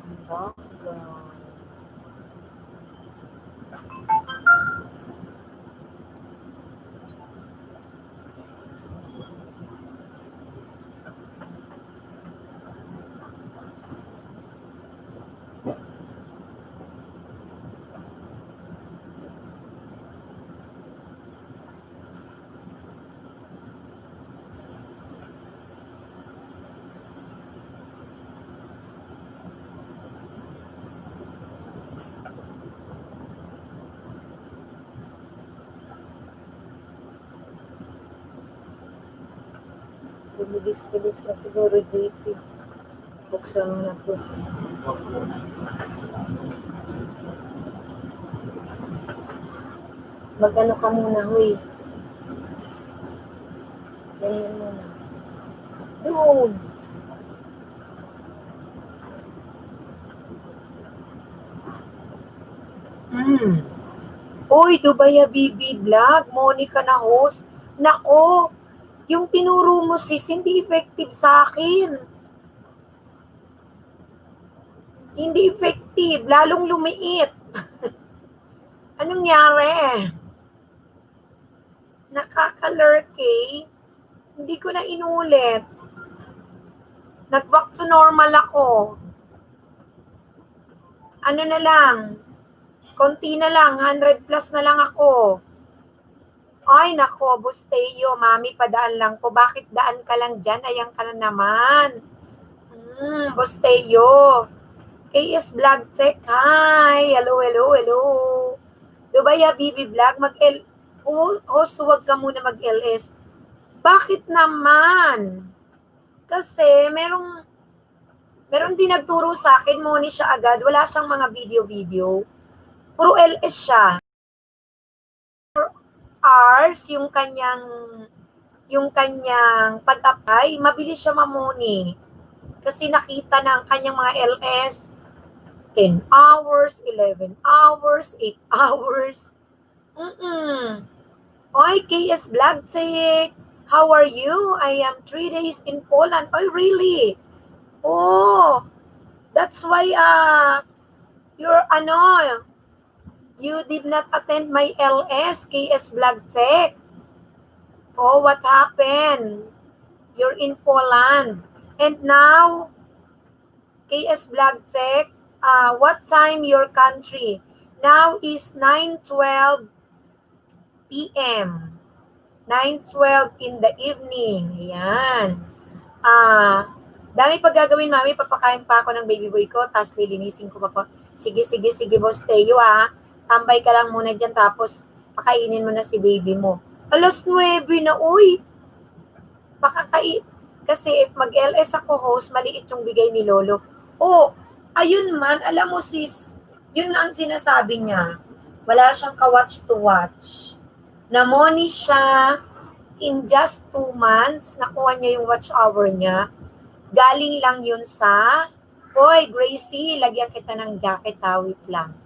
Background. Bibilis-bilis na siguro, JP. Buksan mo na po. Mag-ano ka muna, huy. Ganyan muna. Doon. Uy, Dubaya BB Vlog, Monica na host. Nako, yung tinuro mo sis, hindi effective sa akin. Hindi effective, lalong lumiit. Anong nangyari? Nakaka-lurky. Hindi ko na inulit. Nag-back to normal ako. Ano na lang, konti na lang, 100 plus na lang ako. Ay, nako, Busteo, mami, padaan lang po. Bakit daan ka lang dyan? Ayan ka na naman. Busteo. KS Vlog Tech, hi. Hello, hello, hello. Dubaya BB Vlog, host, huwag ka muna mag-LS. Bakit naman? Kasi meron din nagturo sa akin, Moni siya agad, wala siyang mga video-video. Puro LS siya. 4 hours yung kanyang pag-apply, mabilis siya mamuni. Kasi nakita na ang kanyang mga LS, 10 hours, 11 hours, 8 hours. Oy, KS Vlog Tech, how are you? I am 3 days in Poland. Oh, really? Oh, that's why you did not attend my LS, KS Vlog Tech. Oh, what happened? You're in Poland. And now, KS Vlog Tech, what time your country? Now is 9:12 p.m. 9:12 in the evening. Ayan. Dami pag gagawin, mami. Papakain pa ako ng baby boy ko, tapos lilinisin ko pa po. Sige, boss Teo, Tambay ka lang muna dyan, tapos pakainin mo na si baby mo. 9:00 na, uy. Kasi if mag-LS ako host, maliit yung bigay ni Lolo. Oh, ayun man, alam mo sis, yun nga ang sinasabi niya. Wala siyang ka-watch to watch. Namoni siya in just 2 months, nakuha niya yung watch hour niya. Galing lang yun sa, Hoy, Gracie, lagyan kita ng jacket, wait lang.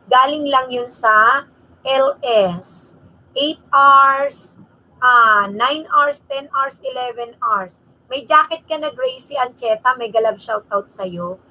Galing lang yun sa LS. 8 hours, 9 hours, 10 hours, 11 hours. May jacket ka na, Gracie Ancheta, may galab shoutout sa'yo.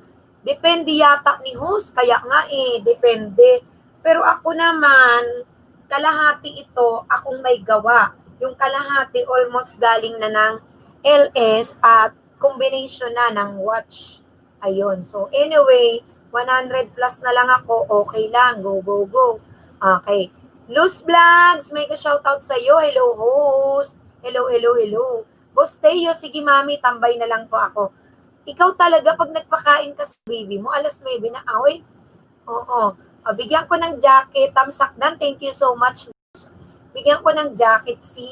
Depende yata ni host, kaya nga depende. Pero ako naman, kalahati ito, akong may gawa. Yung kalahati, almost galing na ng LS at combination na ng watch. Ayun. So, anyway, 100 plus na lang ako. Okay lang. Go, go, go. Okay. Luz Vlogs, may ka-shoutout sa'yo. Hello, host. Hello, hello, hello. Boss Teo, sige mami, tambay na lang po ako. Ikaw talaga, pag nagpakain ka sa baby mo, 9:00 na, away. Oo. Bigyan ko ng jacket. Tamsakdan, thank you so much. Bigyan ko ng jacket si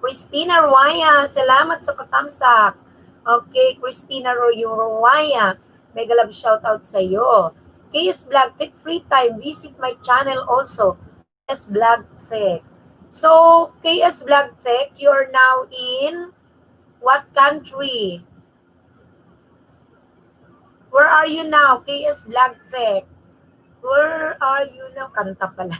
Christina Ruaya, salamat sa patamsak. Okay, Christina Ruaya, mega love shoutout sa iyo. KS Vlog Tech, free time, visit my channel also. KS Vlog Tech. So, KS Vlog Tech, you're now in what country? Where are you now, KS Vlog Tech? Where are you now? Kanta pala.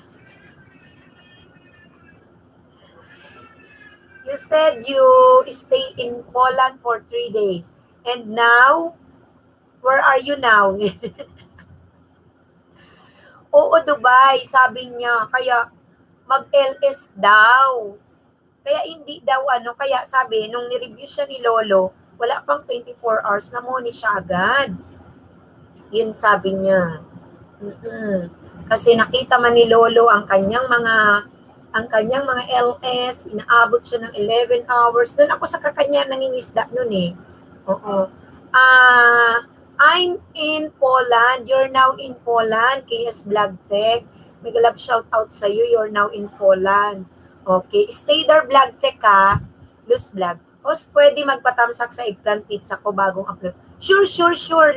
You said you stay in Poland for 3 days. And now, Where are you now? Oo, Dubai, sabi niya. Kaya mag-LS daw. Kaya hindi daw kaya sabi, nung ni-review siya ni Lolo, wala pang 24 hours na muni siya agad. Yun sabi niya. Kasi nakita man ni Lolo ang kanyang mga LS, inaabot siya ng 11 hours. Doon ako sa kakanya nangingisda noon eh. Oo. I'm in Poland. You're now in Poland. KS Vlog Tech. Mega love shout out sa iyo. You're now in Poland. Okay. Stay there Vlog Tech ha. Luz Vlog. Host, pwede magpatamsak sa eggplant pizza ko bagong upload. Sure.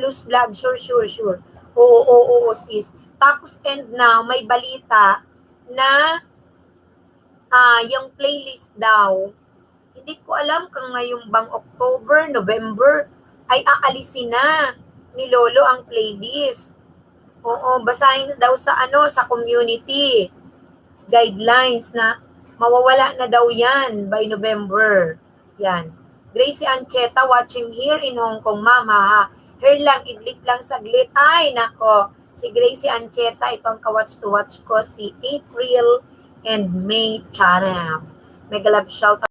Luz Vlog. Sure. Oo, sis. Tapos and now, may balita na yung playlist daw, hindi ko alam kung ngayong bang October, November, ay aalisin na ni Lolo ang playlist. Oo, basahin daw sa community guidelines na mawawala na daw yan by November. Yan. Gracie Ancheta watching here in Hong Kong, mama ha. Her lang, idlip lang saglit. Ay, nako. Si Gracie Ancheta, itong ka-watch to watch ko, si April and May Channel. Mega love shout out.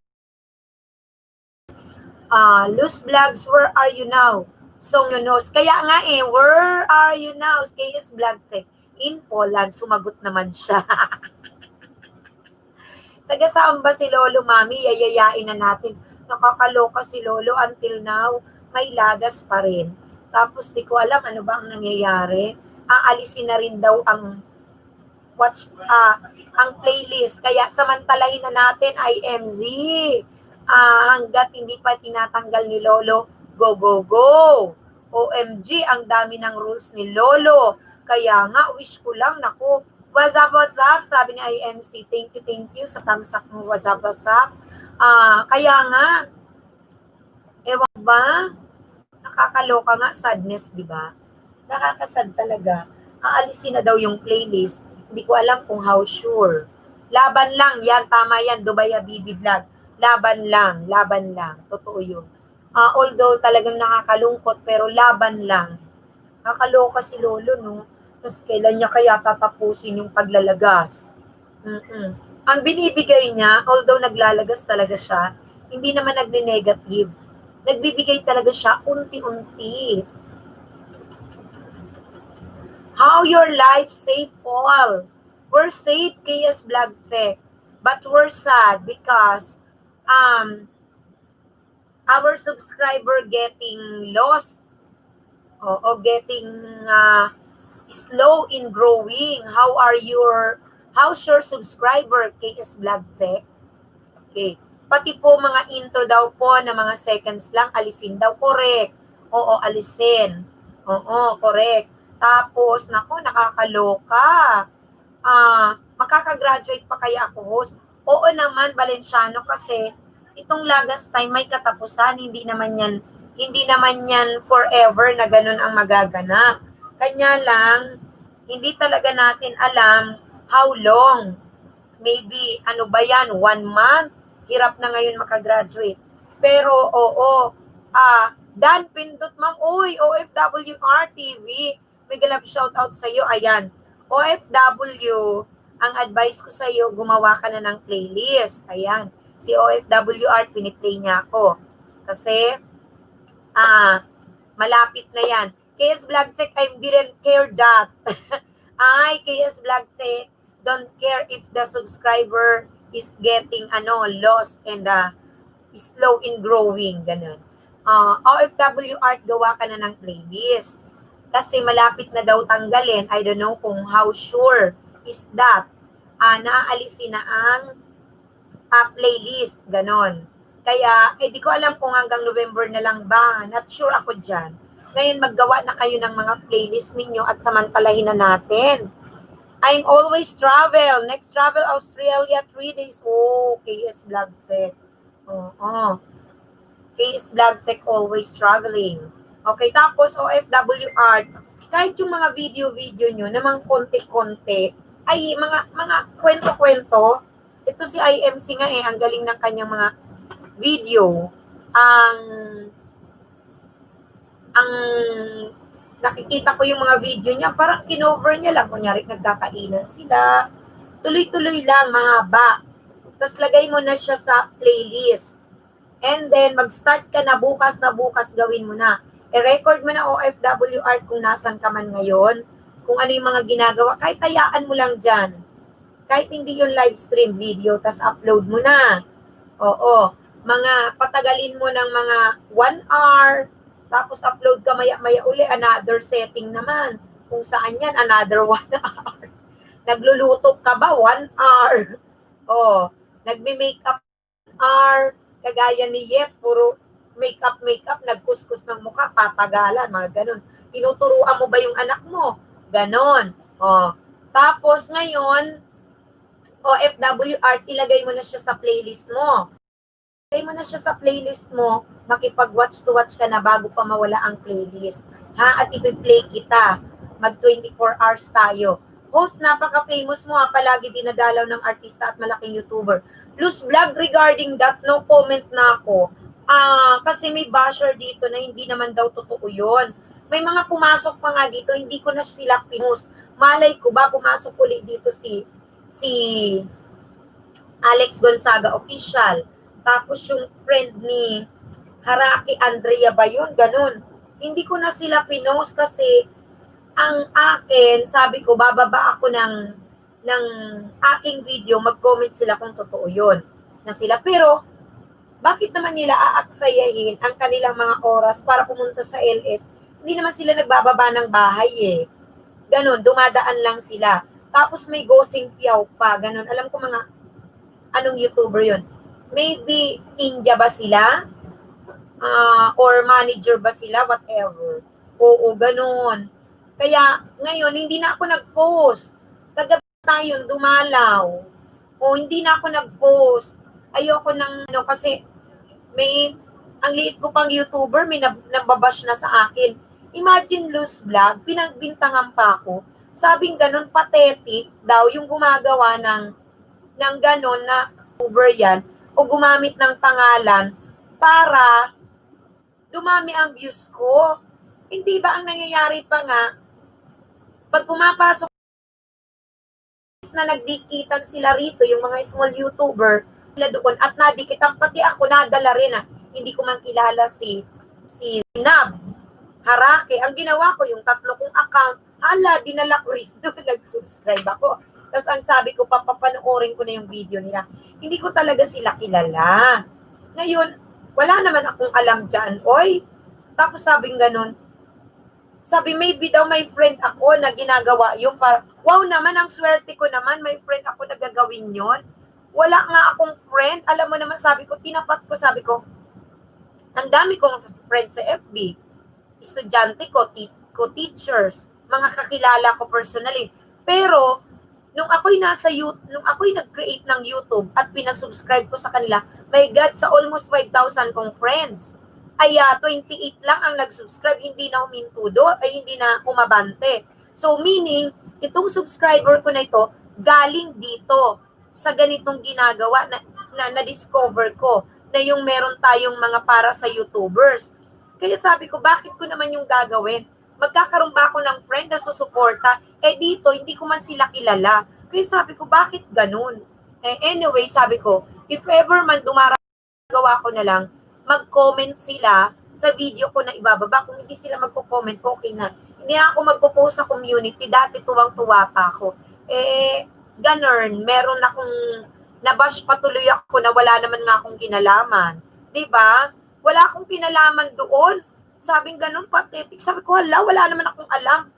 Luz Vlogs, where are you now? Song Yonos. Kaya nga where are you now? KS Vlog Tech. In Poland, sumagot naman siya. Taga saan ba si Lolo, Mami? Yayayain na natin. Nakakaloka si Lolo until now. May lagas pa rin. Tapos di ko alam ano ba ang nangyayari. Aalisin na rin daw ang playlist. Kaya samantalahin na natin IMZ. Hanggat hindi pa tinatanggal ni Lolo, go. OMG, ang dami ng rules ni Lolo. Kaya nga, wish ko lang, naku, what's up, sabi ni IMC, thank you sa tamsak mo, what's up. Kaya nga, ewan ba, nakakaloka nga, sadness, di ba? Nakakasad talaga. Aalisin na daw yung playlist. Hindi ko alam kung how sure. Laban lang, yan, tama yan, Dubai Habibi Vlog. Laban lang. Totoo yun. Although talagang nakakalungkot, pero laban lang. Kakaloka si Lolo, no? Tapos kailan niya kaya tatapusin yung paglalagas? Ang binibigay niya, although naglalagas talaga siya, hindi naman nagne-negative. Nagbibigay talaga siya unti-unti. How your life safe all? We're safe, KS Vlog Tech. But we're sad because our subscriber getting lost o getting slow in growing. How's your subscriber, KS Vlog Tech? Okay. Pati po mga intro daw po na mga seconds lang, alisin daw. Correct. Oo, alisin. Oo, correct. Tapos, naku, nakakaloka. Makakagraduate pa kaya ako, host? Oo naman, Valenciano, kasi itong lagas time may katapusan, hindi naman yan forever na ganun ang magaganap. Kanya lang, hindi talaga natin alam how long. Maybe, 1 month? Hirap na ngayon makagraduate. Pero, oo, Dan Pindot, ma'am, uy, OFWR TV, may galap shoutout sa iyo, ayan. OFW, ang advice ko sa iyo, gumawa ka na ng playlist. Ayan. Si OFWR, piniplay niya ako. Kasi, malapit na yan. KS Vlog Tech, I didn't care that. Ay, KS Vlog Tech, don't care if the subscriber is getting lost and slow in growing. Ganun. OFW Art, gawa ka na ng playlist. Kasi malapit na daw tanggalin. I don't know kung how sure is that. Naaalisin na ang playlist. Ganon. Kaya, di ko alam kung hanggang November na lang ba. Not sure ako dyan. Ngayon, maggawa na kayo ng mga playlist ninyo at samantalahin na natin. I'm always travel. Next travel, Australia, 3 days. Oh, KS Vlog Tech. KS Vlog Tech, always traveling. Okay, tapos OFW Art, kahit yung mga video-video nyo, namang konti-konti, ay mga kwento-kwento, ito si IMC nga ang galing ng kanyang mga video, ang nakikita ko yung mga video niya, parang kinover niya lang. Kunyari, nagkakainan sila. Tuloy-tuloy lang, mahaba. Tapos lagay mo na siya sa playlist. And then, mag-start ka na bukas gawin mo na. I-record mo na OFW art kung nasan ka man ngayon. Kung ano yung mga ginagawa. Kahit tayaan mo lang dyan. Kahit hindi yung live stream video, tas upload mo na. Oo. Mga patagalin mo ng mga 1 hour, tapos upload ka maya-maya uli, another setting naman. Kung saan yan, another 1 hour. Nagluluto ka ba? 1 hour. Oh, nagme-makeup 1 hour. Kagaya ni Yet, puro makeup, nagkuskus ng mukha, patagalan, mga ganun. Tinuturuan mo ba yung anak mo? Ganon. Oh. Tapos ngayon, OFW art, ilagay mo na siya sa playlist mo. Ilagay mo na siya sa playlist mo, makipag-watch to watch ka na bago pa mawala ang playlist. Ha? At ipi-play kita. Mag 24 hours tayo. Host, napaka-famous mo ha, palagi dinadalaw ng artista at malaking YouTuber. Luz Vlog, regarding that, no comment na ako. Kasi may basher dito na hindi naman daw totoo yun. May mga pumasok pa nga dito, hindi ko na sila pinost. Malay ko ba, pumasok ulit dito si Alex Gonzaga Official. Tapos yung friend ni Haraki Andrea ba yun? Ganun. Hindi ko na sila pinost kasi ang akin, sabi ko, bababa ako ng aking video, mag-comment sila kung totoo yun na sila. Pero, bakit naman nila aaksayahin ang kanilang mga oras para pumunta sa LS? Hindi naman sila nagbababa ng bahay eh. Ganun, dumadaan lang sila. Tapos may Gosing Fiao pa, ganun. Alam ko mga, anong YouTuber yun? Maybe India ba sila? Or manager ba sila? Whatever. Oo, ganun. Kaya ngayon, hindi na ako nag-post. Kagabi tayo, dumalaw. O hindi na ako nag-post. Ayoko ng kasi ang liit ko pang YouTuber, may nababash na sa akin. Imagine Luz Vlog, pinagbintangan pa ako. Sabing ganun, pathetic daw yung gumagawa ng ganun na YouTuber yan o gumamit ng pangalan para dumami ang views ko. Hindi ba ang nangyayari pa nga, pag pumapasok na nagdikitan sila rito, yung mga small YouTuber, sila doon, at nadikitan, pati ako nadala rin hindi ko man kilala si Nab Harake. Ang ginawa ko, yung 3 kong account, dinala ko rin doon, nag-subscribe ako. Tapos ang sabi ko, papapanoorin ko na yung video nila. Hindi ko talaga sila kilala. Ngayon, wala naman akong alam dyan, oy. Tapos sabing ganun, sabi, maybe daw may friend ako na ginagawa yung wow naman, ang swerte ko naman, may friend ako na gagawin yun. Wala nga akong friend. Alam mo naman, sabi ko, tinapat ko, sabi ko, ang dami kong friends sa FB. Estudyante ko, teachers, mga kakilala ko personally. Pero, nung ako'y nag-create ng YouTube at pinasubscribe ko sa kanila, my God, sa almost 5,000 kong friends, ay 28 lang ang nag-subscribe, hindi na humintudo, ay hindi na umabante. So meaning, itong subscriber ko na ito, galing dito sa ganitong ginagawa na discover ko, na yung meron tayong mga para sa YouTubers. Kaya sabi ko, bakit ko naman yung gagawin? Magkakaroon ba ako ng friend na susuporta? Dito, hindi ko man sila kilala. Kaya sabi ko, bakit ganun? Anyway, sabi ko, if ever man gawa ko na lang, mag-comment sila sa video ko na ibababa. Kung hindi sila magko-comment, okay na. Hindi ako magpo-post sa community. Dati tuwang-tuwa pa ako. Ganun, meron akong nabash patuloy ako na wala naman nga akong kinalaman. Diba? Wala akong kinalaman doon. Sabing ganun, pathetic. Sabi ko, wala naman akong alam.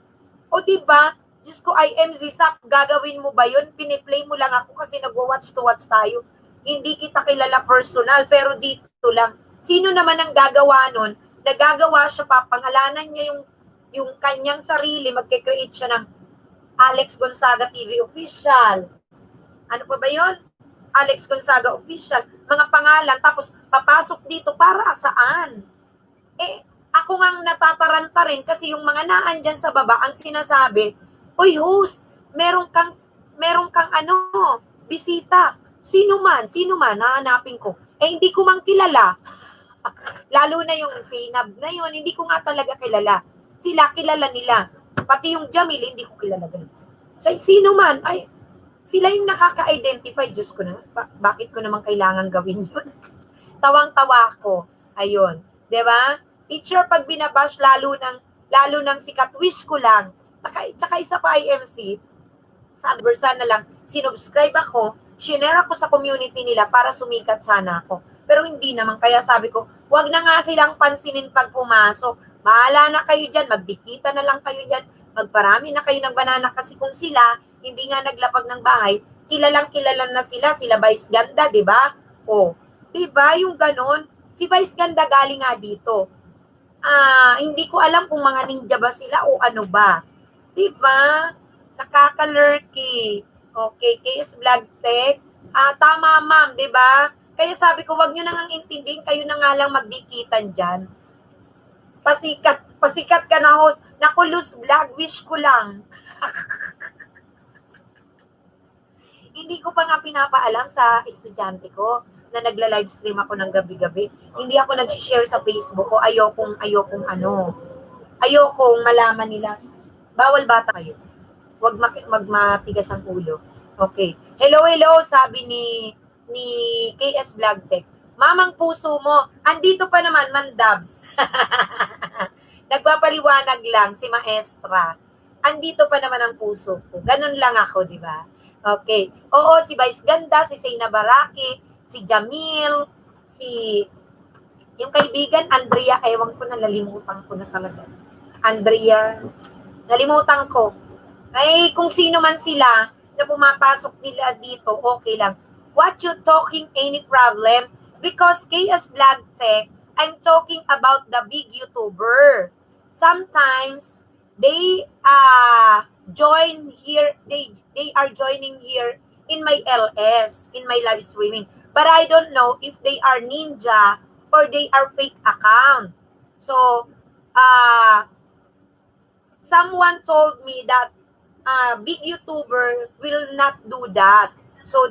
O diba? Diyos ko, IMZ Zap, gagawin mo ba yun? Piniplay mo lang ako kasi nagwa-watch to watch tayo. Hindi kita kilala personal, pero dito lang. Sino naman ang gagawa nun? Nagagawa siya, papangalanan niya yung kanyang sarili, magkikreate siya ng Alex Gonzaga TV Official. Ano pa ba yun? Alex Gonzaga Official. Mga pangalan, tapos papasok dito para saan? Ako ngang natataranta rin kasi yung mga naan dyan sa baba, ang sinasabi, uy host, meron kang bisita. Sino man, hahanapin ko. Hindi ko mang kilala. Lalo na yung Sinab na yun, hindi ko nga talaga kilala. sila, kilala nila. Pati yung Jamil, hindi ko kilala ganun. Sino man, ay, sila yung nakaka-identify. Diyos ko na, bakit ko naman kailangan gawin yun? Tawang-tawa ko. Ayun. 'Di ba? Teacher, pag binabash, lalo ng sikat, wish ko lang. Tsaka isa pa IMC, sa adversa na lang, sinubscribe ako, shinare ako sa community nila para sumikat sana ako. Pero hindi naman, kaya sabi ko, wag na nga silang pansinin pag pumasok. Bahala na kayo dyan, magdikita na lang kayo dyan, magparami na kayo ng banana kasi kung sila, hindi nga naglapag ng bahay, kilalang kilala na sila Vice Ganda, di ba? O, di ba yung ganon? Si Vice Ganda galing nga dito. Hindi ko alam kung mga ninja ba sila o ano ba. Di ba? Nakaka-lurky. Okay, KS Vlog Tech. Tama ma'am, di ba? Kaya sabi ko, wag nyo nang intindihin, kayo na nga lang magdikitan dyan. Pasikat ka na host. Naku, Luz Vlog, wish ko lang. Hindi ko pa nga pinapaalam sa estudyante ko na nagla-livestream ako ng gabi-gabi. Hindi ako nag-share sa Facebook ko. Ayokong malaman nila. Bawal bata kayo. Huwag magmatigas ang ulo. Okay. Hello, sabi ni KS Vlog Tech. Mamang puso mo, andito pa naman, Mandabs. Nagpapaliwanag lang si Maestra. Andito pa naman ang puso ko. Ganun lang ako, di ba? Okay. Oo, si Vice Ganda, si Seyna Baraki, si Jamil, yung kaibigan, Andrea, ewan ko na, nalimutan ko na talaga. Andrea, nalimutan ko. Ay, kung sino man sila na pumapasok nila dito, okay lang. What you talking, any problem? Because KS Vlog Tech, I'm talking about the big YouTuber. Sometimes, they join here, they are joining here in my LS, in my live streaming. But I don't know if they are ninja or they are fake account. So, someone told me that big YouTuber will not do that. So,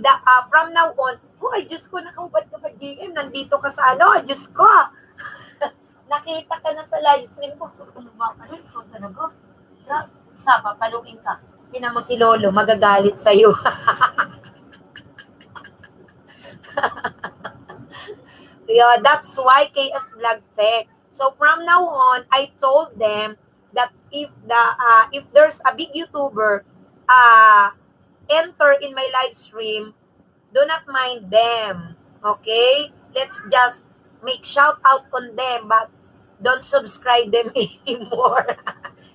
from now on, ay Diyos ko, nakahubad ka pa, GM, nandito ka sa Diyos ko. Nakita ka na sa live stream ko. Ano ba? Ano ito talaga? Sapa, paluin ka. Tinan mo si Lolo, magagalit sa'yo. Yeah, that's why KS Vlog Tech. So from now on, I told them that if there's a big YouTuber enter in my live stream, do not mind them. Okay? Let's just make shout out on them, but don't subscribe them anymore.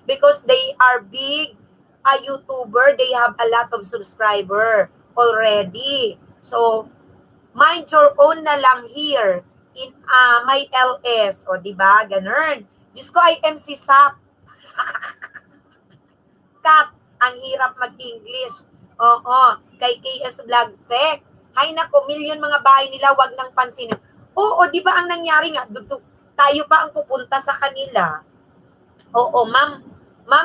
Because they are big YouTuber, they have a lot of subscriber already. So, mind your own na lang here in my LS. O, diba? Ganun. Diyos ko, I am si Sap. Kat, ang hirap mag-English. Oo, kay KS Vlog Tech. Hay nako, milyon mga bahay nila, wag nang pansinin. Oo, diba ang nangyari nga? Tayo pa ang pupunta sa kanila. Oo, ma'am,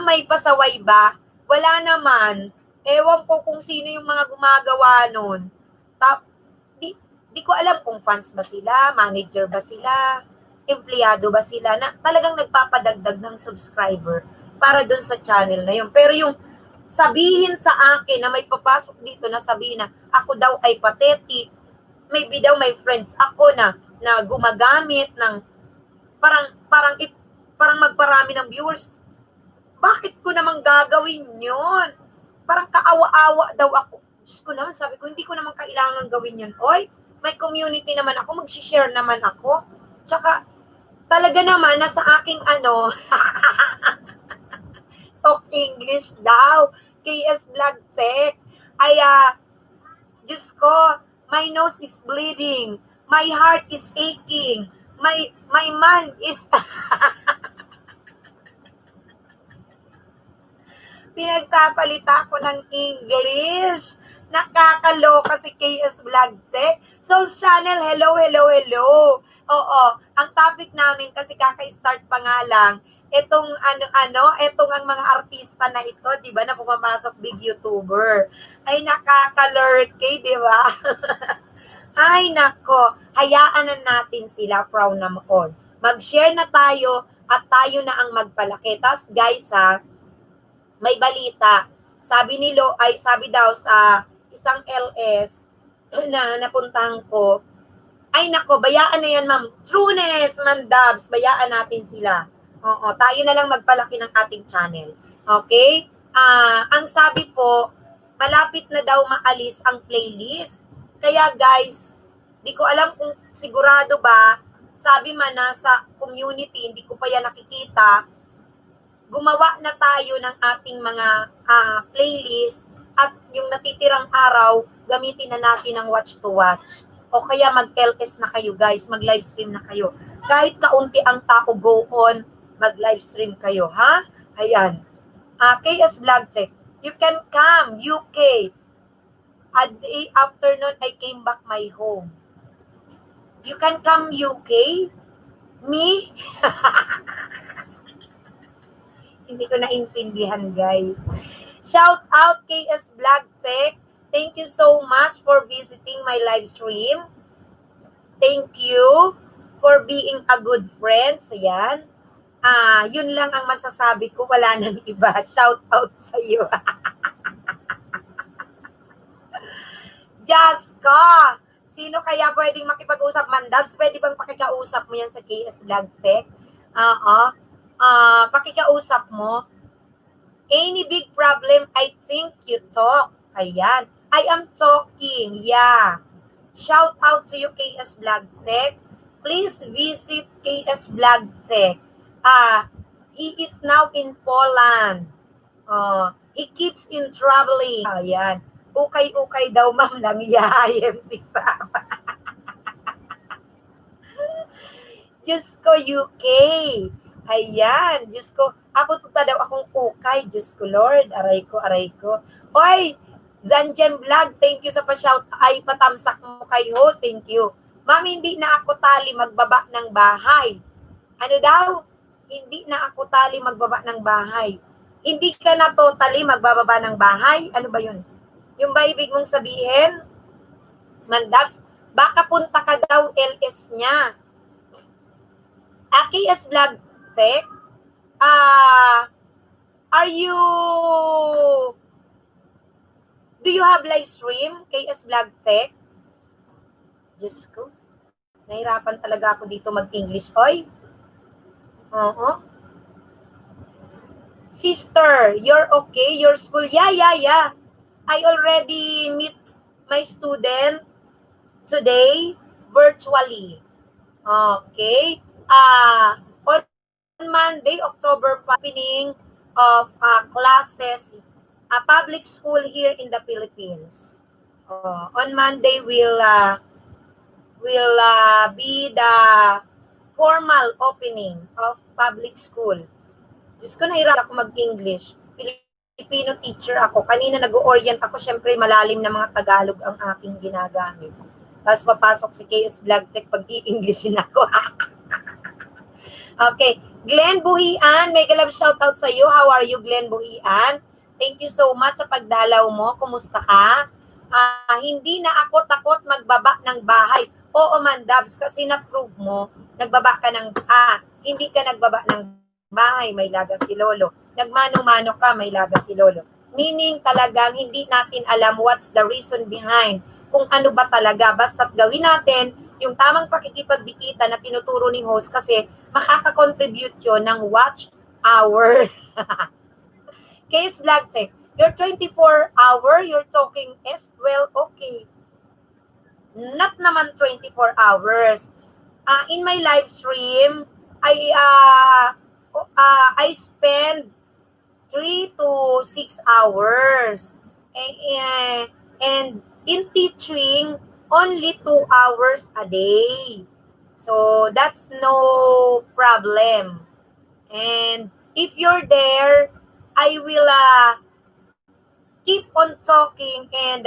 may pasaway ba? Wala naman. Ewan ko kung sino yung mga gumagawa nun. Di ko alam kung fans ba sila, manager ba sila, empleyado ba sila, na talagang nagpapadagdag ng subscriber para dun sa channel na yun. Pero yung sabihin sa akin na may papasok dito na sabihin na ako daw ay pathetic, maybe daw may friends ako na gumagamit ng parang magparami ng viewers. Bakit ko naman gagawin yun? Parang kaawa-awa daw ako. Diyos ko naman, sabi ko, hindi ko naman kailangan gawin yun. Oy, may community naman ako, mag-share naman ako. Tsaka, talaga naman, nasa aking talk English daw, KS Vlog Tech. Ay, Diyos ko, my nose is bleeding. My heart is aching. My mind is... Pinagsasalita ko ng English. Nakakaloka si KS Vlog Tech. So, channel, hello. Oo, ang topic namin kasi kaka-start pa nga lang, etong etong ang mga artista na ito, di ba, na pumapasok big YouTuber. Ay, nakakalurky, di ba? Ay, nako, hayaan na natin sila from now on. Mag-share na tayo at tayo na ang magpalaki. Tas guys ha, may balita. Sabi sabi daw sa isang LS na napuntahan ko, ay nako, bayaan na yan ma'am. Trueness, mandabs, bayaan natin sila. Oo, tayo na lang magpalaki ng ating channel. Okay? Ang sabi po, malapit na daw maalis ang playlist. Kaya guys, di ko alam kung sigurado ba, sabi man na sa community, hindi ko pa yan nakikita, gumawa na tayo ng ating mga playlist at yung natitirang araw, gamitin na natin ang watch to watch. O kaya mag-LS na kayo guys, mag-live stream na kayo. Kahit kaunti ang tao, go on, mag-live stream kayo, ha? Ayan. KS Vlog Tech, you can come, UK. A day after nun, I came back my home. You can come UK? Me? Hindi ko naintindihan, guys. Shout out KS Vlog Tech. Thank you so much for visiting my live stream. Thank you for being a good friend. Ayan. Yun lang ang masasabi ko. Wala nang iba. Shout out sa iyo. Jaska, sino kaya pwedeng makipag-usap, Mandabs? Pwede bang pakikausap mo yan sa KS Vlog Tech? Pakikausap mo. Any big problem, I think you talk. Ayan. I am talking. Yeah. Shout out to you, KS Vlog Tech. Please visit KS Vlog Tech. He is now in Poland. He keeps in traveling. Ayan. Ukay-ukay daw, ma'am, lang yayem si Sam. Diyos ko, UK. Ayan. Diyos ko, ako tuta daw akong ukay. Diyos ko, Lord. Aray ko. Oy, Zanjem Vlog, thank you sa pa-shout. Ay, patamsak mo kay host. Thank you. Ma'am, hindi na ako tali magbaba ng bahay. Ano daw? Hindi na ako tali magbaba ng bahay. Hindi ka na totally magbababa ng bahay? Ano ba yun? Yung ba ibig mong sabihin? Mandabs, baka punta ka daw LS niya. KS Vlog Tech, do you have live stream, KS Vlog Tech? Diyos ko, nahirapan talaga ako dito mag-English. Oy, Sister, you're okay? Your school? Yeah. I already meet my student today virtually. Okay. On Monday, October, opening of classes, public school here in the Philippines. On Monday will be the formal opening of public school. Diyos ko, nahirap ako mag-English. Filipino teacher ako. Kanina nag-orient ako, syempre malalim na mga Tagalog ang aking ginagamit. Tapos papasok si KS Vlog Tech pag i-Englishin ako. Okay. Glenn Buhian, mega love shoutout sa iyo. How are you, Glenn Buhian? Thank you so much sa pagdalaw mo. Kumusta ka? Hindi na ako takot magbaba ng bahay. Oo, Mandabs, kasi na-prove mo, nagbaba ka ng, hindi ka nagbaba ng bahay, may laga si Lolo. Nagmano-mano ka, may laga si Lolo. Meaning talagang hindi natin alam what's the reason behind, kung ano ba talaga. Basta't gawin natin yung tamang pakikipagdikita na tinuturo ni host kasi makaka-contribute yun ng watch hour. Case Vlog Tech, your 24-hour, you're talking well, okay. Not naman 24 hours. In my live stream, I spend 3 to 6 hours. And in teaching, only 2 hours a day. So, that's no problem. And if you're there, I will keep on talking and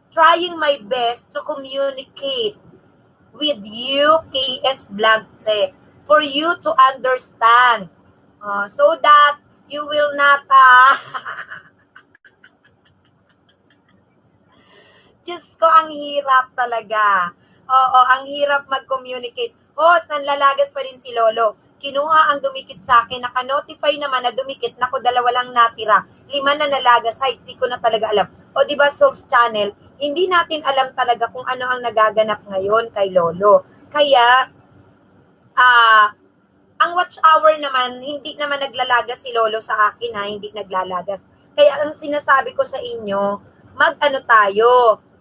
trying my best to communicate with you, KS Vlog Tech, for you to understand, so that you will not Diyos ko, ang hirap talaga. Oo, ang hirap mag-communicate. Host, nanlalagas pa din si Lolo. kinuha ang dumikit sa akin, naka-notify naman na dumikit, naku, 2 lang natira, 5 na nalaga, size, di ko na talaga alam. O diba, Souls Channel, hindi natin alam talaga kung ano ang nagaganap ngayon kay Lolo. Kaya, ang watch hour naman, hindi naman naglalagas si Lolo sa akin ha, hindi naglalagas. Kaya ang sinasabi ko sa inyo,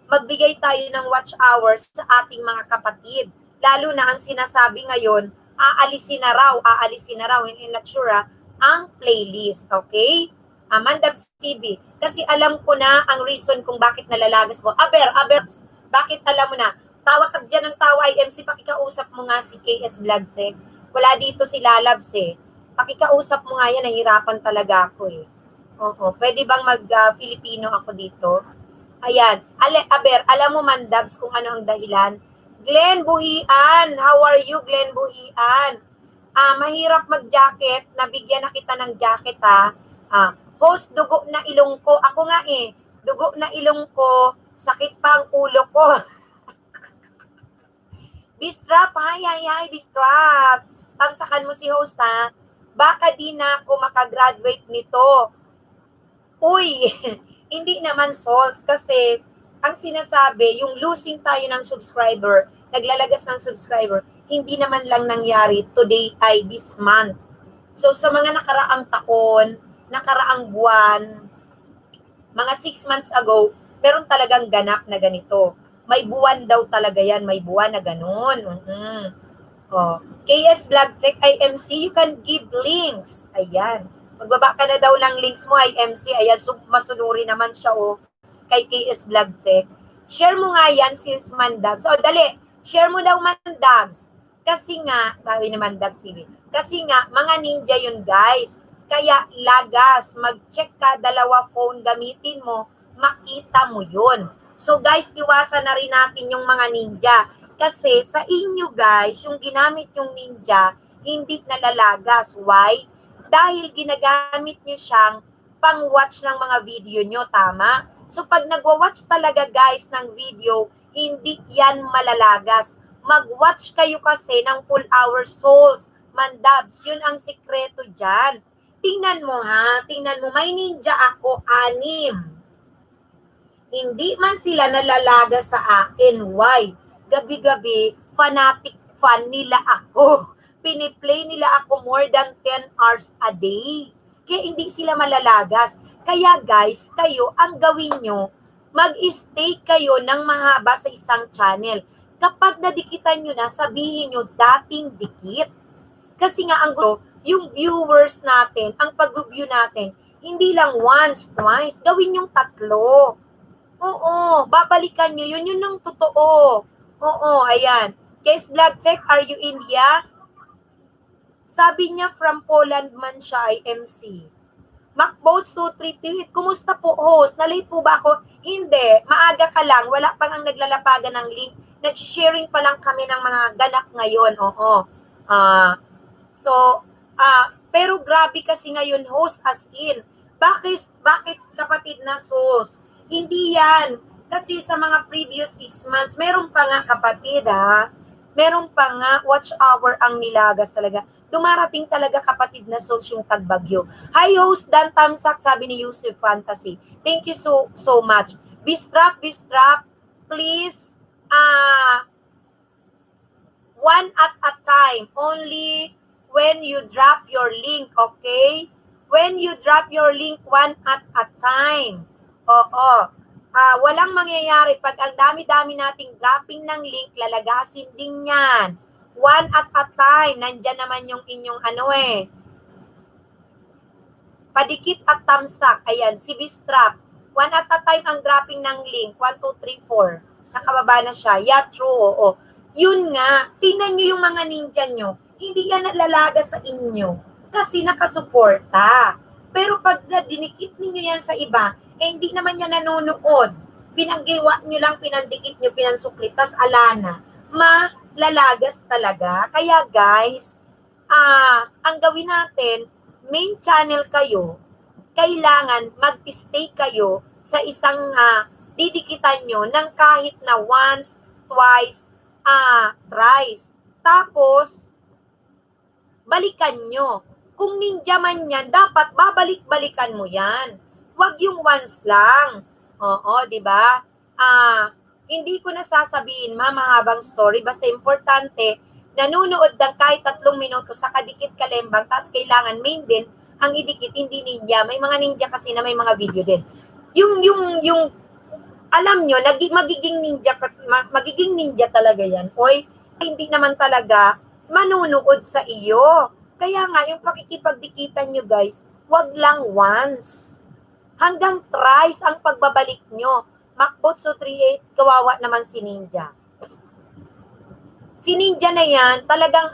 magbigay tayo ng watch hours sa ating mga kapatid. Lalo na ang sinasabi ngayon, aalisin na raw, hindi not sure ang playlist, okay? Mandab CB, kasi alam ko na ang reason kung bakit nalalagas mo. Aber, bakit alam mo na? Tawa ka dyan ng tawa, IMC, pakikausap mo nga si KS Vlog Tech. Wala dito si Lalabs eh. Pakikausap mo nga yan, nahihirapan talaga ako eh. Oo, pwede bang mag-Filipino ako dito? Ayan. Aber, alam mo Mandabs kung ano ang dahilan? Glenn Buhian, how are you Glenn Buhian? Mahirap mag-jacket, nabigyan na kita ng jacket ha. Host, dugo na ilong ko. Ako nga eh, dugo na ilong ko, sakit pa ang ulo ko. Bistrap, hi, Bistrap. Tamsakan mo si host ha. Baka di na ako makagraduate nito. Uy, hindi naman Sols kasi ang sinasabi, yung losing tayo ng subscriber, naglalagas ng subscriber, hindi naman lang nangyari today ay this month. So sa mga nakaraang taon, nakaraang buwan, mga 6 months ago, meron talagang ganap na ganito. May buwan daw talaga yan, may buwan na ganun. Oh. KS Vlog Tech, IMC, you can give links. Ayan. Magbaba ka na daw ng links mo, IMC. Ayan, masunuri naman siya, oh, kay KS Vlog Tech. Share mo nga yan, sis Mandabs. O, dali. Share mo daw, Mandabs. Kasi nga, sabi ni Mandabs TV, kasi nga, mga ninja yun, guys. Kaya, lagas, mag-check ka, 2 phone gamitin mo, makita mo yun. So, guys, iwasan na rin natin yung mga ninja. Kasi sa inyo guys, yung ginamit yung ninja, hindi nalalagas. Why? Dahil ginagamit nyo siyang pang-watch ng mga video nyo, tama? So pag nagwa-watch talaga guys ng video, hindi yan malalagas. Mag-watch kayo kasi ng full hour Souls. Mandabs, yun ang sikreto dyan. Tingnan mo ha, may ninja ako, 6. Hindi man sila nalalaga sa akin. Why? Gabi-gabi, fanatic fan nila ako. Piniplay nila ako more than 10 hours a day. Kaya hindi sila malalagas. Kaya guys, kayo, ang gawin nyo, mag-stay kayo ng mahaba sa isang channel. Kapag nadikitan nyo na, sabihin nyo, dating dikit. Kasi nga, ang gusto, yung viewers natin, ang pag-view natin, hindi lang once, twice, gawin yung 3. Oo, babalikan nyo. Yun ang totoo. Oo, ayan. Case Vlog Tech, are you India? Sabi niya from Poland man siya ay MC. Macboats 238, kumusta po host? Na-late po ba ako? Hindi, maaga ka lang. Wala pang ang naglalapagan ng link. Nag-sharing pa lang kami ng mga ganap ngayon. Oo. Pero grabe kasi ngayon host as in. Bakit kapatid na sos? Hindi yan. Kasi sa mga previous 6 months, meron pa nga kapatid ha. Meron pa nga watch hour ang nilagas talaga. Dumarating talaga kapatid na souls yung tagbagyo. Hi host, Dan Tamsak, sabi ni Yusuf Fantasy. Thank you so much. Bistrap, please, one at a time. Only when you drop your link, okay? When you drop your link, one at a time. Oo. Walang mangyayari. Pag ang dami-dami nating dropping ng link, lalagasin din yan. One at a time. Nandyan naman yung inyong padikit at tamsak. Ayan, si Bistrap. One at a time ang dropping ng link. 1, 2, 3, 4. Nakababa na siya. Yeah, true. Oo. Yun nga. Tingnan nyo yung mga ninja nyo. Hindi yan nalalaga sa inyo. Kasi nakasuporta. Pero pag dinikit ninyo yan sa iba, hindi naman yan nanonood. Pinanggiwa nyo lang, pinandikit nyo, pinansuklit, tas alana. Malalagas talaga. Kaya guys, ang gawin natin, main channel kayo, kailangan mag-stay kayo sa isang didikitan nyo ng kahit na once, twice, thrice. Tapos, balikan nyo. Kung ninja man yan, dapat babalik-balikan mo yan. Huwag yung once lang. Oo, di ba? Hindi ko na sasabihin, mahabang story, basta importante, nanunood ng kahit 3 minuto sa kadikit kalembang, tapos kailangan main din, ang idikit, hindi ninja. May mga ninja kasi na may mga video din. Yung alam nyo, magiging ninja talaga yan. Oy, hindi naman talaga manunood sa iyo. Kaya nga, yung pakikipagdikitan nyo guys, wag lang once. Hanggang thrice ang pagbabalik nyo. Macbotso 38, kawawa naman si Ninja. Si Ninja na yan, talagang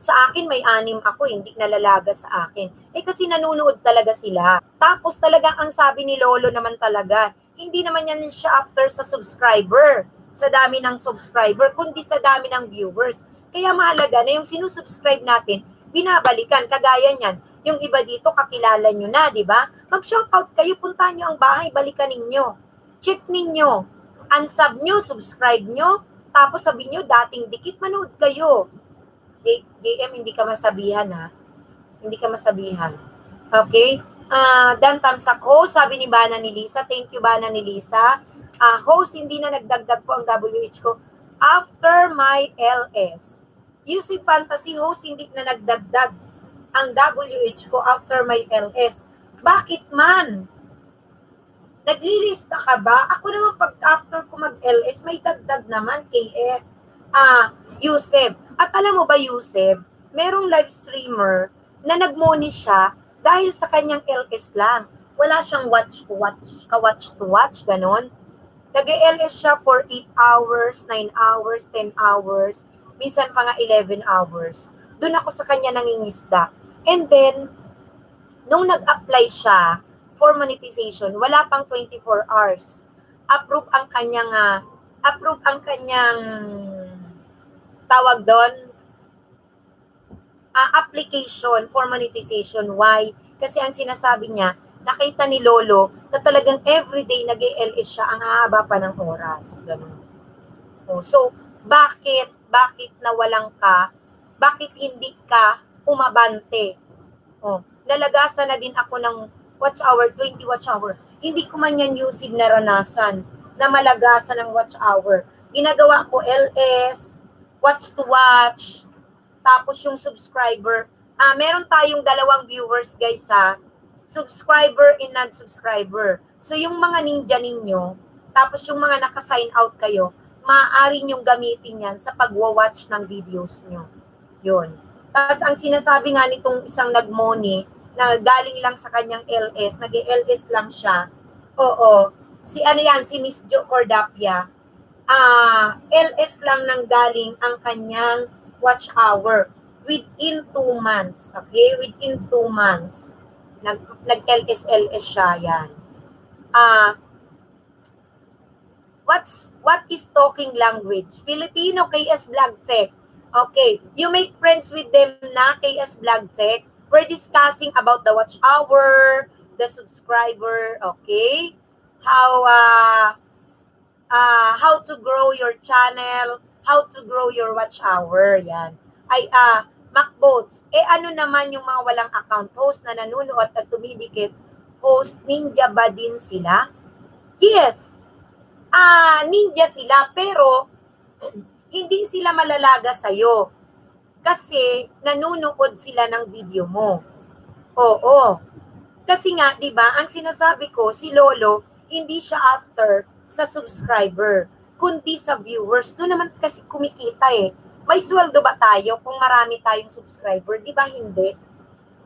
sa akin may 6 ako, hindi nalalaga sa akin. Kasi nanunood talaga sila. Tapos talagang ang sabi ni Lolo naman talaga, hindi naman yan siya after sa subscriber, sa dami ng subscriber, kundi sa dami ng viewers. Kaya mahalaga na yung sinusubscribe natin, binabalikan, kagaya niyan. Yung iba dito, kakilala nyo na, di ba? Mag-shoutout kayo, puntahan nyo ang bahay, balikan ninyo. Check ninyo. Unsub nyo, subscribe nyo, tapos sabi nyo, dating dikit, manood kayo. JM, hindi ka masabihan, ha? Hindi ka masabihan. Okay? Dan Tamsak, host, sabi ni Bana ni Lisa. Thank you, Bana ni Lisa. Host, hindi na nagdagdag po ang WH ko. After my LS. UC Fantasy, host, hindi na nagdagdag ang WH ko after my LS. Bakit man? Naglilista ka ba? Ako naman pag after ko mag-LS, may dagdag naman kay Yusef. At alam mo ba, Yusef, merong live streamer na nag-money siya dahil sa kanyang LS lang. Wala siyang watch to watch, ganon. Nag-LS siya for 8 hours, 9 hours, 10 hours, minsan pa nga 11 hours. Doon ako sa kanya nangingisda. And then, nung nag-apply siya for monetization, wala pang 24 hours. Approve ang kanyang tawag doon, application for monetization. Why? Kasi ang sinasabi niya, nakita ni Lolo na talagang everyday nag-LS siya, ang haba pa ng oras. Ganun. So, bakit nawalan ka? Bakit hindi ka umabante? Nalagasan na din ako ng watch hour, 20 watch hour. Hindi ko man yan usib naranasan na malagasan ng watch hour. Ginagawa ko LS, watch to watch, tapos yung subscriber. Meron tayong 2 viewers guys ha, subscriber and non-subscriber. So yung mga ninja ninyo, tapos yung mga naka-sign out kayo, maaari nyong gamitin yan sa pagwa-watch ng videos nyo. Yun. Tapos ang sinasabi nga nitong isang nag-money, na galing lang sa kanyang LS, nag-LS lang siya. Oo. Si Miss Jo Cordapia, LS lang nang galing ang kanyang watch hour within 2 months. Okay? Within 2 months. Nag-LS siya yan. What is talking language? Filipino, KS Vlog Tech. Okay. You make friends with them na, KS Vlog Tech. We're discussing about the watch hour, the subscriber, okay? How to grow your channel, how to grow your watch hour, yan. Macbots, ano naman yung mga walang account host na nanunood at tumidikit, host, ninja ba din sila? Yes, ninja sila, pero hindi sila malalaga sa'yo. Kasi nanunood sila ng video mo. Oo. Kasi nga, 'di ba, ang sinasabi ko, si Lolo, hindi siya after sa subscriber, kundi sa viewers. Doon naman kasi kumikita eh. May sweldo ba tayo kung marami tayong subscriber? 'Di ba hindi?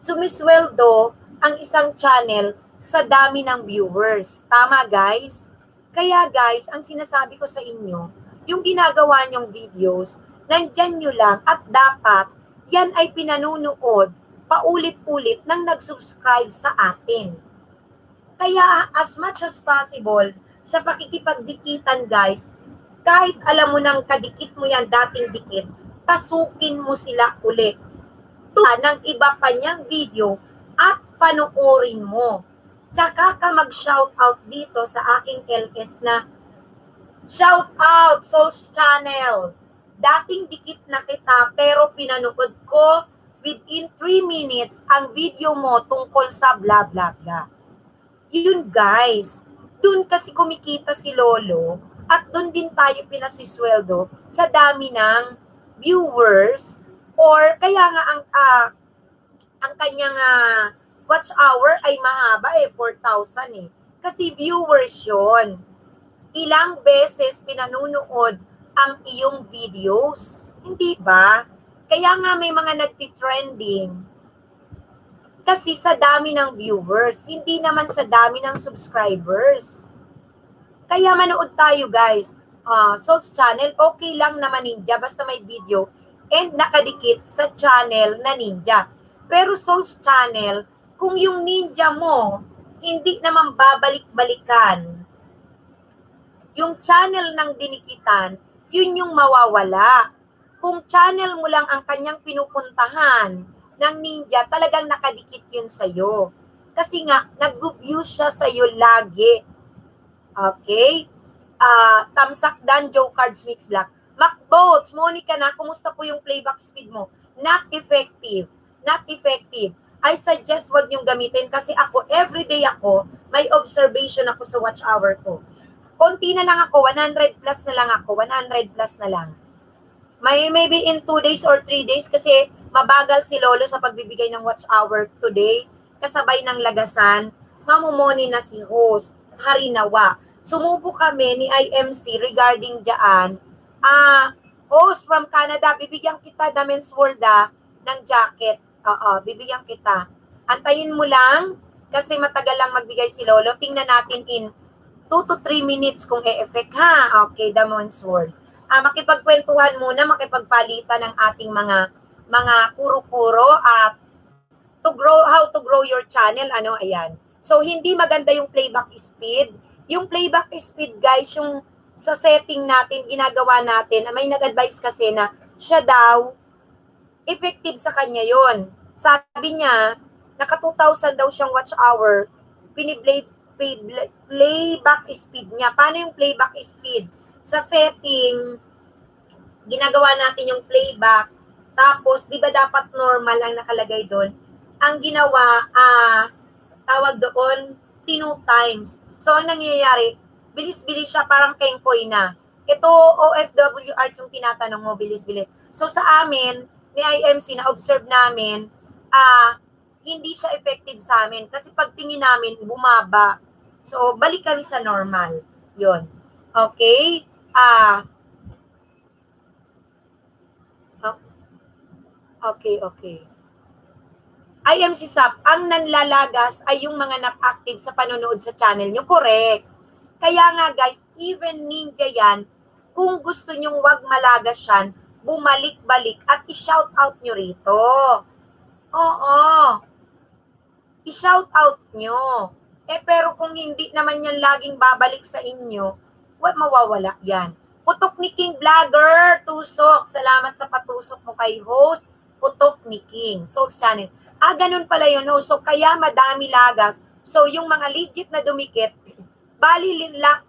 Sumisweldo ang isang channel sa dami ng viewers. Tama, guys? Kaya guys, ang sinasabi ko sa inyo, yung ginagawa nyong videos, nandyan nyo lang at dapat yan ay pinanunood paulit-ulit nang nag-subscribe sa atin. Kaya as much as possible, sa pakikipagdikitan guys, kahit alam mo nang kadikit mo yan dating dikit, pasukin mo sila ulit. Tuwa ng iba pa niyang video at panoorin mo. Tsaka ka mag-shoutout dito sa aking LS na shoutout Souls Channel. Dating dikit na kita pero pinanood ko within 3 minutes ang video mo tungkol sa blah blah blah. Yun guys, dun kasi kumikita si Lolo at dun din tayo pinasisweldo sa dami ng viewers or kaya nga ang kanyang watch hour ay mahaba 4,000 Kasi viewers yon. Ilang beses pinanunood ang iyong videos. Hindi ba? Kaya nga may mga nagtitrending. Kasi sa dami ng viewers, hindi naman sa dami ng subscribers. Kaya manood tayo guys. Soul's channel, okay lang naman Ninja, basta may video and nakadikit sa channel na Ninja. Pero Soul's channel, kung yung Ninja mo, hindi naman babalik-balikan, yung channel ng dinikitan, yun yung mawawala. Kung channel mo lang ang kanyang pinupuntahan ng Ninja, talagang nakadikit yun sa'yo. Kasi nga, nag-view siya sa'yo lagi. Okay? Tamsak Dan, Joe Cards Mix Black. Macboats, Monica na, kumusta po yung playback speed mo? Not effective. Not effective. I suggest wag niyong gamitin kasi ako, everyday ako, may observation ako sa watch hour ko. Konti na lang ako, 100 plus na lang ako, 100 plus na lang. Maybe in 2 days or 3 days kasi mabagal si Lolo sa pagbibigay ng watch hour today. Kasabay ng lagasan, mamumoni na si host, harinawa. Sumubo kami ni IMC regarding dyan. Host from Canada, bibigyan kita the Men's World ng jacket. Bibigyan kita. Antayin mo lang kasi matagal lang magbigay si Lolo. Tingnan natin in 2 to 3 minutes kung e-effect ha. Okay, the Men's World. Makipagkwentuhan muna, makipagpalitan ng ating mga kuro-kuro at how to grow your channel, ayan. So, hindi maganda yung playback speed. Yung playback speed, guys, yung sa setting natin, ginagawa natin, may nag-advise kasi na siya daw, effective sa kanya yon. Sabi niya, naka 2,000 daw siyang watch hour, playback speed niya. Paano yung playback speed? Sa setting, ginagawa natin yung playback, tapos, di ba dapat normal ang nakalagay doon? Ang ginawa, tawag doon, 2 times. So, ang nangyayari, bilis-bilis siya, parang kengkoy na. Ito, OFW art yung tinatanong mo, bilis-bilis. So, sa amin, ni IMC, na-observe namin, hindi siya effective sa amin. Kasi pagtingin namin, bumaba. So, balik kami sa normal. Yun. Okay? Okay. IMC SAP, ang nanlalagas ay yung mga nag-active sa panonood sa channel nyo. Correct. Kaya nga guys, even Ninja yan, kung gusto nyong wag malagas yan, bumalik-balik at i-shout out nyo rito. Oo. I-shout out nyo. Pero kung hindi naman yan laging babalik sa inyo, mawawala yan. Putok ni King Vlogger, tusok. Salamat sa patusok mo kay host. Putok ni King, Soul's Channel. Ganun pala yun, no? So, kaya madami lagas. So, yung mga legit na dumikit, bali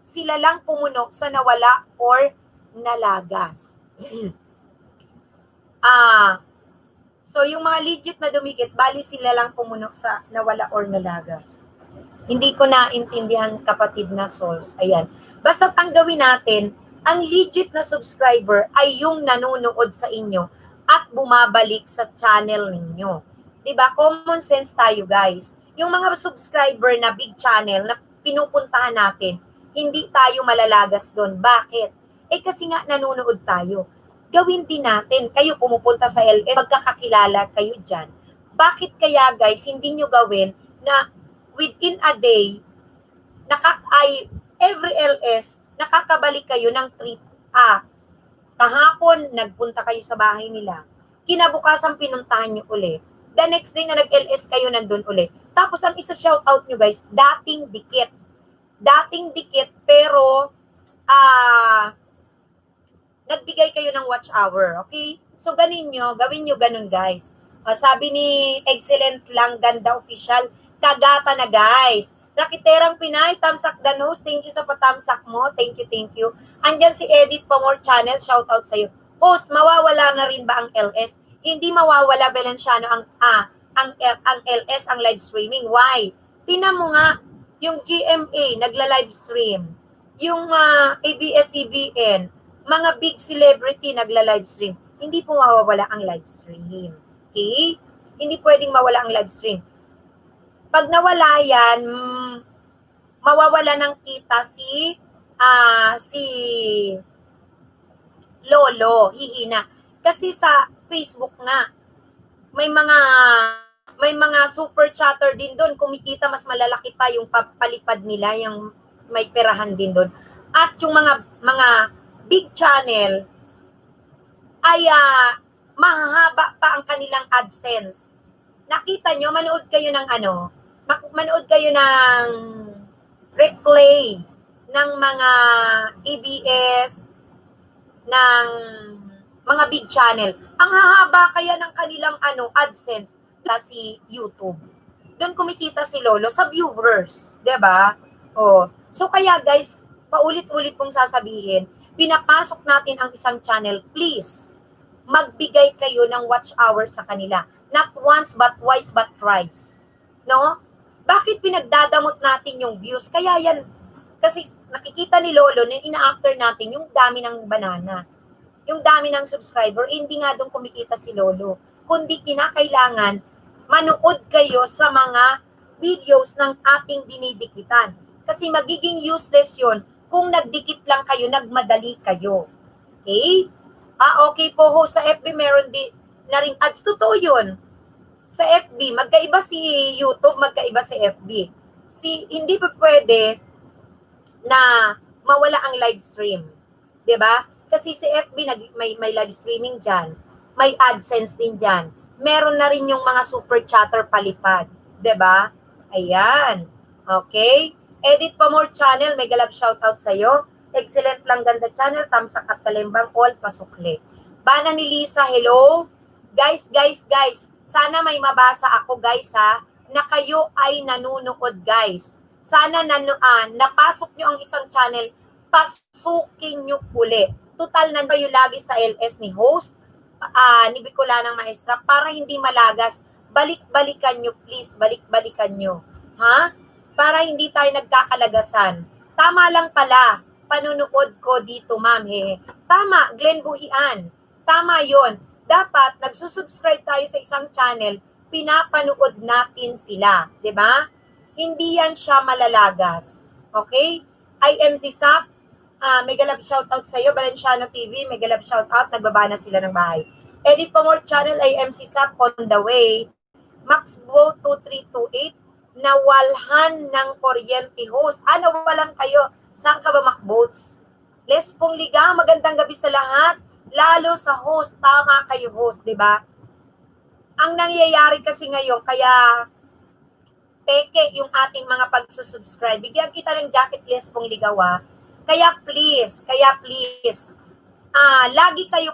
sila lang pumuno sa nawala or nalagas. So, yung mga legit na dumikit, bali sila lang pumuno sa nawala or nalagas. Hindi ko naintindihan, kapatid na souls. Ayan. Basta tanggawin natin, ang legit na subscriber ay yung nanonood sa inyo at bumabalik sa channel ninyo. Diba? Common sense tayo, guys. Yung mga subscriber na big channel na pinupuntahan natin, hindi tayo malalagas doon. Bakit? Kasi nga nanonood tayo. Gawin din natin. Kayo pumupunta sa LS, magkakakilala kayo dyan. Bakit kaya, guys, hindi nyo gawin na within a day, every LS, nakakabalik kayo ng treat. Kahapon, nagpunta kayo sa bahay nila. Kinabukasan, pinuntahan nyo uli. The next day na nag-LS kayo, nandun uli. Tapos, ang isa shoutout nyo guys, dating dikit. Dating dikit, pero nagbigay kayo ng watch hour. Okay? So, gawin nyo ganun guys. Sabi ni Excellent Lang Ganda Official, kagata na guys. Rakiterang Pinay, tamsak the nose. Thank you sa patamsak mo. Thank you. Andyan si Edit Pamor Channel. Shout out sa'yo. Host, mawawala na rin ba ang LS? Hindi mawawala, Valenciano, ang LS, ang live streaming. Why? Tingnan mo nga, yung GMA, nagla-live stream. Yung ABS-CBN, mga big celebrity nagla-live stream. Hindi po mawawala ang live stream. Okay? Hindi pwedeng mawala ang live stream. Pag nawala yan, mawawala ng kita si Lolo, hihina. Kasi sa Facebook nga, may mga super chatter din doon, kumikita mas malalaki pa yung palipad nila, yung may perahan din doon. At yung mga big channel ay mahahaba pa ang kanilang AdSense. Nakita nyo, manood kayo ng replay ng mga ABS, ng mga big channel. Ang hahaba kaya ng kanilang AdSense si YouTube. Doon kumikita si Lolo sa viewers, 'di ba? Oh. So kaya guys, paulit-ulit kong sasabihin, pinapasok natin ang isang channel, please. Magbigay kayo ng watch hours sa kanila. Not once but twice but thrice. No? Bakit pinagdadamot natin yung views? Kaya yan, kasi nakikita ni Lolo, ina-after natin yung dami ng banana. Yung dami ng subscriber, hindi nga doon kumikita si Lolo. Kundi kinakailangan, manood kayo sa mga videos ng ating dinidikitan. Kasi magiging useless yon kung nagdikit lang kayo, nagmadali kayo. Okay? Okay po ho, sa FB meron din na ring ads. Totoo yun. Sa FB, magkaiba si YouTube, magkaiba si FB. Hindi pa pwede na mawala ang live stream. 'Di ba? Kasi si FB may live streaming diyan. May AdSense din diyan. Meron na rin yung mga super chatter palipad, 'di ba? Ayan. Okay? Edit pa more channel, may galab shoutout sa iyo. Excellent lang ganda channel, tamsak at kalimbang all pasukli. Bana ni Lisa, hello. Guys. Sana may mabasa ako guys ha, na kayo ay nanunood guys. Sana napasok nyo ang isang channel, pasukin nyo uli. Total na kayo lagi sa LS ni host, ni Bicolanang Maestra, para hindi malagas. Balik-balikan nyo please, balik-balikan nyo. Ha? Para hindi tayo nagkakalagasan. Tama lang pala, panunood ko dito ma'am. Tama, Glenn Buhian. Tama yon. Dapat nagsusubscribe tayo sa isang channel, pinapanood natin sila. 'Di ba? Hindi yan siya malalagas. Okay? IMC Sap, mega love shoutout sa iyo. Valenciano TV, mega love shoutout. Nagbaba na sila ng bahay. Edit pa more channel, IMC Sap, on the way. Maxbo 2328, nawalhan ng kuryente host. Nawalan kayo. Saan ka ba, Macboats? Les Pong Liga, magandang gabi sa lahat. Lalo sa host, tama kayo host, di ba? Ang nangyayari kasi ngayon, kaya peke yung ating mga pagsusubscribe. Bigyan kita ng jacket list kung ligawa. Kaya please, lagi kayo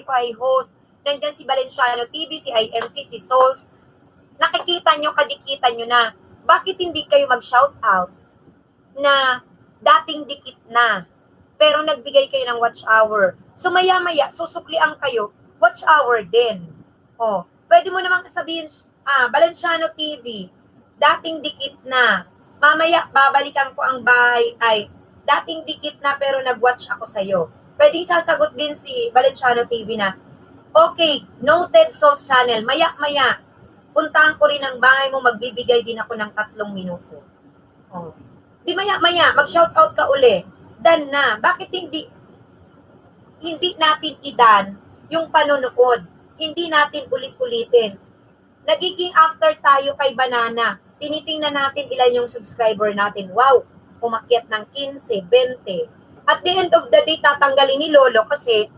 kay host. Nandyan si Valenciano TV, si IMC, si Souls. Nakikita nyo, kadikitan nyo na. Bakit hindi kayo mag-shout out na dating dikit na, pero nagbigay kayo ng watch hour? So maya-maya, susuklian kayo, watch hour din. Pwede mo namang sabihin, Valenciano TV, dating dikit na. Mamaya, babalikan ko ang bahay ay dating dikit na pero nag-watch ako sa'yo. Pwedeng sasagot din si Valenciano TV na, okay, noted Souls Channel, maya-maya, puntahan ko rin ang bahay mo, magbibigay din ako ng 3 minuto. Di maya-maya, mag-shoutout ka uli. Dan na. Bakit hindi natin idan yung panonood? Hindi natin ulit-ulitin. Nagiging after tayo kay Banana. Tinitingnan natin ilan yung subscriber natin. Wow, umakyat ng 15, 20. At the end of the day, tatanggalin ni Lolo kasi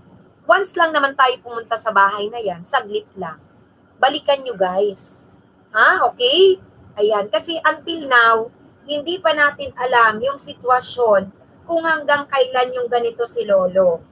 once lang naman tayo pumunta sa bahay na yan, saglit lang. Balikan nyo guys. Okay? Ayan, kasi until now, hindi pa natin alam yung sitwasyon kung hanggang kailan yung ganito si Lolo.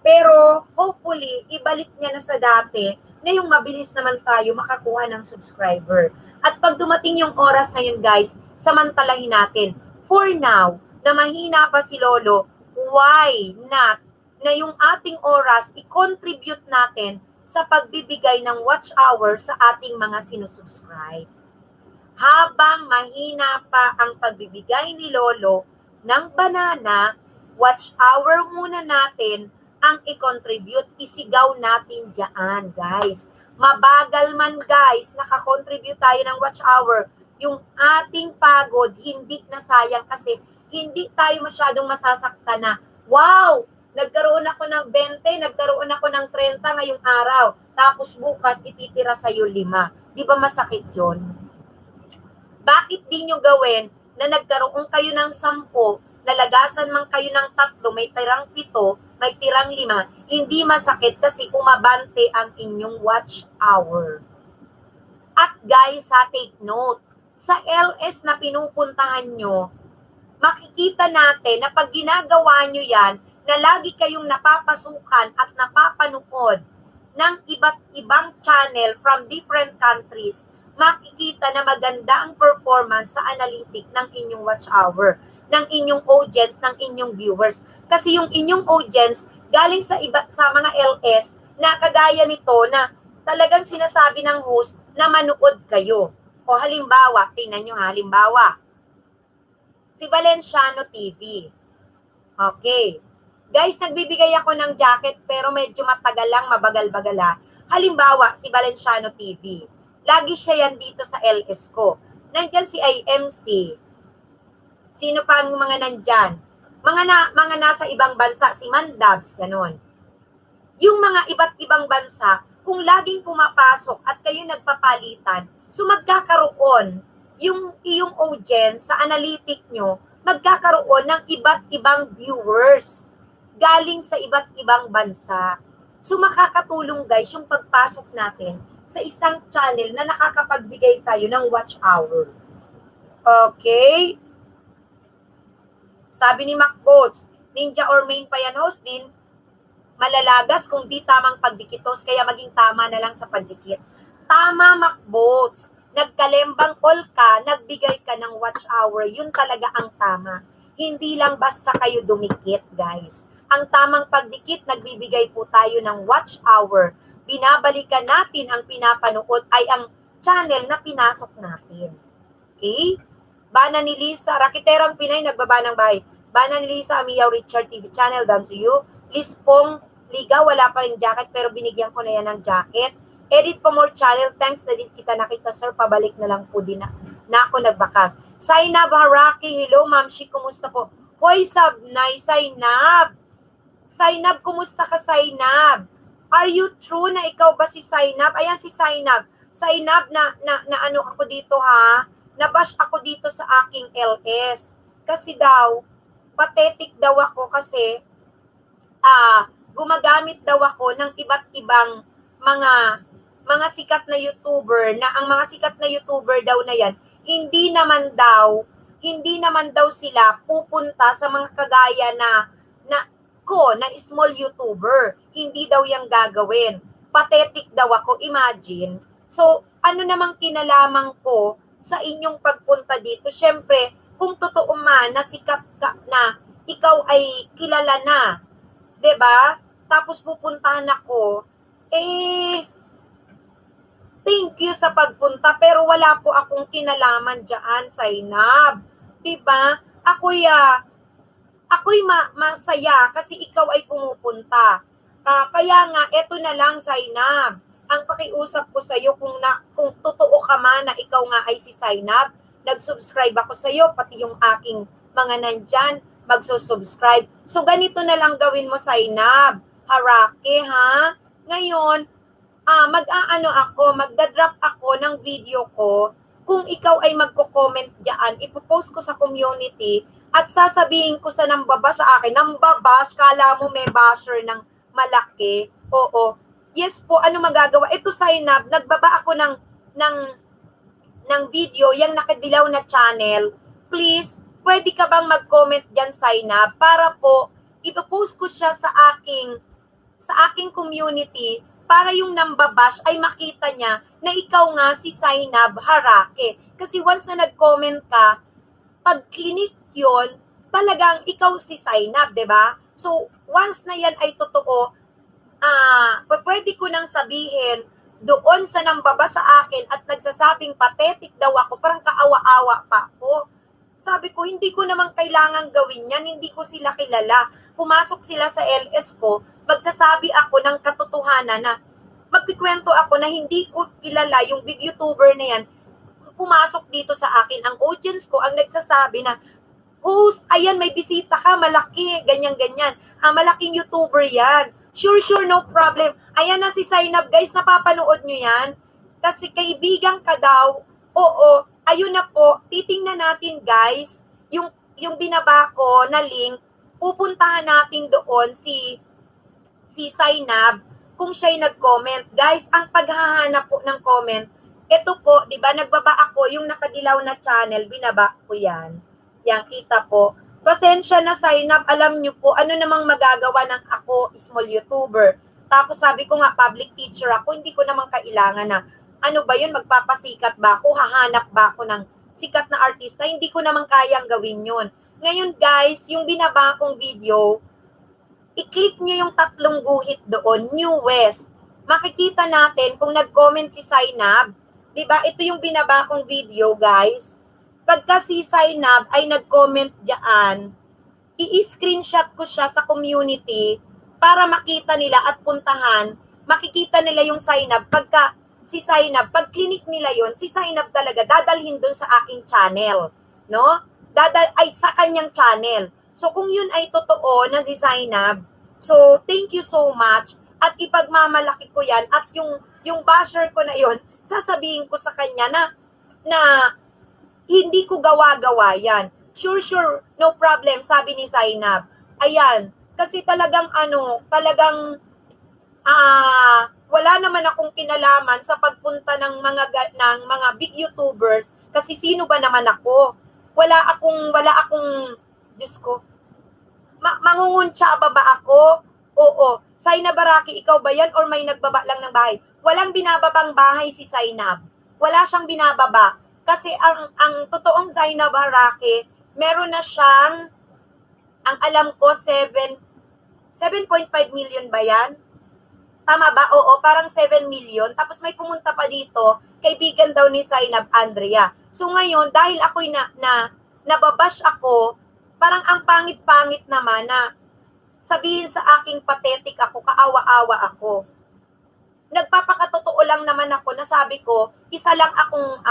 Pero hopefully, ibalik niya na sa dati na yung mabilis naman tayo makakuha ng subscriber. At pag dumating yung oras na yun guys, samantalahin natin. For now, na mahina pa si Lolo, why not na yung ating oras i-contribute natin sa pagbibigay ng watch hour sa ating mga sinusubscribe. Habang mahina pa ang pagbibigay ni Lolo ng banana, watch hour muna natin ang i-contribute, isigaw natin dyan, guys. Mabagal man, guys, nakakontribute tayo ng watch hour. Yung ating pagod, hindi na sayang kasi hindi tayo masyadong masasaktan na, wow, nagkaroon ako ng 20, nagkaroon ako ng 30 ngayong araw. Tapos bukas, ititira sa'yo 5. Di ba masakit yun? Bakit di nyo gawin na nagkaroon kayo ng 10, nalagasan man kayo ng 3, may tirang 7, may tirang 5, hindi masakit kasi umabante ang inyong watch hour. At guys, take note, sa LS na pinupuntahan nyo, makikita natin na pag ginagawa nyo yan, na lagi kayong napapasukan at napapanood ng iba't ibang channel from different countries, makikita na maganda ang performance sa analytic ng inyong watch hour, ng inyong audience, ng inyong viewers. Kasi yung inyong audience, galing sa mga LS, na kagaya nito na talagang sinasabi ng host na manood kayo. O halimbawa, tingnan nyo halimbawa, si Valenciano TV. Okay. Guys, nagbibigay ako ng jacket pero medyo matagal lang, mabagal-bagala. Halimbawa, si Valenciano TV. Lagi siya yan dito sa LS ko. Nandyan si IMC. Sino pa ang mga nandyan? Mga nasa ibang bansa, si Mandabs, ganon. Yung mga iba't ibang bansa, kung laging pumapasok at kayo nagpapalitan, so magkakaroon yung iyong audience sa analytic nyo, magkakaroon ng iba't ibang viewers galing sa iba't ibang bansa. So makakatulong guys yung pagpasok natin sa isang channel na nakakapagbigay tayo ng watch hour. Okay? Sabi ni MacBoats, ninja or main pa yan host din, malalagas kung di tamang pagdikitos, kaya maging tama na lang sa pagdikit. Tama, MacBoats. Nagkalembang all ka, nagbigay ka ng watch hour, yun talaga ang tama. Hindi lang basta kayo dumikit, guys. Ang tamang pagdikit, nagbibigay po tayo ng watch hour. Binabalikan natin ang pinapanood ay ang channel na pinasok natin. Okay? Bana ni Lisa, Rakiterang Pinay, nagbaba ng bahay. Bana ni Lisa, Amiyaw Richard TV channel, down to you. Lispong Liga, wala pa rin jacket pero binigyan ko na yan ng jacket. Edit pa more channel, thanks na din kita nakita sir, pabalik na lang po din na ako nagbakas. Sainab Haraki, hello ma'am, kumusta po? Hoy Sabnay, Sainab. Sainab, kumusta ka Sainab? Are you true na ikaw ba si Sainab? Ayan si Sainab. Sainab, na ano ako dito ha? Nabash ako dito sa aking LS. Kasi daw, pathetic daw ako kasi gumagamit daw ako ng iba't ibang mga sikat na YouTuber na ang mga sikat na YouTuber daw na yan, hindi naman daw sila pupunta sa mga kagaya na small YouTuber. Hindi daw yang gagawin. Pathetic daw ako, imagine. So, ano namang kinalaman ko sa inyong pagpunta dito? Syempre, kung totoo man na sikat ka na ikaw ay kilala na, 'di ba? Tapos pupuntahan ako, thank you sa pagpunta pero wala po akong kinalaman diyan, Sainab. 'Di ba? Ako'y masaya kasi ikaw ay pumupunta. Kaya nga eto na lang, Sainab. Ang pakiusap ko sa iyo kung totoo ka man na ikaw nga ay si Sainab, nag-subscribe ako sa iyo pati yung aking mga nandyan magsusubscribe. So ganito na lang gawin mo, Sainab. Harake ha. Ngayon, magda-drop ako ng video ko. Kung ikaw ay magko-comment diyan, ipopost ko sa community at sasabihin ko sa nambabash sa akin, nambabash, kala mo may basher ng malaki. Oo. Yes po, ano magagawa? Ito, Sainab, nagbaba ako ng video, yung nakadilaw na channel. Please, pwede ka bang mag-comment dyan, Sainab, para po ipopost ko siya sa aking community para yung nambabash ay makita niya na ikaw nga si Sainab Harake. Kasi once na nag-comment ka, pag clinic yun, talagang ikaw si Sainab, 'di ba? So, once na yan ay totoo, pwede ko nang sabihin doon sa nambaba sa akin at nagsasabing pathetic daw ako, parang kaawa-awa pa ako. Sabi ko, hindi ko naman kailangan gawin yan, hindi ko sila kilala. Pumasok sila sa LS ko, magsasabi ako ng katotohanan na magkikwento ako na hindi ko kilala yung big YouTuber na yan, pumasok dito sa akin. Ang audience ko ang nagsasabi na, host, ayan, may bisita ka, malaki, ganyan-ganyan. Malaking YouTuber yan. Sure, no problem. Ayan na si Zainab, guys, napapanood nyo yan? Kasi kaibigan ka daw. Oo, ayun na po. Titingnan natin, guys, yung binaba ko na link, pupuntahan natin doon si Zainab kung siya'y nag-comment. Guys, ang paghahanap po ng comment, ito po, di ba, nagbaba ako, yung nakadilaw na channel, binaba ko yan. Yan, kita po. Pasensya na, Zainab, alam nyo po, ano namang magagawa ng ako, small YouTuber. Tapos sabi ko nga, public teacher ako, hindi ko namang kailangan na, ano ba yun, magpapasikat ba ako, hahanap ba ako ng sikat na artista, hindi ko namang kayang gawin yun. Ngayon, guys, yung binaba kong video, i-click nyo yung 3 guhit doon, New West. Makikita natin kung nag-comment si Zainab. Diba? Ito yung binaba kong video, guys. Pagka si Zainab ay nag-comment diyan, i-screenshot ko siya sa community para makita nila at puntahan. Makikita nila yung Zainab. Pagka si Zainab, pag clinic nila yon, si Zainab talaga dadalhin doon sa aking channel. No? Sa kanyang channel. So, kung yun ay totoo na si Zainab, so, thank you so much. At ipagmamalaki ko yan. At yung basher ko na yon, sasabihin ko sa kanya na hindi ko gawa-gawa yan. Sure, no problem, sabi ni Zainab. Ayan, kasi talagang wala naman akong kinalaman sa pagpunta ng mga big YouTubers kasi sino ba naman ako? Wala akong Diyos ko, mangunguntsa ba ako? Oo. Zainab Baraki, ikaw ba yan or may nagbaba lang ng bahay? Walang binababang bahay si Zainab. Wala siyang binababa. Kasi ang totoong Zainab Baraki, meron na siyang, ang alam ko, 7.5 million ba yan? Tama ba? Oo, parang 7 million. Tapos may pumunta pa dito, kaibigan daw ni Zainab, Andrea. So ngayon, dahil ako'y nababash ako, parang ang pangit-pangit naman na sabihin sa aking pathetic ako, kaawa-awa ako. Nagpapakatotoo lang naman ako na sabi ko, isa lang akong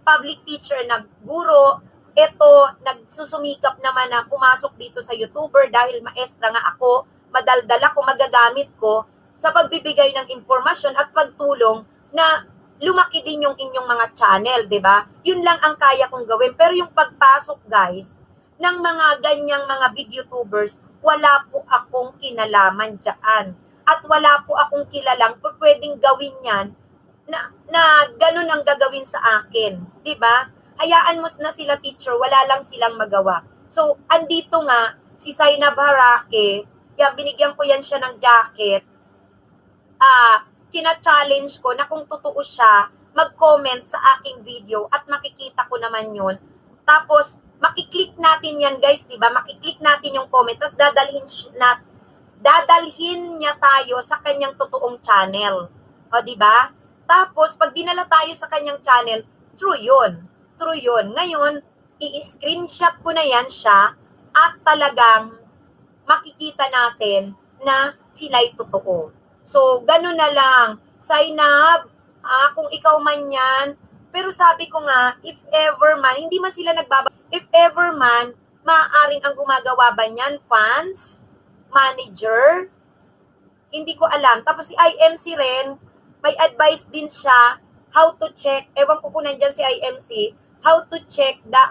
public teacher, nagguro, eto, nagsusumikap naman na pumasok dito sa YouTuber dahil maestra nga ako, madaldal ako, magagamit ko sa pagbibigay ng impormasyon at pagtulong na lumaki din yung inyong mga channel, di ba? Yun lang ang kaya kong gawin. Pero yung pagpasok, guys, ng mga ganyang mga big YouTubers, wala po akong kinalaman dyan. At wala po akong kilalang pwedeng gawin yan na ganun ang gagawin sa akin. Diba? Hayaan mo na sila, teacher, wala lang silang magawa. So, andito nga, si Zainab Baraki, yan, binigyan ko yan siya ng jacket, china-challenge ko na kung totoo siya, mag-comment sa aking video at makikita ko naman yun. Tapos, makiklik natin yan, guys, di ba? Makiklik natin yung comment, tapos dadalhin niya tayo sa kanyang totoong channel. O, di ba? Tapos, pag dinala tayo sa kanyang channel, true yun. True yun. Ngayon, i-screenshot ko na yan siya at talagang makikita natin na sila'y totoo. So, ganun na lang. Zainab, kung ikaw man yan, pero sabi ko nga, if ever man, hindi man sila if ever man, maaaring ang gumagawa ba niyan, fans, manager, hindi ko alam. Tapos si IMC rin, may advice din siya, how to check, ewan ko kung nandyan si IMC, how to check the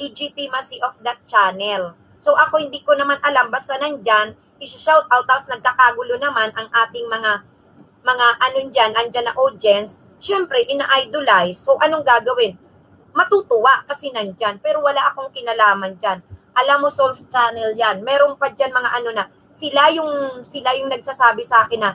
legitimacy of that channel. So ako hindi ko naman alam, basta nandyan, i-shout out, tapos nagkakagulo naman ang ating mga andyan na audience, syempre, ina-idolize. So, anong gagawin? Matutuwa kasi nandyan, pero wala akong kinalaman dyan. Alam mo, Souls Channel yan, meron pa dyan mga sila yung nagsasabi sa akin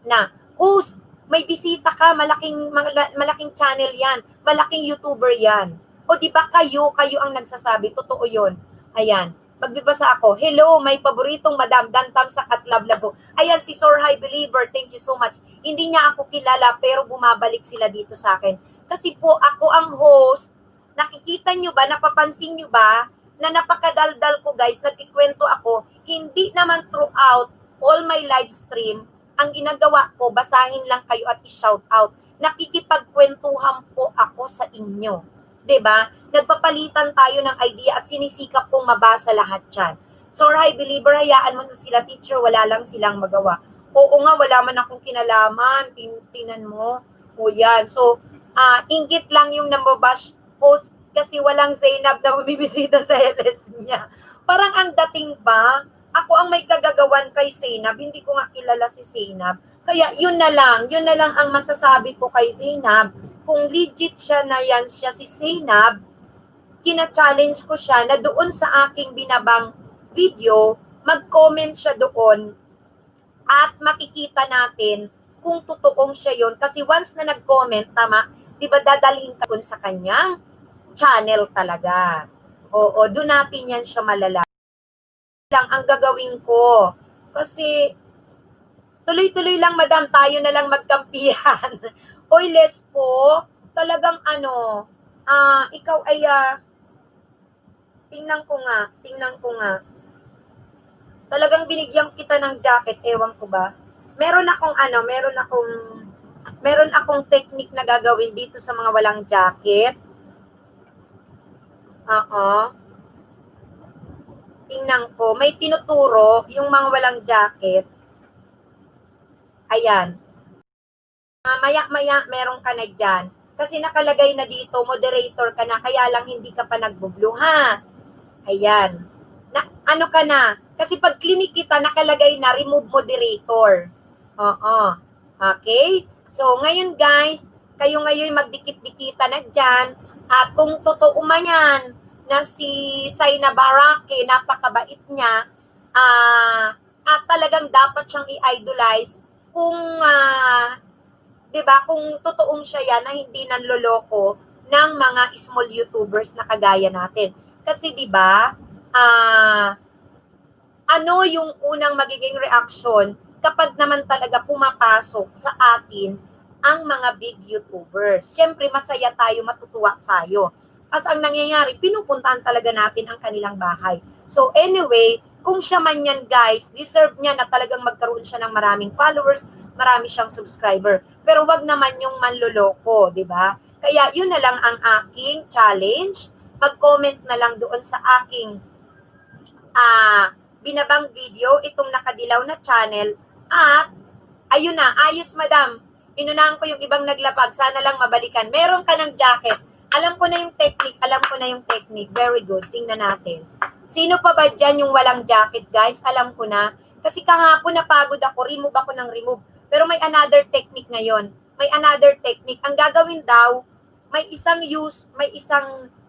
na host, may bisita ka, malaking channel yan, malaking YouTuber yan. O di ba kayo ang nagsasabi, totoo yun. Ayan. Magbibasa ako. Hello, may paboritong Madam Dantam sa Katlablabo. Ayan, si Sir High Believer. Thank you so much. Hindi niya ako kilala, pero bumabalik sila dito sa akin. Kasi po, ako ang host. Nakikita nyo ba, napapansin nyo ba, na napakadaldal ko guys, nagkikwento ako, hindi naman throughout all my live stream, ang ginagawa ko, basahin lang kayo at i-shout out. Nakikipagkwentuhan po ako sa inyo. 'Di ba? Nagpapalitan tayo ng idea at sinisikap kong mabasa lahat yan. So, High Believer, hayaan mo sa sila, teacher, wala lang silang magawa. Oo nga, wala man akong kinalaman, tinan mo. O yan. So, inggit lang yung nambabash post kasi walang Zainab na bumibisita sa LS niya. Parang ang dating ba, ako ang may kagagawan kay Zainab, hindi ko nga kilala si Zainab. Kaya yun na lang ang masasabi ko kay Zainab. Kung legit siya na yan siya si Zainab, kina-challenge ko siya na doon sa aking binabang video, mag-comment siya doon at makikita natin kung totoong siya yon. Kasi once na nag-comment, tama, di ba dadalhin ka dun sa kanyang channel talaga. Oo, doon natin yan siya malala. Lang ang gagawin ko. Kasi tuloy-tuloy lang, madam, tayo na lang magkampihan. Oy, Les po, talagang ikaw ay, tingnan ko nga. Talagang binigyan kita ng jacket, ewan ko ba. Meron akong technique na gagawin dito sa mga walang jacket. Tingnan ko, may tinuturo yung mga walang jacket. Ayan. Maya-maya meron ka na dyan. Kasi nakalagay na dito, moderator ka na, kaya lang hindi ka pa nag-blue, ha? Ayan. Ano ka na? Kasi pag clinic kita, nakalagay na remove moderator. Okay? So, ngayon guys, kayo ngayon magdikit-dikita na dyan. At kung totoo man yan, na si Saina Barake, napakabait niya, at talagang dapat siyang i-idolize kung, diba, kung totoong siya yan na hindi nanloloko ng mga small YouTubers na kagaya natin. Kasi diba, ano yung unang magiging reaction kapag naman talaga pumapasok sa atin ang mga big YouTubers? Siyempre, masaya tayo, matutuwa tayo. As ang nangyayari, pinupuntahan talaga natin ang kanilang bahay. So anyway, kung siya man yan guys, deserve niya na talagang magkaroon siya ng maraming followers, marami siyang subscriber. Pero wag naman yung manloloko, di ba? Kaya yun na lang ang aking challenge. Mag-comment na lang doon sa aking binabang video, itong nakadilaw na channel. At ayun na, ayos madam. Inunahan ko yung ibang naglapag. Sana lang mabalikan. Meron ka ng jacket. Alam ko na yung technique. Very good. Tingnan natin. Sino pa ba dyan yung walang jacket, guys? Alam ko na. Kasi kahapon napagod ako. Remove ako ng remove. Pero may another technique ngayon. Ang gagawin daw, may isang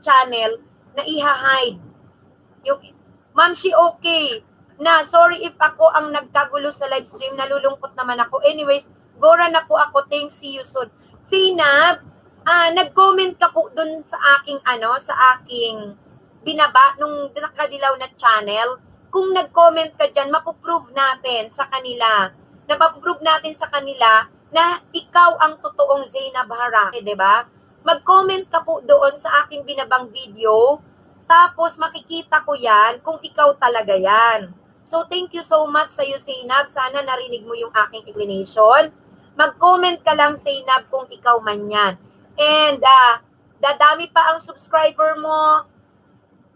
channel na iha-hide. Yung, ma'am, she okay. Sorry if ako ang nagkagulo sa live stream. Nalulungkot naman ako. Anyways, Gora na po ako. Thanks, see you soon. Sinab, nag-comment ka po dun sa aking binaba nung nakadilaw na channel. Kung nag-comment ka dyan, mapuprove natin sa kanila na ikaw ang totoong Zainab Barake, diba? Mag-comment ka po doon sa aking binabang video, tapos makikita ko yan kung ikaw talaga yan. So, thank you so much sa iyo, Zainab. Sana narinig mo yung aking explanation. Mag-comment ka lang, Zainab, kung ikaw man yan. And, dadami pa ang subscriber mo.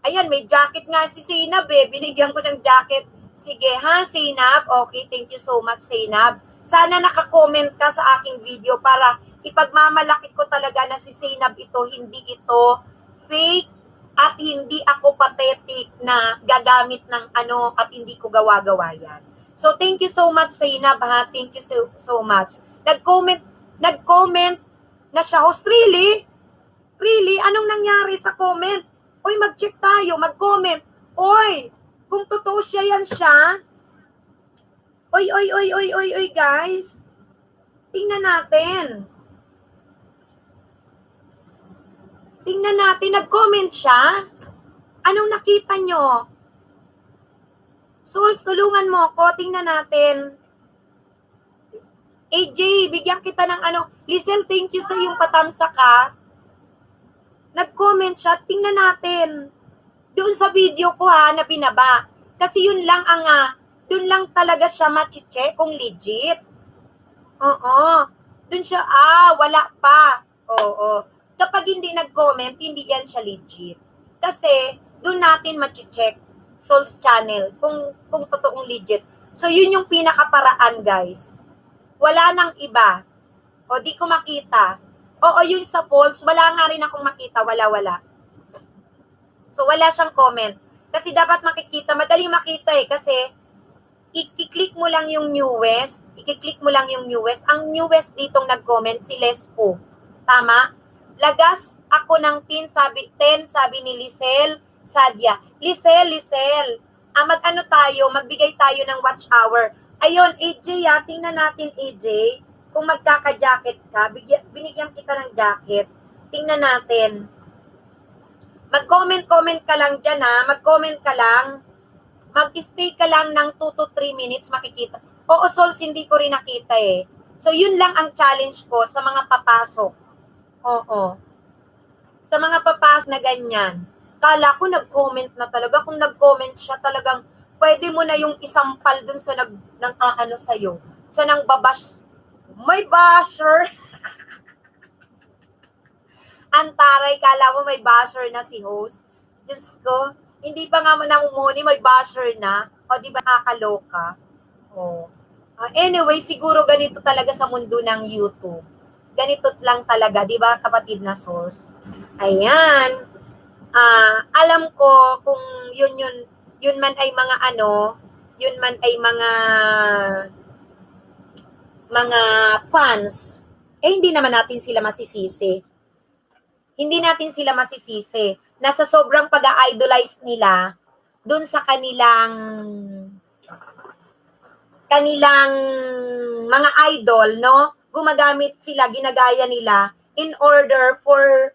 Ayan, may jacket nga si Zainab eh. Binigyan ko ng jacket. Sige ha, Zainab. Okay, thank you so much, Zainab. Sana naka-comment ka sa aking video para ipagmamalaki ko talaga na si Zainab ito, hindi ito fake at hindi ako pathetic na gagamit ng at hindi ko gawa-gawa yan. So, thank you so much, Zainab, ha? Thank you so much. Nag-comment na siya, host. Really? Anong nangyari sa comment? Uy, mag-check tayo, mag-comment. Uy, kung totoo siya yan siya. Uy, guys. Tingnan natin, nag-comment siya. Anong nakita nyo? Souls, tulungan mo ako. Tingnan natin. AJ, bigyan kita ng ano. Lisel, thank you sa yung patamsa ka. Nag-comment siya. Tingnan natin. Doon sa video ko ha, na binaba. Kasi yun lang ang, doon lang talaga siya machi-check kung legit. Oo. Doon siya, wala pa. Oo. Kapag hindi nag-comment, hindi yan siya legit. Kasi, doon natin machi-check Souls channel kung totoong legit. So, yun yung pinakaparaan, guys. Wala nang iba. O, di ko makita. Oo, yun sa polls, wala nga rin akong makita. Wala. So, wala siyang comment. Kasi dapat makikita, madaling makita kasi i-click mo lang yung newest. I-click mo lang yung newest. Ang newest ditong nag-comment, si Lespo. Tama? Lagas ako ng 10, sabi ni Lisel Sadia. Lisel. Mag-ano tayo, magbigay tayo ng watch hour. Ayun, AJ, tingnan natin, AJ. Kung magkaka-jacket ka, binigyan kita ng jacket. Tingnan natin. Mag-comment ka lang dyan, mag-comment ka lang. Mag-stay ka lang ng 2 to 3 minutes, makikita. Oo, Sols, hindi ko rin nakita eh. So, yun lang ang challenge ko sa mga papasok. Oo. Sa mga papasok na ganyan. Kala ko nag-comment na talaga. Kung nag-comment siya, talagang pwede mo na yung isampal dun sa nang sa'yo. Sa nang babash. May basher. Antaray, kala mo may basher na si host. Diyos ko, hindi pa nga namumuni, may basher na. O, di ba nakakaloka? O. Anyway, siguro ganito talaga sa mundo ng YouTube. Ganito lang talaga, di ba, kapatid na sos? Ayan. Alam ko kung yun man ay mga yun man ay mga fans, hindi naman natin sila masisisi. Hindi natin sila masisisi. Nasa sobrang pag-idolize nila dun sa kanilang mga idol, no? Gumagamit sila, ginagaya nila in order for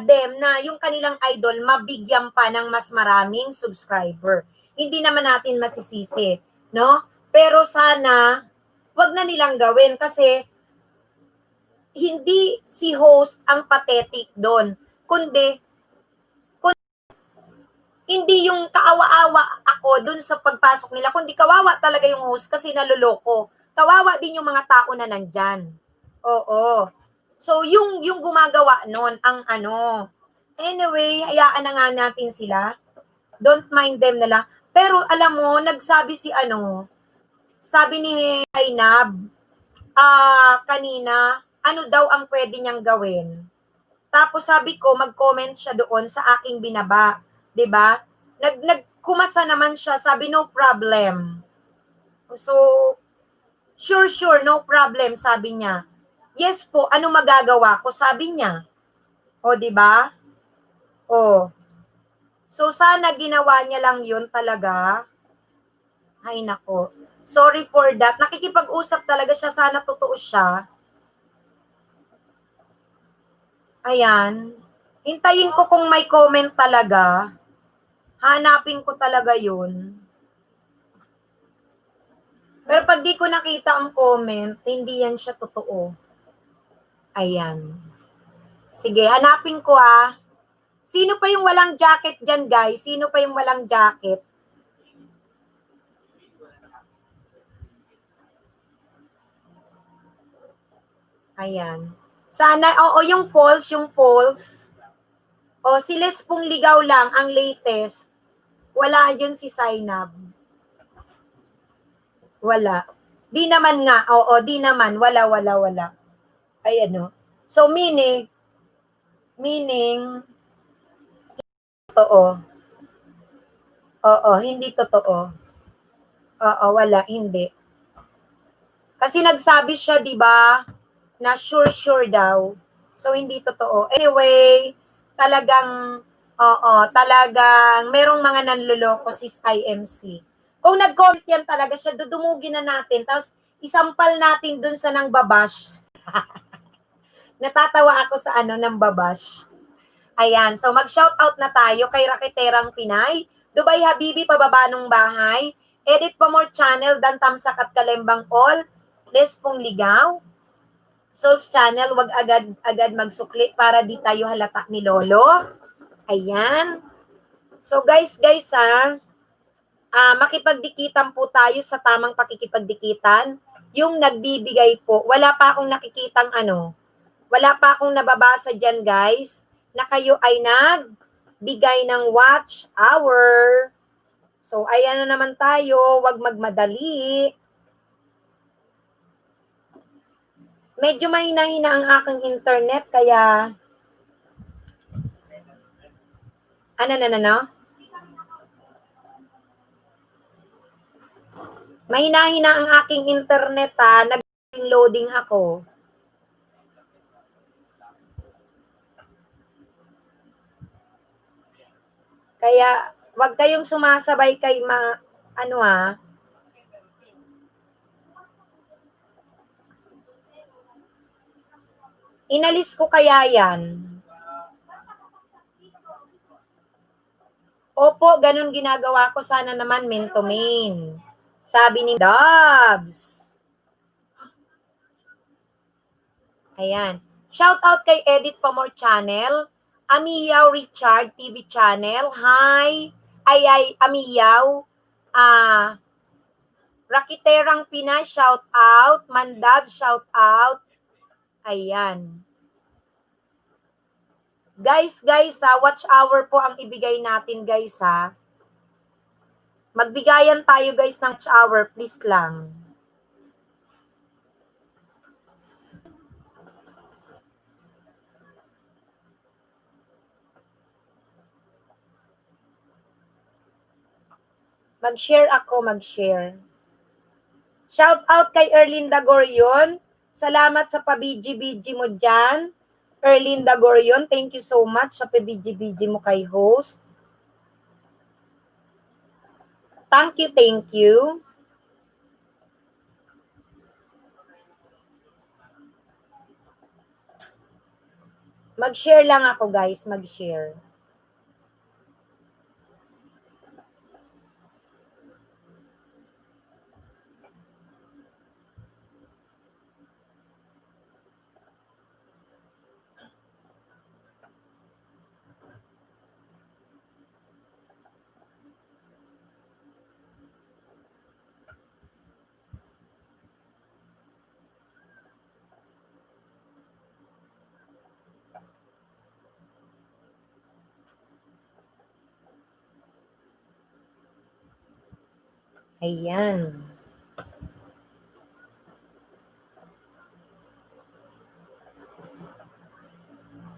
them na yung kanilang idol mabigyan pa ng mas maraming subscriber. Hindi naman natin masisisi, no? Pero sana wag na nilang gawin kasi hindi si host ang pathetic doon, kundi hindi yung kaawa-awa ako dun sa pagpasok nila, kundi kawawa talaga yung host kasi naluloko. Kawawa din yung mga tao na nandyan. Oo. So, yung gumagawa nun, ang Anyway, hayaan na nga natin sila. Don't mind them na lang. Pero alam mo, nagsabi sabi ni Ainab, kanina, ano daw ang pwede niyang gawin. Tapos sabi ko, mag-comment siya doon sa aking binaba. 'Di ba? Nagkumasa naman siya, sabi no problem. So, sure, no problem, sabi niya. Yes po, ano magagawa ko, sabi niya. O, 'di ba? O. So, sana ginawa niya lang 'yun talaga. Ay nako. Sorry for that. Nakikipag-usap talaga siya, sana totoo siya. Ayan. Hintayin ko kung may comment talaga. Hanapin ko talaga yun. Pero pag di ko nakita ang comment, hindi yan siya totoo. Ayan. Sige, hanapin ko Sino pa yung walang jacket dyan, guys? Sino pa yung walang jacket? Ayan. Sana, yung false. O, si Lespong Ligaw lang, ang latest. Wala yun si Zainab. Wala. Di naman nga. Di naman. Wala. Ayan, no? So, meaning, totoo. Hindi totoo. Wala, hindi. Kasi nagsabi siya, di ba, na sure daw. So, hindi totoo. Anyway, talagang merong mga nanloloko si IMC. Kung nag-comment yan talaga siya, dudumugin na natin. Tapos, isampal natin dun sa nang babash. Natatawa ako sa nang babash. Ayan, so mag-shoutout na tayo kay Rakiterang Pinay. Dubai Habibi, pababa ng bahay. Edit pa more channel, dan tamsak at kalembang all. Les pong ligaw. Souls channel, wag agad magsukli para di tayo halata ni Lolo. Ayan. So guys ha, makipagdikitan po tayo sa tamang pakikipagdikitan. Yung nagbibigay po, wala pa akong nakikitang wala pa akong nababasa dyan guys, na kayo ay nagbigay ng watch hour. So ayan na naman tayo, wag magmadali. Medyo mahina-hina ang aking internet, kaya mahina-hina ang aking internet nag-loading ako. Kaya wag kayong sumasabay kay inalis ko kaya yan. Opo, ganun ginagawa ko, sana naman main to main. Sabi ni Dobbs. Ayan. Shout out kay Edit Pa More Channel, Amiyaw Richard TV Channel. Hi. Ay, Amiyaw. Rakiterang Pinay, shout out. Mandab, shout out. Ayan. Guys, watch hour po ang ibigay natin, guys, ha. Magbigayan tayo, guys, ng watch hour, please lang. Mag-share ako, mag-share. Shout out kay Erlinda Gorion. Salamat sa pa-BG-BG mo dyan. Erlinda Gorion, thank you so much sa pa-BG-BG mo kay host. Thank you. Mag-share lang ako, guys, mag-share. Ayan.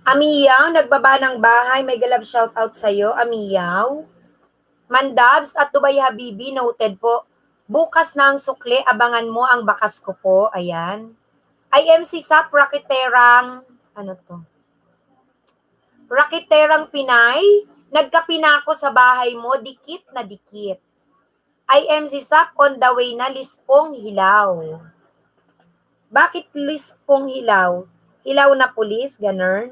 Amiyaw, nagbaba ng bahay. May galab shoutout sa'yo, Amiyaw. Mandabs at Dubai Habibi, noted po. Bukas na ang sukli, abangan mo ang bakas ko po. Ayan. IMC Sap, Rakiterang, Rakiterang Pinay, nagkapina ko sa bahay mo, dikit na dikit. IMC Sap, on the way na, Lispong Hilaw. Bakit Lispong Hilaw? Hilaw na pulis, ganun.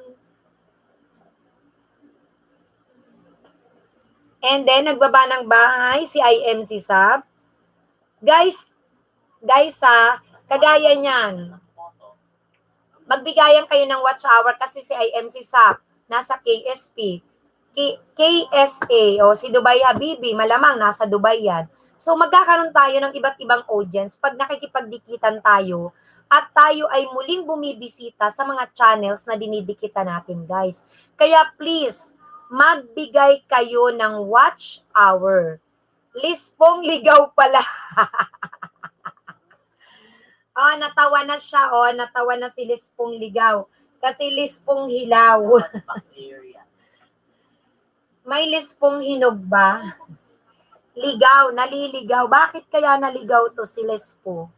And then, nagbaba ng bahay si IMC Sap. Guys kagaya niyan. Magbigayan kayo ng watch hour kasi si IMC Sap nasa KSP. KSA o si Dubai Habibi, malamang nasa Dubai yan. So magkakaroon tayo ng iba't ibang audience pag nakikipagdikitan tayo at tayo ay muling bumibisita sa mga channels na dinidikitan natin, guys. Kaya please, magbigay kayo ng watch hour. Lispong ligaw pala. Natawa na siya. Natawa na si Lispong ligaw. Kasi Lispong hilaw. May Lispong hinog ba? Ligaw, naliligaw. Bakit kaya naligaw to si Lispo?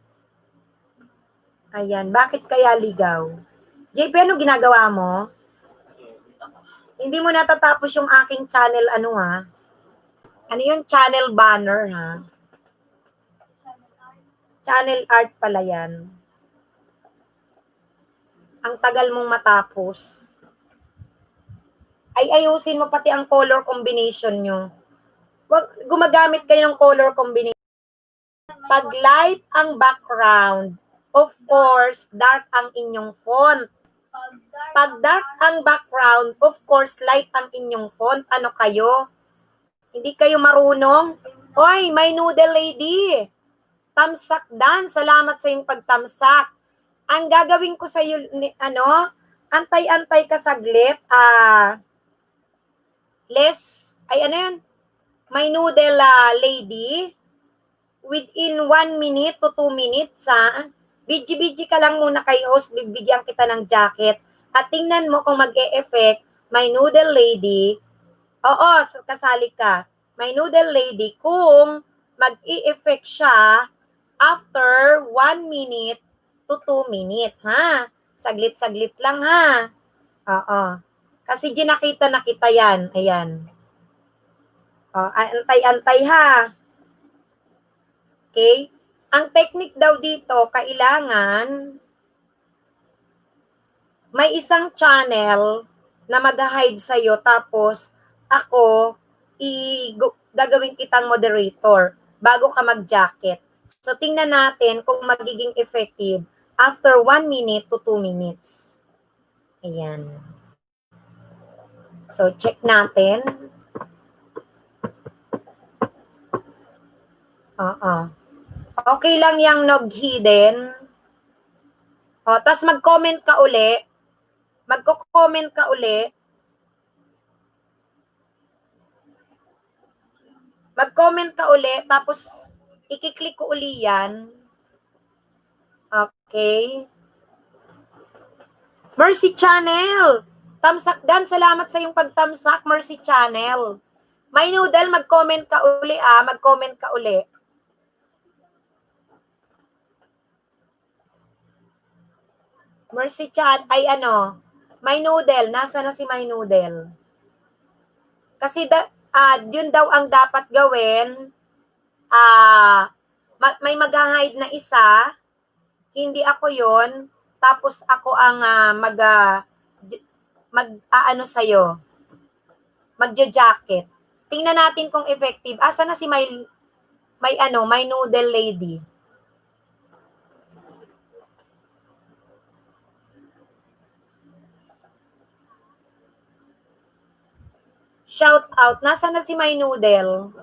Ayan, bakit kaya ligaw? JP, ano ginagawa mo? Hindi mo natatapos yung aking channel, Ano yung channel banner, ha? Channel art pala yan. Ang tagal mong matapos. Ay, ayusin mo pati ang color combination nyo. gumagamit kayo ng color combination. Pag light ang background, of course, dark ang inyong font. Pag dark ang background, of course, light ang inyong font. Ano kayo? Hindi kayo marunong? Hoy, my noodle lady! Tamsak Dan, salamat sa iyong pagtamsak. Ang gagawin ko sa iyo, antay-antay ka saglit. Ano yan? My noodle lady, within 1 minute to 2 minutes, biji-biji ka lang muna kay host, bibigyan kita ng jacket. At tingnan mo kung mag-e-effect, my noodle lady, oo, kasali ka. My noodle lady, kung mag-e-effect siya after 1 minute to 2 minutes, ha? Saglit-saglit lang, ha? Oo. Kasi ginakita na kita yan. Ayan. Antay-antay, ha? Okay? Ang technique daw dito, kailangan may isang channel na mag-hide sa'yo, tapos ako, gagawin kitang moderator bago ka mag-jacket. So, tingnan natin kung magiging effective after 1 minute to 2 minutes. Ayan. So, check natin. Okay lang yung nog-hidden. Tapos mag-comment ka uli. Magko-comment ka uli. Mag-comment ka uli, tapos i-click ko uli yan. Okay. Mercy Channel. Tamsak Dan, salamat sa iyong pagtamsak, Mercy Channel. My noodle, mag-comment ka uli, mag-comment ka uli. Mercy Chan, My noodle, nasa na si My noodle? Kasi yun daw ang dapat gawin. May mag-hide na isa, hindi ako yon, tapos ako ang sa'yo, magja-jacket. Tingnan natin kung effective. Asa na si my noodle lady? Shout out. Nasa na si my noodle?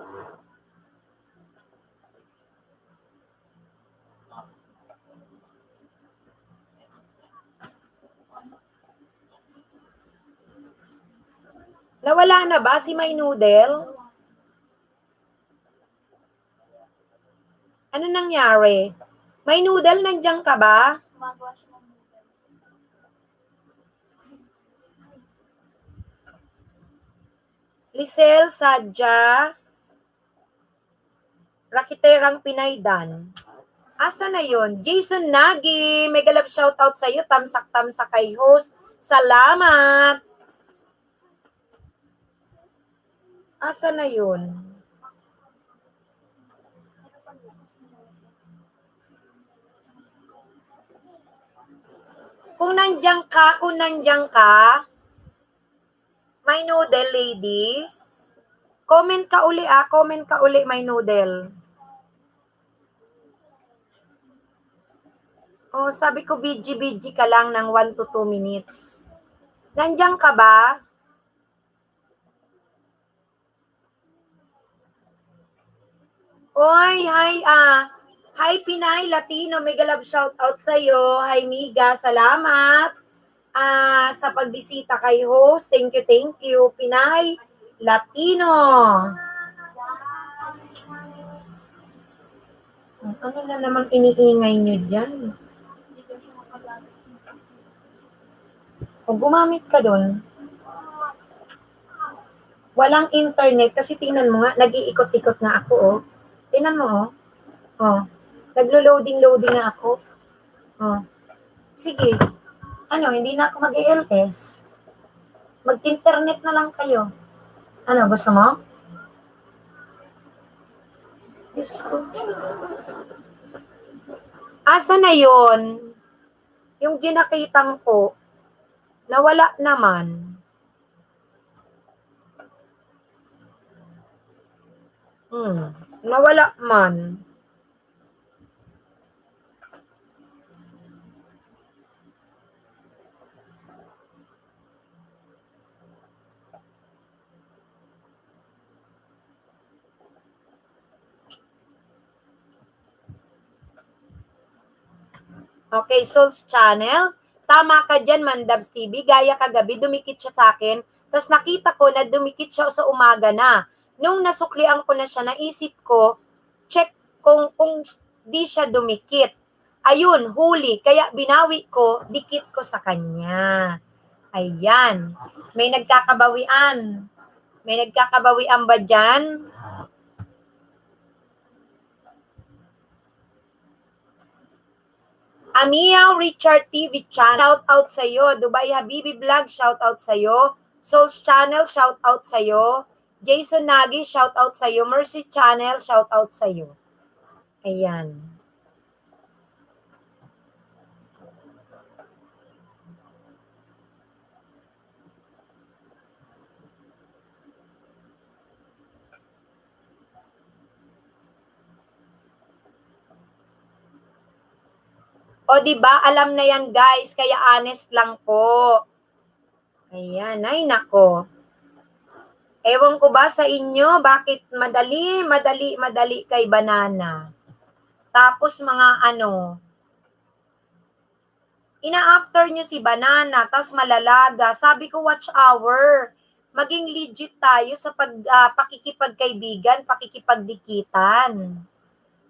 Nawala na ba si my noodle? Ano nangyari? My noodle, nandiyan ka ba? Lisel, Sadja, Rakiterang Pinaydan. Asa na yon? Jason Nagi, mega love shoutout sa iyo. Tamsak-tamsak kay host. Salamat. Asa na yun? Kung nandiyan ka, my noodle lady, comment ka uli, my noodle. Sabi ko, biji-biji ka lang ng 1 to 2 minutes. Nandiyan ka ba? Oy, hi Pinay Latino, mega love shout out sa iyo. Hi Miga, salamat sa pagbisita kay host. Thank you Pinay Latino. Ano na namang iniingay nyo dyan? Gumamit ka doon. Walang internet kasi tingnan mo nga, nag-iikot-ikot nga ako, Tingnan mo, naglo-loading na ako. Sige. Hindi na ako mag-ELS. Mag-internet na lang kayo. Gusto mo? Diyos ko. Asa na yon? Yung ginakitang ko, nawala naman. Nawala man. Okay, Souls Channel. Tama ka dyan, Mandabs TV. Gaya kagabi, dumikit siya sa akin. Tapos nakita ko na dumikit siya sa umaga na. Nung nasuklian ko na siya, naisip ko, check kung di siya dumikit. Ayun, huli. Kaya binawi ko, dikit ko sa kanya. Ayan. May nagkakabawian. May nagkakabawian ba dyan? Amia Richard TV channel, shout out sa'yo. Dubai Habibi Vlog, shout out sa'yo. Souls Channel, shout out sa'yo. Jason Nagi, shout out sa'yo. Mercy Channel, shout out sa'yo. Ayan. O, diba? Alam na yan, guys. Kaya honest lang po. Ayan. Ay, nako. Ewan ko ba sa inyo, bakit madali kay banana. Tapos mga ina-after nyo si banana, tapos malalaga. Sabi ko, watch hour. Maging legit tayo sa pakikipagkaibigan, pakikipagdikitan.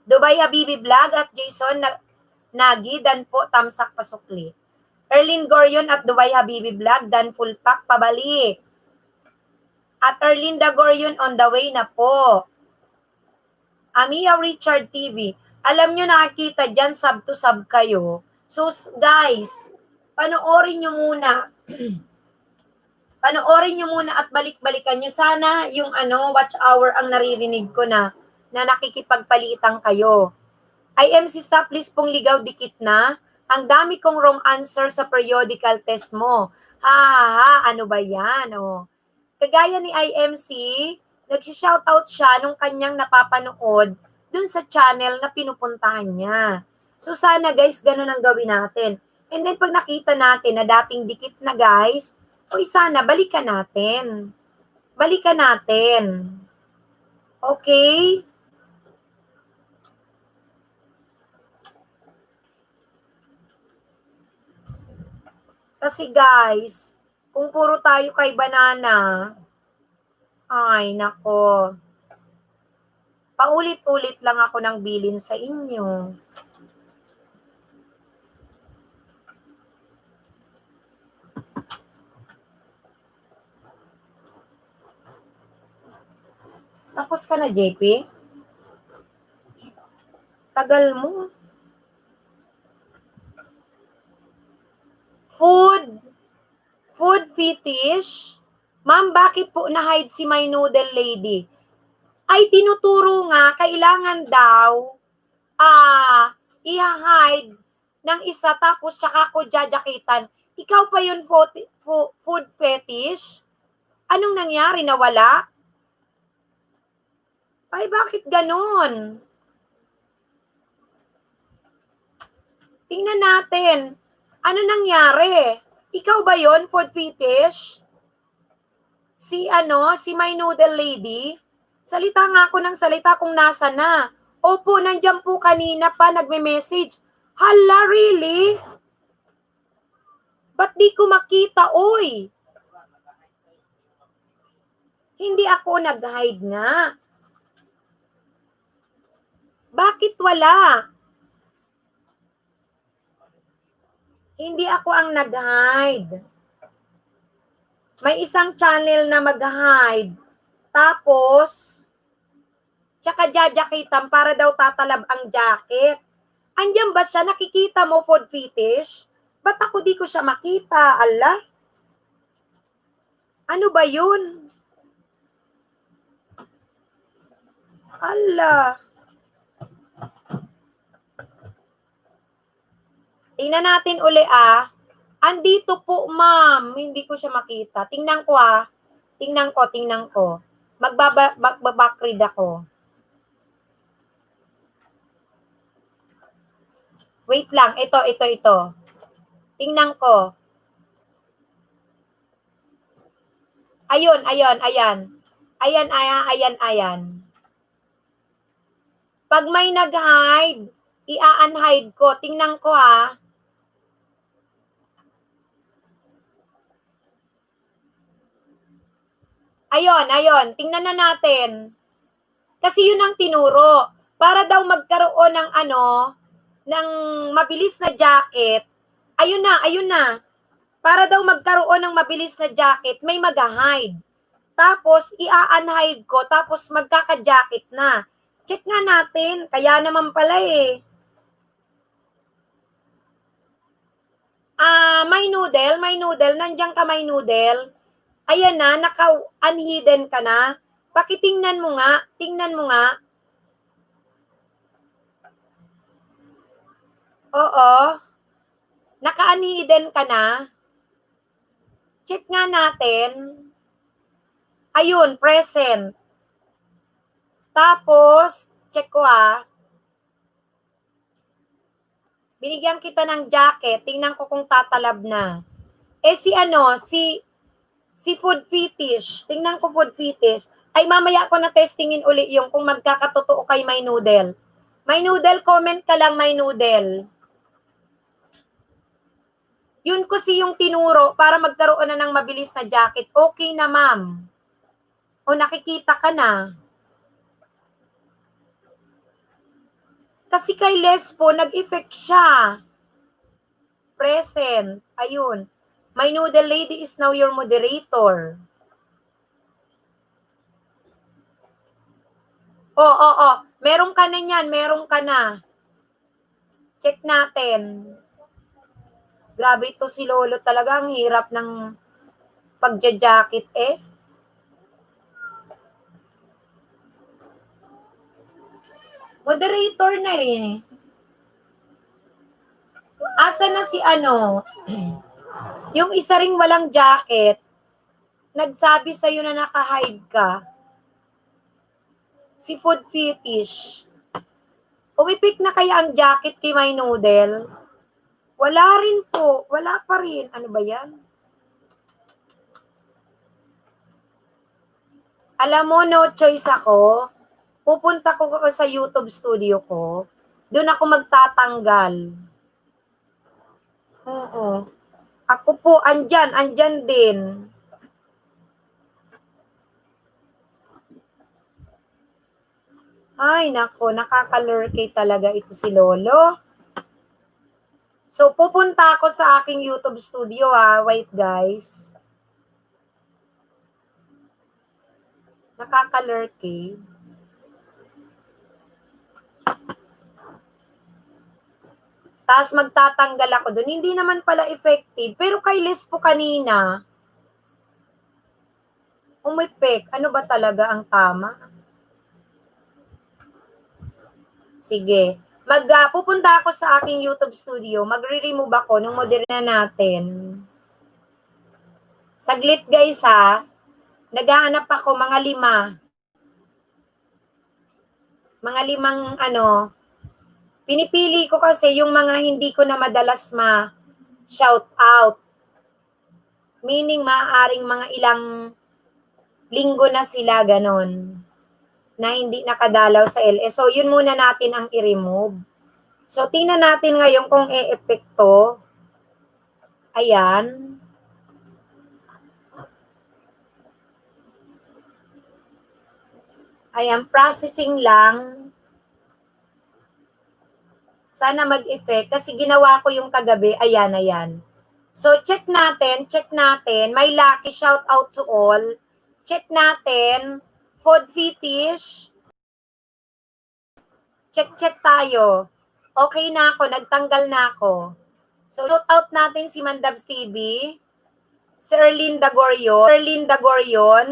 Dubai Habibi Vlog at Jason Nagi, dan po tamsak pasukli. Erlyn Gorion at Dubai Habibi Vlog, dan full pack pabalik. At Erlinda Gorion on the way na po. Amia Richard TV. Alam nyo, nakakita dyan, sub to sub kayo. So, guys, panoorin nyo muna. Panoorin nyo muna at balik-balikan nyo. Sana yung watch hour ang naririnig ko na nakikipagpalitan kayo. IMC sa please pong ligaw dikit na. Ang dami kong wrong answer sa periodical test mo. Ano ba yan? Oh. Kagaya ni IMC, nag-shoutout siya nung kanyang napapanood dun sa channel na pinupuntahan niya. So sana guys, ganun ang gawin natin. And then pag nakita natin na dating dikit na guys, sana balikan natin. Balikan natin. Okay? Kasi guys, kung puro tayo kay banana, ay nako. Paulit-ulit lang ako ng bilin sa inyo. Tapos ka na, JP? Tagal mo. Food fetish? Ma'am, bakit po na-hide si my noodle lady? Ay, tinuturo nga, kailangan daw, i-hide ng isa tapos tsaka ko jajakitan. Ikaw pa yun, food fetish? Anong nangyari? Nawala? Ay, bakit ganun? Tingnan natin. Ano nangyari? Ikaw ba yon, food fetish? Si my noodle lady? Salita nga ako ng salita kung nasa na. Opo, nandiyan po kanina pa nagme-message. Hala, really? Ba't di ko makita, oy? Hindi ako nag-hide nga. Bakit wala? Hindi ako ang nag-hide. May isang channel na mag-hide. Tapos, tsaka jajakitan para daw tatalab ang jacket. Andiyan ba siya? Nakikita mo, food fetish? Ba't ako di ko siya makita? Ala? Ano ba yun? Ala. Tingnan natin uli Andito po, ma'am. Hindi ko siya makita. Tingnan ko Tingnan ko. Magbabackread ako. Wait lang. Ito. Tingnan ko. Ayun. Ayan. Pag may nag-hide, i-unhide ko. Tingnan ko ha. Ayun. Tingnan na natin. Kasi yun ang tinuro. Para daw magkaroon ng ng mabilis na jacket. Ayun na. Para daw magkaroon ng mabilis na jacket, may mag-hide. Tapos, i-unhide ko, tapos magkaka-jacket na. Check nga natin. Kaya naman pala eh. May noodle. Nandiyan ka, may noodle. Ayan na, naka-unhidden ka na. Pakitingnan mo nga. Tingnan mo nga. Oo. Naka-unhidden ka na. Check nga natin. Ayun, present. Tapos, check ko binigyan kita ng jacket, tingnan ko kung tatalab na. Si food fetish, tingnan ko food fetish. Ay, mamaya ko na testingin uli yung kung magkakatotoo kay may noodle. May noodle, comment ka lang, may noodle. Yun kasi yung tinuro para magkaroon na ng mabilis na jacket. Okay na, ma'am. O nakikita ka na. Kasi kay Lespo, nag-effect siya. Present. Ayun. My noodle lady is now your moderator. Oo. Meron ka na yan. Meron ka na. Check natin. Grabe ito si Lolo talaga. Ang hirap ng pagja-jacket eh. Moderator na rin eh. Asa na si yung isa ring walang jacket, nagsabi sa'yo na naka-hide ka. Si food fetish. Umipik na kaya ang jacket kay my noodle? Wala rin po. Wala pa rin. Ano ba yan? Alam mo, no choice ako. Pupunta ko sa YouTube studio ko. Doon ako magtatanggal. Oo. Ako po, andyan din. Ay, nako, nakaka-lurkay talaga ito si Lolo. So, pupunta ako sa aking YouTube studio Wait, guys. Nakaka-lurkay. Tapos magtatanggal ako doon. Hindi naman pala effective. Pero kay Lespo kanina, umipik. Ano ba talaga ang tama? Sige. Pupunta ako sa aking YouTube studio. Magre-remove ako ng Moderna natin. Saglit guys Naghahanap ako mga 5. Mga 5 pinipili ko kasi yung mga hindi ko na madalas shout out. Meaning maaaring mga ilang linggo na sila ganon na hindi nakadalaw sa LS. So yun muna natin ang i-remove. So tingnan natin ngayon kung e-epekto. Ayan. Ayan, processing lang. Sana mag-effect kasi ginawa ko yung kagabi. Ayan. So, check natin. May lucky shout out to all. Check natin. Food fetish. Check tayo. Okay na ako. Nagtanggal na ako. So, shout out natin si Mandabs TV. Si Erlyn Dagorion.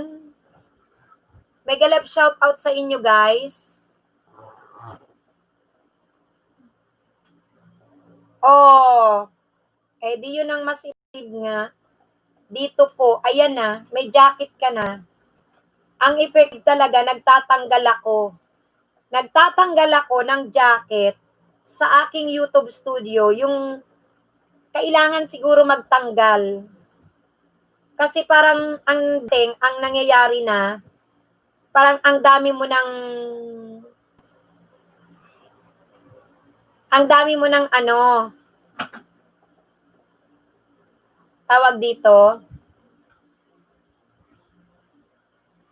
Mega love shout out sa inyo, guys. Di yun ang mas nga. Dito po, ayan na, may jacket ka na. Ang effect talaga, nagtatanggal ako ng jacket sa aking YouTube studio, yung kailangan siguro magtanggal. Kasi parang ang nangyayari na, parang ang dami mo ng ano, tawag dito,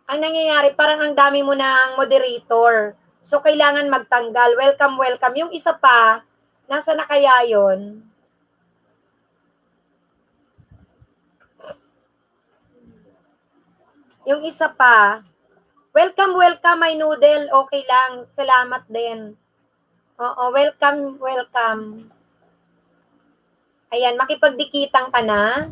ang nangyayari, parang ang dami mo ng moderator. So, kailangan magtanggal. Welcome, welcome. Yung isa pa, nasa na kaya yun? Yung isa pa, welcome, welcome, my noodle. Okay lang. Salamat din. Oo, welcome, welcome. Ayan, makipagdikitan ka na.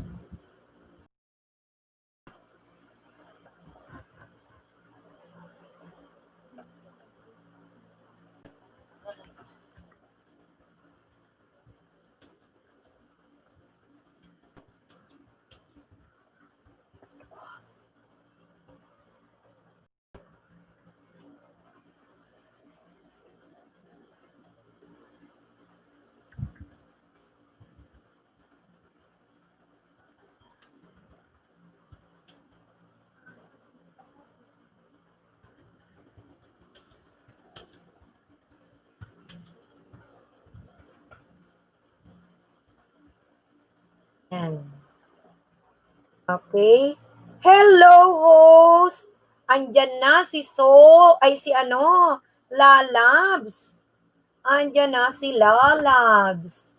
Ayan. Okay. Hello, host! Andyan na si Lalabs. Andyan na si Lalabs.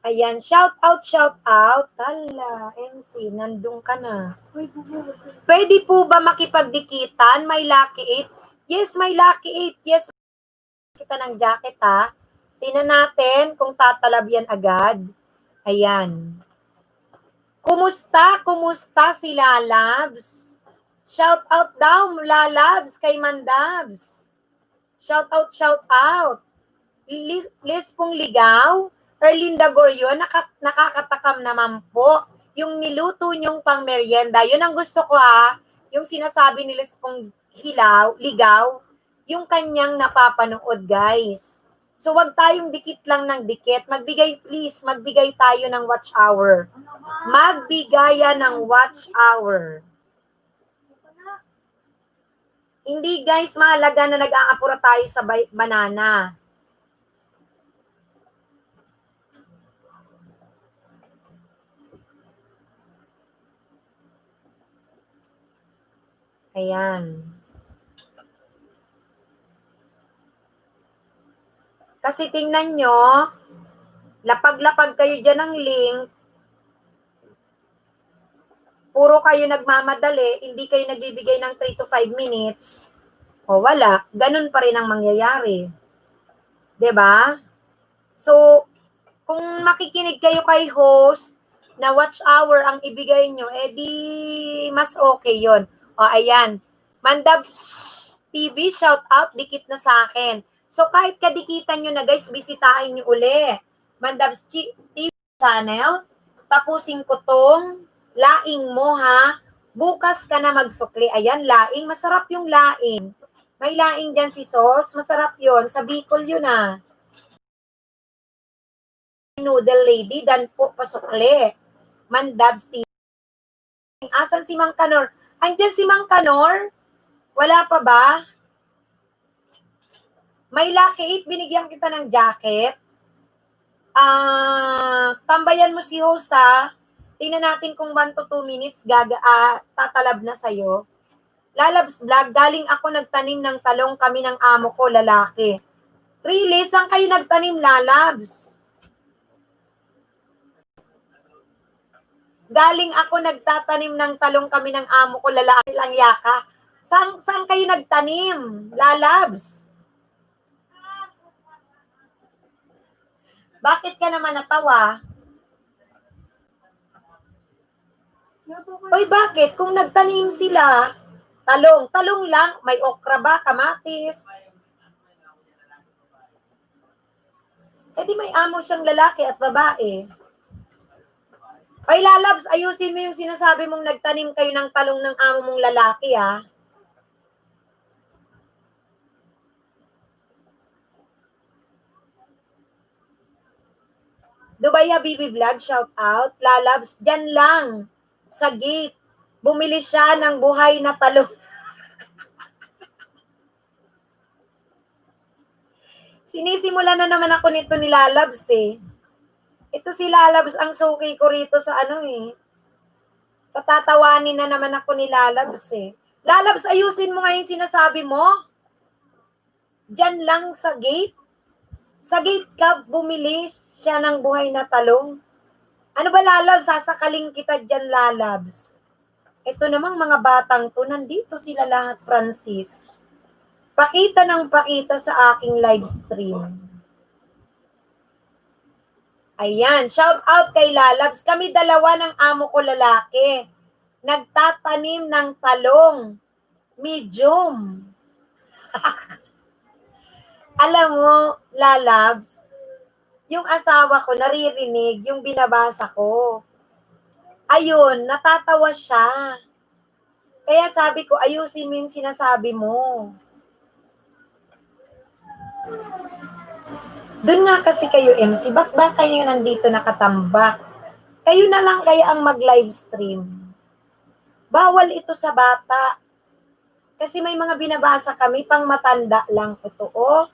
Ayan, shout out, shout out. Hala, MC, nandun ka na. Pwede po ba makipagdikitan? May Lucky 8? Yes, may Lucky 8. Yes, kita ng jacket ha. Tingnan natin kung tatalab yan agad. Ayan. Kumusta? Kumusta si Lalabs? Shout out daw, Lalabs, kay Mandabs. Shout out, shout out. Liz pong ligaw. Erlinda Goryo, nakakatakam naman po. Yung niluto nyong pang merienda, yun ang gusto ko ha. Yung sinasabi ni Liz pong ligaw, yung kanyang napapanood guys. So wag tayong dikit lang ng dikit. Magbigay tayo ng watch hour. Magbigaya ng watch hour. Hindi guys, mahalaga na nag-aapura tayo sa banana. Ayan. Kasi tingnan nyo, lapag-lapag kayo dyan ng link, puro kayo nagmamadali, hindi kayo nagbibigay ng 3 to 5 minutes, o wala, ganun pa rin ang mangyayari. 'Di ba? So, kung makikinig kayo kay host, na watch hour ang ibigay nyo, di mas okay yon. O, ayan. Mandab TV, shout out, dikit na sa akin. So, kahit kadikitan nyo na guys, bisitahin nyo uli. Mandabs TV channel, tapusin ko tong laing mo ha. Bukas ka na magsukli. Ayan, laing. Masarap yung laing. May laing dyan si Sauce. Masarap yon. Sa Bicol yun ha. Noodle lady, dan po pasukli. Mandabs TV. Asan si Mang Kanor? Andiyan si Mang Kanor? Wala pa ba? May Lucky 8, binigyan kita ng jacket. Tambayan mo si host ha. Tingnan natin kung 1 to 2 minutes tatalab na sa'yo. Lalabs vlog, galing ako nagtanim ng talong, kami ng amo ko, lalaki. Really? Saan kayo nagtanim, Lalabs? Galing ako nagtatanim ng talong, kami ng amo ko, lalaki lang yaka. Saan kayo nagtanim, Lalabs? Bakit ka naman natawa? Oy, bakit? Kung nagtanim sila, talong lang, may okra ba, kamatis? Eh di may amo siyang lalaki at babae. Oy, Lalabs, ayusin mo yung sinasabi mong nagtanim kayo ng talong ng amo mong lalaki, ha? Dubai Habibi Vlog, shout out. Lalabs, dyan lang, sa gate. Bumili siya ng buhay na talong. Sinisimulan na naman ako nito ni Lalabs eh. Ito si Lalabs ang suki ko rito sa ano eh. Patatawanin na naman ako ni Lalabs eh. Lalabs, ayusin mo nga yung sinasabi mo. Diyan lang sa gate. Sa gate ka bumili siya ng buhay na talong. Ano ba Lalabs? Sasakaling kita dyan Lalabs. Ito namang mga batang to, nandito sila lahat Francis. Pakita ng pakita sa aking live stream. Ayan, shout out kay Lalabs. Kami dalawa ng amo ko lalaki. Nagtatanim ng talong. Medium. Alam mo, Lalabs, yung asawa ko naririnig yung binabasa ko. Ayun, natatawa siya. Kaya sabi ko, ayusin mo yung sinasabi mo. Doon nga kasi kayo, MC, ba't ba kayo nandito nakatambak? Kayo na lang kaya ang mag-live stream. Bawal ito sa bata. Kasi may mga binabasa kami, pang matanda lang ito. Oh.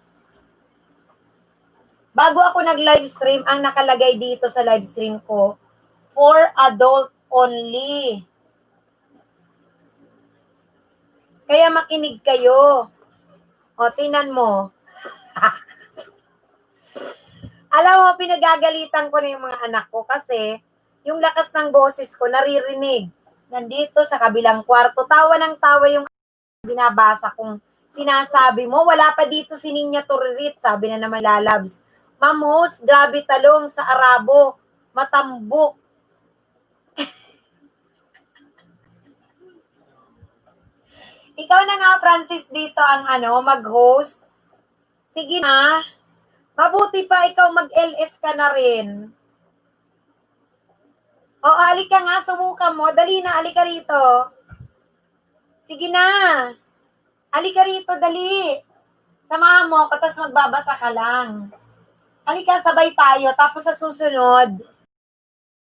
Bago ako nag-live stream, ang nakalagay dito sa live stream ko, for adult only. Kaya makinig kayo. O, tingnan mo. Alam mo, pinagagalitan ko na yung mga anak ko kasi yung lakas ng boses ko naririnig. Nandito sa kabilang kwarto, tawa ng tawa yung binabasa kong sinasabi mo. Wala pa dito si Ninya Turirit, sabi na naman Lalabs. Mamos, grabe talong sa Arabo, matambok. Ikaw na nga, Francis, dito ang mag-host. Sige na. Mabuti pa ikaw mag-LS ka na rin. O, alik ka nga, subukan mo. Dali na, alik ka rito. Sige na. Alik ka rito, dali. Samahan mo, tapos magbabasa ka lang. Alik ka, sabay tayo. Tapos sa susunod,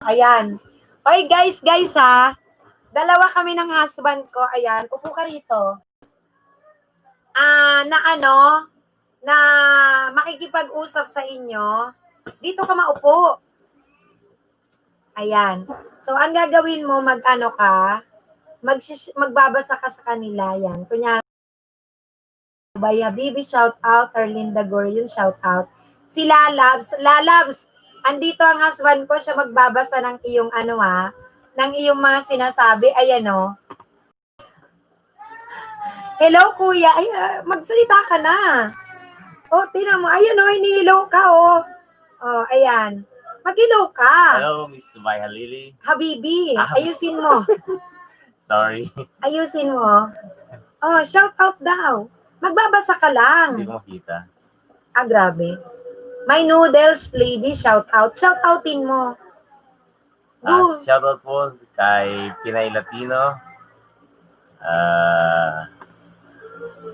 ayan. Okay, guys ha. Dalawa kami ng husband ko. Ayan, upo ka rito. Na makikipag-usap sa inyo, dito ka maupo. Ayan. So, ang gagawin mo, magbabasa ka sa kanila. Yan. Kunyari, Baya Bibi, shout out. Arlinda Gorion, shout out. Si Lalabs, andito ang husband ko, siya magbabasa ng iyong ng iyong mga sinasabi. Ayan o. Hello, kuya. Ay, magsalita ka na. Oh, tingnan mo. Ayan o, hinihilo ka o. Oh, ayan. Mag-hello ka. Hello, Miss Dubai Halili. Habibi, ayusin mo. Sorry. Ayusin mo. Oh, shout out daw. Magbabasa ka lang. Hindi ko makita. Ah, grabe. My noodles lady, shout out. Shout outin mo. Shout out po kay Pinay Latino.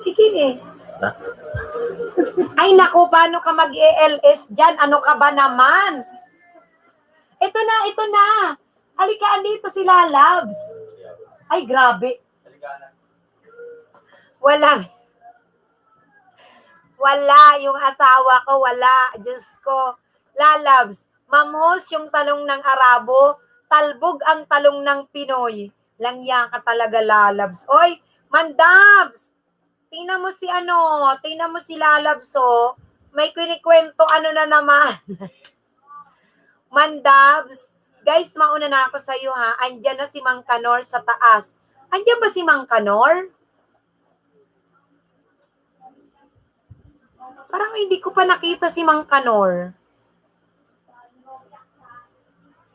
Sige. Ay, naku, paano ka mag-ELS dyan? Ano ka ba naman? Ito na. Halika, andito si Lalabs. Ay, grabe. Wala yung asawa ko, wala. Diyos ko. Lalabs, mamos yung talong ng Arabo, talbog ang talong ng Pinoy. Langya ka talaga, Lalabs. Oy, Mandabs, tingnan mo si Lalabs, oh. May kinikwento na naman. Mandabs, guys, mauna na ako sa iyo ha. Andiyan na si Mang Kanor sa taas. Andiyan ba si Mang Kanor? Parang hindi ko pa nakita si Mang Kanor.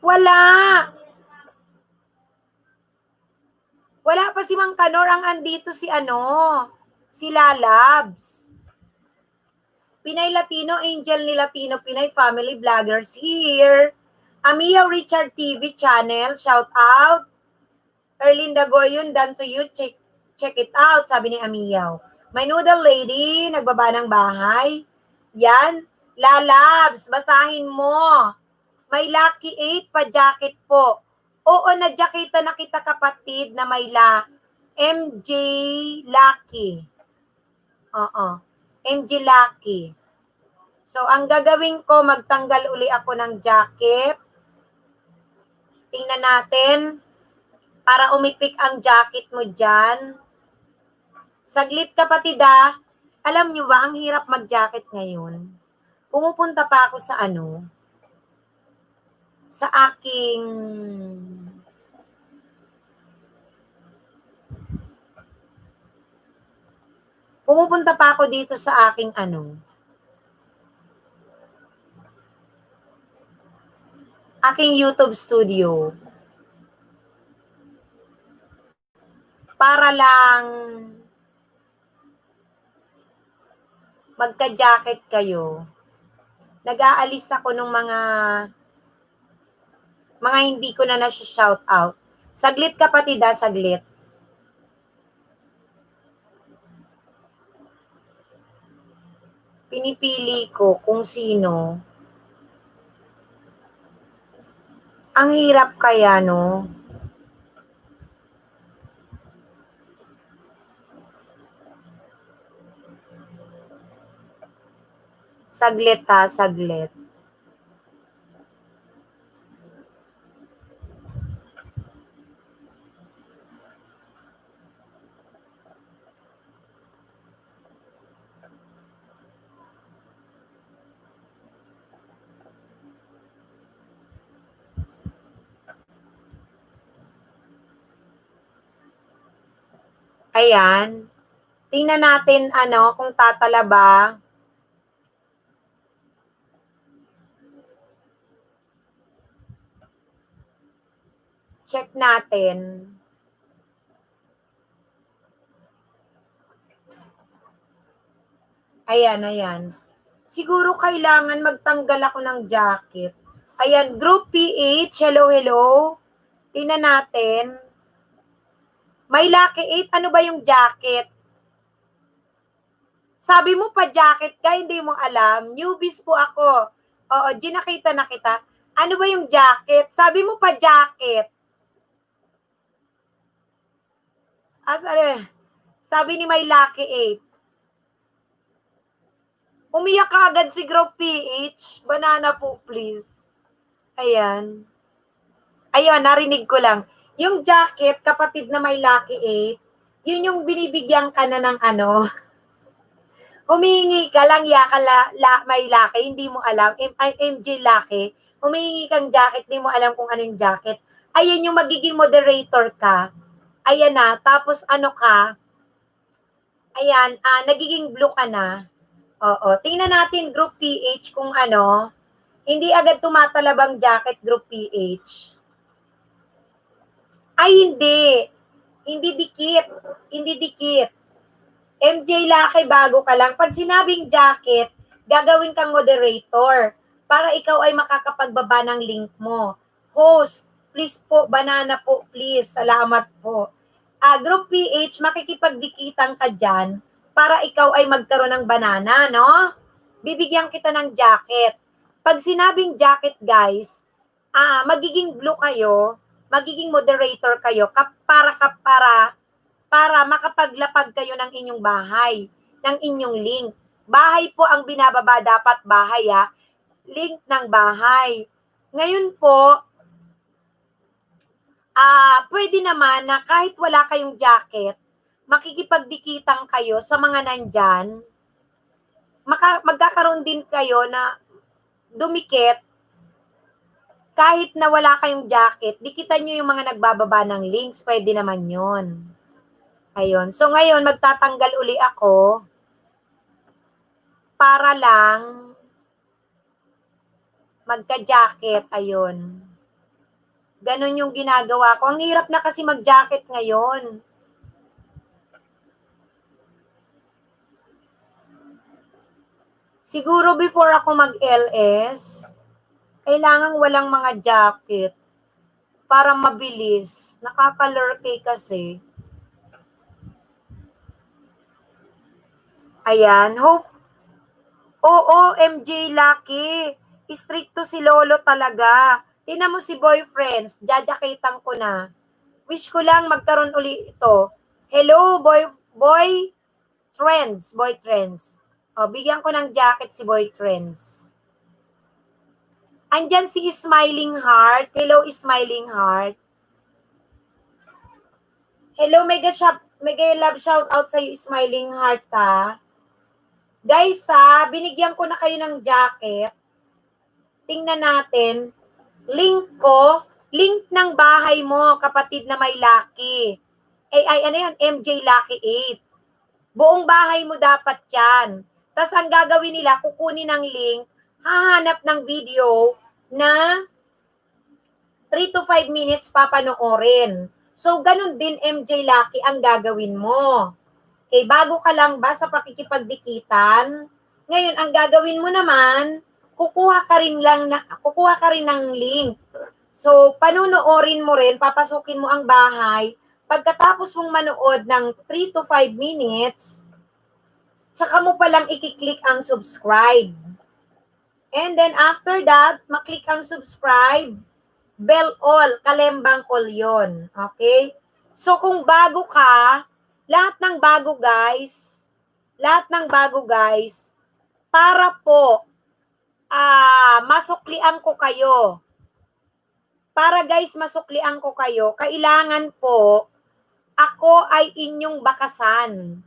Wala. Wala pa si Mang Kanor. Ang andito si Lalabs. Pinay Latino, Angel ni Latino, Pinay Family Vloggers here. Amia Richard TV channel, shout out. Erlinda Gorion, done to you, check it out, sabi ni Amiyaw. My noodle lady, nagbaba ng bahay. Yan, Lalabs, basahin mo. May Lucky 8 pa jacket po. Oo, na-jacketa na kita kapatid na may MJ Lucky. Oo. MJ Lucky. So, ang gagawin ko, magtanggal uli ako ng jacket. Tingnan natin. Para umipik ang jacket mo dyan. Saglit kapatid ah. Alam nyo ba, ang hirap mag-jacket ngayon. Pumupunta pa ako sa sa aking pumupunta pa ako dito sa aking aking YouTube studio. Para lang magka-jacket kayo. Nag-aalis ako ng mga hindi ko na shout out. Saglit kapatid ah, saglit. Pinipili ko kung sino. Ang hirap kaya, no? Saglit ha, saglit. Ayan. Tingnan natin kung tatala ba. Check natin. Ayan, ayan. Siguro kailangan magtanggal ako ng jacket. Ayan, Group PH, hello, hello. Tingnan natin. May Lucky 8, ano ba yung jacket? Sabi mo pa jacket ka, hindi mo alam. Newbies po ako. Oo, nakita na kita. Ano ba yung jacket? Sabi mo pa jacket. Sabi ni May Lucky 8. Umiyak ka agad si Group PH. Banana po, please. Ayan. Ayun, narinig ko lang. Yung jacket, kapatid na May Lucky 8, yun yung binibigyan ka na ng humihingi ka lang, May Lucky, hindi mo alam. MJ Lucky, humihingi kang jacket, hindi mo alam kung anong jacket. Ayun yung magiging moderator ka. Ayan na, tapos ka, ayan, nagiging blue ka na. Oo, tingnan natin Group PH kung hindi agad tumatalabang jacket Group PH. Ay, hindi. Hindi dikit. Hindi dikit. MJ Lucky, bago ka lang. Pag sinabing jacket, gagawin kang moderator para ikaw ay makakapagbaba ng link mo. Host, please po, banana po, please. Salamat po. Group PH, makikipagdikitan ka dyan para ikaw ay magkaroon ng banana, no? Bibigyan kita ng jacket. Pag sinabing jacket, guys, magiging blue kayo, magiging moderator kayo para makapaglapag kayo ng inyong bahay, ng inyong link. Bahay po ang binababa, dapat bahay link ng bahay. Ngayon po, pwede naman na kahit wala kayong jacket, makikipagdikitan kayo sa mga nandyan, magkakaroon din kayo na dumikit. Kahit na wala kayong jacket, dikitan nyo yung mga nagbababa ng links, pwede naman yun. Ayun. So, ngayon, magtatanggal uli ako para lang magka-jacket. Ayun. Ganon yung ginagawa ko. Ang hirap na kasi mag-jacket ngayon. Siguro before ako mag-LS, kailangan walang mga jacket para mabilis. Nakaka-lurkay kasi. Ayan. Hope. Oo, MJ Lucky. Stricto si Lolo talaga. Tingnan mo si boyfriends, jajakitan ko na. Wish ko lang magkaroon uli ito. Hello, boy trends. O, bigyan ko ng jacket si boy trends. Andyan si Smiling Heart. Hello, Smiling Heart. Hello, mega love shout out sa Smiling Heart, ha. Guys, binigyan ko na kayo ng jacket. Tingnan natin. Link ng bahay mo, kapatid na may Lucky. Ano yan? MJ Lucky 8. Buong bahay mo dapat yan. Tapos ang gagawin nila, kukunin ng link, hahanap ng video na 3 to 5 minutes papanoorin. So, ganun din MJ Lucky ang gagawin mo. Okay, bago ka lang ba sa pakikipagdikitan? Ngayon, ang gagawin mo naman, kukuha ka rin ng link. So, panonoorin mo rin, papasukin mo ang bahay. Pagkatapos mong manood ng 3 to 5 minutes, tsaka mo palang i-click ang subscribe. And then after that, maklik ang subscribe, bell all, kalembang all yon. Okay? So kung bago ka, lahat ng bago guys, para po masuklian ko kayo. Para guys, masuklian ko kayo, kailangan po ako ay inyong bakasan.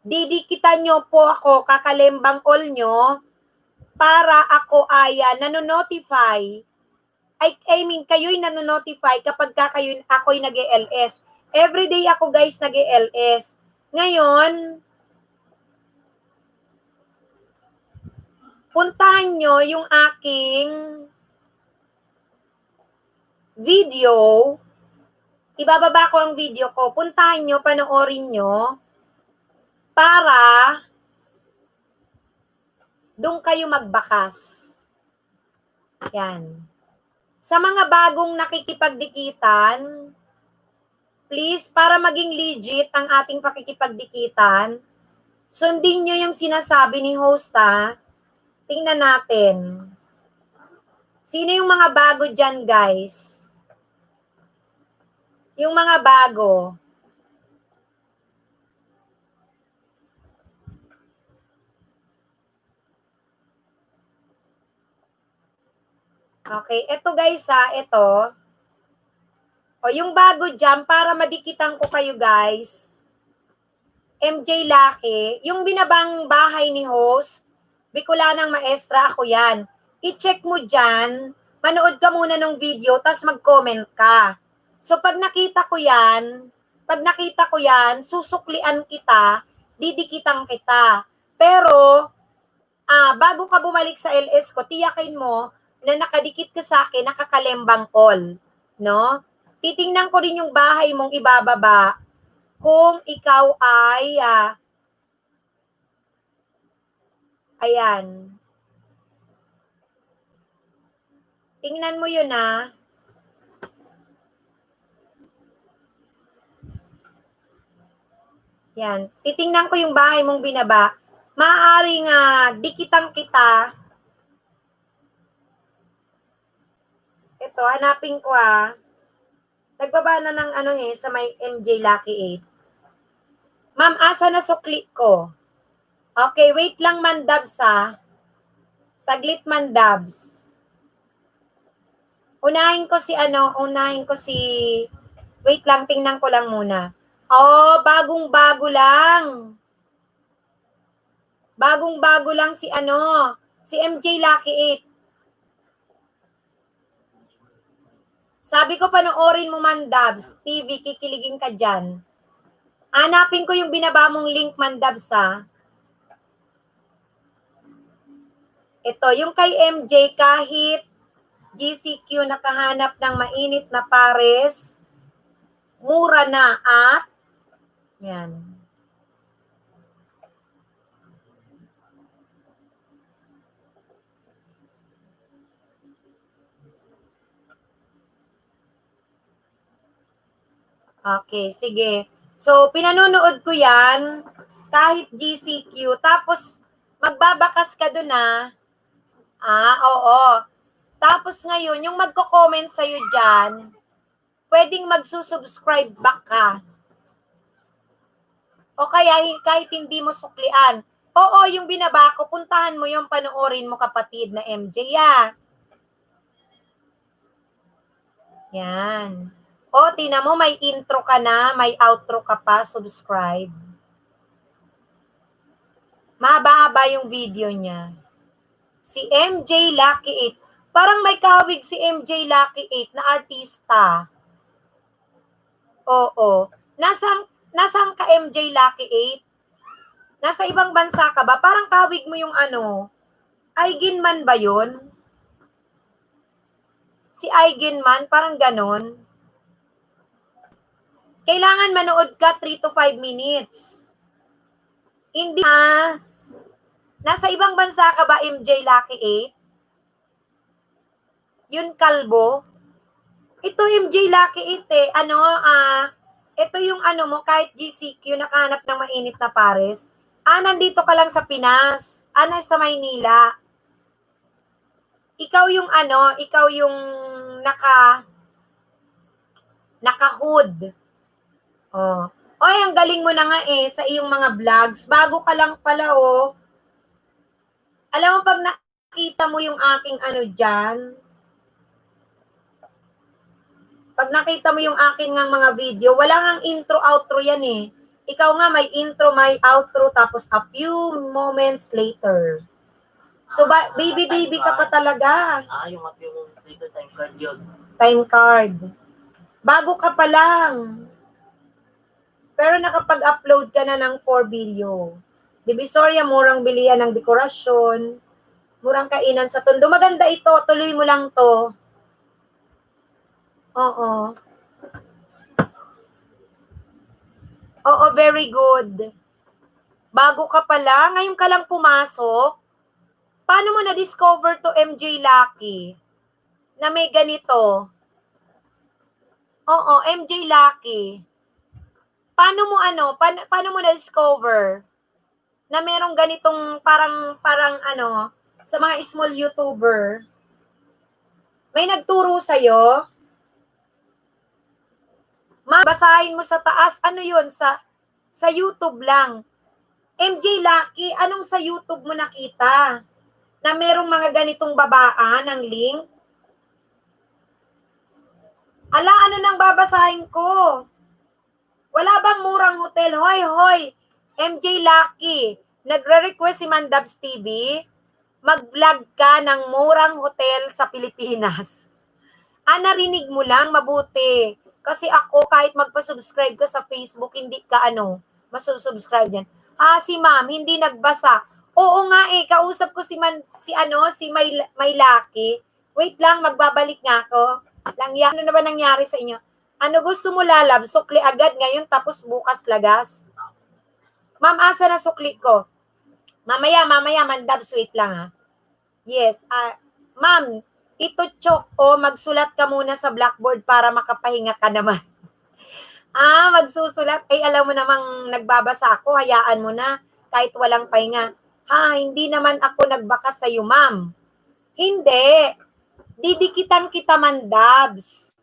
Didikitan nyo po ako, kakalembang all nyo, para ako ay nanonotify. Kayo'y nanonotify kapag ako'y nag-ELS. Everyday ako guys nag-ELS. Ngayon, puntahan nyo yung aking video. Ibababa ko ang video ko. Puntahan nyo, panoorin nyo, para doon kayo magbakas. Yan. Sa mga bagong nakikipagdikitan, please, para maging legit ang ating pakikipagdikitan, sundin nyo yung sinasabi ni host, ha. Tingnan natin. Sino yung mga bago dyan, guys? Yung mga bago. Okay, eto guys ito. O, yung bago dyan, para madikitan ko kayo guys, MJ Lucky, yung binabang bahay ni host, Bicolanang Maestra, ako yan. I-check mo dyan, manood ka muna ng video, tas mag-comment ka. So, pag nakita ko yan, susuklian kita, didikitan kita. Pero, bago ka bumalik sa LS ko, tiyakin mo na nakadikit ka sa akin, nakakalembang all. No? Titingnan ko rin yung bahay mong ibababa kung ikaw ay, ayan. Tingnan mo yun, Yan. Titingnan ko yung bahay mong binaba. Maaaring dikitan kita. Ito, hanapin ko Nagbaba na ng sa may MJ Lucky 8. Ma'am, asa na sukli ko? Okay, wait lang man Dabs Saglit man Dabs. Unahin ko si wait lang, tingnan ko lang muna. Oh, bagong-bago lang. Bagong-bago lang si MJ Lucky 8. Sabi ko, panoorin mo man, Dabs. TV, kikiligin ka dyan. Hanapin ko yung binaba mong link man, Dabs, Ito, yung kay MJ, kahit GCQ nakahanap ng mainit na pares, mura na at, yan. Okay, sige. So, pinanonood ko yan, kahit GCQ, tapos magbabakas ka dun Oo. Tapos ngayon, yung magko-comment sa'yo dyan, pwedeng magsusubscribe back ka. O kaya kahit hindi mo suklian. Oo, yung binaba ko, puntahan mo yung panoorin mo kapatid na MJ, Yan. O, tina mo, may intro ka na, may outro ka pa, subscribe. Mahaba-haba yung video niya. Si MJ Lucky 8. Parang may kahawig si MJ Lucky 8 na artista. Oo. Nasaan ka MJ Lucky 8? Nasa ibang bansa ka ba? Parang kahawig mo yung Aigen Man ba yun? Si Aigen Man, parang ganon. Kailangan manood ka 3 to 5 minutes. Hindi nasa ibang bansa ka ba, MJ Lucky 8? Yun kalbo? Ito MJ Lucky 8 ito yung mo, kahit GCQ, nakahanap ng mainit na pares. Nandito ka lang sa Pinas. Nasa Maynila. Ikaw yung naka-hood. Oy, ang galing mo na nga sa iyong mga vlogs. Bago ka lang pala, Alam mo, pag nakita mo yung aking dyan, pag nakita mo yung aking mga video, wala ngang intro-outro yan Ikaw nga, may intro, may outro, tapos a few moments later. So, baby ka pa talaga. Yung a few moments later, time card yun. Time card. Bago ka pa lang. Pero nakapag-upload ka na ng 4 video. Divisoria, murang bilihan ng dekorasyon. Murang kainan sa Tondo. Maganda ito. Tuloy mo lang to. Oo, very good. Bago ka pala, ngayon ka lang pumasok. Paano mo na-discover to MJ Lucky? Na may ganito? Oo, MJ Lucky. Paano mo na-discover na merong ganitong parang sa mga small YouTuber? May nagturo sa'yo? Basahin mo sa taas, ano yun? Sa YouTube lang. MJ Lucky, anong sa YouTube mo nakita? Na merong mga ganitong babaan ng link? Ano nang babasahin ko? Wala bang murang hotel? Hoy, MJ Lucky, nagre-request si Mandabs TV, mag-vlog ka ng murang hotel sa Pilipinas. Narinig mo lang, mabuti. Kasi ako, kahit magpa-subscribe ka sa Facebook, hindi ka masusubscribe yan. Si ma'am, hindi nagbasa. Oo nga kausap ko si May Lucky. Wait lang, magbabalik nga ako. Ano na ba nangyari sa inyo? Gusto mo lalab? Sukli agad ngayon, tapos bukas lagas. Ma'am, asa na sukli ko? Mamaya, Mandabs, wait lang Yes, ma'am, ito chok magsulat ka muna sa blackboard para makapahinga ka naman. Magsusulat. Alam mo namang nagbabasa ako, hayaan mo na, kahit walang pahinga. Hindi naman ako nagbakas sa'yo, ma'am. Hindi. Didikitan kita, Mandabs.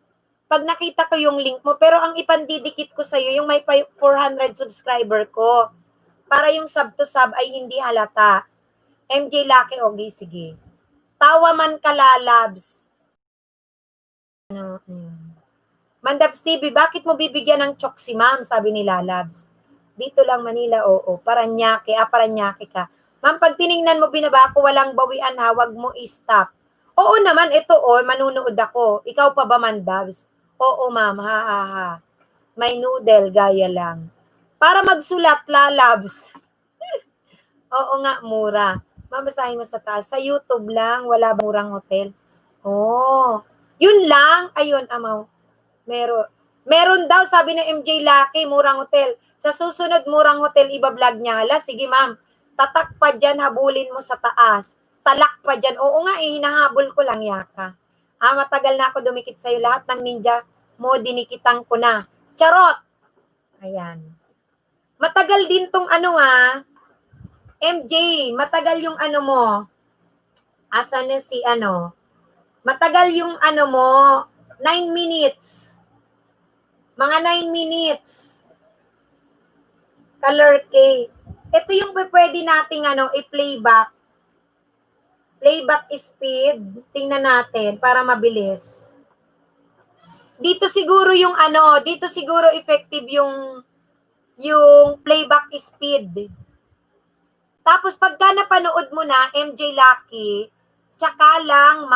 Pag nakita ko yung link mo, pero ang ipandidikit ko sa'yo, yung may 400 subscriber ko. Para yung sub to sub ay hindi halata. MJ Lucky, okay, sige. Tawa man ka, lalabs. Mandabs TV, bakit mo bibigyan ng chok si ma'am? Sabi ni Lalabs. Dito lang Manila, oo. Paranaque ka. Ma'am, pag tiningnan mo binaba ko, walang bawian wag mo i-stop. Oo naman, ito manunood ako. Ikaw pa ba, Mandabs? Oo, ma'am, ha. May noodle, gaya lang. Para magsulat, Lalabs. Oo nga, mura. Mabasahin mo sa taas. Sa YouTube lang, wala murang hotel. Yun lang. Ayun, amaw. Meron daw, sabi ng MJ Lucky, murang hotel. Sa susunod murang hotel, iba-vlog niya. Sige ma'am, tatak pa dyan, habulin mo sa taas. Talak pa dyan. Oo nga, hinahabol ko lang, yaka. Matagal na ako dumikit sa'yo. Lahat ng ninja mo, dinikitan ko na. Charot! Ayan. Matagal din tong MJ, matagal yung mo. Asa na si ano? Matagal yung ano mo, 9 minutes. Mga 9 minutes. Color K. Ito yung pwede nating ano, i-playback. Playback speed. Tingnan natin para mabilis. Dito siguro yung ano, dito siguro effective yung playback speed. Tapos pagka napanood mo na MJ Lucky, tsaka lang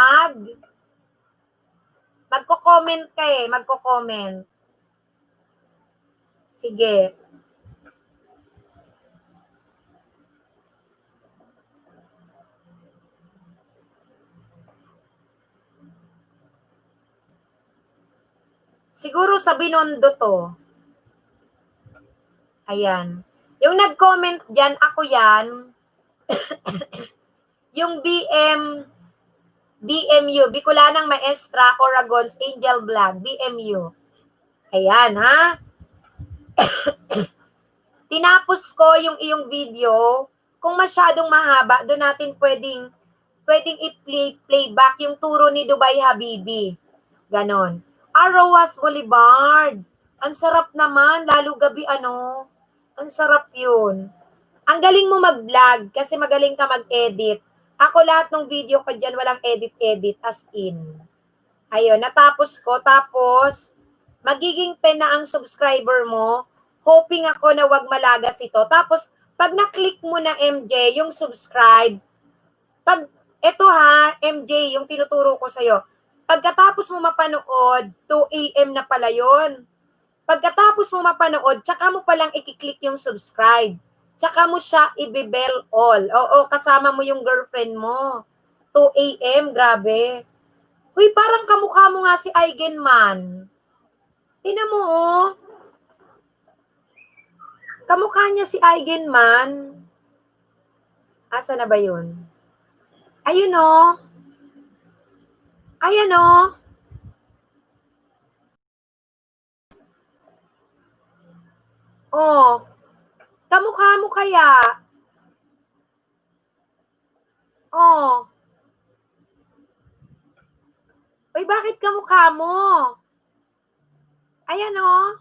magko-comment ka magko-comment. Sige. Siguro sa Binondo to. Ayan. Yung nag-comment dyan, ako yan. Yung BMU, Bicolanang Maestra, Oragon's Angel Vlog, BMU. Ayan, ha? Tinapos ko yung iyong video. Kung masyadong mahaba, doon natin pwedeng i-playback yung turo ni Dubai Habibi. Ganon. Roas Boulevard. Ang sarap naman, lalo gabi ano. Ang sarap yun. Ang galing mo mag-vlog kasi magaling ka mag-edit. Ako lahat ng video ko dyan, walang edit-edit as in. Ayun, natapos ko. Tapos, magiging 10 na ang subscriber mo. Hoping ako na wag malagas ito. Tapos, pag na-click mo na MJ, yung subscribe, pag, eto ha, MJ, yung tinuturo ko sa'yo, pagkatapos mo mapanood, 2 a.m. na pala yun. Pagkatapos mo mapanood, tsaka mo palang i-click yung subscribe. Tsaka mo siya i-bell all. Oo, kasama mo yung girlfriend mo. 2 a.m., grabe. Uy, parang kamukha mo nga si Eigenman. Tingnan mo, oh. Kamukha niya si Eigenman. Asa na ba yun? Ayun, oh. Ayan, oh. Oh. Kamukha mo kaya? Oh. Uy, bakit kamukha mo? Ayan, oh.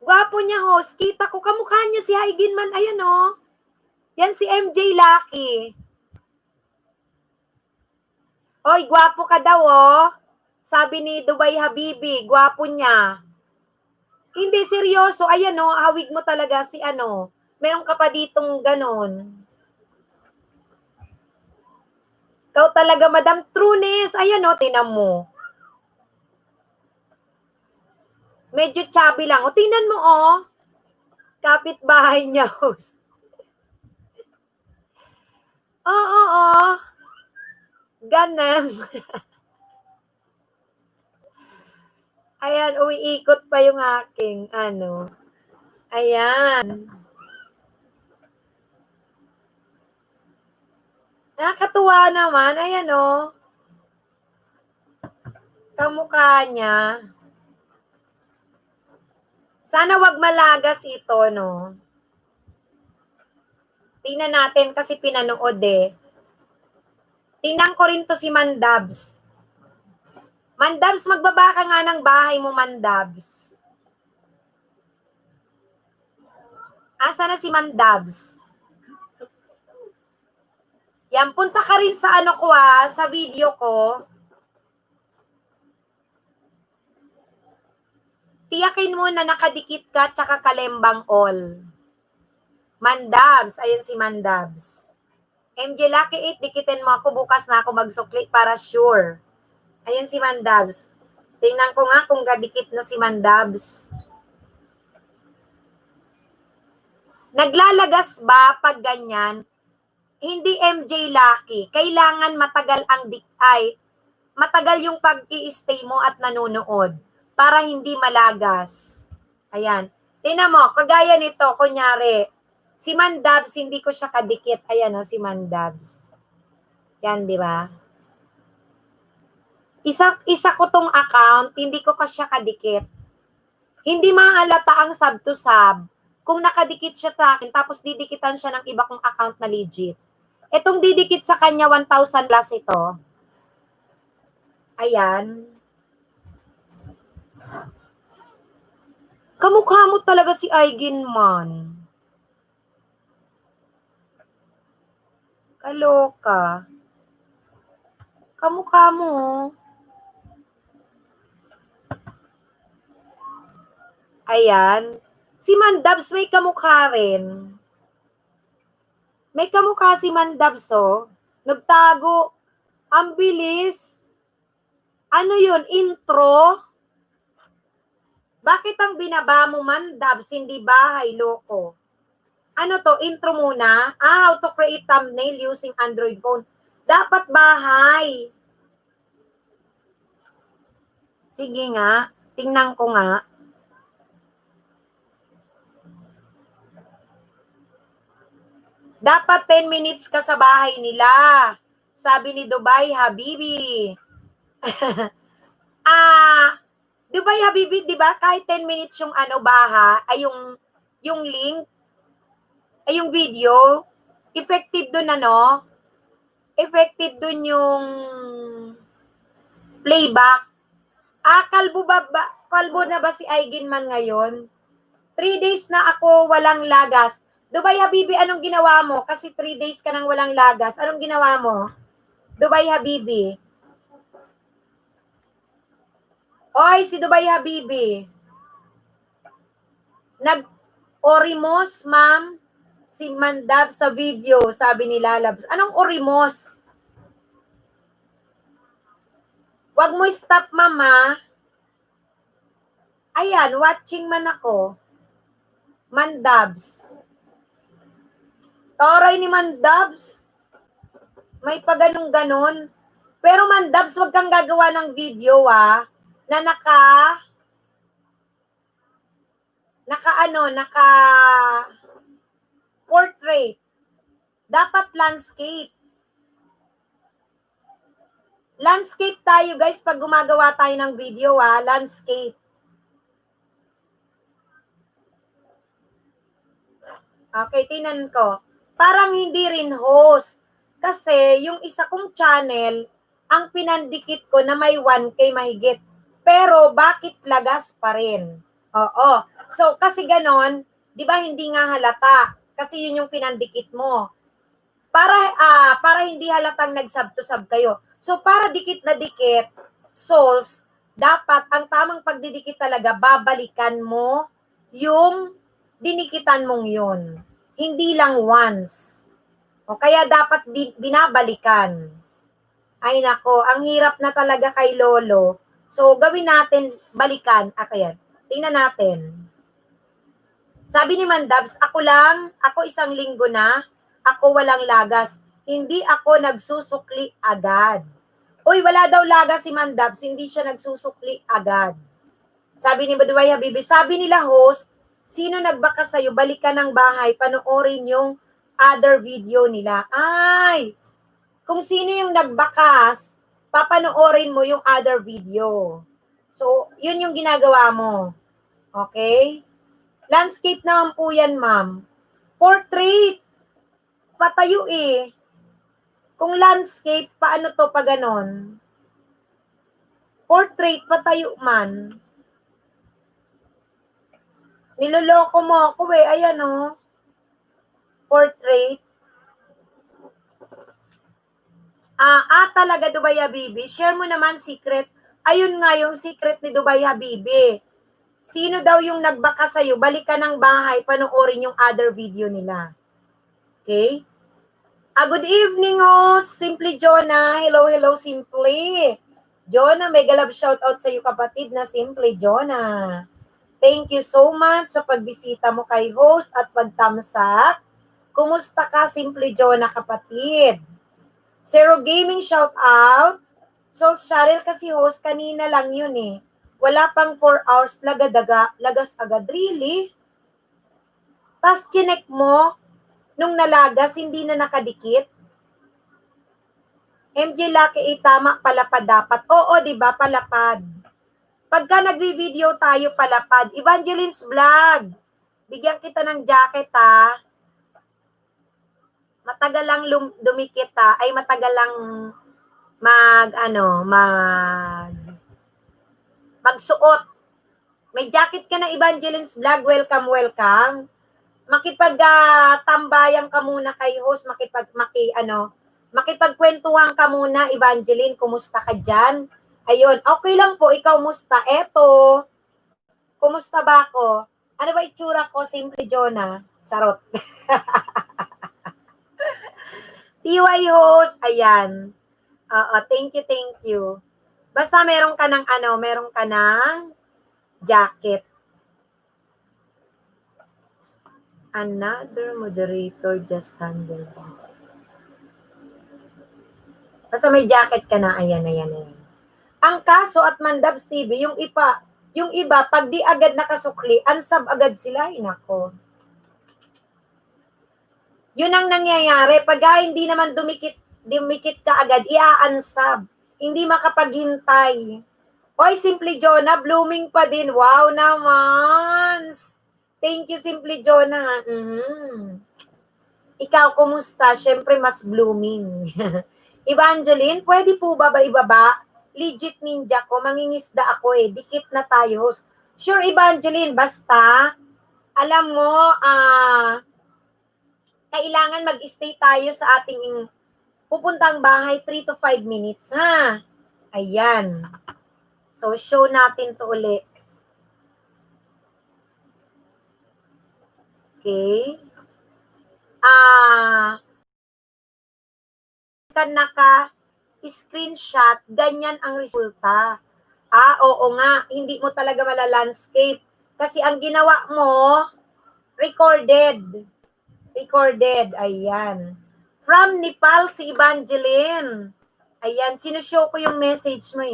Gwapo niya, host. Kita ko, kamukha niya si Eigenman. Ayan, oh. Yan si MJ Lucky. Oy, gwapo ka daw, oh. Sabi ni Dubai Habibi, gwapo niya. Hindi, seryoso. Ayan, oh, hawig mo talaga si ano. Meron ka pa ditong ganon. Ikaw talaga, Madam Trunes. Ayan, oh, tinan mo. Medyo chubby lang. O, tingnan mo, oh. Kapit-bahay niya, host. Oo. Ganon. Ayan, umiikot pa yung aking, ano. Ayan. Nakakatuwa naman. Ayan, oh. Kamukha niya. Sana wag malagas ito, no? Tingnan natin kasi pinanood eh. Tingnan ko rin to si Mandabs. Mandabs, magbaba ka nga ng bahay mo, Mandabs. Asa na si Mandabs? Yan, punta ka rin sa ano ko sa video ko. Tiyakin mo na nakadikit ka tsaka kalembang all. Mandabs, ayun si Mandabs. MJ Lucky 8, dikitin mo ako, bukas na ako magsukli para sure. Ayun si Mandabs. Tingnan ko nga kung kadikit na si Mandabs. Naglalagas ba pag ganyan? Hindi MJ Lucky. Kailangan matagal matagal yung pag-i-stay mo at nanonood para hindi malagas. Ayan. Tingnan mo, kagaya nito, kunyari, si Mandabs, hindi ko siya kadikit. Ayan, si Mandabs. Yan, di ba? Isa ko tong account, hindi ko pa siya kadikit. Hindi mahalata ang sub to sub kung nakadikit siya sa akin, tapos didikitan siya ng iba kong account na legit. Itong didikit sa kanya, 1,000 plus ito. Ayan. Kamukha mo talaga si Aigin man. Kaloka. Kamukha mo. Ayan. Si Mandabs may kamukha rin. May kamukha si Mandabs, oh. Nagtago. Ang bilis. Ano yun? Intro? Bakit ang binaba mo, Mandabs, hindi bahay, loko? Ano to? Intro muna? How to create thumbnail using Android phone. Dapat bahay. Sige nga. Tingnan ko nga. Dapat 10 minutes ka sa bahay nila. Sabi ni Dubai Habibi. Dubai Habibi, 'di ba? Kahit 10 minutes yung ay yung link, ay yung video, effective doon effective doon yung playback. Kalbo na ba si Aigin man ngayon? 3 days na ako walang lagas. Dubai Habibi, anong ginawa mo? Kasi 3 days ka nang walang lagas. Anong ginawa mo? Dubai Habibi. Oy, si Dubai Habibi. Nag-orimos, ma'am, si Mandab sa video, sabi ni Lalabs. Anong orimos? Wag mo stop, mama. Ayan, watching man ako. Mandabs. Toray ni Mandabs. May pa ganun-ganon. Pero Mandabs, wag kang gagawa ng video, na naka portrait. Dapat landscape. Landscape tayo, guys, pag gumagawa tayo ng video, landscape. Okay, tingnan ko. Parang hindi rin host. Kasi yung isa kong channel, ang pinandikit ko na may 1K mahigit. Pero bakit lagas pa rin? Oo. So, kasi ganon, di ba hindi nga halata? Kasi yun yung pinandikit mo. Para hindi halatang nag-sub to sub kayo. So, para dikit na dikit, souls, dapat ang tamang pagdidikit talaga, babalikan mo yung dinikitan mong yun. Hindi lang once. O kaya dapat binabalikan. Ay nako, ang hirap na talaga kay Lolo. So, gawin natin, balikan. Kaya, tingnan natin. Sabi ni Mandabs, ako isang linggo na, ako walang lagas. Hindi ako nagsusukli agad. Uy, wala daw lagas si Mandabs, hindi siya nagsusukli agad. Sabi ni Baduay Habibi, sabi nila host, sino nagbaka sa'yo, balik ka ng bahay, panoorin yung other video nila. Ay, kung sino yung nagbakas, papanoorin mo yung other video. So, yun yung ginagawa mo. Okay? Landscape naman po yan, ma'am. Portrait. Patayo eh. Kung landscape, paano to pa ganon? Portrait, patayo man. Niloloko mo ako eh. Ayan o. Portrait. Talaga, Dubai Habibi. Share mo naman secret. Ayun nga yung secret ni Dubai Habibi. Sino daw yung nagbaka sa'yo? Balik ka ng bahay, panoorin yung other video nila. Okay? Good evening, host. Simply Jonah. Hello, hello, Simply. Jonah, mega love shoutout sa iyo, kapatid na Simply Jonah. Thank you so much sa pagbisita mo kay host at pagtamsak. Kumusta ka, Simply Jonah, kapatid? Zero Gaming shoutout. So, Cheryl kasi host, kanina lang yun eh. Wala pang 4 hours, lagas agad. Really? Tas chinek mo, nung nalagas, hindi na nakadikit? MJ Lucky, tama, palapad dapat. Oo, di ba, palapad. Pagka nagvi-video tayo, palapad. Evangeline's Vlog. Bigyan kita ng jacket, Matagal lang dumikit ay matagal lang magsuot. May jacket ka na, Evangeline's Vlog, welcome, welcome. Tambayan ka muna kay host, makipagkwentuhan ka muna, Evangeline, kumusta ka dyan? Ayun, okay lang po, ikaw musta? Eto, kumusta ba ako? Ano ba itsura ko? Simple Jonah. Charot. TY host, ayan. Thank you. Basta meron ka ng jacket. Another moderator just handled this. Basta may jacket ka na, ayan. Ang kaso at Mandabs TV, yung iba, pag di agad nakasukli, unsub agad sila, nako. Yun ang nangyayari. Pag hindi naman dumikit ka agad, ia-unsub. Hindi makapaghintay. Oy, Simply Jonah, blooming pa din. Wow naman. Thank you, Simply Jonah. Ikaw, kumusta? Siyempre, mas blooming. Evangeline, pwede po ba ibaba? Legit ninja ko, mangingisda ako dikit na tayo. Sure, Evangeline, basta, alam mo, kailangan mag-stay tayo sa ating pupuntang bahay 3 to 5 minutes, ha? Ayan. So, show natin to uli. Okay. Naka-screenshot, ganyan ang resulta. Oo nga, hindi mo talaga mala-landscape. Kasi ang ginawa mo, recorded. Ayan. From Nepal, si Evangeline. Ayan, sinushow ko yung message mo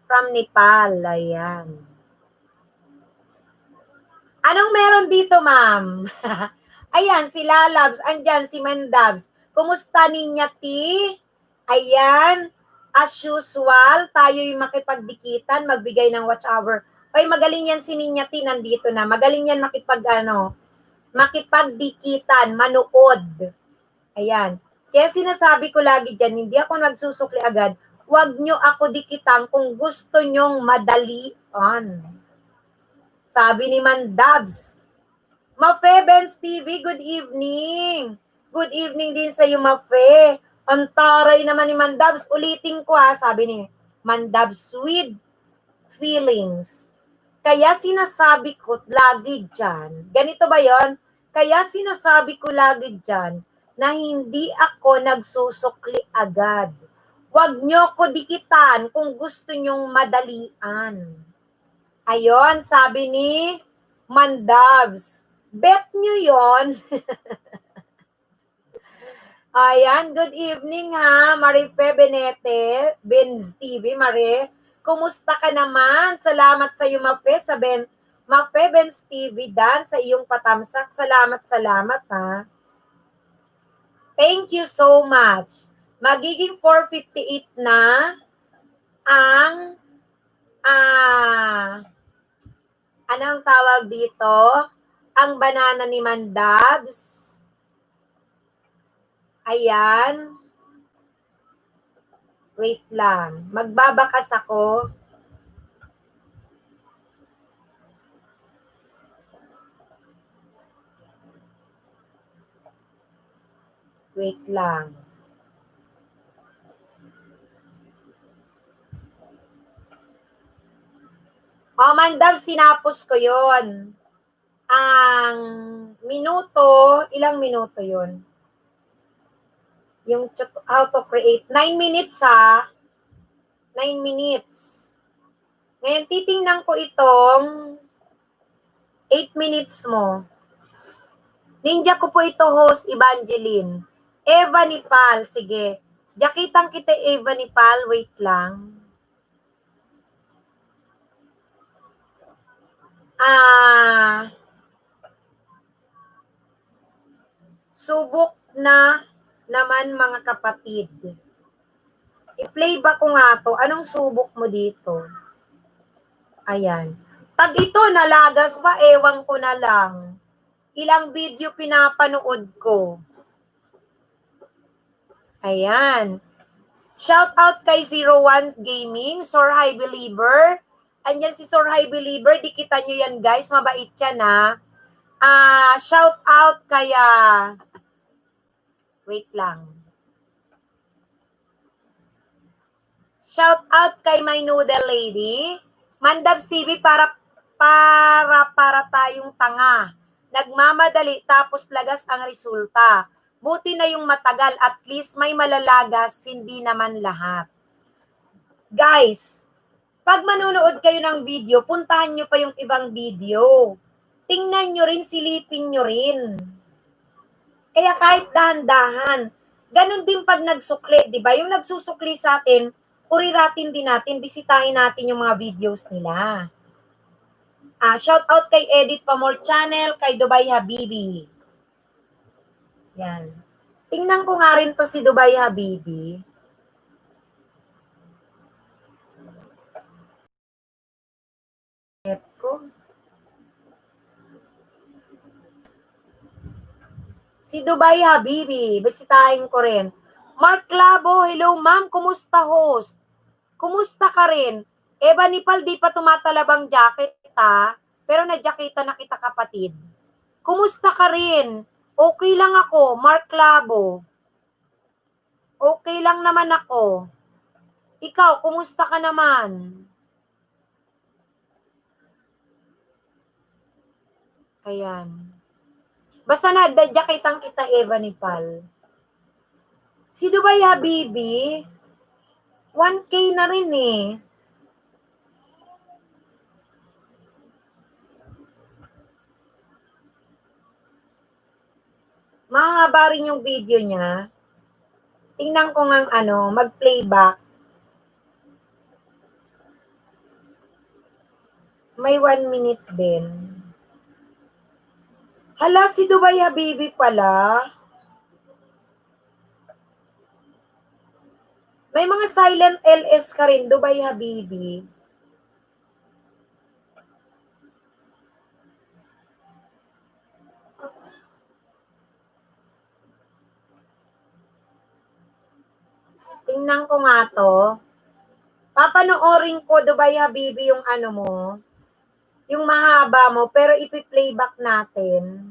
From Nepal, ayan. Anong meron dito, ma'am? Ayan, si Lalabs, andyan si Mandabs. Kumusta ninya, Ti? Ayan, as usual, tayo'y makipagdikitan, magbigay ng watch hour. Oy, magaling yan si Ninya Ti, nandito na. Magaling yan makipagdikitan, manood. Ayan. Kaya sinasabi ko lagi dyan, hindi ako nagsusukli agad. Huwag nyo ako dikitan kung gusto nyong madalian. Sabi ni Mandabs. Mafe Benz TV, good evening. Good evening din sa iyo, Mafe. Ang taray naman ni Mandabs. Ulitin ko sabi ni Mandabs, with feelings. Kaya sinasabi ko lagi dyan, ganito ba yon? Kaya sinasabi ko lagi dyan, na hindi ako nagsusukli agad. Huwag nyo ko dikitan kung gusto nyong madalian. Ayon, sabi ni Mandabs. Bet nyo yon. Ayan, good evening ha, Marife Benete, Benz TV, Mare. Kumusta ka naman? Salamat sa iyo, Mafe, Mafe Benz TV, Dan, sa iyong patamsak. Salamat ha. Thank you so much. Magiging 4:58 na ang anong tawag dito? Ang banana ni Mandabs. Ayan. Wait lang. Magbabakas ako. Wait lang. Mandabs, sinapos ko yon. Ang minuto, ilang minuto yun? Yung how to create. 9 minutes 9 minutes. Ngayon, titingnan ko itong 8 minutes mo. Ninja ko po ito, host Evangeline. Eva Nipal, sige. Jakitang kita, Eva Nipal. Wait lang. Subok na naman mga kapatid. I-play ba ko nga to? Anong subok mo dito? Ayan. Pag ito nalagas pa, ewan ko na lang. Ilang video pinapanood ko. Ayan. Shout out kay 01 Gaming, Sor High Believer. Andyan si Sor High Believer, dikitan nyo yan guys, mabait yan ha. Shout out kaya, wait lang. Shout out kay My Noodle Lady. Mandab CV para tayong tanga. Nagmamadali tapos lagas ang resulta. Buti na yung matagal, at least may malalagas, hindi naman lahat. Guys, pag manonood kayo ng video, puntahan nyo pa yung ibang video. Tingnan nyo rin, silipin nyo rin. Kaya kahit dahan-dahan, ganun din pag nagsukli, di ba? Yung nagsusukli sa atin, uriratin din natin, bisitahin natin yung mga videos nila. Shout out kay Edit Pamor Channel, kay Dubai Habibi. Yan. Tingnan ko nga rin to si Dubai Habibi. Net ko. Si Dubai Habibi, bisitahin ko rin. Mark Labo, hello ma'am, kumusta host? Kumusta ka rin? Eva Nipal, di pa tumatalabang jacket ha, pero na-jacketa na kita kapatid. Kumusta ka rin? Okay lang ako, Mark Labo. Okay lang naman ako. Ikaw, kumusta ka naman? Ayan. Basta na-jacketang kita, Eva Nipal. Si Dubai Habibi, 1K na rin eh. Mahaba rin yung video niya. Tingnan ko nga mag-playback. May 1 minute din. Hala, si Dubai Habibi pala. May mga silent LS ka rin, Dubai Habibi. Tingnan ko nga to. Papanoorin ko, Dubai Habibi, yung mo, yung mahaba mo, pero ipi-playback natin.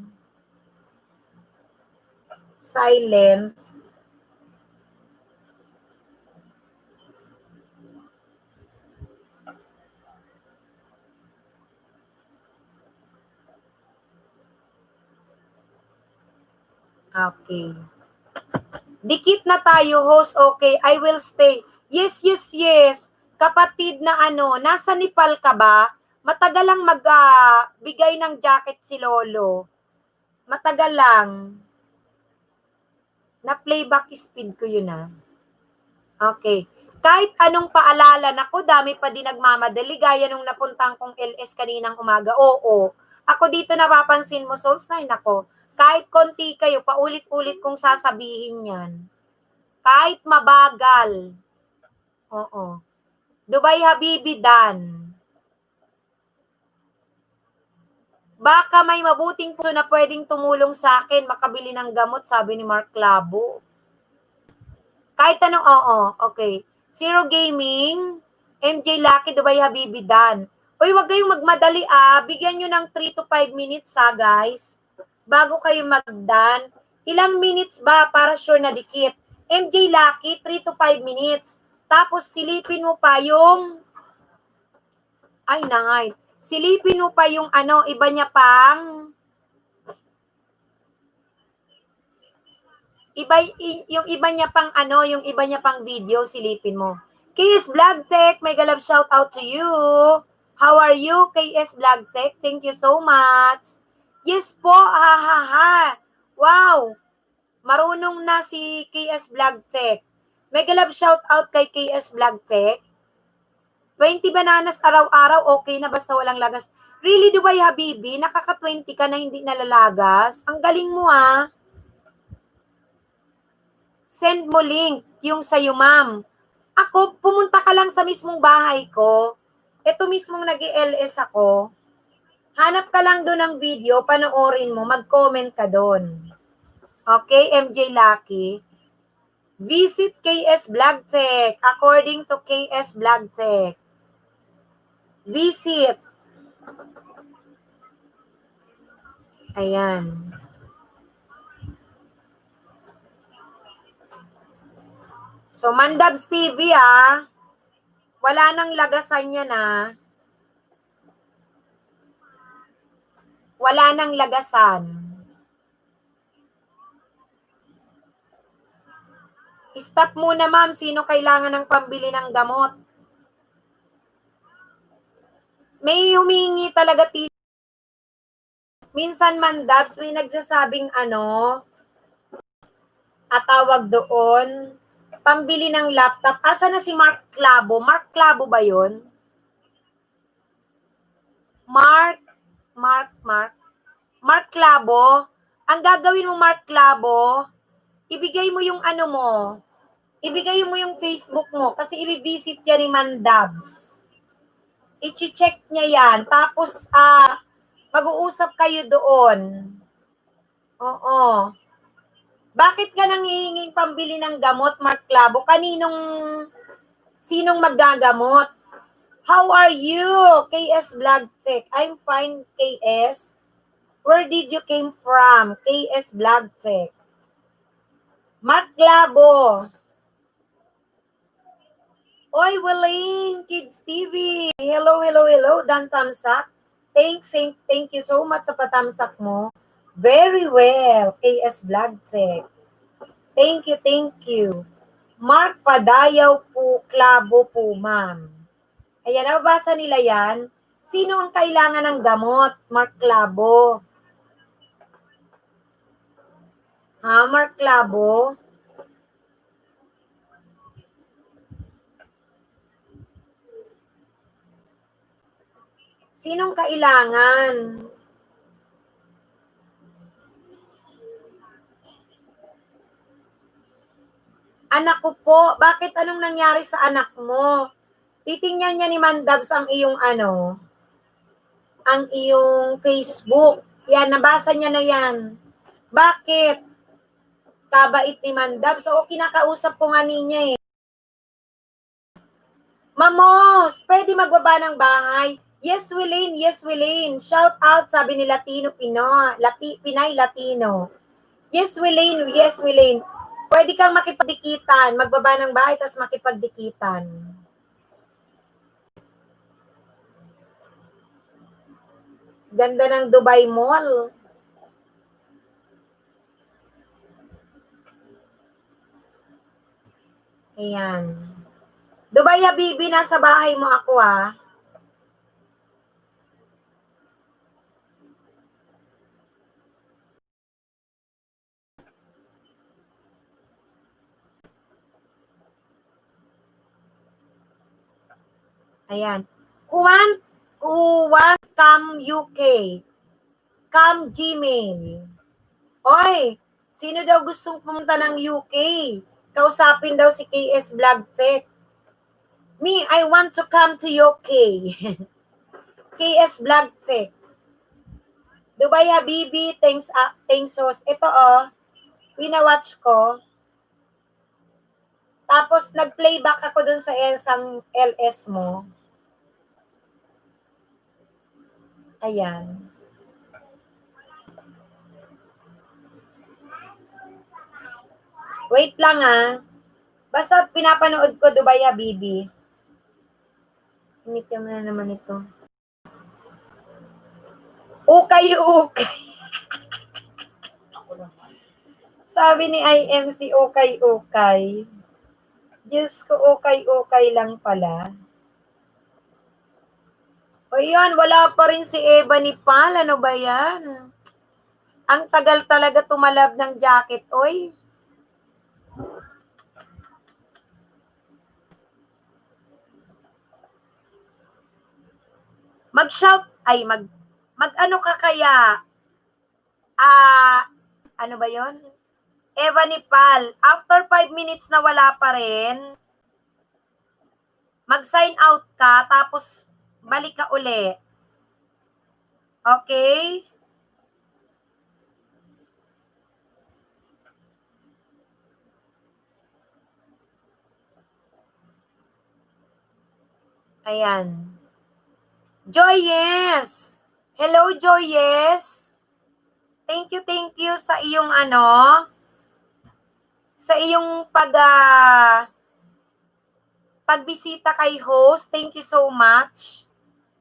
Silent. Okay. Dikit na tayo, host. Okay, I will stay. Yes. Kapatid na nasa Nepal ka ba? Matagal lang magbigay ng jacket si Lolo. Matagal lang. Na playback speed ko yun Okay. Kahit anong paalala, nako, dami pa din nagmamadali. Gaya nung napuntang kong LS kaninang umaga. Oo. Ako dito napapansin mo, Soul's9, nako. Kahit konti kayo, paulit-ulit kong sasabihin yan. Kahit mabagal. Oo. Dubai Habibi Dan. Baka may mabuting puso na pwedeng tumulong sa akin, makabili ng gamot, sabi ni Mark Labo. Kahit anong, okay. Zero Gaming, MJ Lucky, Dubai Habibi Dan. Uy, wag kayong magmadali Bigyan nyo ng 3 to 5 minutes guys. Bago kayo magdan. Ilang minutes ba para sure na dikit? MJ Lucky, 3 to 5 minutes. Tapos silipin mo pa yung silipin mo pa yung iba niya pang yung iba niya pang video, silipin mo. KS Vlog Tech, may galab shout out to you. How are you, KS Vlog Tech? Thank you so much. Yes po, Wow, marunong na si KS Vlog Tech. May galab shout out kay KS Vlog Tech. 20 bananas araw-araw, okay na basta walang lagas. Really, Dubai Habibi, nakaka-20 ka na hindi nalalagas? Ang galing mo Send mo link, yung sa'yo ma'am. Ako, pumunta ka lang sa mismong bahay ko. Ito mismong nag-LS ako. Hanap ka lang doon ng video, panoorin mo, mag-comment ka doon. Okay, MJ Lucky. Visit KS Blogtech. According to KS Blogtech. Visit. Ayan. So, Mandabs TV wala nang lagasan yan Wala nang lagasan. Stop muna, ma'am. Sino kailangan ng pambili ng gamot? May humingi talaga minsan, Mandabs, may nagsasabing tawag doon, pambili ng laptop. Asa na si Mark Clavo? Mark Clavo ba yun? Mark Clavo. Ang gagawin mo, Mark Clavo, ibigay mo yung ibigay mo yung Facebook mo kasi i-visit yan ni Mandabs. I-check niya yan. Tapos, mag-uusap kayo doon. Oo. Bakit ka nang hihinging pambili ng gamot, Mark Clavo? Sinong maggagamot? How are you, KS Blogtech? I'm fine, KS. Where did you came from, KS Blogtech? Mark Clavo. Oy, Walaine, Kids TV. Hello. Dan Tamsak. Thank you so much sa patamsak mo. Very well, KS Blogtech. Thank you. Mark Padayaw po, Clavo po, ma'am. Ayan, nababasa nila yan. Sino ang kailangan ng gamot, Mark Clavo? Mark Clavo? Sinong kailangan? Anak ko po, bakit anong nangyari sa anak mo? Titingnan niya ni Mandabs ang iyong ang iyong Facebook. Yan, nabasa niya na yan. Bakit? Kabait ni Mandabs. So, kinakausap ko nga niya Mamos, pwede magbaba ng bahay? Yes, Willeen. Shout out, sabi ni Pinay Latino. Yes, Willeen. Pwede kang makipagdikitan, magbaba ng bahay, tas makipagdikitan. Ganda ng Dubai Mall. Ayan. Dubai Habibi, nasa bahay mo ako Ayan. Who want come UK? Come Gmail. Oy, sino daw gustong pumunta ng UK? Kausapin daw si KS Blogtech. Me, I want to come to UK. KS Blogtech. Dubai Habibi, thanks sos. Ito winawatch ko. Tapos nag-playback ako dun sa isang LS mo. Ayan. Wait lang Basta pinapanood ko Dubai Habibi. Initin mo na naman ito. Ukay. Sabi ni IMC, ukay. Diyos ko, ukay lang pala. O yan, wala pa rin si Eva ni Pal. Ano ba yan? Ang tagal talaga tumalab ng jacket, oy. Mag-shout, mag-ano ka kaya? Ano ba yon? Eva ni Pal, after 5 minutes na wala pa rin, mag-sign out ka, tapos balik ka uli. Okay? Ayan. Joyes! Hello, Joyes! Thank you sa iyong sa iyong pagbisita kay host. Thank you so much.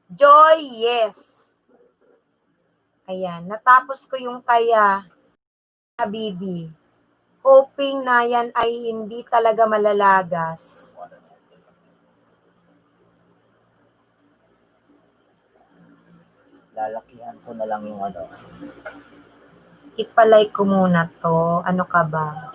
Joyes. Ayan, natapos ko yung kaya Habibi. Hoping na yan ay hindi talaga malalagas. Lalakihan ko na lang yung Ipalay ko muna to. Ano ka ba?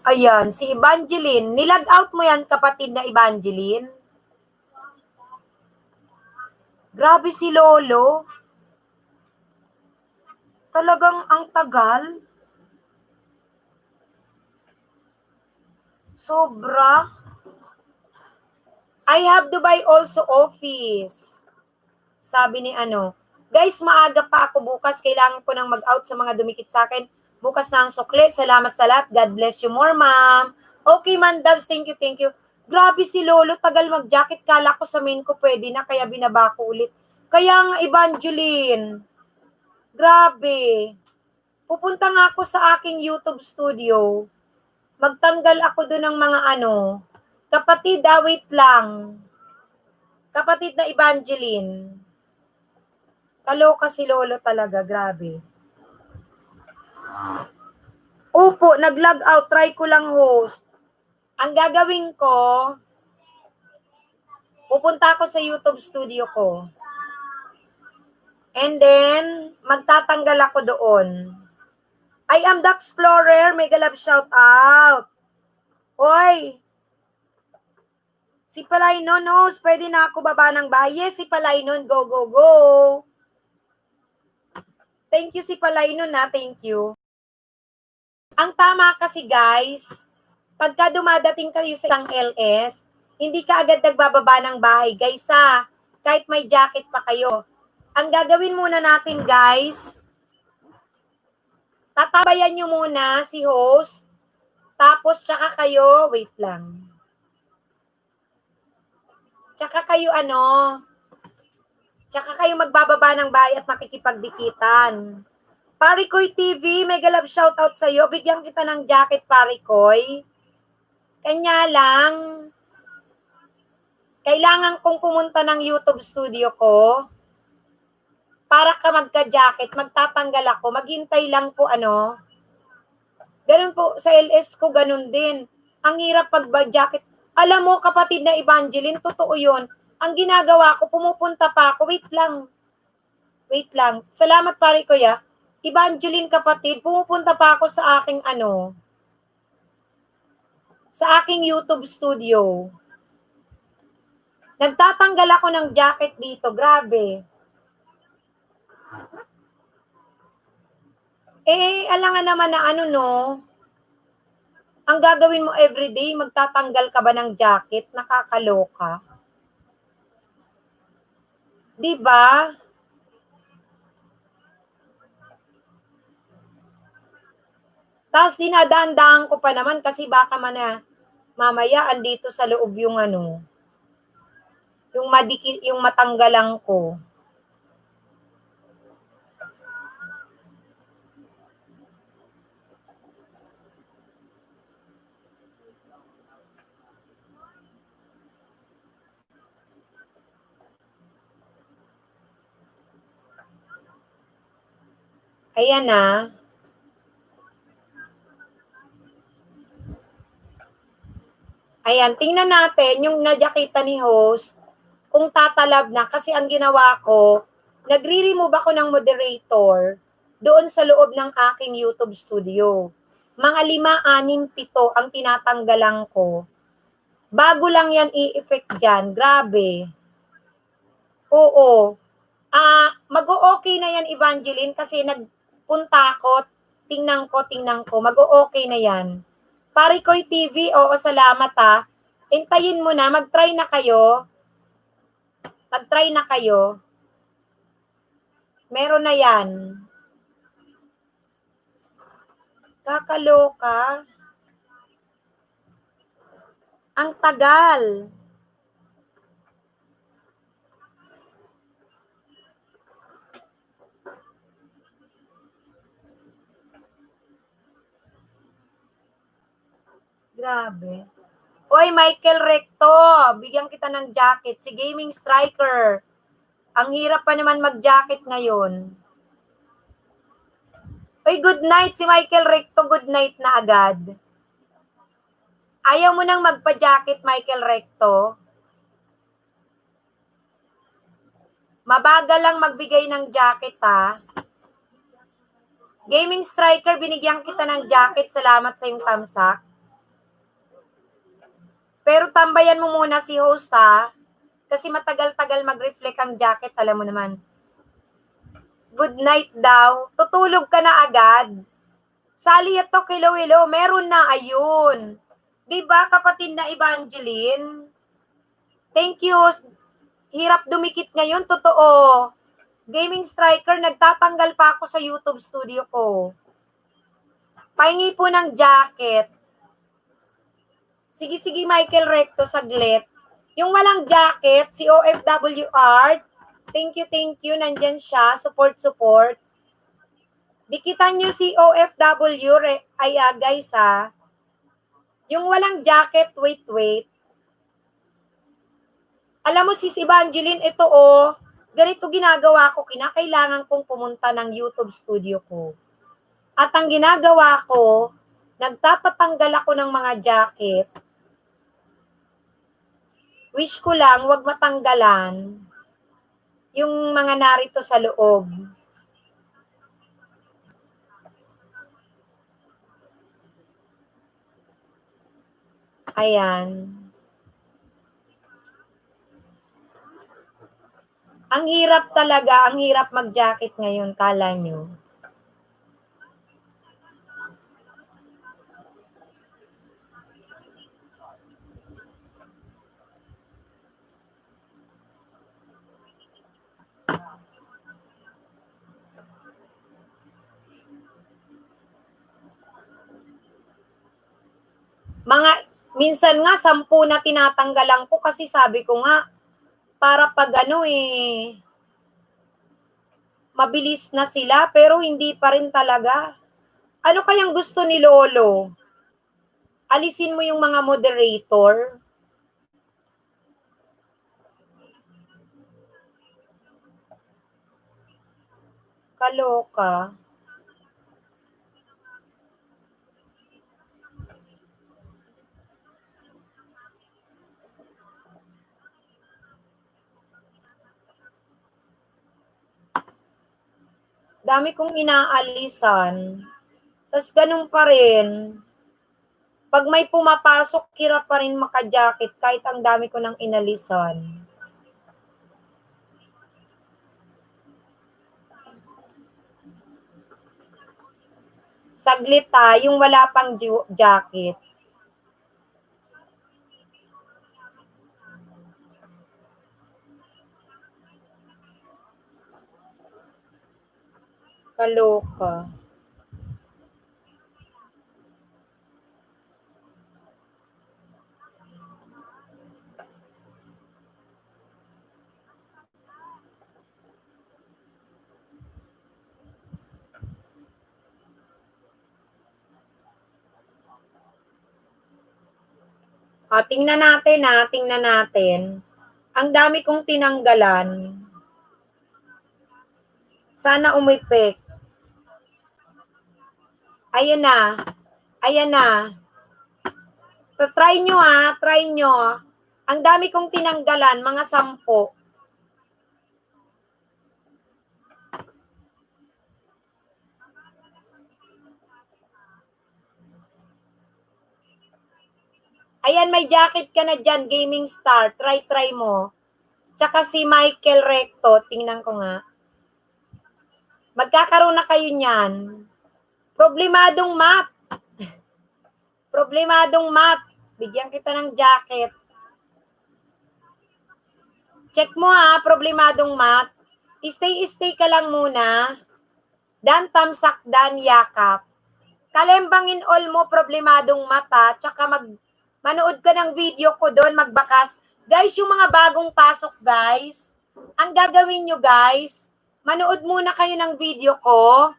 Ayan, si Evangeline. Nilag out mo yan, kapatid na Evangeline. Grabe si Lolo. Talagang ang tagal. Sobra. I have Dubai also office. Sabi ni Guys, maaga pa ako bukas. Kailangan ko nang mag-out sa mga dumikit sa akin. Bukas na ang sukli. Salamat sa lahat. God bless you more, ma'am. Okay, man, Dubs. Thank you. Grabe si Lolo. Tagal mag-jacket. Kala ko sa main ko pwede na. Kaya binaba ko ulit. Kaya nga, Evangeline. Grabe. Pupunta nga ako sa aking YouTube studio. Magtanggal ako doon ng mga Kapatid, wait lang. Kapatid na Evangeline. Kaloka si Lolo talaga, grabe. Opo, nag-log out. Try ko lang host. Ang gagawin ko, pupunta ako sa YouTube studio ko. And then, magtatanggal ako doon. I am the Explorer. Mega love shout out. Hoy! Si Palaynon, host. Pwede na ako baba ng bahay. Yes, si Palaynon. Go. Thank you si Palaynon na. Thank you. Ang tama kasi guys, pagka dumadating kayo sa isang LS, hindi ka agad nagbababa ng bahay, guys kahit may jacket pa kayo. Ang gagawin muna natin guys, tatabayan nyo muna si host, tapos tsaka kayo, wait lang. Tsaka kayo tsaka kayo magbababa ng bahay at makikipagdikitan. Parikoy TV, mega love shoutout sa'yo. Bigyan kita ng jacket, Parikoy. Kanya lang, kailangan kong pumunta ng YouTube studio ko para ka magka-jacket. Magtatanggal ako. Maghintay lang po Ganun po, sa LS ko, ganun din. Ang hirap pag-jacket. Alam mo, kapatid na Evangeline, totoo yun. Ang ginagawa ko, pumupunta pa ako. Wait lang. Salamat, Parikoy, Evangeline kapatid, pumupunta pa ako sa aking sa aking YouTube studio. Nagtatanggal ako ng jacket dito, grabe. Alangan naman na ang gagawin mo everyday, magtatanggal ka ba ng jacket? Nakakaloka. 'Di ba? Tapos dinadaan-daan ko pa naman kasi baka mamaya andito sa loob yung yung madikit, yung matanggalan ko. Ayan na. Ayan, tingnan natin yung najakita ni host kung tatalab na. Kasi ang ginawa ko, nagre-remove ako ng moderator doon sa loob ng aking YouTube studio. Mga 5, 6, 7 ang tinatanggalan ko. Bago lang yan i-effect dyan. Grabe. Oo. Mag-o-okay na yan, Evangeline, kasi nagpunta ako, tingnan ko. Mag-o-okay na yan. Parikoy TV, oo, salamat Intayin mo na, mag-try na kayo. Meron na yan. Kakaloka. Ang tagal. Grabe. Oy, Michael Recto, bigyan kita ng jacket. Si Gaming Striker. Ang hirap pa naman mag-jacket ngayon. Oy, good night si Michael Recto. Good night na agad. Ayaw mo nang magpa-jacket, Michael Recto? Mabagal lang magbigay ng jacket, ha? Gaming Striker, binigyan kita ng jacket. Salamat sa iyong tamsak. Pero tambayan mo muna si host, ha? Kasi matagal-tagal mag-reflect ang jacket, alam mo naman. Good night daw. Tutulog ka na agad. Sali ito, kilo-ilo. Meron na, ayun. Diba, kapatid na Evangeline? Thank you. Hirap dumikit ngayon, totoo. Gaming Striker, nagtatanggal pa ako sa YouTube studio ko. Pahingi po ng jacket. Sige, Michael Recto, saglit. Yung walang jacket, si OFW Art, thank you, nandyan siya, support. Dikitan nyo si OFW, guys, ha. Yung walang jacket, wait. Alam mo, sis Evangeline, ito, ganito ginagawa ko, kinakailangan kong pumunta ng YouTube studio ko. At ang ginagawa ko, nagtatatanggal ako ng mga jacket. Wish ko lang, wag matanggalan yung mga narito sa loob. Ayan. Ang hirap talaga, ang hirap mag-jacket ngayon, kala nyo. Minsan nga, 10 na tinatanggalan ko kasi sabi ko nga, para pag mabilis na sila, pero hindi pa rin talaga. Ano kayang gusto ni Lolo? Alisin mo yung mga moderator. Kaloka. Dami kong inaalisan. Tapos ganun pa rin. Pag may pumapasok, hirap pa rin maka-jacket kahit ang dami ko nang inalisan. Saglit ha, yung wala pang jacket. Kaloka. Tingnan natin. Ang dami kong tinanggalan. Sana umipik. Ayan na. Try nyo. Ang dami kong tinanggalan, mga 10. Ayan, may jacket ka na dyan, Gaming Star. Try mo. Tsaka si Michael Recto, tingnan ko nga. Magkakaroon na kayo niyan. Problemadong mat. Bigyan kita ng jacket. Check mo problemadong mat. Stay ka lang muna. Dan tamsak, dan yakap. Kalembangin all mo problemadong mata, tsaka manood ka ng video ko doon, magbakas. Guys, yung mga bagong pasok, guys, ang gagawin nyo, guys, manood muna kayo ng video ko.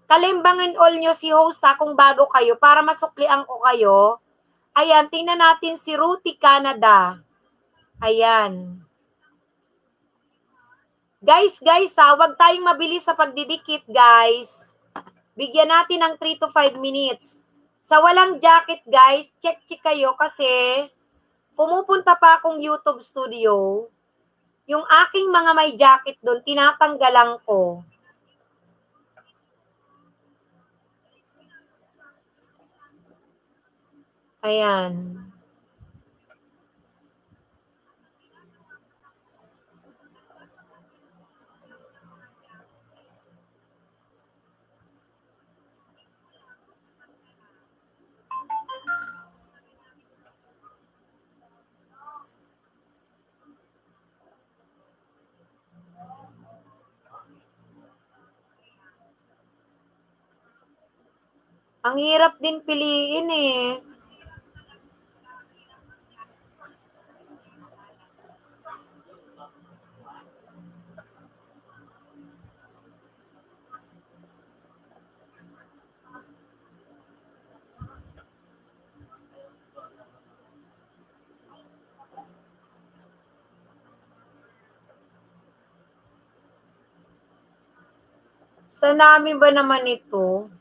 Kalembangin all nyo si host ha, kung bago kayo, para masuklian ko kayo. Ayan, tingnan natin si Ruti Canada. Ayan. Guys, ha, wag tayong mabilis sa pagdidikit, guys. Bigyan natin ng 3 to 5 minutes. Sa walang jacket, guys, check kayo kasi pumupunta pa akong YouTube studio. Yung aking mga may jacket doon, tinatanggalan ko. Ayan. Ang hirap din piliin eh. Sa namin ba naman ito?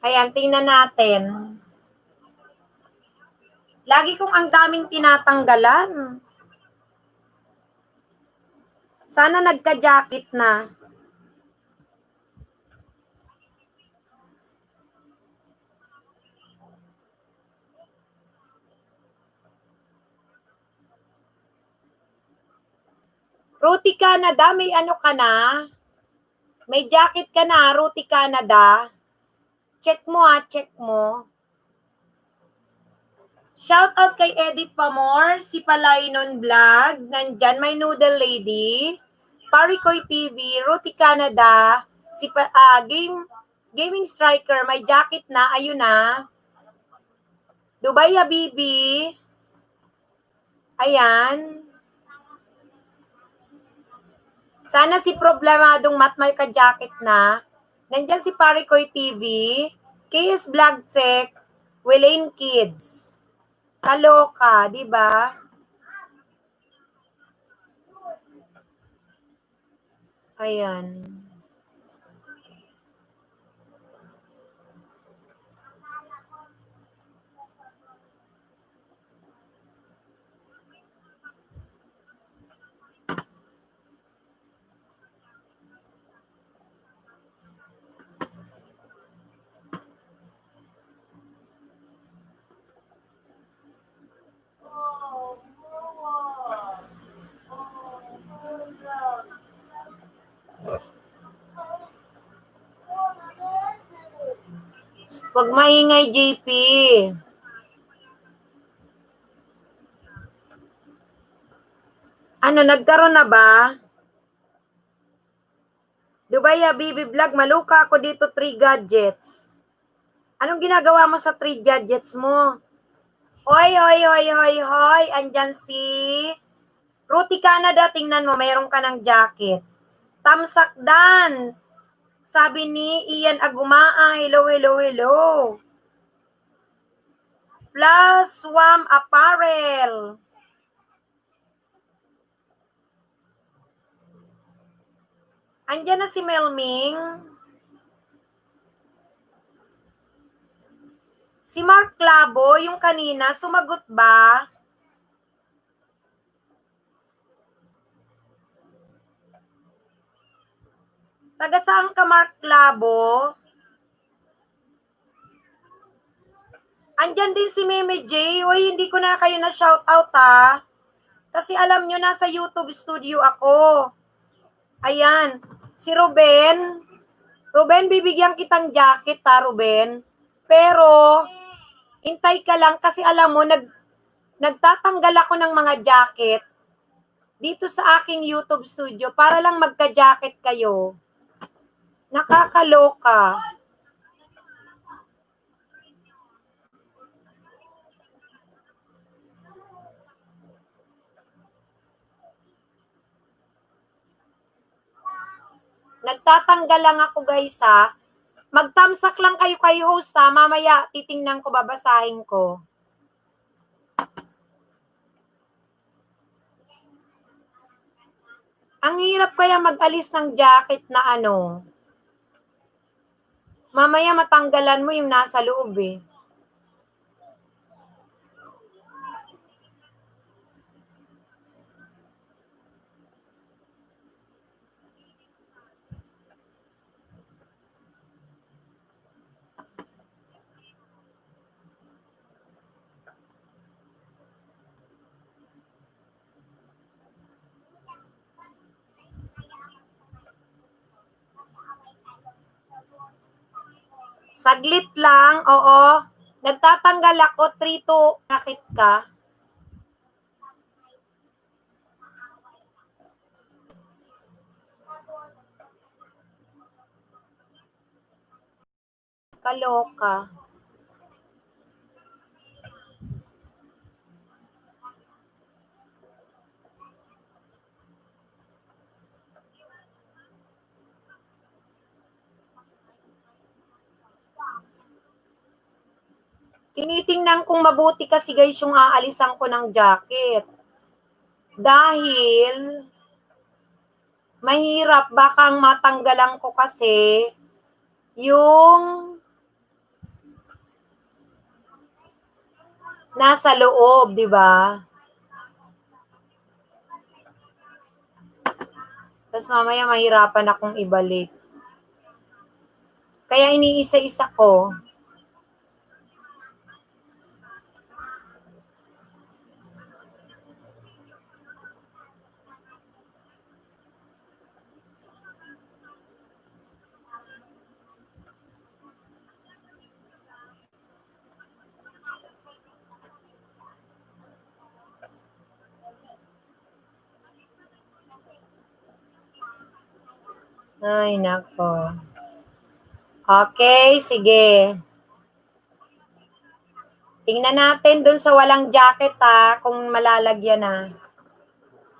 Ayan, tingnan natin. Lagi kong ang daming tinatanggalan. Sana nagka-jacket na. Ruti Canada, may ano ka na? May jacket ka na, Ruti Canada. Check mo ha, check mo. Shout out kay Edith Pamor, si Palaynon Vlog, nandyan, may Noodle Lady, Parikoy TV, Ruti Canada, si Gaming Striker, may jacket na, ayun na. Dubai Habibi, ayan. Sana si Problemadong Mat may ka-jacket na. Nandyan si Parikoy TV, KS Vlog Tech, Welaine Kids. Kaloka, di ba? Ayan. Huwag maingay, JP. Ano, nagkaroon na ba? Dubai Habibi Vlog, maluka ako dito 3 gadgets. Anong ginagawa mo sa 3 gadgets mo? Hoy, andyan si Ruti Canada, tingnan mo, mayroon ka ng jacket. Tamsakdan, sabi ni Ian Agumaa, hello. Plus Swam Apparel. Andyan na si Melming. Si Mark Clavo, yung kanina, sumagot ba? Taga saan ka, Mark Clavo? Andyan din si Meme J. Uy, hindi ko na kayo na shoutout ha. Kasi alam nyo, nasa YouTube studio ako. Ayan. Si Ruben. Ruben, bibigyan kitang jacket ha, Ruben. Pero, hintay ka lang kasi alam mo, nagtatanggal ako ng mga jacket dito sa aking YouTube studio para lang magka-jacket kayo. Nakakaloka. Nagtatanggal lang ako guys ha. Magtamsak lang kayo kay host ha. Mamaya titingnan ko, babasahin ko. Ang hirap kaya mag-alis ng jacket na ano. Mamaya matanggalan mo yung nasa loob eh. Saglit lang, oo. Nagtatanggal ako, 3 to, nakit ka. Kaloka. Tinitingnan kong mabuti kasi guys yung aalisan ko ng jacket. Dahil mahirap, baka ang matanggalan ko kasi yung nasa loob, di ba? Tapos mamaya mahirapan akong ibalik. Kaya iniisa-isa ko. Ay, nako. Okay, sige. Tingnan natin dun sa walang jacket ha, kung malalagyan na.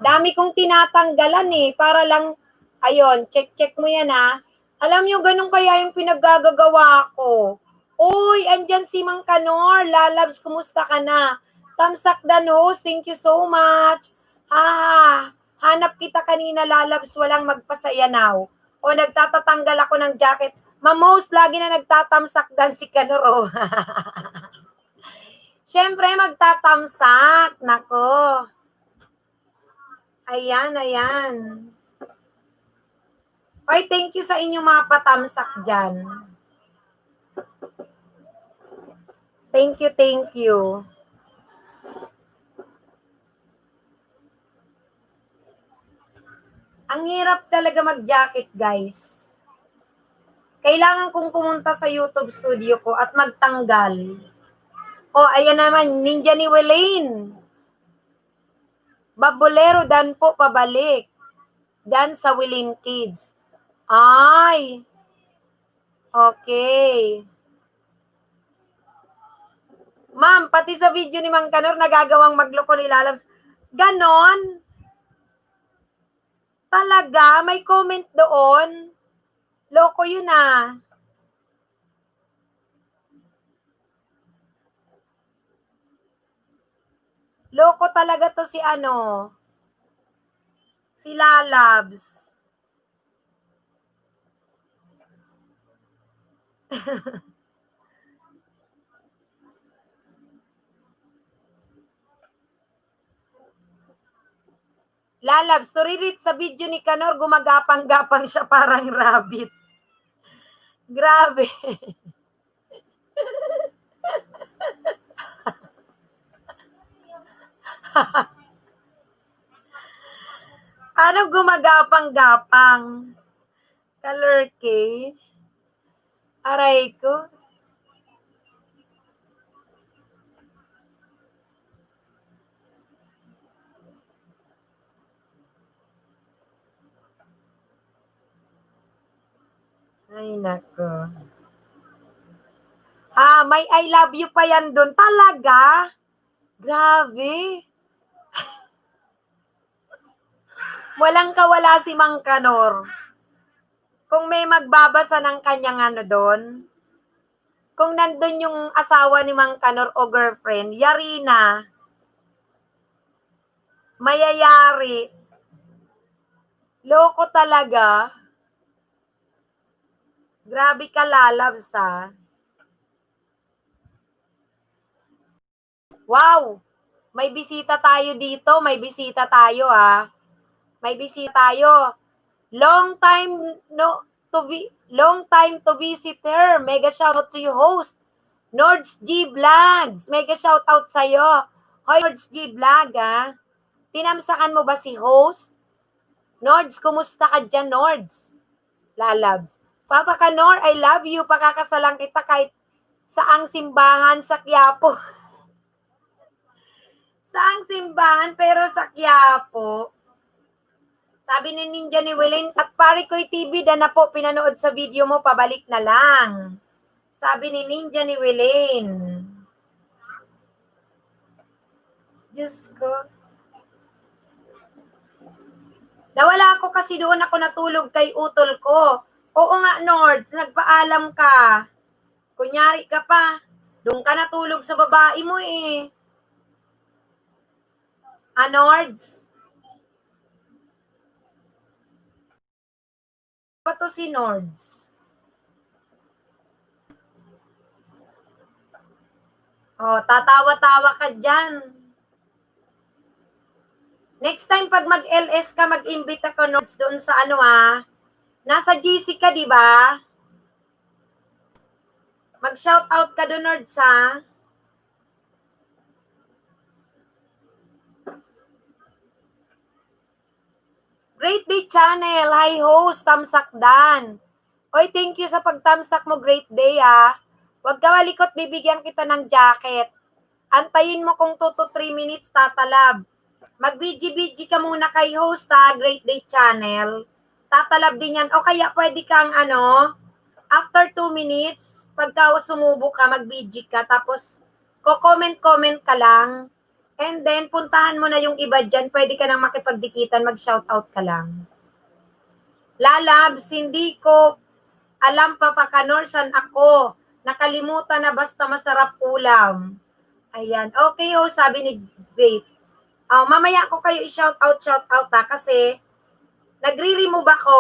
Dami kong tinatanggalan eh, para lang, ayun, check mo yan ha. Alam nyo, ganun kaya yung pinaggagawa ko. Uy, andyan si Mang Kanor. Lalabs, kumusta ka na? Tamsak Dan host, thank you so much. Ha, hanap kita kanina, Lalabs, walang magpasaya now. O nagtatatanggal ako ng jacket. Mamos, lagi na nagtatamsak Dan si Kanor. Siyempre, magtatamsak. Nako. Ayan, ayan. Oy, thank you sa inyong mga patamsak dyan. Thank you, thank you. Ang hirap talaga mag-jacket, guys. Kailangan kong pumunta sa YouTube studio ko at magtanggal. Oh, ayan naman, Ninja ni Welaine. Babolero Dan po pabalik. Dan sa Willing Kids. Ay. Okay. Ma'am, pati sa video ni Mang Kanor, nagagawang magloko ni Lalabs. Ganon? Talaga? May comment doon? Loko yun ah. Loko talaga to si ano? Si Lalabs. Lalabs, to relate sa video ni Kanor, gumagapang-gapang siya parang rabbit. Grabe. Ano gumagapang-gapang? Color K? Aray ko. Ay, nako. May I love you pa yan doon. Talaga? Grabe. Walang kawala si Mang Kanor. Kung may magbabasa ng kanyang ano doon, kung nandun yung asawa ni Mang Kanor o girlfriend, yari na. Mayayari. Loko talaga. Grabe ka, lalabs, ha. Wow! May bisita tayo dito. May bisita tayo, ha. May bisita tayo. Long time to visit her. Mega shoutout to you, host. Nords G Vlogs. Mega shoutout sa'yo. Hoy, Nords G Vlog, ha. Tinamsakan mo ba si host? Nords, kumusta ka dyan, Nords? Lalabs. Papa Kanor, I love you. Pakakasalang kita kahit saang simbahan sa Quiapo. Saang simbahan pero sa Quiapo. Sabi ni Ninja ni Wilin, at pare ko'y TV na po pinanood sa video mo, pabalik na lang. Sabi ni Ninja ni Wilin. Diyos ko. Nawala ako kasi doon ako natulog kay utol ko. Oo nga, Nord, nagpaalam ka. Kunyari ka pa. Doon ka natulog sa babae mo eh. Nords? Pa to si Nords? Tatawa-tawa ka dyan. Next time, pag mag-LS ka, mag-imbita ka, Nords, doon sa nasa GC ka, di ba? Mag-shoutout ka doon, Nords, ha? Great Day Channel. Hi, host. Tamsak Dan. Oy, thank you sa pagtamsak mo. Great Day, ha? Huwag ka malikot, bibigyan kita ng jacket. Antayin mo kung 2 to 3 minutes, tatalab. Mag-BG-BG ka muna kay host, ha? Great Day Channel. Tatalab din yan. O kaya pwede kang after 2 minutes, pagka sumubo ka, mag-BG ka, tapos comment ka lang. And then, puntahan mo na yung iba dyan. Pwede ka nang makipagdikitan, mag-shoutout ka lang. Lalabs, hindi ko alam, Papa Kanor, saan ako. Nakalimutan na basta masarap ulam. Ayan. Okay, sabi ni Great. Mamaya ko kayo i-shoutout ha, kasi nagre-remove ako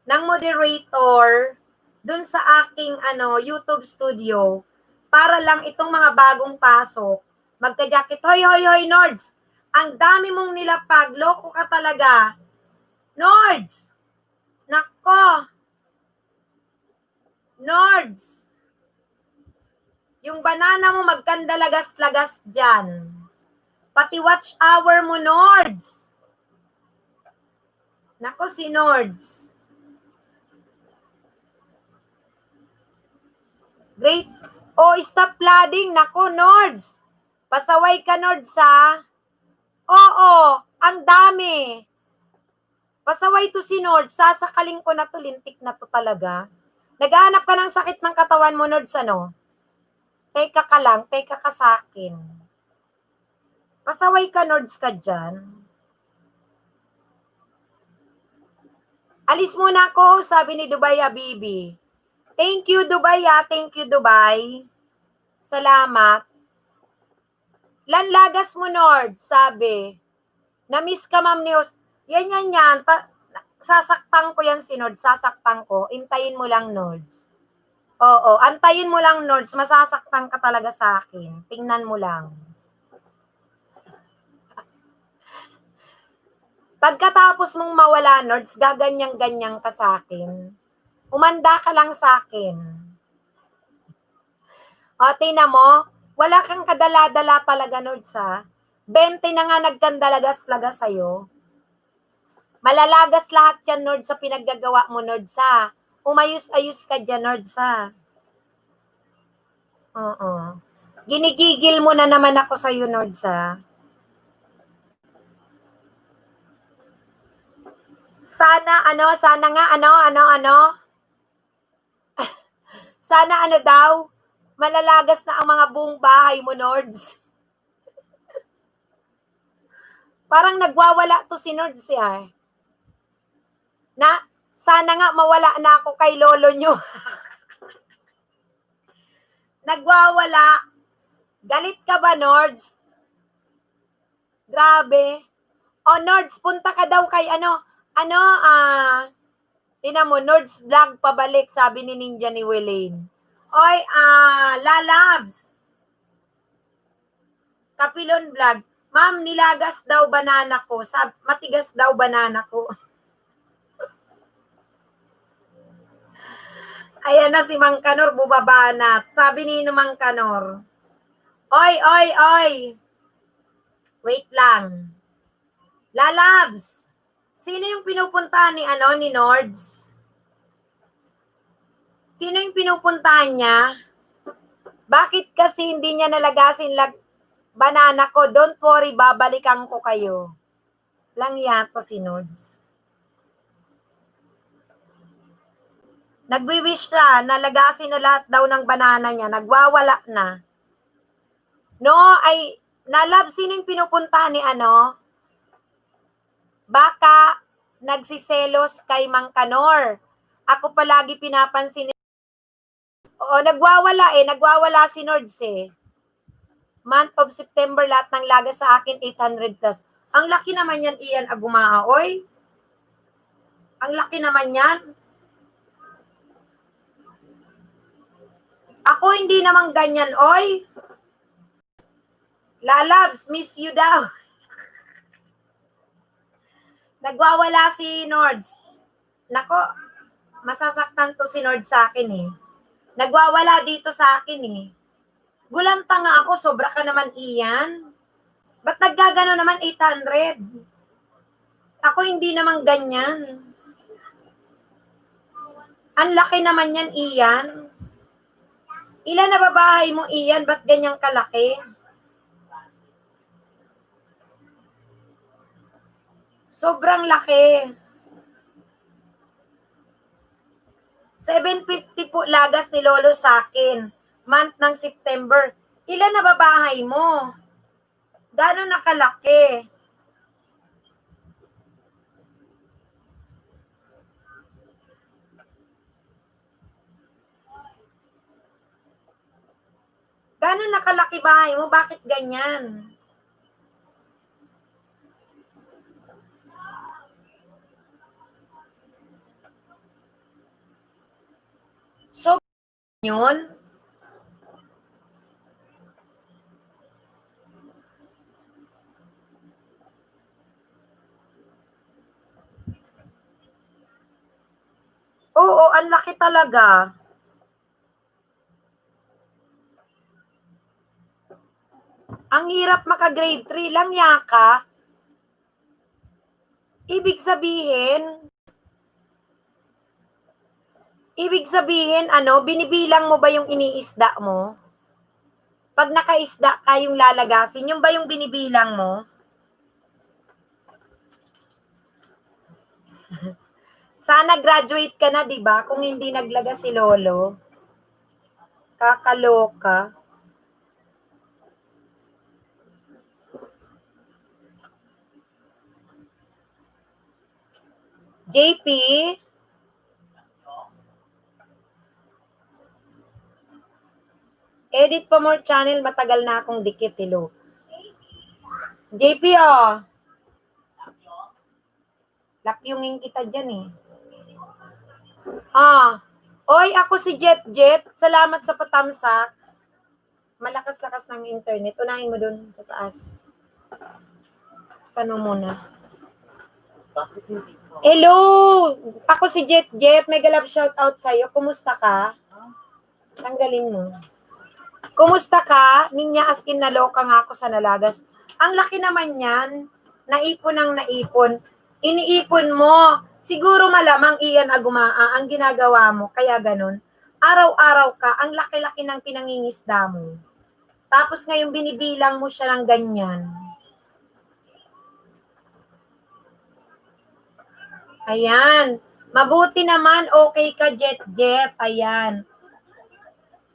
ng moderator dun sa aking YouTube studio para lang itong mga bagong pasok magka-jacket. Hoy, Nords! Ang dami mong nilapag. Loko ka talaga. Nords! Nako! Nords! Yung banana mo magkandalagas-lagas dyan. Pati watch hour mo, Nords. Nako si Nords. Great. Stop flooding. Nako, Nords. Pasaway ka, Nords, ha? Oo, ang dami. Pasaway to si Nords. Sasakaling ko na to, lintik na to talaga. Naghahanap ka ng sakit ng katawan mo, Nords, Teka ka lang, teka ka sa akin. Pasaway ka, Nords, ka dyan. Alis muna ako, sabi ni Dubai Habibi. Thank you, Dubai, ha? Thank you, Dubai. Salamat. Lanlagas mo, Nord, sabi. Na-miss ka, Ma'am News. Yan. Sasaktan ko yan si Nord, sasaktan ko. Intayin mo lang, Nords. Oo, antayin mo lang, Nords. Masasaktan ka talaga sa akin. Tingnan mo lang. Pagkatapos mong mawala, Nords, gaganyang-ganyang ka sa akin. Umanda ka lang sa akin. Tingnan mo, wala kang kadala-dala talaga, Nords, ha? 20 na nga nagkandalagas-lagas sa'yo. Malalagas lahat yan, Nord, sa pinaggagawa mo, Nord, sa. Umayos-ayos ka dyan, Nord, sa. Oo. Ginigigil mo na naman ako sa'yo, Nord, sa. Sana Sana daw, malalagas na ang mga buong bahay mo, Nords. Parang nagwawala to si Nords eh. Na, sana nga mawala na ako kay lolo nyo. Nagwawala. Galit ka ba, Nords? Grabe. O, Nords, punta ka daw kay tina mo, Nords vlog pabalik, sabi ni Ninja ni Welaine. Oy, Lalabs. Kapilon vlog. Ma'am, nilagas daw banana ko. Matigas daw banana ko. Ayan na si Mang Kanor, bubabanat. Sabi ni Mang Kanor. Oy. Wait lang. Lalabs. Sino yung pinupuntahan ni Nords? Sino yung pinupuntahan niya? Bakit kasi hindi niya nalagasin banana ko? Don't worry, babalikan ko kayo. Lang yato si Nords. Nagwi-wish siya, nalagasin na lahat daw ng banana niya. Nagwawala na. No, Nalab, sino yung pinupuntahan ni Baka nagsiselos kay Mang Kanor. Ako palagi pinapansin. Oo, nagwawala si Nords eh. Month of September, lahat ng laga sa akin, 800 plus. Ang laki naman yan, Ian Agumaa, oy. Ang laki naman yan. Ako hindi naman ganyan, oy. Lalabs, miss you daw. Nagwawala si Nords. Nako, masasaktan to si Nords sa akin eh. Nagwawala dito sa akin eh. Gulanta nga ako, sobra ka naman, Ian. Ba't naggagano naman 800? Ako hindi naman ganyan. Ang laki naman yan, Ian. Ilan na babahay mo, Ian? Ba't ganyang kalaki? Sobrang laki. 750 po lagas ni Lolo sa akin. Month ng September. Ilan na babahay mo? Gano'n nakalaki? Gano'n nakalaki bahay mo? Bakit ganyan? So, yun? Oo, ang laki talaga. Ang hirap maka-grade 3 lang, yaka. Ibig sabihin, binibilang mo ba yung iniisda mo? Pag nakaisda ka yung lalagasin, yung ba yung binibilang mo? Sana graduate ka na, di ba? Kung hindi naglaga si Lolo. Kakaloka. JP? Edit pa more channel, matagal na akong dikit, hello. JP, oh. Lakyungin kita dyan, eh. Oy, ako si Jet. Salamat sa patamsak. Malakas-lakas ng internet. Unahin mo dun sa taas. Saan mo muna? Hello! Ako si Jet. Mega love shoutout sa'yo. Kumusta ka? Tanggalin mo. Kumusta ka? Ninya, as in naloka nga ako sa nalagas. Ang laki naman yan. Naipon ng naipon. Iniipon mo. Siguro malamang iyan agumaa ang ginagawa mo. Kaya ganun. Araw-araw ka, ang laki-laki ng pinangingisda mo. Tapos ngayon binibilang mo siya ng ganyan. Ayan. Mabuti naman, okay ka, Jet. Ayan.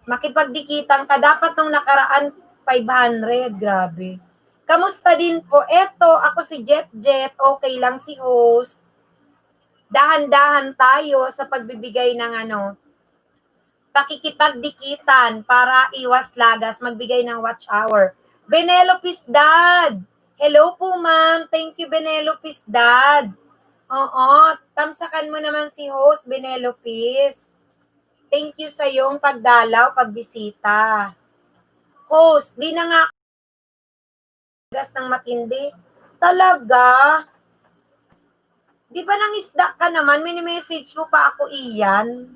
Makipagdikitan ka. Dapat nung nakaraan, 500. Grabe. Kamusta din po? Eto, ako si Jet. Okay lang si host. Dahan-dahan tayo sa pagbibigay ng pakikipagdikitan para iwas lagas, magbigay ng watch hour. Benelopis Dad. Hello po, ma'am. Thank you, Benelopis Dad. Oo, tamsakan mo naman si host, Benelopis. Thank you sa iyong pagdalaw, pagbisita. Host, di na nga gas ng matindi. Talaga? Di ba nang isda ka naman, mini-message mo pa ako iyan?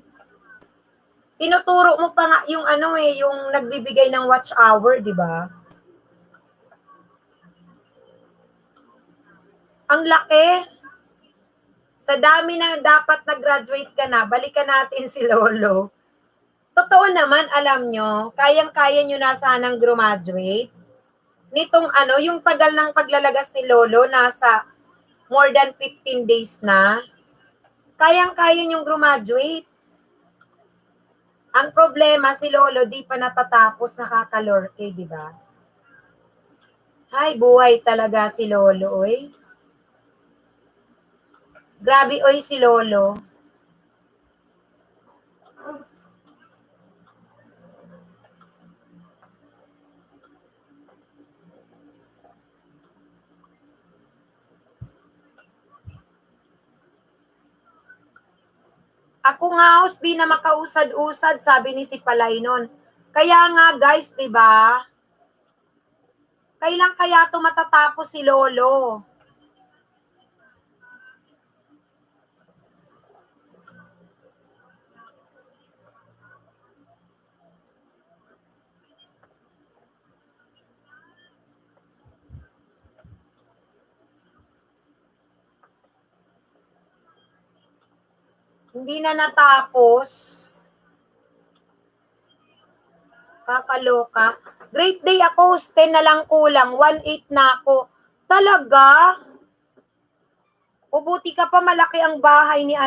Tinuturo mo pa nga yung yung nagbibigay ng watch hour, di ba? Ang laki. Sa dami na dapat nag-graduate ka na, balikan natin si Lolo. Totoo naman, alam nyo, kayang-kaya nyo na sanang graduate. Nitong yung tagal ng paglalagas ni Lolo, nasa more than 15 days na. Kayang-kaya nyong graduate. Ang problema, si Lolo, di pa natatapos, nakakalorke, di ba? Hay, buhay talaga si Lolo, oy. Grabe, oy, si Lolo. Ako nga, host, di na makausad-usad, sabi ni si Palay nun. Kaya nga, guys, di ba? Kailan kaya ito matatapos si Lolo? Hindi na natapos. Kakaloka. Great day ako, 10 na lang kulang, 1.8 na ako. Talaga? O buti ka pa, malaki ang bahay ni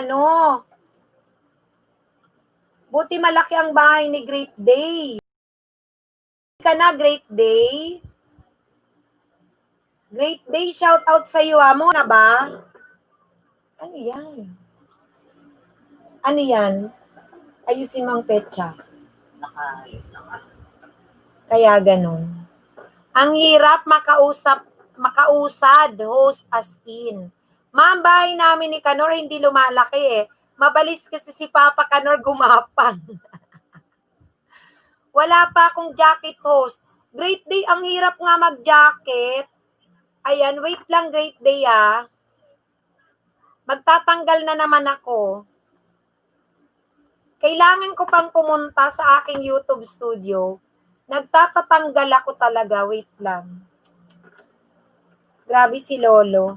Buti malaki ang bahay ni Great Day. Ka na, Great Day. Great Day, shout out sa iyo, amo na ba? Ano yan? Ano yan? Ayusin mang petsa. Nakaayos na nga. Kaya ganun. Ang hirap makausad, host as in. Ma'am, bahay namin ni Kanor hindi lumalaki eh. Mabalis kasi si Papa Kanor gumapang. Wala pa akong jacket, host. Great Day, ang hirap nga mag-jacket. Ayan, wait lang, Great Day ah. Magtatanggal na naman ako. Kailangan ko pang pumunta sa aking YouTube studio. Nagtatatanggal ako talaga, wait lang. Grabe si Lolo.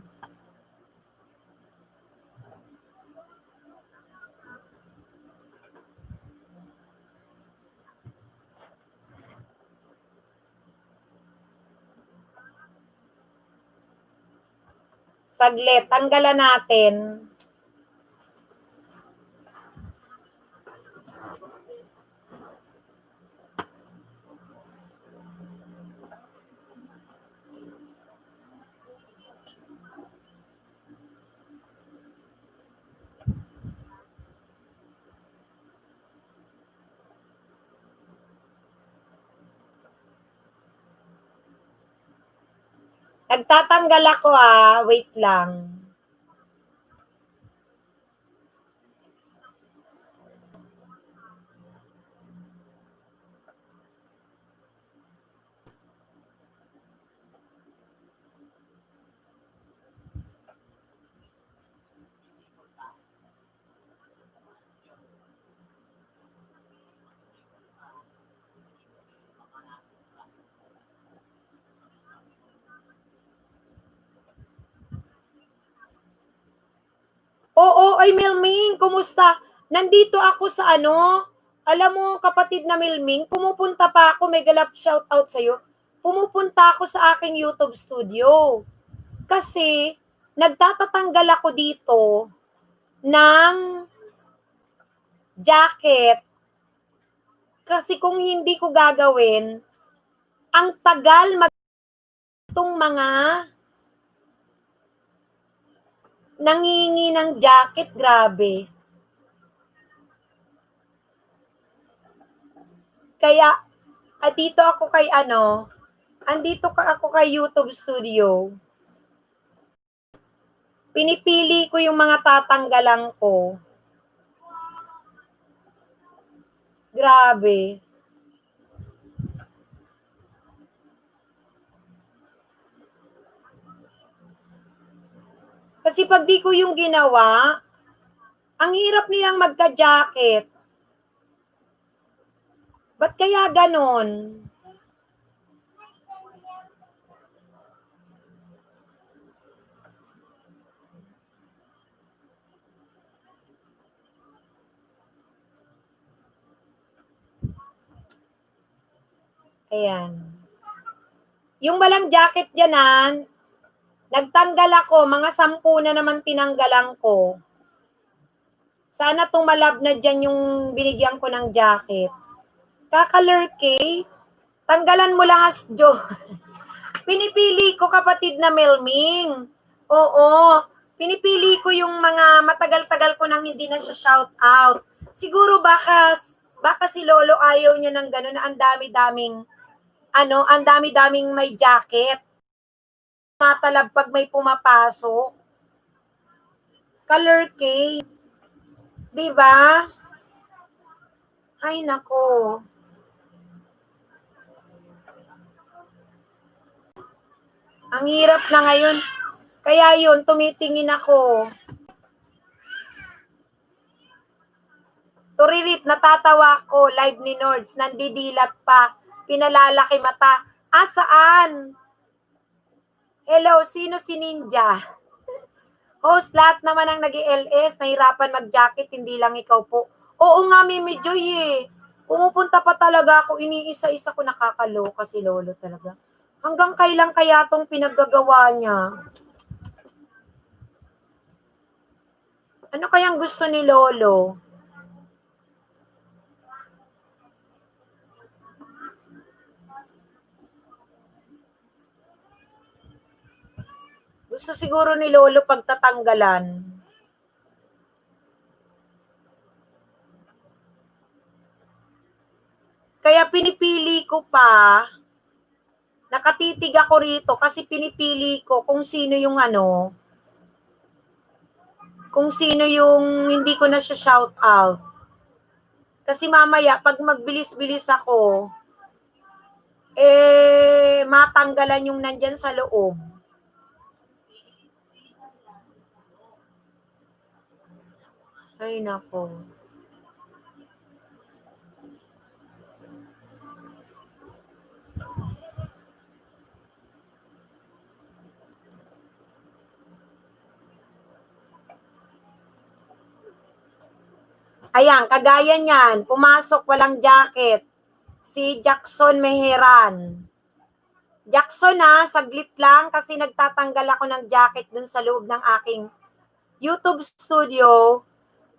Saglit, tanggalan natin. Nagtatanggal ako wait lang. Ay Milming, kumusta? Nandito ako sa ano, alam mo kapatid na Milming, pumupunta pa ako, may galap shout out sa'yo. Pumupunta ako sa aking YouTube studio. Kasi, nagtatatanggal ako dito ng jacket. Kasi kung hindi ko gagawin, ang tagal itong mga nangingi ng jacket, grabe. Kaya, dito ako kay ako kay YouTube Studio. Pinipili ko yung mga tatanggalan ko. Grabe. Kasi pag di ko yung ginawa, ang hirap nilang magka-jacket. Ba't kaya ganon? Ayan. Yung walang jacket dyanan, nagtanggal ako, mga 10 na naman tinanggalan ko. Sana tumalab na dyan yung binigyan ko ng jacket. Kakalurkay, tanggalan mo lahas, Jo. Pinipili ko kapatid na Melming. Oo, pinipili ko yung mga matagal-tagal ko nang hindi na siya shout out. Siguro baka si Lolo ayaw niya ng gano'n na ang dami-daming may jacket. Matalab pag may pumapasok. Color cake. Diba? Ay, nako. Ang hirap na ngayon. Kaya yun, tumitingin ako. Turirit, natatawa ko. Live ni Nords. Nandidilat pa. Pinalalaki mata. Saan? Hello, sino si Ninja? Host, lahat naman ang nag-LS, nahirapan mag-jacket, hindi lang ikaw po. Oo nga, Mimi Joy eh. Pumupunta pa talaga ako, iniisa-isa ko, nakakaloka si Lolo talaga. Hanggang kailan kaya tong pinaggagawa niya? Ano kayang gusto ni Lolo? Gusto siguro ni Lolo pagtatanggalan. Kaya pinipili ko pa, nakatitig ako rito kasi pinipili ko kung sino yung kung sino yung hindi ko na siya shout out. Kasi mamaya, pag magbilis-bilis ako, matanggalan yung nandyan sa loob. Ay, nako. Ayan, kagaya niyan, pumasok walang jacket. Si Jackson Meheran. Jackson saglit lang kasi nagtatanggal ako ng jacket dun sa loob ng aking YouTube studio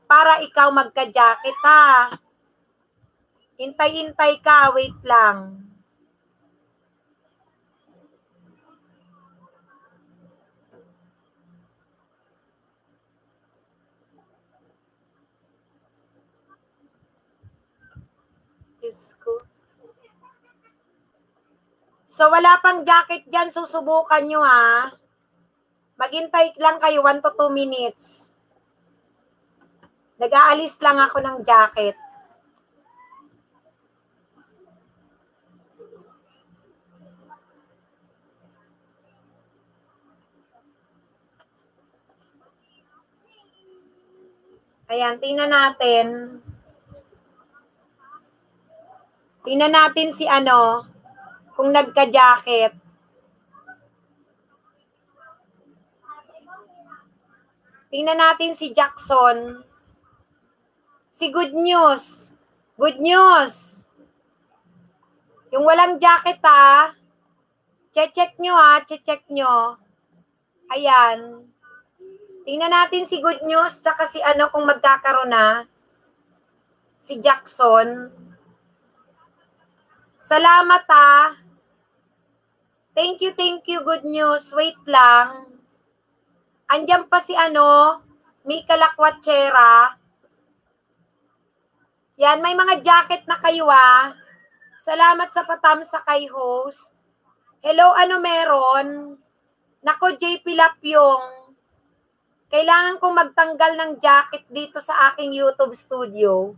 para ikaw magka-jacket Hintay-hintay ka, wait lang. Diyos ko. So, wala pang jacket dyan. Susubukan nyo, Maghintay lang kayo 1 to 2 minutes. Nag-aalis lang ako ng jacket. Ayan, tingnan natin. Tingnan natin si kung nagka-jacket. Tingnan natin si Jackson. Si Good News. Good News. Yung walang jacket check nyo. Ayan. Tingnan natin si Good News, tsaka si kung magkakaroon na. Si Jackson. Salamat Thank you, Good News. Wait lang. Andiyan pa si Mika Lakwachera. Yan, may mga jacket na kayo Salamat sa patamsa kay host. Hello, meron? Nako, JP Lapyong. Kailangan kong magtanggal ng jacket dito sa aking YouTube studio.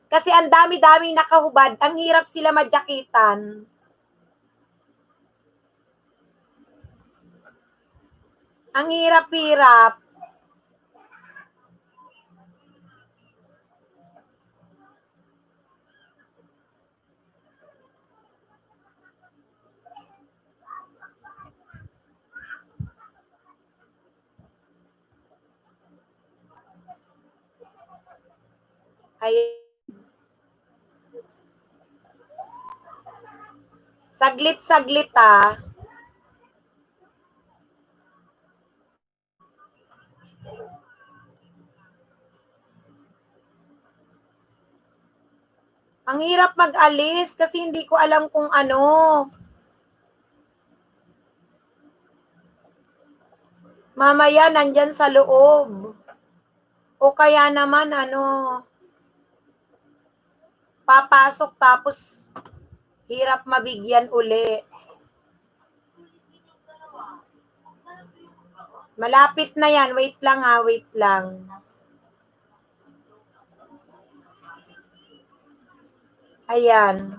Kasi ang dami-daming nakahubad. Ang hirap sila madyakitan. Ang hirap-hirap. Ay, saglit-saglit Ang hirap mag-alis kasi hindi ko alam kung Mamaya nandyan sa loob. O kaya naman papasok tapos hirap mabigyan uli. Malapit na yan. Wait lang. Ayan.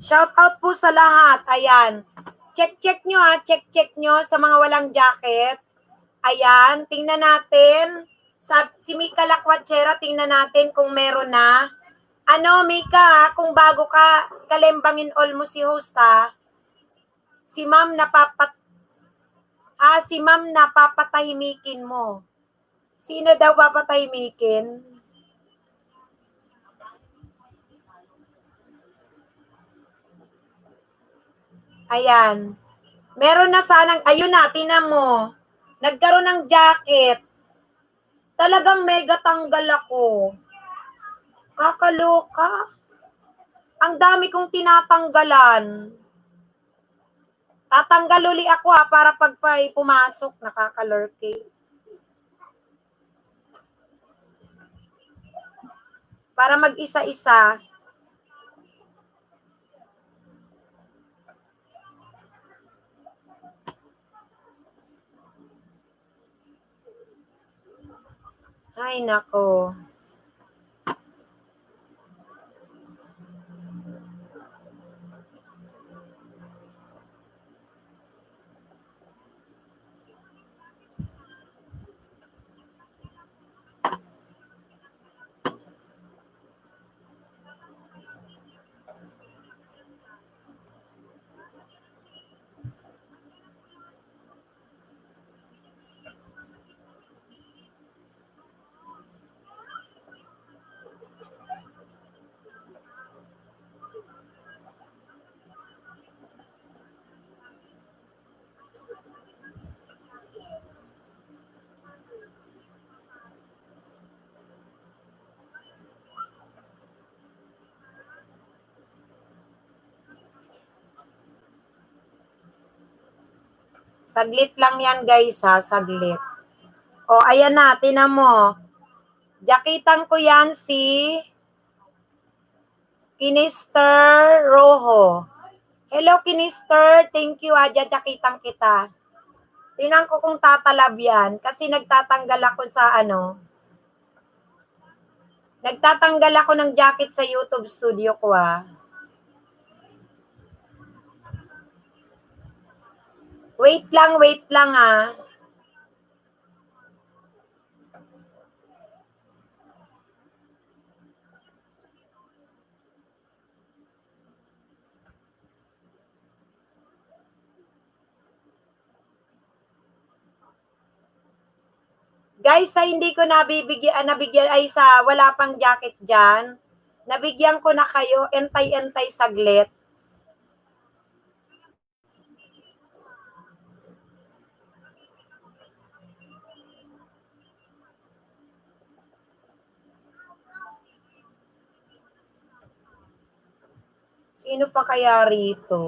Shout out po sa lahat. Ayan. Check nyo sa mga walang jacket. Ayan. Tingnan natin. Si Mika Lakwachera, tingnan natin kung meron na. Mika, kung bago ka, kalembangin all mo si host Si ma'am napapatahimikin mo. Sino daw papatahimikin? Ayan. Meron na sanang, ayun tinan mo. Nagkaroon ng jacket. Talagang mega tanggal ako. Kakaloka. Ang dami kong tinatanggalan. Tatanggal uli ako para pag pumasok, nakakalurke. Para mag-isa-isa. Ay, nako. Saglit lang yan guys saglit. O, ayan tinan mo. Jakitan ko yan si Kinister Rojo. Hello Kinister, thank you jakitan kita. Tingnan ko kung tatalab yan kasi nagtatanggal ako sa Nagtatanggal ako ng jacket sa YouTube studio ko Wait lang Guys, sa hindi ko nabigyan ay sa wala pang jacket dyan, nabigyan ko na kayo, entay-entay saglit. Sino pa kaya rito?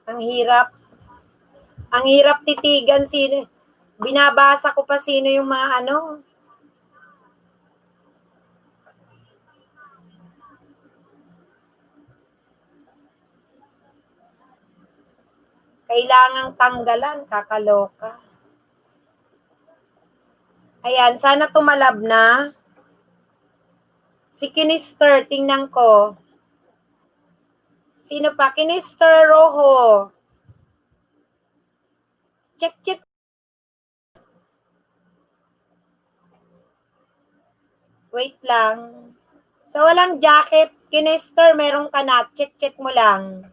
Ang hirap. Ang hirap titigan sino. Binabasa ko pa sino yung mga ano. Kailangang tanggalan, kakaloka. Ayan, sana tumalab na. Si Kinister, tingnan ko. Sino pa? Kinister Rojo. Check. Wait lang. Sa walang jacket, Kinister, meron ka na. Check mo lang.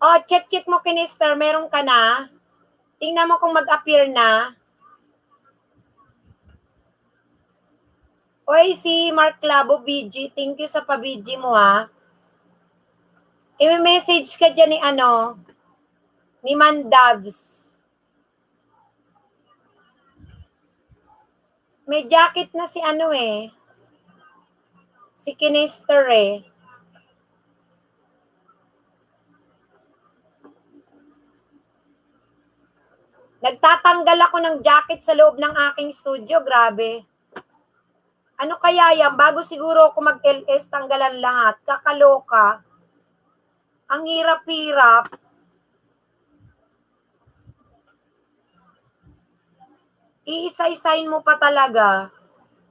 Oh, check mo, Kinister, meron ka na. Tingnan mo kung mag-appear na. Oy, si Mark Labo, BG. Thank you sa pa-BG mo, ha. I-message ka dyan ni Mandabs. May jacket na si si Kinister Nagtatanggal ako ng jacket sa loob ng aking studio, grabe. Ano kaya yan? Bago siguro ako mag-LS, tanggalan lahat. Kakaloka. Ang hirap-hirap. Iisa-isain mo pa talaga.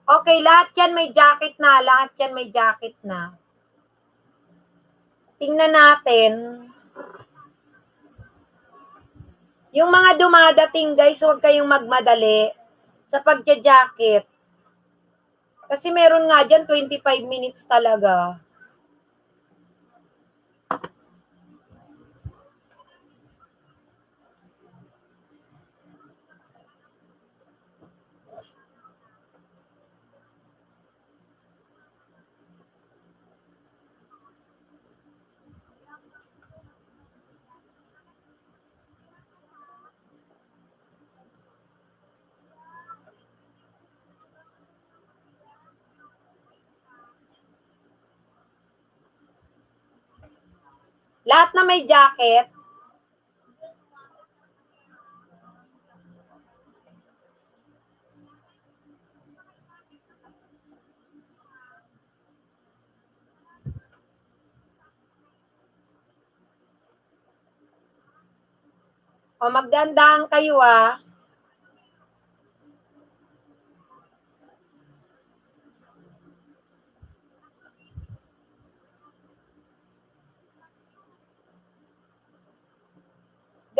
Okay, lahat yan may jacket na. Lahat yan may jacket na. Tingnan natin. Yung mga dumadating, guys, huwag kayong magmadali sa pagja-jacket. Kasi meron nga dyan, 25 minutes talaga. Lahat na may jacket. O magdandahan kayo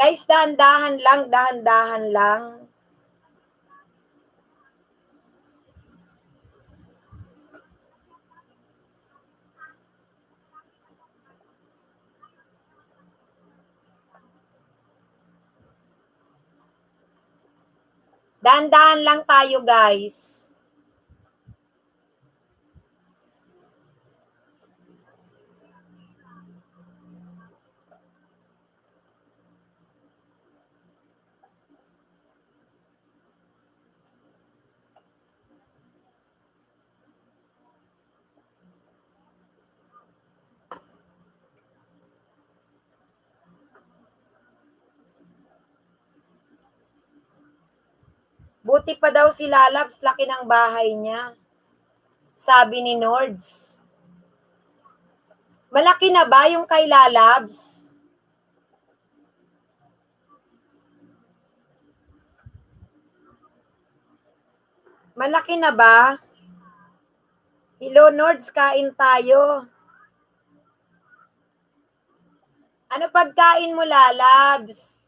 Guys, dahan-dahan lang. Dahan-dahan lang tayo, guys. Buti pa daw si Lalabs, laki ng bahay niya. Sabi ni Nords. Malaki na ba yung kay Lalabs? Malaki na ba? Hello, Nords, kain tayo. Ano pagkain mo, Lalabs?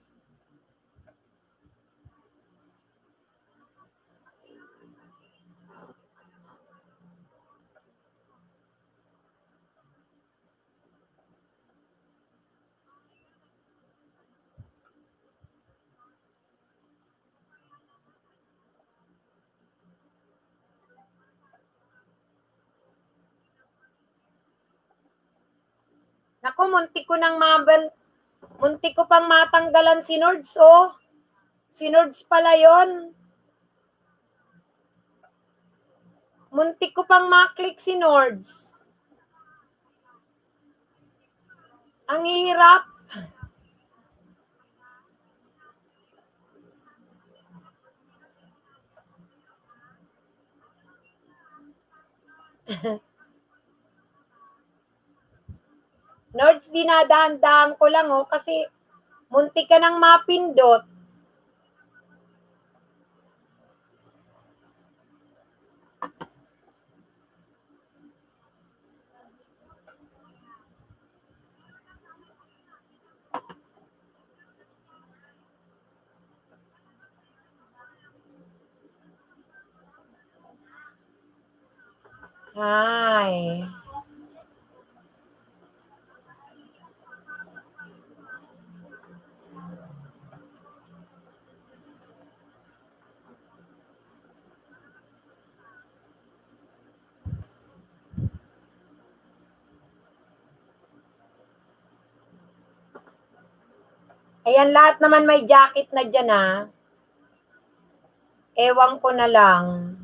Naku, muntik ko pang matanggalan si Nords, oh. Si Nords pala yon. Muntik ko pang maklik si Nords. Ang hirap. Nords, dinadahan-dahan ko lang, oh, kasi muntik ka nang mapindot. Ay. Ayan, lahat naman may jacket na dyan, ah. Ewan ko na lang.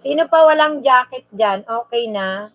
Sino pa walang jacket dyan? Okay na?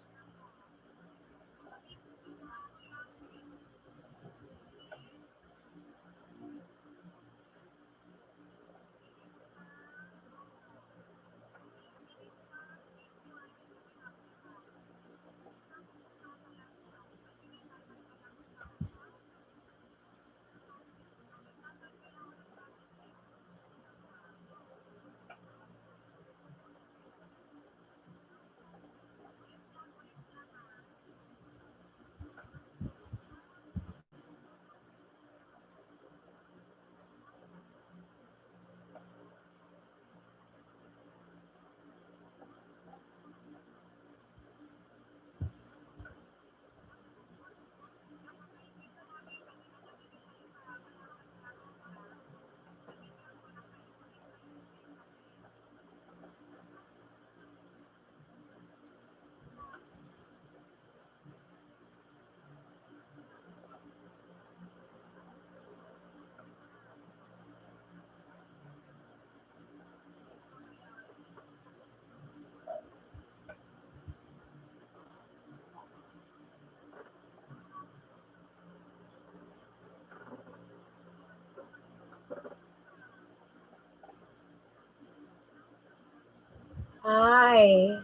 Ay.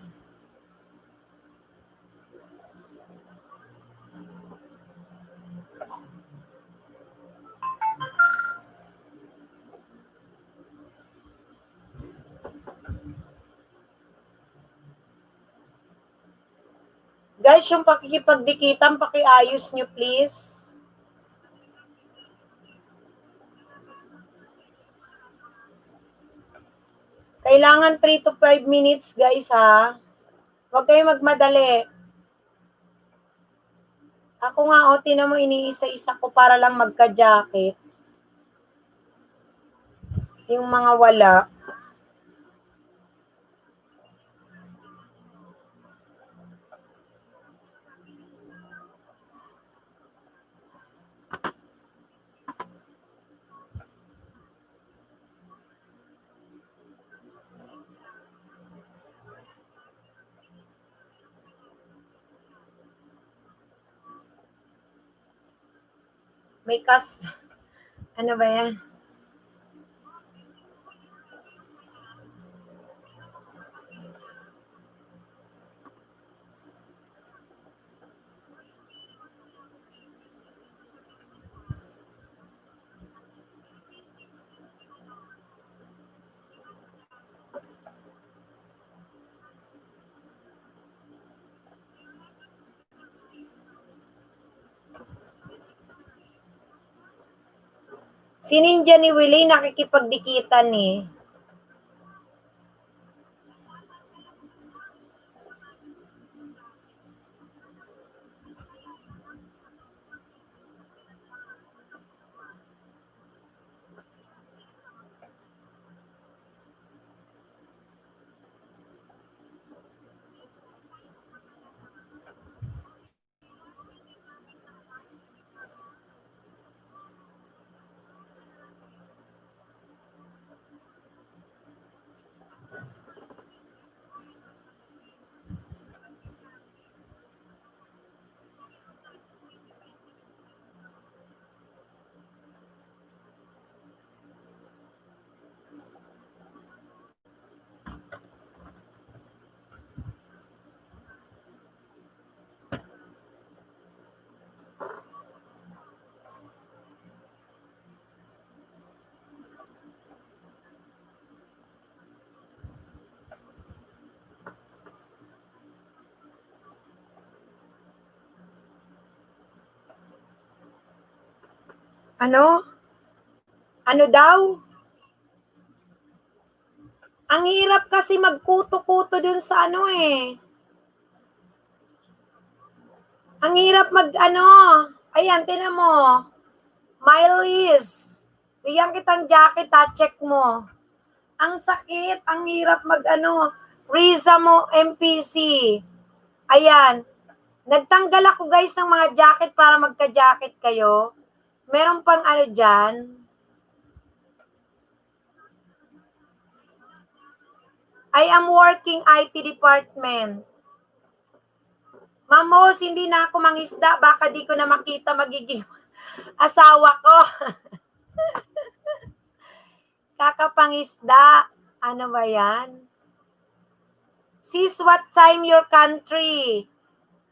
Guys, yung pakikipagdikitan, pakiayos nyo please. Kailangan 3 to 5 minutes guys ha. Huwag kayo magmadali. Ako nga, tinan mo, iniisa-isa ko para lang magka-jacket. Yung mga wala. May ano ba yan? Si Ninja ni Willie nakikipagdikitan eh. Ano? Ano daw? Ang hirap kasi magkuto-kuto dun sa ano eh. Ang hirap ayan, tinan mo. Mylis, bigyan kitang jacket ha, check mo. Ang sakit, ang hirap Riza mo, MPC. Ayan, nagtanggal ako guys ng mga jacket para magka-jacket kayo. Meron pang dyan. I am working IT department. Mamos, hindi na ako mangisda. Baka di ko na makita magiging asawa ko. Kakapangisda. Ano ba yan? Sis, what time your country?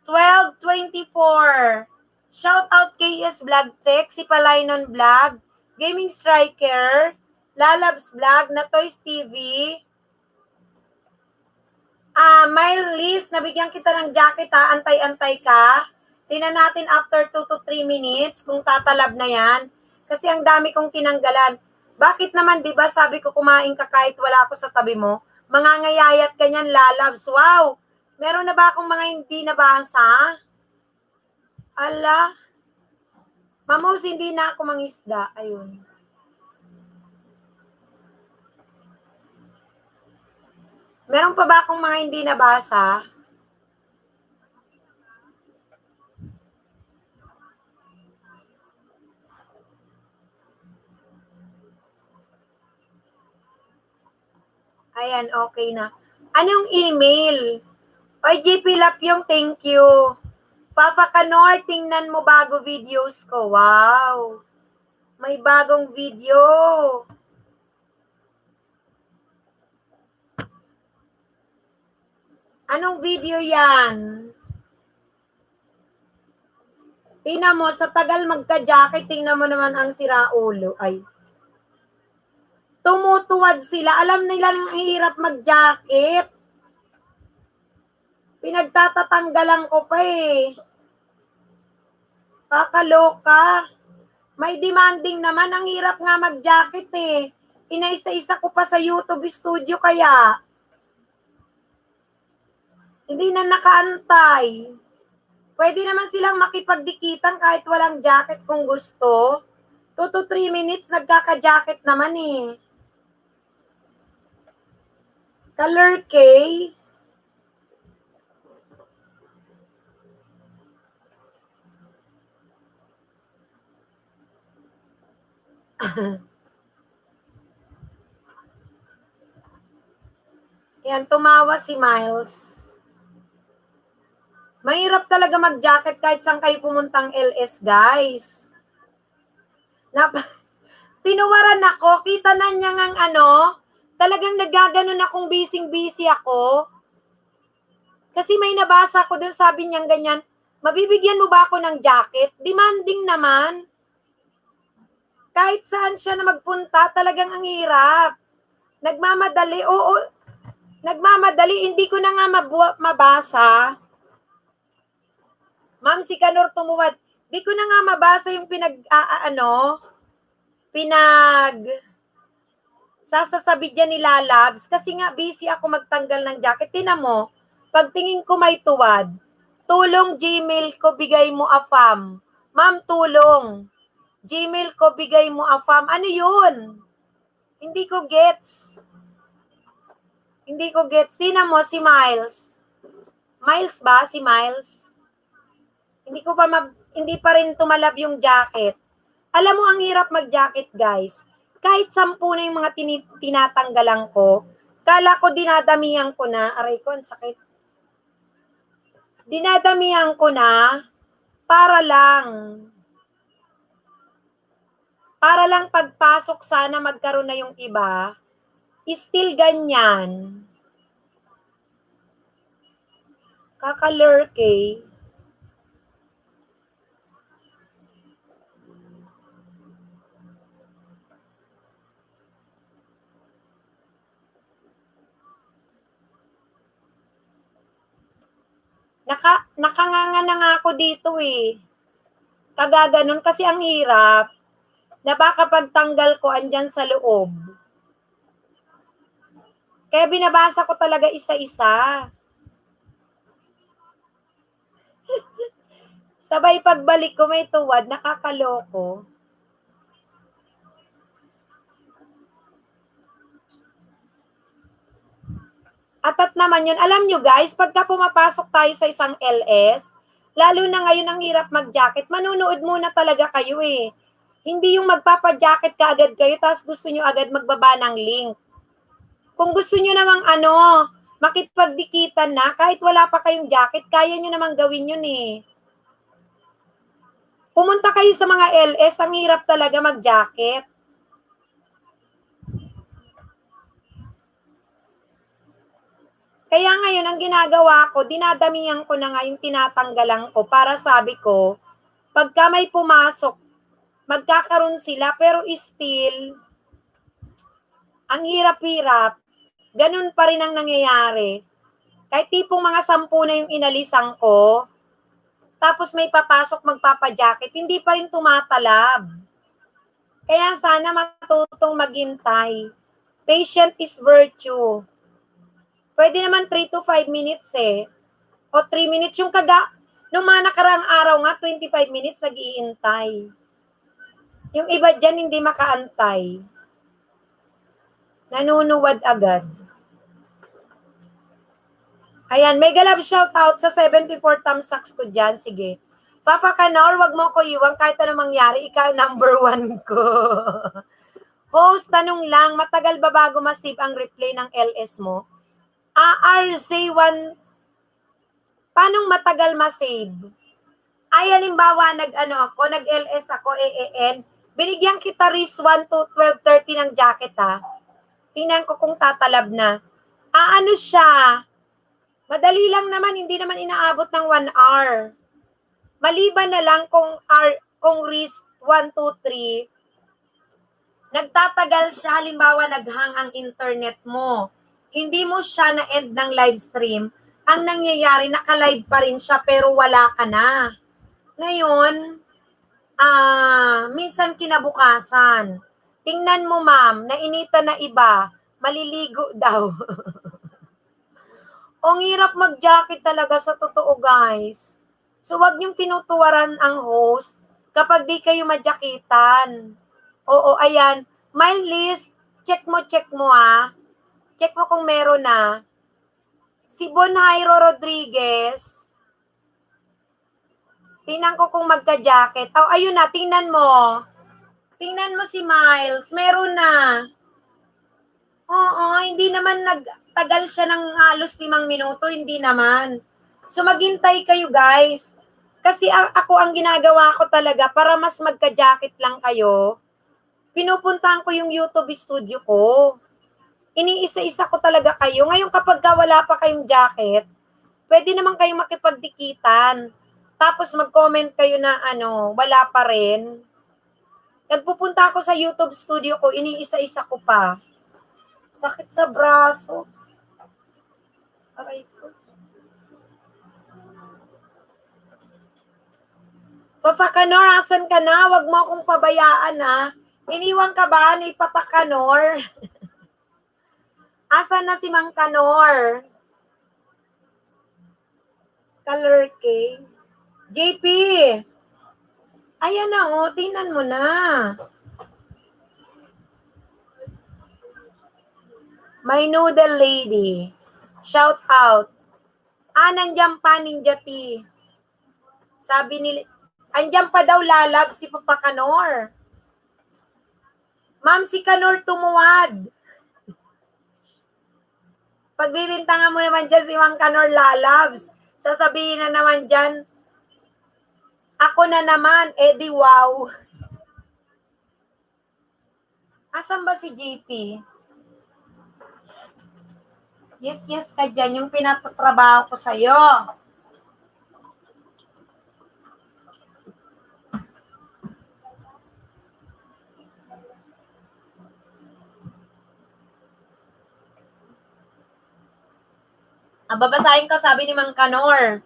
12:24. Shout out KS Vlog Tech, si Palaynon Vlog, Gaming Striker, Lalabs Vlog, Natoys TV. Mylis, nabigyan kita ng jacket ha, antay-antay ka. Tingnan natin after 2 to 3 minutes kung tatalab na yan. Kasi ang dami kong tinanggalan. Bakit naman, di ba, sabi ko kumain ka kahit wala ako sa tabi mo? Mangangayayat ka niyan, lalabs. Wow! Meron na ba akong mga hindi nabasa? Ala. Mamos, hindi na ako mangisda. Ayun. Meron pa ba akong mga hindi nabasa? Ayan, okay na. Anong email? Oy, JP Lapyong, thank you. Papa Kanor, tingnan mo bago videos ko. Wow. May bagong video. Anong video yan? Tingnan mo, sa tagal magka-jacket, tingnan mo naman ang siraulo. Ay. Tumutuwad sila. Alam nila ang hirap mag-jacket. Pinagtatatanggalan ko pa eh. Kakaloka. May demanding naman. Ang hirap nga mag-jacket eh. Inaisa-isa ko pa sa YouTube studio kaya. Hindi na nakaantay. Pwede naman silang makipagdikitan kahit walang jacket kung gusto. 2 to 3 minutes nagkaka-jacket naman eh. Color K. Yan, tumawa si Miles. Mahirap talaga mag-jacket kahit saan kayo pumuntang LS, guys. Tinuwaran ako, kita na niya ngang talagang nagaganon akong busy ako. Kasi may nabasa ko dun, sabi niyang ganyan, mabibigyan mo ba ako ng jacket? Demanding naman. Kahit saan siya na magpunta, talagang ang hirap. Nagmamadali, oo, nagmamadali, hindi ko na nga mabasa. Ma'am, si Kanor tumuwad. Di ko na nga mabasa yung sasasabi dyan nila Labs kasi nga busy ako magtanggal ng jacket. Tingnan mo, pagtingin ko may tuwad. Tulong Gmail ko, bigay mo afam. Ma'am, tulong. Gmail ko, bigay mo afam. Ano yun? Hindi ko gets. Tingnan mo si Miles. Miles ba? Si Miles? Hindi pa rin tumalab yung jacket. Alam mo, ang hirap mag-jacket, guys. Kahit 10 na yung mga tinatanggalan ko, kala ko dinadamihan ko na. Aray ko, ang sakit. Dinadamihan ko na para lang pagpasok sana magkaroon na yung iba. Still ganyan. Kakalurke. Nakanganga na nga ako dito eh. Kagaganon kasi ang hirap na baka pagtanggal ko andyan sa loob. Kaya binabasa ko talaga isa-isa. Sabay pagbalik ko may tuwad, nakakaloko. Atat naman yun. Alam nyo guys, pagka pumapasok tayo sa isang LS, lalo na ngayon ang hirap mag-jacket, manunood muna talaga kayo eh. Hindi yung magpapa-jacket ka agad kayo, tapos gusto nyo agad magbaba ng link. Kung gusto nyo namang makipagdikitan na, kahit wala pa kayong jacket, kaya nyo namang gawin yun eh. Pumunta kayo sa mga LS, ang hirap talaga mag-jacket. Kaya ngayon, ang ginagawa ko, dinadamihan ko na nga yung tinatanggalan ko para sabi ko, pagka may pumasok, magkakaroon sila, pero still, ang hirap-hirap, ganun pa rin ang nangyayari. Kahit tipong mga 10 na yung inalisan ko, tapos may papasok magpapajacket, hindi pa rin tumatalab. Kaya sana matutong maghintay. Patient is virtue. Pwede naman 3 to 5 minutes eh. O 3 minutes. Nung mga nakaraang araw nga, 25 minutes nag-iintay. Yung iba dyan hindi makaantay. Nanunuwad agad. Ayan, mega love shoutout sa 74 thumbsacks ko dyan. Sige. Papa Kanor, wag mo ko iwan kahit anong mangyari. Ikaw number 1 ko. Host, tanong lang, matagal ba bago masave ang replay ng LS mo? RC1, paanong matagal masave? Ay, halimbawa, nag-LS ako, AAN, binigyan kita RIS 1 to 12:30 ng jacket ha. Tingnan ko kung tatalab na. Ano siya? Madali lang naman, hindi naman inaabot ng 1 hour. Maliban na lang kung RIS 1, 2, 3, nagtatagal siya, halimbawa naghang ang internet mo. Hindi mo siya na-end ng live stream, ang nangyayari, naka-live pa rin siya pero wala ka na. Ngayon, minsan kinabukasan, tingnan mo ma'am, nainitan na iba, maliligo daw. Ang hirap mag-jacket talaga sa totoo guys. So wag niyong tinutuwaran ang host kapag di kayo madyakitan. Oo, ayan. My list, check mo ah. Check mo kung meron na. Si Bonjairo Rodriguez, tingnan ko kung magka-jacket. Oh, ayun na, tingnan mo. Tingnan mo si Miles, meron na. Oo, hindi naman nagtagal siya ng halos 5 minuto, hindi naman. So maghintay kayo guys. Kasi ako ang ginagawa ko talaga para mas magka-jacket lang kayo. Pinupuntahan ko yung YouTube studio ko. Iniisa-isa ko talaga kayo. Ngayon kapag wala pa kayong jacket, pwede naman kayong makipagdikitan. Tapos mag-comment kayo na wala pa rin. Nagpupunta ako sa YouTube studio ko, iniisa-isa ko pa. Sakit sa braso. Aray ko. Papa Kanor, asan ka na? Huwag mo akong pabayaan ha. Iniwan ka ba ni Papa Kanor? Asan na si Mang Kanor? Color K. JP. Ayan na tingnan mo na. My noodle lady. Shout out. Nandiyan pa Ninja T. Sabi ni andyan pa daw lalab si Papa Kanor. Ma'am, si Kanor tumuwad. Pagbibintangan mo naman dyan si Mang Kanor lalabs. Sasabihin na naman dyan, ako na naman, di wow. Asan ba si JP? Yes ka dyan, yung pinatrabaho ko sa'yo. Babasahin ko, sabi ni Mang Kanor.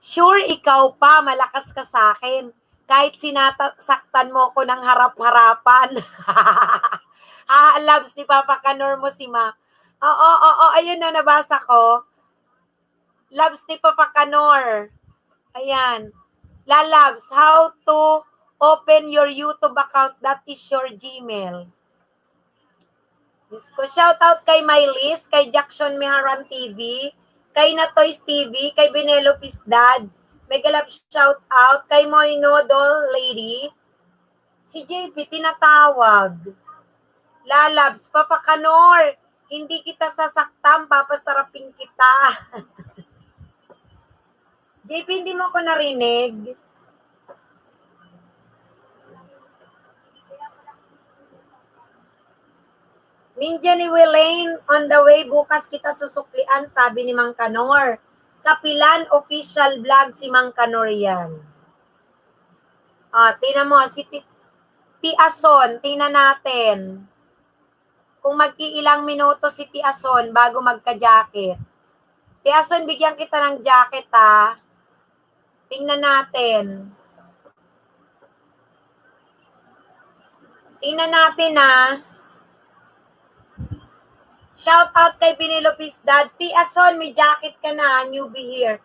Sure, ikaw pa, malakas ka sa akin. Kahit sinasaktan mo ko ng harap-harapan. Loves ni Papa Kanor mo si Ma. Oo, ayun na, nabasa ko. Loves ni Papa Kanor. Ayan. Lalabs, how to open your YouTube account, that is your Gmail. Shout out kay Mylis, kay Jackson Miharan TV, kay Natoys TV, kay Benelo Pisdad, Megalab shout out, kay Moy Noodle Lady, si JP tinatawag, Lalabs, Papa Kanor, hindi kita sasaktan, papasarapin kita. JP, hindi mo ko narinig. Ninja ni Welaine, on the way, bukas kita susuklian, sabi ni Mang Kanor. Kapilan official vlog si Mang Kanor yan. Tingnan mo, si Tiason, tingnan natin. Kung mag-iilang minuto si Tiason bago magka-jacket. Tiason, bigyan kita ng jacket ha. Tingnan natin. Tingnan natin ha. Shout out kay Binilopis Dad. Tiason, may jacket ka na. Newbie here.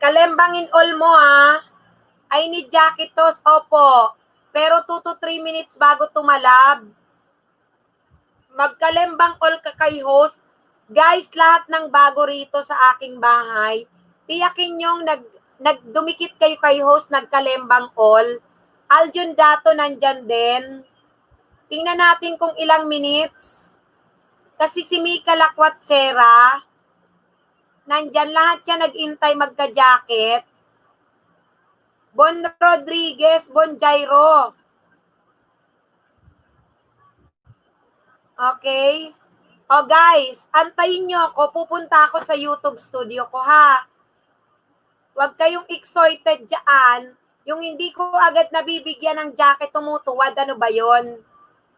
Kalembangin all mo ha. I need jacket tos. Opo. Pero 2 to 3 minutes bago tumalab. Magkalembang all ka kay host. Guys, lahat ng bago rito sa aking bahay. Tiyakin yung nagdumikit kayo kay host, nagkalembang all. Aljun Dato nandyan din. Tingnan natin kung ilang minutes. Kasi si Mika Lakwatsera, nandyan lahat siya nag-intay magka-jacket. Bon Rodriguez, Bon Jairo. Okay? Guys, antayin nyo ako. Pupunta ako sa YouTube studio ko ha. Huwag kayong excited dyan. Yung hindi ko agad nabibigyan ng jacket tumutuwad, ano ba yon?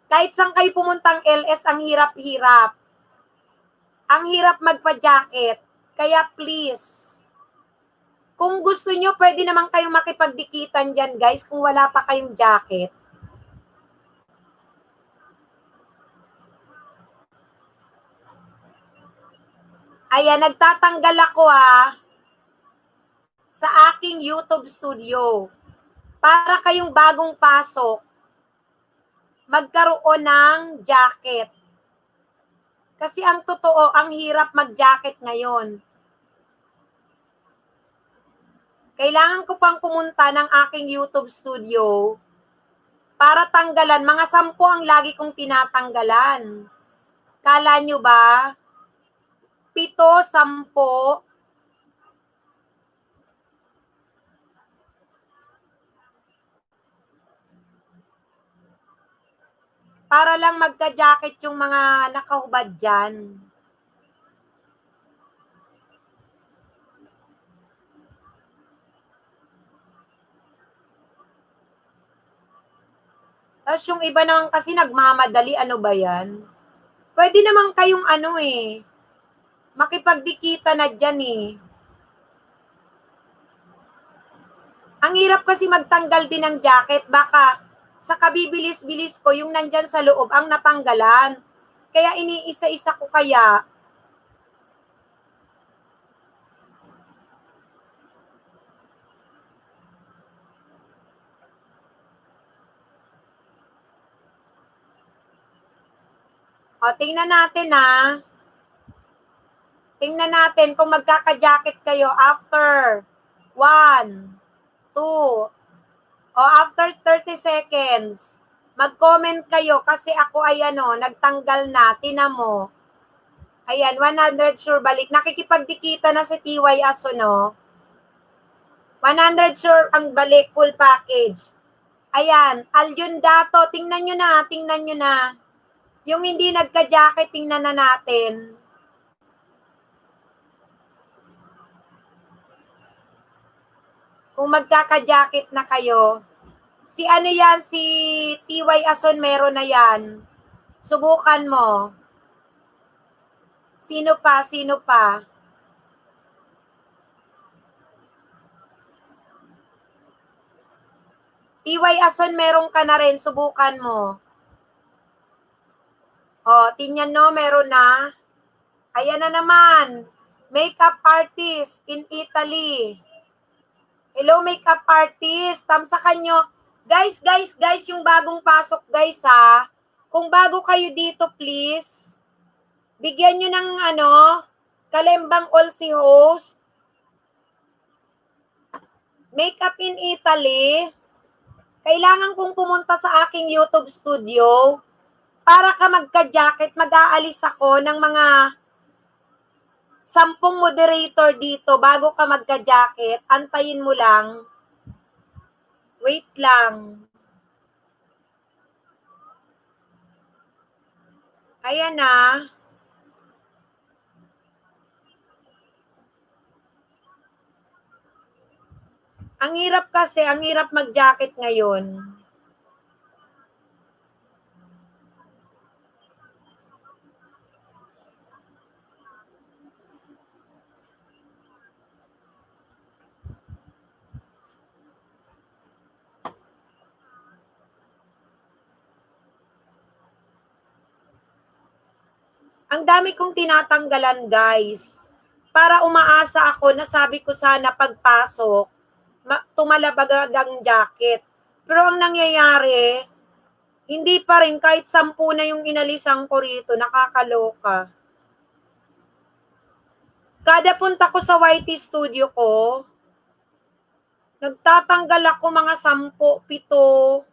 Kahit saan kayo pumuntang LS, ang hirap-hirap. Ang hirap magpa-jacket. Kaya please, kung gusto nyo, pwede naman kayong makipagdikitan dyan, guys, kung wala pa kayong jacket. Ayan, nagtatanggal ako sa aking YouTube studio. Para kayong bagong pasok, magkaroon ng jacket. Kasi ang totoo, ang hirap mag-jacket ngayon. Kailangan ko pang pumunta ng aking YouTube studio para tanggalan. Mga 10 ang lagi kong tinatanggalan. Kala nyo ba? 7, 10. Para lang magka-jacket yung mga nakahubad dyan. Tapos yung iba naman kasi nagmamadali, ano ba yan? Pwede naman kayong makipagdikita na dyan Ang hirap kasi magtanggal din ng jacket, baka sa kabibilis-bilis ko, yung nandyan sa loob ang natanggalan. Kaya iniisa-isa ko kaya. O, tingnan natin Tingnan natin kung magkaka-jacket kayo after 1, 2, o after 30 seconds. Mag-comment kayo kasi ako ay nagtanggal na, tina mo. Ayan, 100 sure balik. Nakikipagdikita na si TY Aso, no? 100 sure ang balik, full package. Ayan, Alyun Dato, tingnan nyo na. Yung hindi nagka-jacket, tingnan na natin. Kung magkaka-jacket na kayo. Si TY Ason meron na yan. Subukan mo. Sino pa? TY Ason meron ka na rin, subukan mo. O, tingnan no, meron na. Ayan na naman. Makeup artist in Italy. Hello, makeup artist. Tamsakan nyo. Guys, yung bagong pasok, guys, Kung bago kayo dito, please, bigyan nyo ng kalembang all si host. Makeup in Italy. Kailangan kong pumunta sa aking YouTube studio para ka magka-jacket. Mag-aalis ako ng mga 10 moderator dito bago ka magka-jacket. Antayin mo lang. Wait lang. Ayan na. Ang hirap mag-jacket ngayon. Ang dami kong tinatanggalan, guys. Para umaasa ako na sabi ko sana pagpasok, tumalabag ang jacket. Pero ang nangyayari, hindi pa rin, kahit 10 na yung inalisan ko rito, nakakaloka. Kada punta ko sa YT studio ko, nagtatanggal ako mga 10, 7.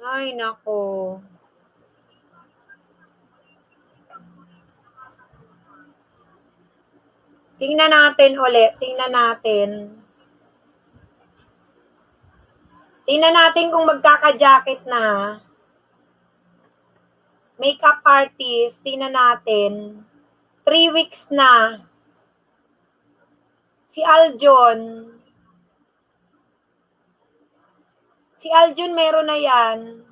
Ay, nako. Tingnan natin ulit. Tingnan natin kung magkaka-jacket na. Makeup artist, tingnan natin. 3 weeks na. Si Aljon. Si Aljun meron na yan.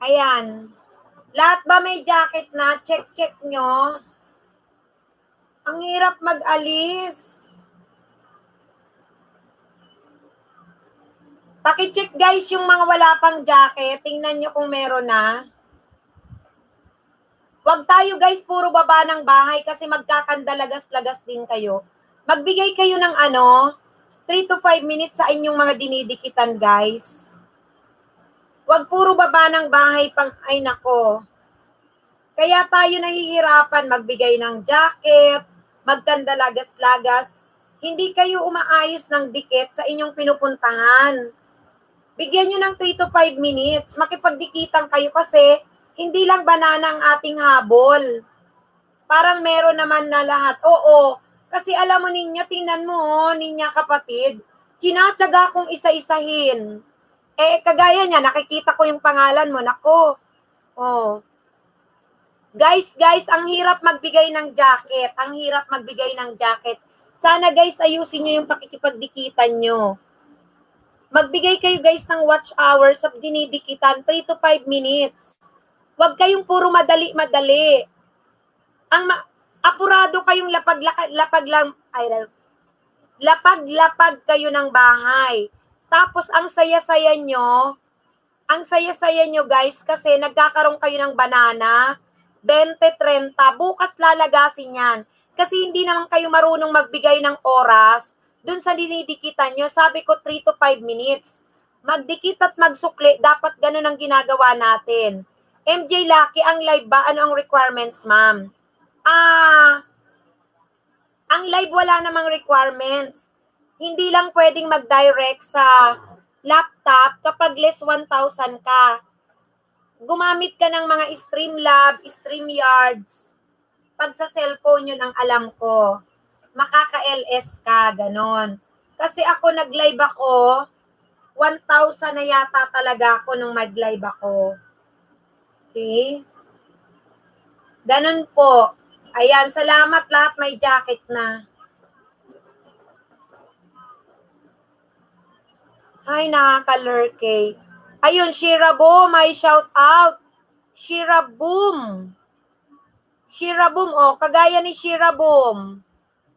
Ayan. Lahat ba may jacket na? Check nyo. Ang hirap mag-alis. Paki-check guys yung mga wala pang jacket. Tingnan nyo kung meron na. Huwag tayo guys puro baba ng bahay kasi magkakandalagas-lagas din kayo. Magbigay kayo ng 3 to 5 minutes sa inyong mga dinidikitan guys. Huwag puro baba ng bahay pang ay nako. Kaya tayo nahihirapan magbigay ng jacket, magkandalagas-lagas. Hindi kayo umaayos ng dikit sa inyong pinupuntahan. Bigyan nyo ng 3 to 5 minutes. Makipagdikitan kayo kasi hindi lang banana ang ating habol. Parang meron naman na lahat. Oo, kasi alam mo ninyo, tingnan mo, ninya kapatid, tinatyaga kong isa-isahin. Kagaya niya, nakikita ko yung pangalan mo. Nako. Oh. Guys, ang hirap magbigay ng jacket. Ang hirap magbigay ng jacket. Sana guys, ayusin nyo yung pakikipagdikitan nyo. Magbigay kayo guys ng watch hours sa dinidikitan, 3 to 5 minutes. Huwag kayong puro madali-madali. Apurado kayong lapag kayo ng bahay. Tapos ang saya-saya nyo guys kasi nagkakaroon kayo ng banana, 20-30, bukas lalagasin yan. Kasi hindi naman kayo marunong magbigay ng oras dun sa dinidikitan nyo. Sabi ko 3 to 5 minutes. Magdikit at magsukli, dapat ganun ang ginagawa natin. MJ Lucky, ang live ba? Ano ang requirements, ma'am? Ang live wala namang requirements. Hindi lang pwedeng mag-direct sa laptop kapag less 1,000 ka. Gumamit ka ng mga Streamlab, StreamYards. Pag sa cellphone yun ang alam ko. Makaka-LS ka, ganon. Kasi ako nag-live ako, 1,000 na yata talaga ako nung mag-live ako. Okay? Ganon po. Ayan, salamat lahat may jacket na. Ay, nakaka-lurkay. Ayun, Shira Boom, may shout out. Shira Boom. Shira Boom, kagaya ni Shira Boom.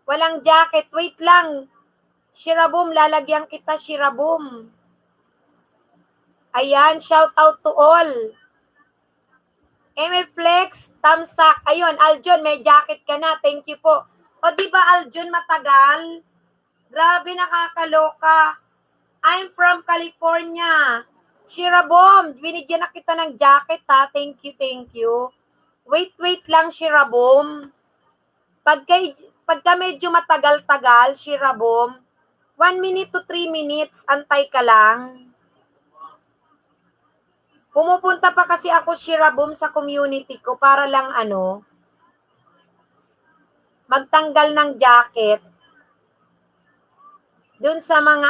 Walang jacket. Wait lang. Shira Boom, lalagyan kita, Shira Boom. Ayan, shout out to all. Flex, tamsak. Ayun, Aljon, may jacket ka na. Thank you po. O, di ba Aljon, matagal? Grabe, nakakaloka. I'm from California. Shira Boom, binigyan na kita ng jacket ha. Thank you. Wait lang, Shira Boom. Pagka medyo matagal-tagal, Shira Boom, 1 minute to 3 minutes, antay ka lang. Pumupunta pa kasi ako, Shira Boom, sa community ko para lang magtanggal ng jacket dun sa mga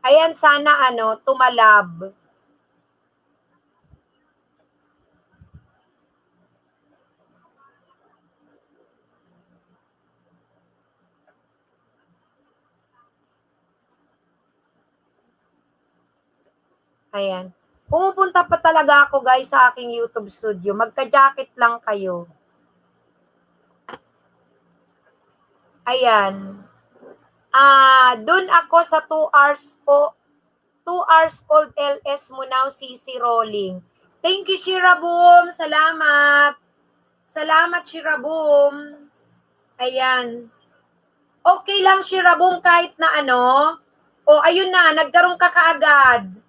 ayan, sana tumalab. Ayan. Pumupunta pa talaga ako guys sa aking YouTube studio. Magka-jacket lang kayo. Ayan. Doon ako sa 2 hours old LS mo now, CC Rolling. Thank you, Shira Boom. Salamat. Salamat, Shira Boom. Ayan. Okay lang, Shira Boom, kahit na ayun na, nagkaroon ka kaagad.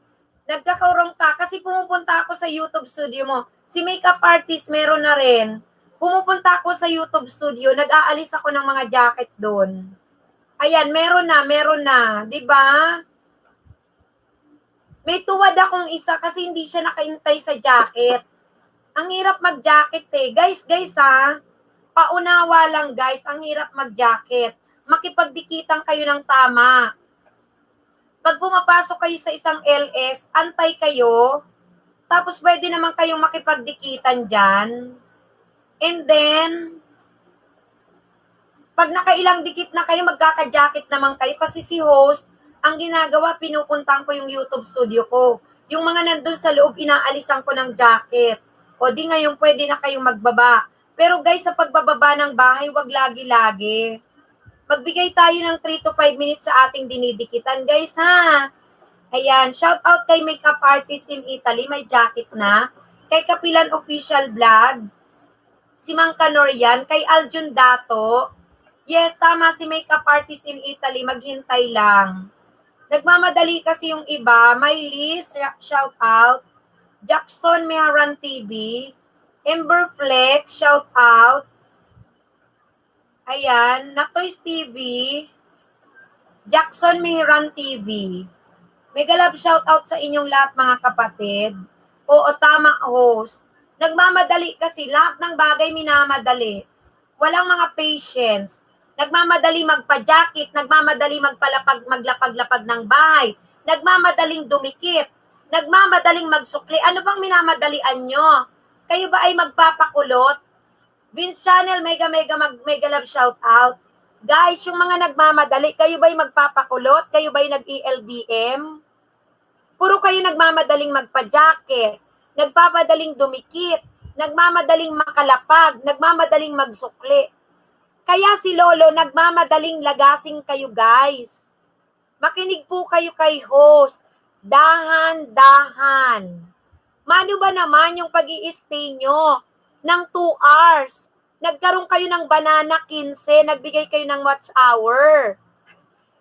Nagkakaroon ka kasi pumupunta ako sa YouTube studio mo. Si makeup artist meron na rin. Pumupunta ako sa YouTube studio, nag-aalis ako ng mga jacket doon. Ayan, meron na, 'di ba? May tuwad akong isa kasi hindi siya nakaintay sa jacket. Ang hirap mag-jacket Guys ha. Paunawa lang guys, ang hirap mag-jacket. Makipagdikitan kayo ng tama. Pag pumapasok kayo sa isang LS, antay kayo, tapos pwede naman kayong makipagdikitan dyan. And then, pag nakailang dikit na kayo, magkaka-jacket naman kayo. Kasi si host, ang ginagawa, pinupuntahan ko yung YouTube studio ko. Yung mga nandun sa loob, inaalisan ko ng jacket. O di ngayon, pwede na kayong magbaba. Pero guys, sa pagbababa ng bahay, wag lagi-lagi. Magbigay tayo ng 3 to 5 minutes sa ating dinidikitan. Guys, ha? Ayan, shout out kay Makeup Artist in Italy, may jacket na. Kay Kapilan Official Vlog, si Mang Kanor yan. Kay Aljun Dato, yes, tama, si Makeup Artist in Italy, maghintay lang. Nagmamadali kasi yung iba. May Liz, shout out. Jackson Meharan TV. Ember Flex, shout out. Ayan, Natoys TV. Jackson Meharan TV. Mega love shout out sa inyong lahat mga kapatid. Oo, tama host. Nagmamadali kasi, lahat ng bagay minamadali. Walang mga patience. Nagmamadali magpa-jacket, nagmamadali maglapag-lapag ng bahay, nagmamadaling dumikit, nagmamadaling magsukli. Ano bang minamadalian nyo? Kayo ba ay magpapakulot? Vince Channel, mega love shout out. Guys, yung mga nagmamadali, kayo ba ay magpapakulot? Kayo ba ay nag-ELBM? Puro kayo nagmamadaling magpa-jacket, nagpapadaling dumikit, nagmamadaling makalapag, nagmamadaling magsukli. Kaya si Lolo, nagmamadaling lagasing kayo guys. Makinig po kayo kay host. Dahan-dahan. Mano ba naman yung pag-i-stay nyo ng 2 hours? Nagkaroon kayo ng banana 15, nagbigay kayo ng watch hour.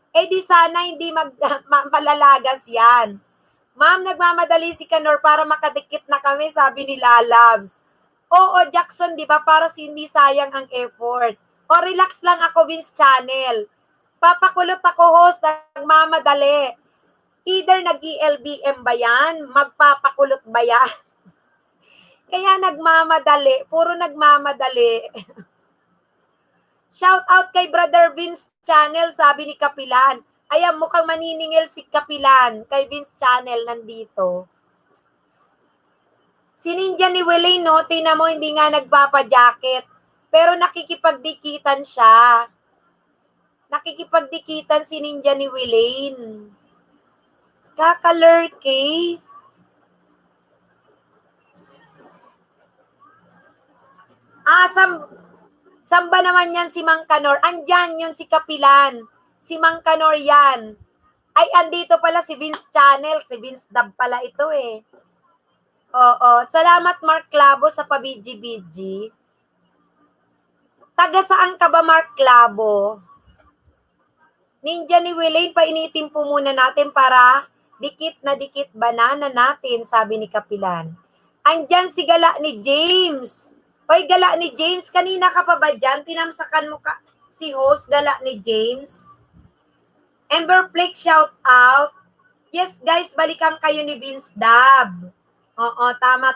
Eh di sana hindi malalagas yan. Ma'am, nagmamadali si Kanor para makadikit na kami, sabi ni Lalabs. Oo, Jackson, di ba? Para hindi sayang ang effort. O, relax lang ako, Vince Channel. Papakulot ako, host, nagmamadali. Either nag-ELBM ba yan? Magpapakulot ba yan? Kaya nagmamadali. Puro nagmamadali. Shout out kay Brother Vince Channel, sabi ni Kapilan. Ayan, mukhang maniningil si Kapilan kay Vince Channel nandito. Si Ninja ni Welaine, no, tingnan mo, hindi nga nagpapa-jacket. Pero nakikipagdikitan siya. Nakikipagdikitan si Ninja ni Welaine. Kakalurky. Samba naman yan si Mang Kanor. Andyan yun si Kapilan. Si Mang Kanor yan. Ay, andito pala si Vince Channel. Si Vince Dab pala ito eh. Oo. Salamat Mark Clavo sa pabidji-bidji. Taga saan ka ba Mark Clavo? Ninja ni Welaine, painitin po muna natin para dikit na dikit banana natin, sabi ni Kapilan. Andyan si Gala ni James. Hoy, Gala ni James, kanina ka pa ba dyan? Tinamsakan mo ka si host, Gala ni James. Ember Flake, shout out. Yes, guys, balikan kayo ni Vince Dab. Oo, tama.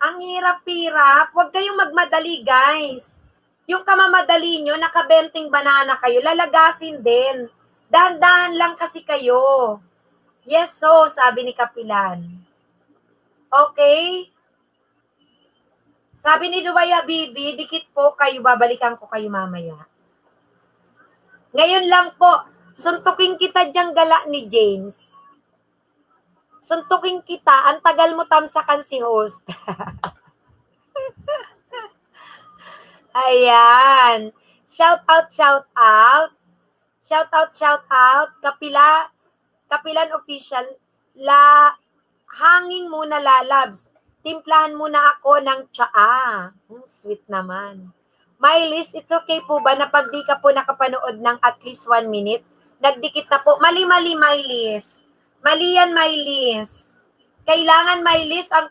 Ang hirap-hirap. Huwag kayong magmadali, guys. Yung kamamadali nyo, nakabenting banana kayo, lalagasin din. Dahan-dahan lang kasi kayo. Yes, so, sabi ni Kapilan. Okay? Sabi ni Duwaya Bibi, dikit po kayo, babalikan ko kayo mamaya. Ngayon lang po, suntukin kita diyang Gala ni James. Suntukin kita, ang tagal mo tamsakan si host. Ayan. Shout out. Shout out. Kapilan Official. Hanging muna Lalabs. Timplahan muna ako ng tsaa. Sweet naman. Mylis, it's okay po ba na pag di ka po nakapanood ng at least 1 minute, nagdikit na po? Mali, Mylis. Mali yan, Mylis. Kailangan, Mylis, ang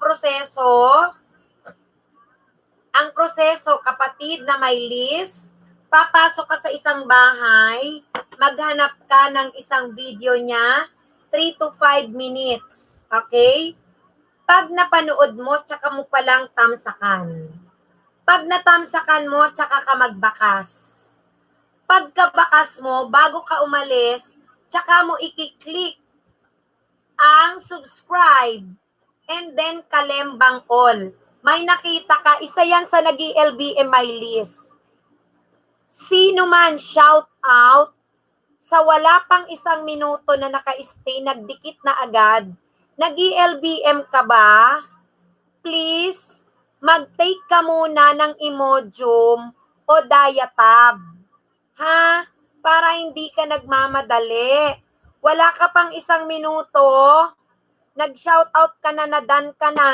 proseso, kapatid na Mylis, papasok ka sa isang bahay, maghanap ka ng isang video niya, 3 to 5 minutes. Okay? Pag napanood mo, tsaka mo palang tamsakan. Pag natamsakan mo, tsaka ka magbakas. Pagkabakas mo, bago ka umalis, tsaka mo i-click ang subscribe, and then kalembang all. May nakita ka, isa yan sa nag-LBM my list. Sino man, shout out, sa wala pang 1 minuto na naka-stay, nagdikit na agad. Nag-LBM ka ba? Please, mag-take ka muna ng Imodium o Diatab. Ha? Para hindi ka nagmamadali. Wala ka pang 1 minuto, nag-shoutout ka na, nadan ka na,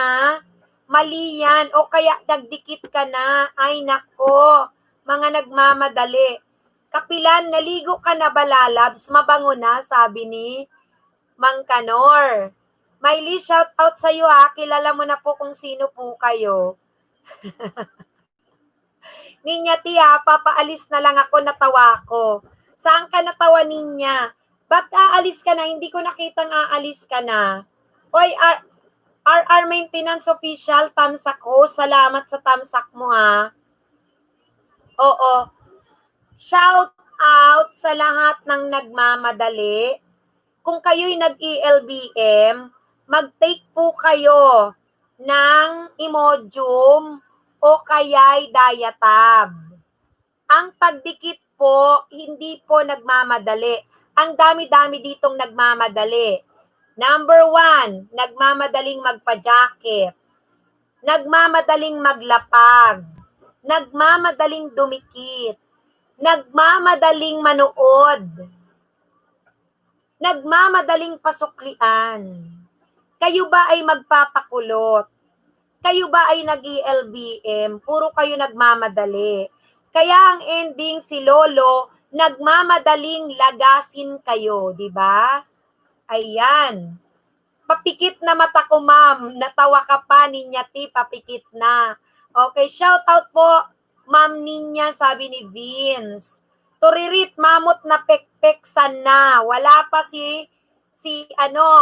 mali yan, o kaya nagdikit ka na, ay nako, mga nagmamadali. Kapilan, naligo ka na ba, lalabs? Mabango na, sabi ni Mang Kanor. Miley, shoutout sa iyo ha, kilala mo na po kung sino po kayo. Ninya, tiya, papaalis na lang ako, natawa ko. Saan ka natawa, Ninya? Ba't aalis ka na? Hindi ko nakitang aalis ka na. Oy, RR Maintenance Official, tamsak ko. Salamat sa tamsak mo, ha. Oo. Shout out sa lahat ng nagmamadali. Kung kayo'y nag-ELBM, mag-take po kayo ng Imodium o kaya'y Diatab. Ang pagdikit po, hindi po nagmamadali. Ang dami-dami ditong nagmamadali. Number 1, nagmamadaling magpa-jacket. Nagmamadaling maglapag. Nagmamadaling dumikit. Nagmamadaling manood. Nagmamadaling pasuklian. Kayo ba ay magpapakulot? Kayo ba ay nag-ELBM? Puro kayo nagmamadali. Kaya ang ending si Lolo, nagmamadaling lagasin kayo, di ba? Ayan. Papikit na mata ko, ma'am. Natawa ka pa, Ninya T, papikit na. Okay, shout out po, Ma'am Ninya, sabi ni Vince. Turirit, mamot na pekpek sana. Wala pa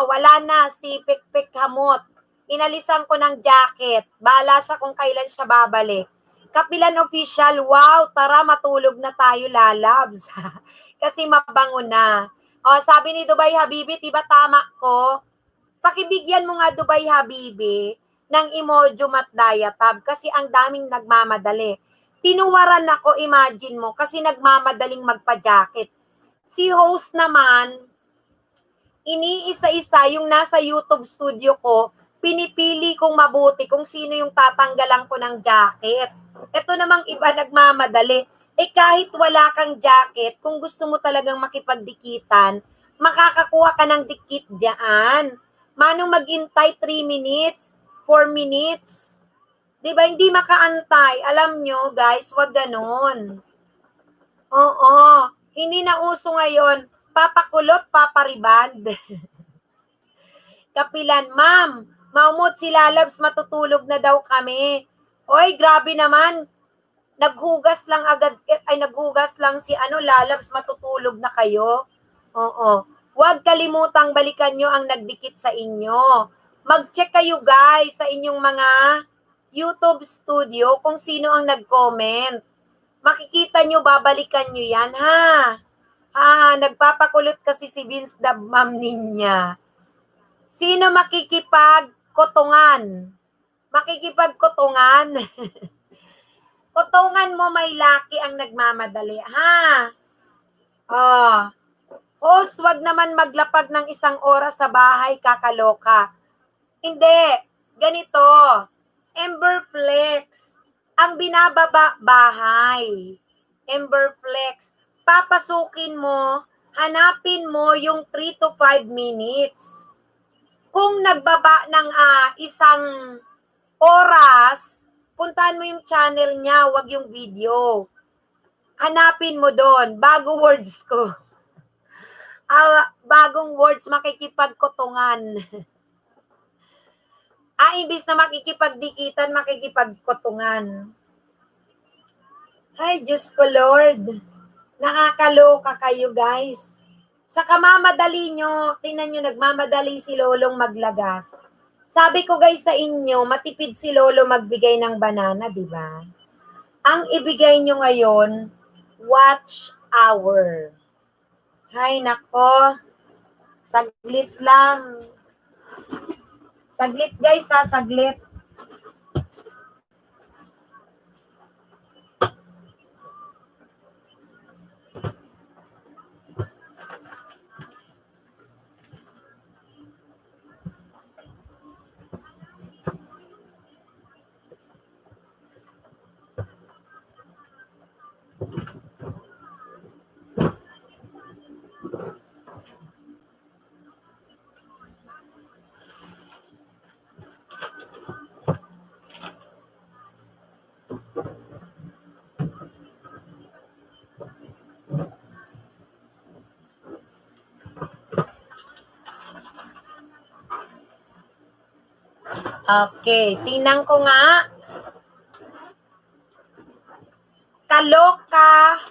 wala na si pekpek hamot. Inalisan ko ng jacket. Bahala siya kung kailan siya babalik. Kapilan Official, wow, tara matulog na tayo, lalabs. Kasi mabango na. O, sabi ni Dubai Habibi, diba tama ko? Pakibigyan mo nga Dubai Habibi ng Imodium at Diatab kasi ang daming nagmamadali. Tinuwaran ako, imagine mo, kasi nagmamadaling magpa-jacket. Si host naman, iniisa-isa yung nasa YouTube studio ko, pinipili kong mabuti kung sino yung tatanggalan ko ng jacket. Ito namang iba nagmamadali. Eh kahit wala kang jacket, kung gusto mo talagang makipagdikitan, makakakuha ka ng dikit dyan. Manong maghintay 3 minutes, 4 minutes. Diba, hindi makaantay. Alam nyo, guys, wag ganon. Oo, hindi na uso ngayon. Papakulot, papariband. Kapilan, ma'am, maumot si Lalabs, matutulog na daw kami. Oy, grabe naman. Naghugas lang si Lalabs, matutulog na kayo. Oo. Huwag kalimutang balikan nyo ang nagdikit sa inyo. Mag-check kayo guys sa inyong mga YouTube studio kung sino ang nag-comment. Makikita nyo, babalikan nyo yan, ha? Nagpapakulot kasi si Vince Dab, ma'am Ninya. Sino makikipagkotongan? Makikipagkotongan? Kotongan mo, may laki ang nagmamadali, ha? Host, wag naman maglapag ng 1 oras sa bahay, kakaloka. Hindi, ganito, Emberflex, ang binababa bahay. Emberflex, papasukin mo, hanapin mo yung 3 to 5 minutes. Kung nagbaba ng 1 oras, puntahan mo yung channel niya, wag yung video. Hanapin mo doon, bago words ko. Bagong words, makikipagkotongan. Imbis na makikipagdikitan, makikipagkotongan. Ay, Diyos ko Lord. Nakakaloka kayo guys. Sa kamamadali nyo, tingnan nyo, nagmamadali si Lolong maglagas. Sabi ko guys sa inyo, matipid si Lolo magbigay ng banana, di ba? Ang ibigay nyo ngayon, watch hour. Hay nako, Saglit lang. Saglit guys ha, saglit. Okay, tingnan ko nga. Kaloka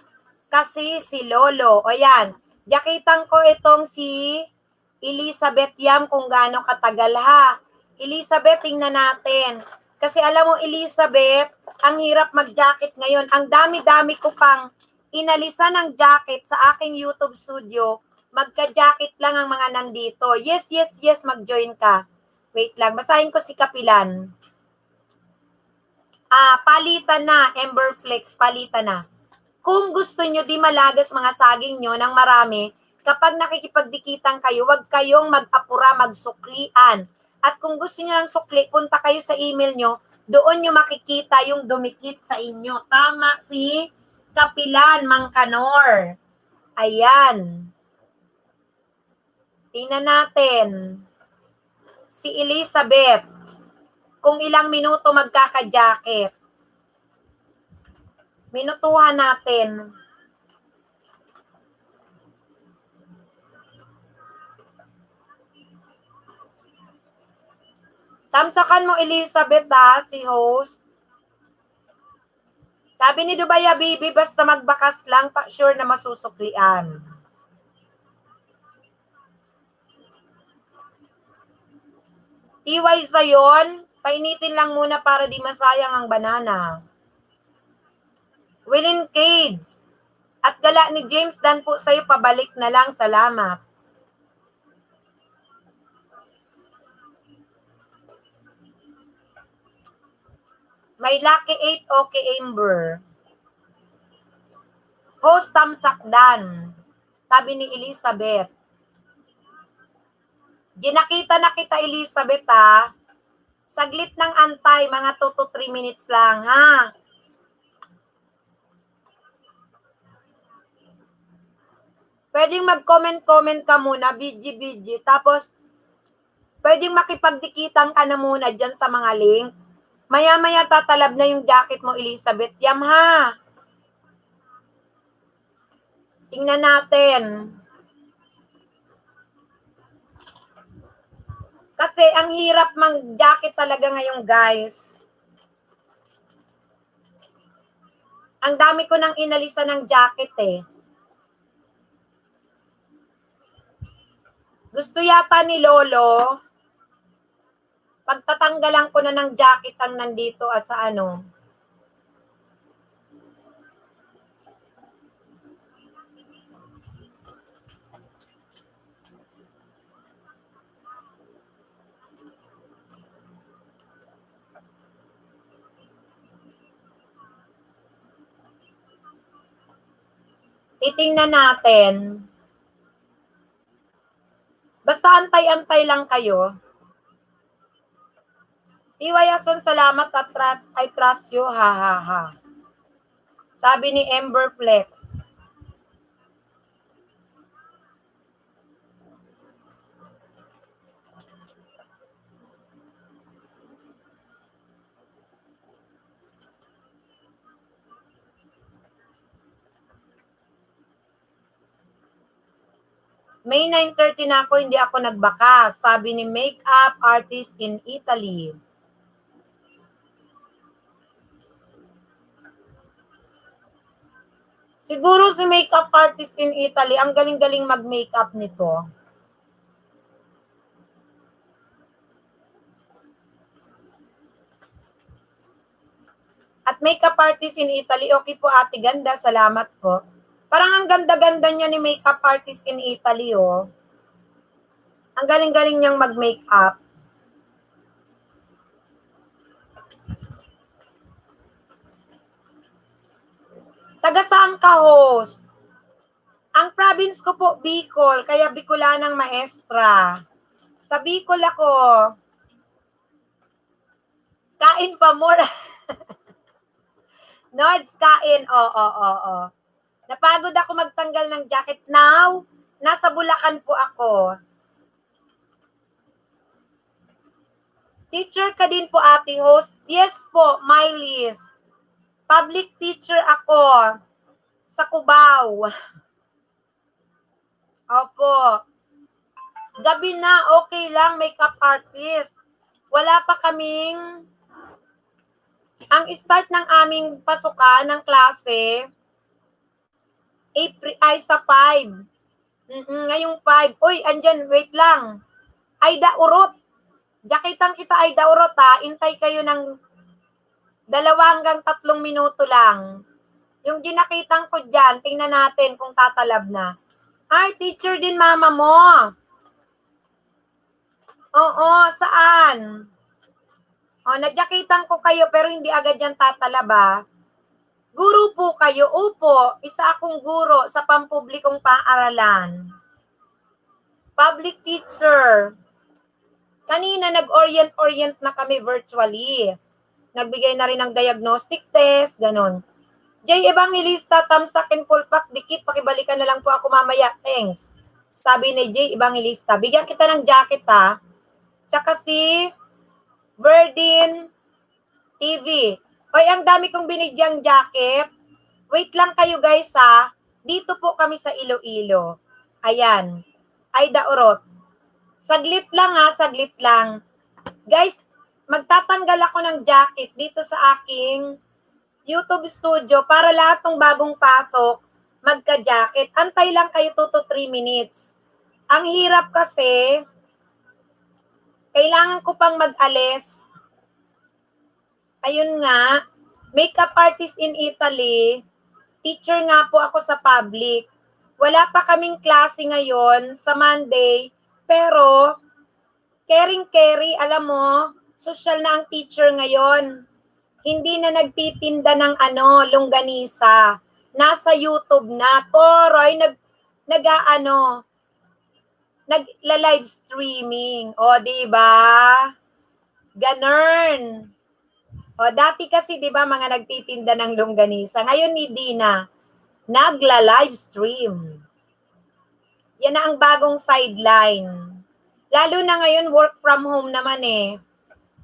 kasi si Lolo. O yan, yakitan ko itong si Elizabeth Yam kung gaano katagal ha. Elizabeth, tingnan natin. Kasi alam mo, Elizabeth, ang hirap mag-jacket ngayon. Ang dami-dami ko pang inalisan ng jacket sa aking YouTube studio. Magka-jacket lang ang mga nandito. Yes, yes, yes, mag-join ka. Wait lang, basahin ko si Kapilan. Palitan na, Emberflex, palitan na. Kung gusto nyo di malagas mga saging nyo ng marami, kapag nakikipagdikitan kayo, huwag kayong mag-apura, magsuklian. At kung gusto nyo ng sukli, punta kayo sa email nyo, doon nyo makikita yung dumikit sa inyo. Tama si Kapilan, Mangkanor. Ayan. Tingnan natin. Si Elizabeth, kung ilang minuto magkaka-jacket. Minutuhan natin. Tamsakan mo, Elizabeth, ha, si host. Sabi ni Dubaya Bibi, basta magbakas lang, pa sure na masusuklian. Tiway sa yon, painitin lang muna para di masayang ang banana. Willin Cage, at gala ni James Dan po sa'yo, pabalik na lang, salamat. May Lucky 8, okay, Amber. Host Tamsakdan, sabi ni Elizabeth. Ginakita na kita, Elizabeth, ha. Saglit ng antay, mga 2 to 3 minutes lang, ha. Pwedeng mag-comment-comment ka muna, BG, tapos pwedeng makipagdikitan ka na muna dyan sa mga link. Maya-maya tatalab na yung jacket mo, Elizabeth. Yam, ha. Tingnan natin. Kasi ang hirap mag-jacket talaga ngayon, guys. Ang dami ko nang inalisan ng jacket, eh. Gusto yata ni Lolo, pagtatanggalan ko na ng jacket ang nandito at sa ano. Titingnan natin. Basta antay-antay lang kayo. Iwayason, salamat at I trust you, ha ha ha. Sabi ni Emberflex. May 9:30 na ako, hindi ako nagbaka. Sabi ni makeup artist in Italy. Siguro si makeup artist in Italy, ang galing-galing mag-makeup nito. At makeup artist in Italy, okay po ate, ganda, salamat po. Parang ang ganda-ganda niya ni makeup artist in Italy, oh. Ang galing-galing niyang mag-makeup. Taga saan ka, host? Ang province ko po, Bicol, kaya Bicolanang maestra. Sa Bicol ako. Kain pa more. Nords, kain. Oo. Napagod ako magtanggal ng jacket. Now, nasa Bulacan po ako. Teacher ka din po, ate host? Yes po, Mylis. Public teacher ako sa Cubao. Opo. Gabi na, okay lang, makeup artist. Wala pa kaming, ang start ng aming pasukan ng klase, April, ay sa 5. Ngayong 5. Uy, andyan, wait lang. Aida Urot. Jakitang kita Aida Urot ha. Intay kayo ng 2 hanggang 3 minuto lang. Yung ginakitang ko dyan, tingnan natin kung tatalab na. Ay, teacher din mama mo. Oo, saan? O, nadyakitan ko kayo pero hindi agad yan tatalaba. Guro po kayo? Upo, isa akong guro sa pampublikong paaralan. Public teacher. Kanina nag-orient na kami virtually. Nagbigay na rin ng diagnostic test, ganun. J. Evangelista, tamsak and full pack, dikit, pakibalikan na lang po ako mamaya. Thanks. Sabi ni J. Evangelista. Bigyan kita ng jacket ha. Tsaka si Verdin TV. Oy, ang dami kong binigyang jacket. Wait lang kayo guys ha. Dito po kami sa Iloilo. Ayan. Aida Urot. Saglit lang ha, saglit lang. Guys, magtatanggal ako ng jacket dito sa aking YouTube studio para lahat ng bagong pasok magka-jacket. Antay lang kayo 2 to 3 minutes. Ang hirap kasi, kailangan ko pang mag-alis. Ayun nga, makeup artist in Italy, teacher nga po ako sa public. Wala pa kaming klase ngayon sa Monday, pero caring-carry, alam mo, social na ang teacher ngayon. Hindi na nagtitinda ng longganisa. Nasa YouTube na. Toroy, nagla-live streaming. O, diba? Ganun. O, dati kasi, diba, mga nagtitinda ng longganisa. Ngayon, hindi na. Nagla-live stream. Yan na ang bagong sideline. Lalo na ngayon, work from home naman eh.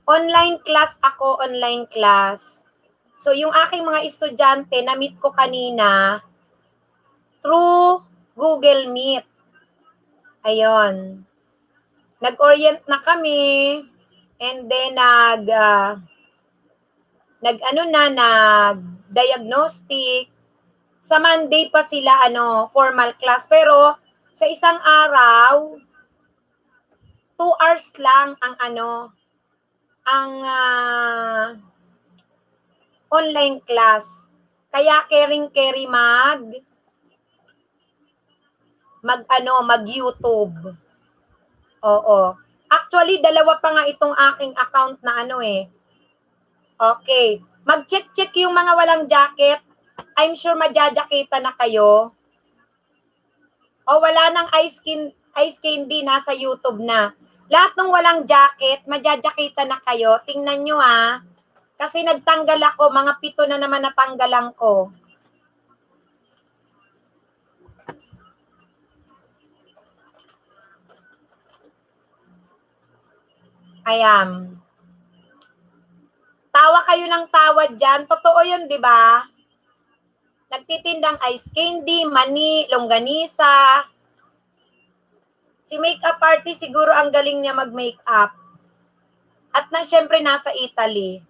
Online class ako, online class. So, yung aking mga estudyante, na-meet ko kanina through Google Meet. Ayun. Nag-orient na kami and then nag-diagnostic. Sa Monday pa sila formal class pero sa isang araw 2 hours lang ang online class. Kaya caring-carry mag-YouTube. Oo. Actually, 2 pa nga itong aking account na Okay. Mag-check yung mga walang jacket. I'm sure madyajakita na kayo. O wala nang ice candy, nasa YouTube na. Lahat ng walang jacket, madyajakita na kayo. Tingnan nyo kasi nagtanggal ako, mga 7 na naman natanggalan ko. Ayan. Tawa kayo ng tawa dyan. Totoo yun, di ba? Nagtitindang ice candy, mani, longganisa. Si makeup artist siguro ang galing niya mag-makeup. At syempre nasa Italy.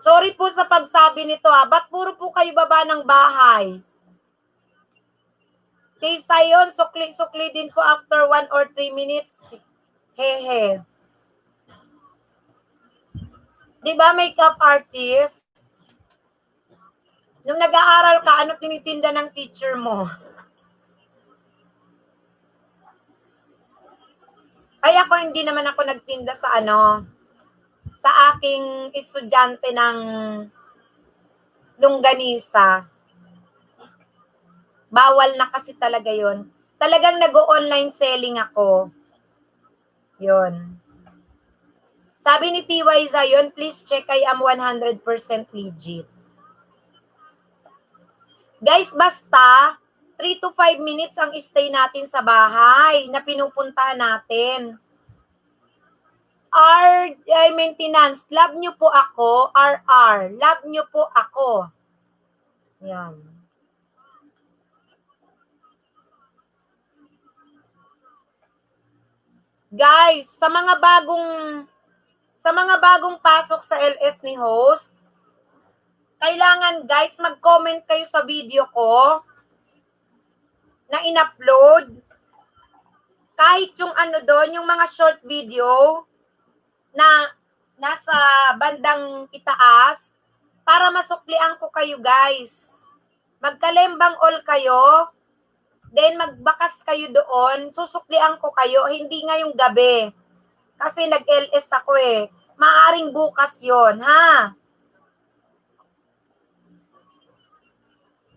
Sorry po sa pagsabi nito Ba't puro po kayo baba ng bahay? Kaysa yun, sukli-sukli din po after 1 or 3 minutes. Hehe. Di ba makeup artist? Nung nag-aaral ka, ano tinitinda ng teacher mo? Kaya ako hindi naman ako nagtinda sa sa aking estudyante ng longganisa. Bawal na kasi talaga yon. Talagang nag-o-online selling ako. Yun. Sabi ni TY Zion, please check I am 100% legit. Guys, basta 3 to 5 minutes ang stay natin sa bahay na pinupuntahan natin. Maintenance, love nyo po ako. RR, love nyo po ako. Yan. Guys, sa mga bagong pasok sa LS ni host, kailangan guys mag-comment kayo sa video ko na in-upload. Kahit yung doon, yung mga short video na nasa bandang itaas para masuklian ko kayo guys. Magkalembang all kayo, then magbakas kayo doon, susuklian ko kayo, hindi ngayong gabi. Kasi nag-LS ako eh. Maaring bukas yon ha?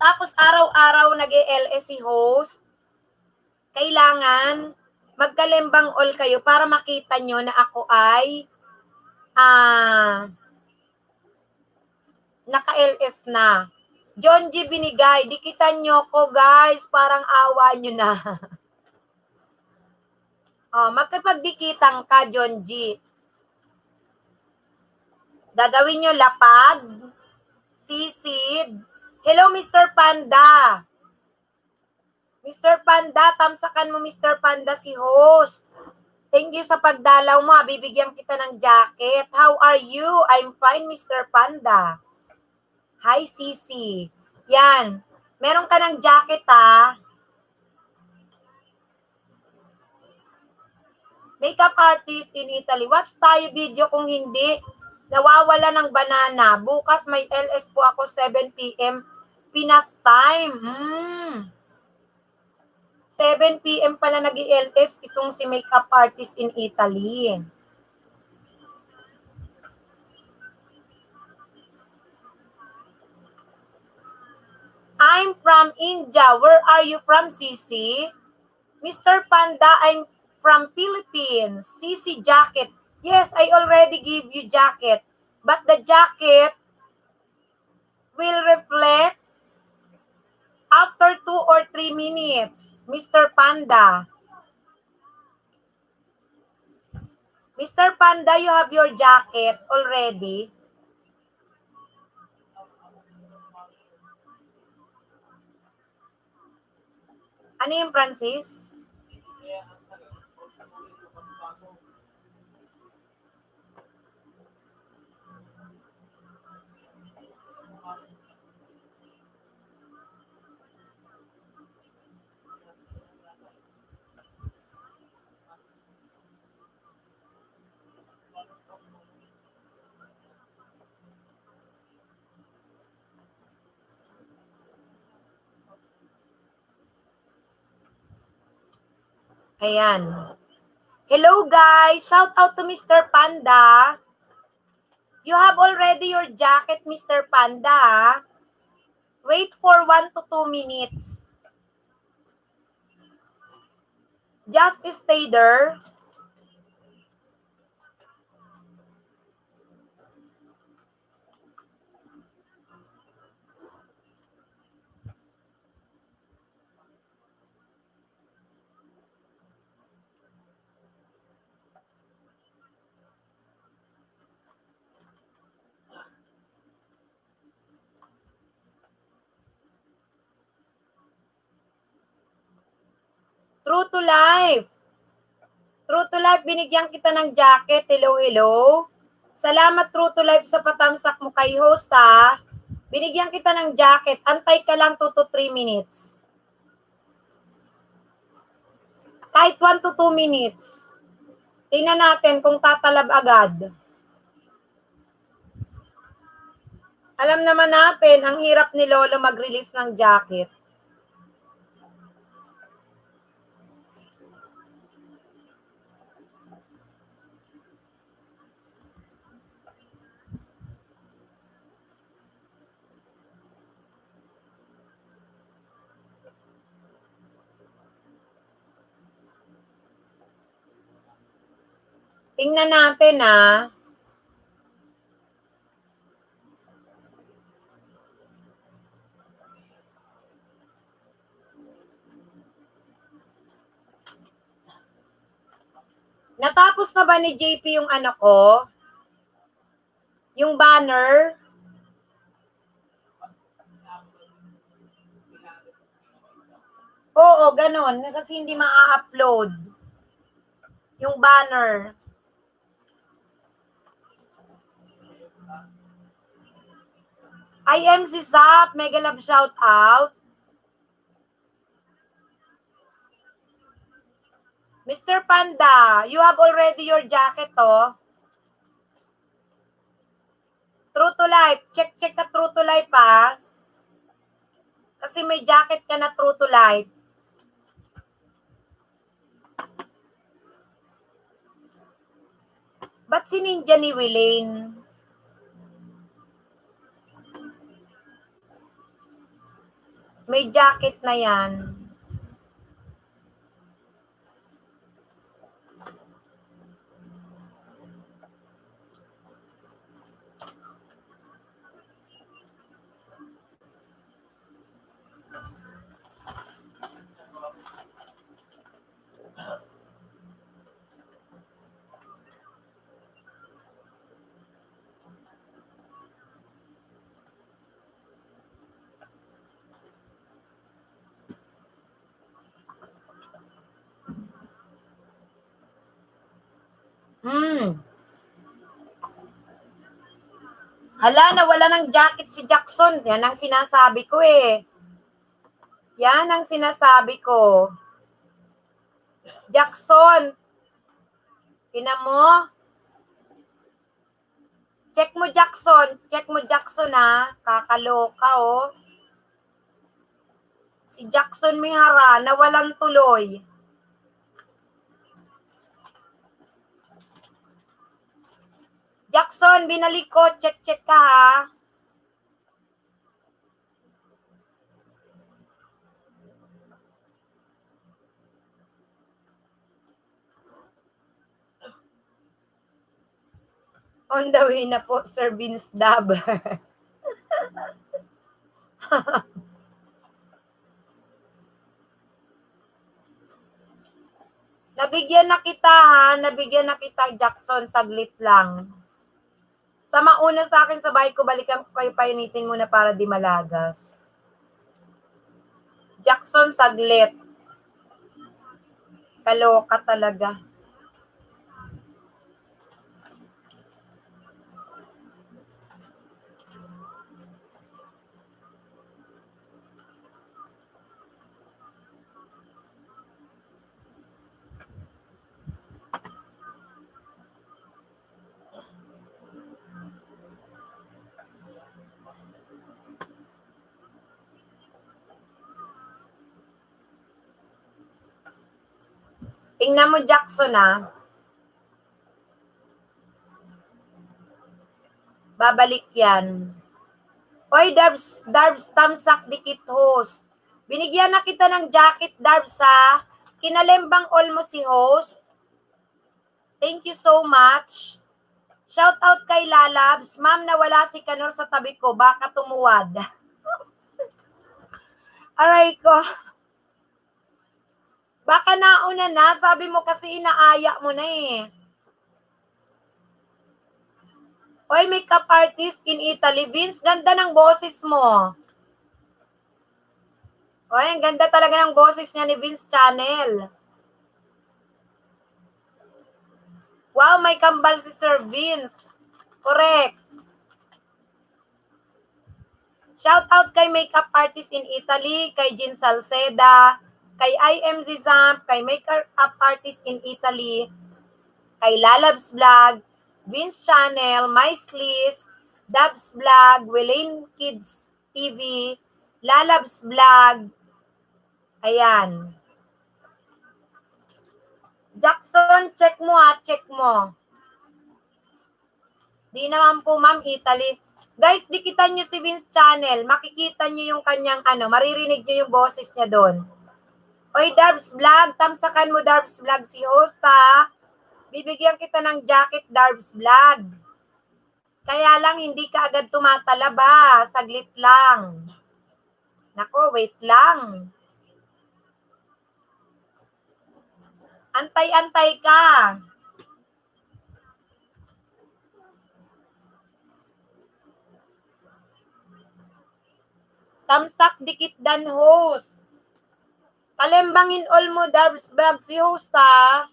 Tapos araw-araw nag-LS si host. Kailangan magkalembang all kayo para makita nyo na ako ay naka-LS na. John G. Binigay, dikitan nyo ko guys, parang awa nyo na. Magkapagdikitan ka, John G. Gagawin nyo lapag, sisid. Hello, Mr. Panda. Mr. Panda, tamsakan mo Mr. Panda si host. Thank you sa pagdalaw mo. Bibigyan kita ng jacket. How are you? I'm fine, Mr. Panda. Hi, Sisi. Yan. Meron ka ng jacket, ha? Makeup artist in Italy. Watch tayo video kung hindi. Nawawala ng banana. Bukas may LS po ako 7 p.m. Pinas time. 7 p.m. pala nag-LS itong si makeup artist in Italy. I'm from India. Where are you from, Sisi? Mr. Panda, I'm from Philippines. Sisi jacket. Yes, I already give you jacket. But the jacket will reflect after 2 or 3 minutes. Mr. Panda. Mr. Panda, you have your jacket already. Ano yung Francis? Ayan. Hello guys! Shout out to Mr. Panda. You have already your jacket, Mr. Panda. Wait for 1 to 2 minutes. Just stay there. True to life. True to life, binigyan kita ng jacket. Hello, hello. Salamat, True to life, sa patamsak mo kay host, ha. Binigyan kita ng jacket. Antay ka lang 2 to 3 minutes. Kahit 1 to 2 minutes. Tingnan natin kung tatalab agad. Alam naman natin, ang hirap ni Lolo mag-release ng jacket. Tingnan natin Natapos na ba ni JP yung ano ko? Yung banner? Oo, ganun. Kasi hindi ma-upload. Yung banner. IMC Zap, mega love shout out. Mr. Panda, you have already your jacket, oh. True to life. Check ka true to life, ha. Kasi may jacket ka na true to life. Ba't si Ninja ni Wilaine? May jacket na yan. Hala, nawala ng jacket si Jackson. Yan ang sinasabi ko eh. Yan ang sinasabi ko. Jackson, tina mo? Check mo Jackson ha. Kakaloka oh. Si Jackson Mihara, nawalan tuloy. Jackson, binalik ko. Check ka ha. On the way na po, Sir Vince Dab. Nabigyan na kita ha. Nabigyan na kita, Jackson. Saglit lang. Sa mauna sa akin sa bahay ko, balikan ko kayo, painitin muna para di malagas. Jackson, saglit. Kaloka talaga. Tingnan mo, Jackson ha. Babalik yan. Hoy, Darbs, tamsak dikit host. Binigyan na kita ng jacket, Darbs ha. Kinalembang all mo si host. Thank you so much. Shout out kay Lalabs. Ma'am, nawala si Kanor sa tabi ko. Baka tumuwad. Aray ko. Baka nauna na. Sabi mo kasi inaaya mo na eh. Oy, makeup artist in Italy. Vince, ganda ng boses mo. Oy, ang ganda talaga ng boses niya ni Vince Channel. Wow, may kambal si Sir Vince. Correct. Shout out kay makeup artist in Italy, kay Jean Salceda, kay IMZ Zamp, kay makeup artist in Italy, kay Lalabs Vlog, Vince Channel, Myslis, Dabs Vlog, Wilaine Kids TV, Lalabs Vlog. Ayan. Jackson, check mo ha, check mo. Di naman po ma'am, Italy. Guys, dikitan nyo si Vince Channel. Makikita nyo yung kanyang maririnig nyo yung boses niya doon. Oy, Darbs Vlog, tamsakan mo Darbs Vlog si host ha. Bibigyan kita ng jacket, Darbs Vlog. Kaya lang, hindi ka agad tumatalaba. Saglit lang. Nako, wait lang. Antay-antay ka. Tamsak dikit dan host. Kalembangin all mo, Darbs Vlog, si host ha.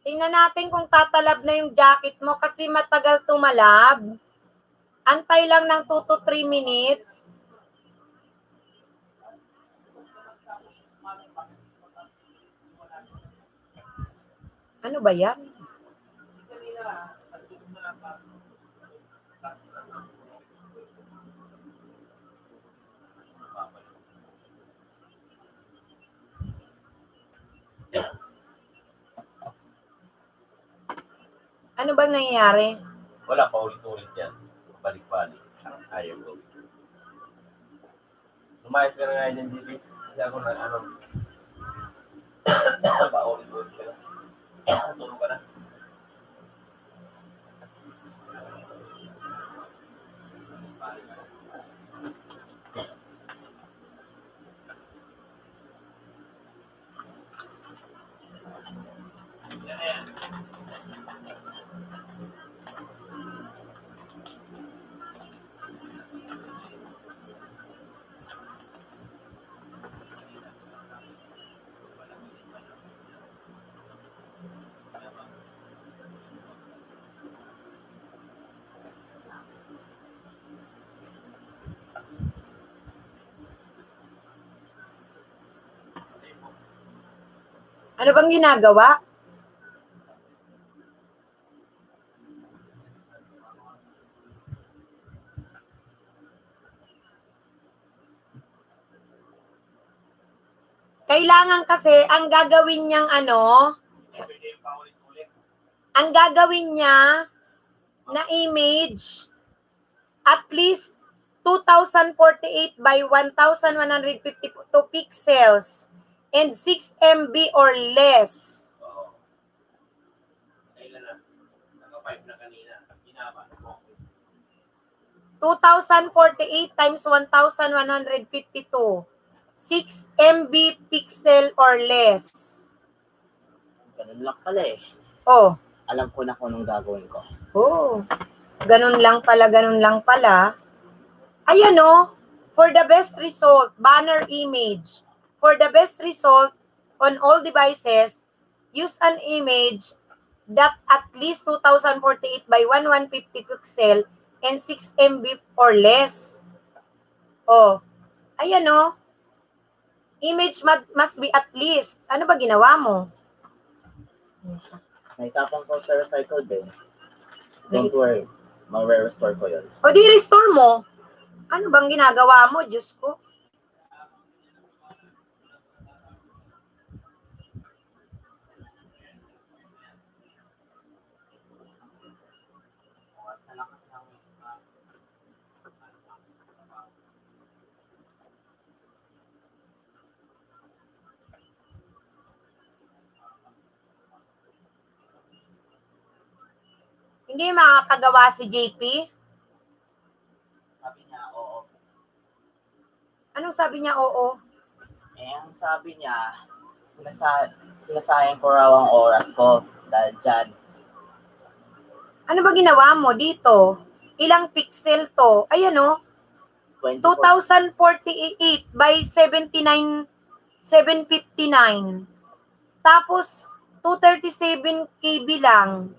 Tingnan natin kung tatalab na yung jacket mo kasi matagal tumalab. Antay lang ng 2 to 3 minutes. Ano ba yan? Ano bang nangyayari? Wala, paulit-ulit yan. Balik-balik. Ayaw ko. Lumayas ka na nga dyan, GP. Kasi ako na, paulit-ulit ka na. Tulog ka na. Ano bang ginagawa? Kailangan kasi, ang gagawin niyang ang gagawin niya na image, at least 2048 by 1152 pixels and 6 MB or less. Oo. Kailan na? Naka-5 na kanina. Ginaba mo. 2048 times 1152. 6 MB pixel or less. Ganun lang pala eh. Oh. Alam ko na kung anong gagawin ko. Oh. Ganun lang pala, ganun lang pala. Ayan o. For the best result, banner image. For the best result on all devices, use an image that at least 2048 by 1150 pixel and 6 MB or less. Oh. Ayan o. Image must be at least. Ano ba ginawa mo? Naitapon ko sa recycle bin. Don't worry. Ma-restore ko yun. O di restore mo. Ano bang ginagawa mo? Diyos ko. Hindi makakagawa si JP? Sabi niya, oo. Anong sabi niya, oo? Eh, ang sabi niya, sinasayang ko raw ang oras ko dahil dyan. Ano ba ginawa mo dito? Ilang pixel to? Ayan o. 2048 by 759. Tapos, 237 KB lang.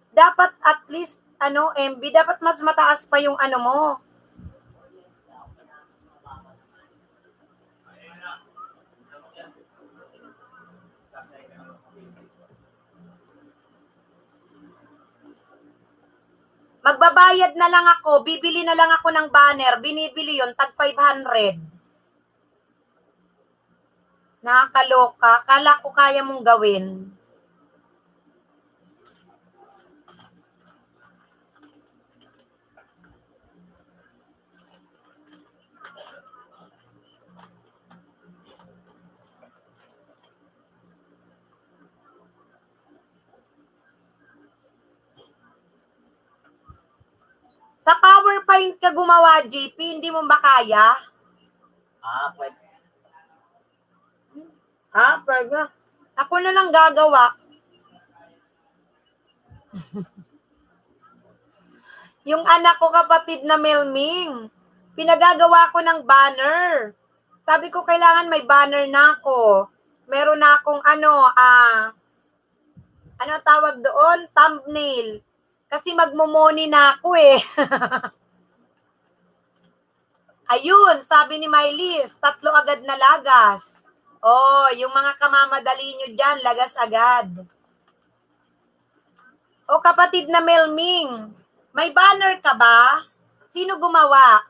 Dapat at least, MB, dapat mas mataas pa yung mo. Magbabayad na lang ako, bibili na lang ako ng banner, binibili yon tag 500. Nakakaloka, kala ko kaya mong gawin. PowerPoint ka gumawa, JP, hindi mo ba kaya? Pwede. Pwede. Ako na lang gagawa. Yung anak ko kapatid na Melming, pinagagawa ko ng banner. Sabi ko, kailangan may banner na ako. Meron na akong ano tawag doon? Thumbnail. Kasi magmumoni na ako eh. Ayun, sabi ni Mylis, 3 agad na lagas. Oh, yung mga kamamadali nyo dyan, lagas agad. O kapatid na Melming, may banner ka ba? Sino gumawa?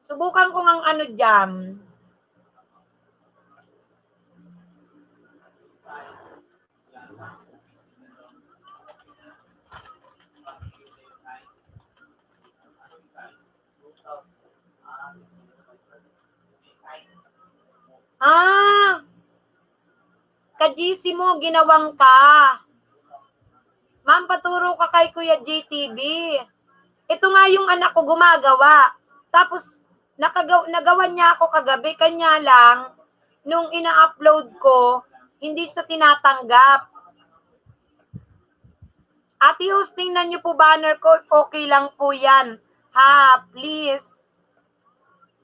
Subukan ko ng ano dyan. Ka-GC mo, ginawang ka. Ma'am, paturo ka kay Kuya JTV. Ito nga yung anak ko gumagawa. Tapos, nagawa niya ako kagabi. Kanya lang, nung ina-upload ko, hindi siya tinatanggap. Ate host, tingnan niyo po banner ko. Okay lang po yan. Ha, please.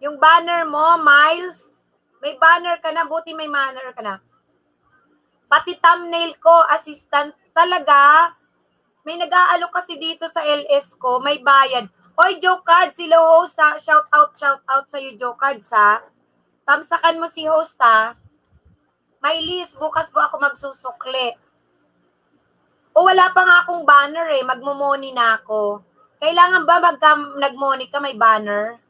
Yung banner mo, Miles, may banner ka na. Buti may banner ka na. Pati thumbnail ko, assistant, talaga. May nag-aalok kasi dito sa LS ko, may bayad. Oy, Joe Cards, sila host ha. Shout out sa'yo, Joe Cards ha. Tamsakan mo si host ha. May list, bukas po ako magsusukli. O wala pa nga akong banner eh, magmumoni na ako. Kailangan ba nagmoni ka, may banner?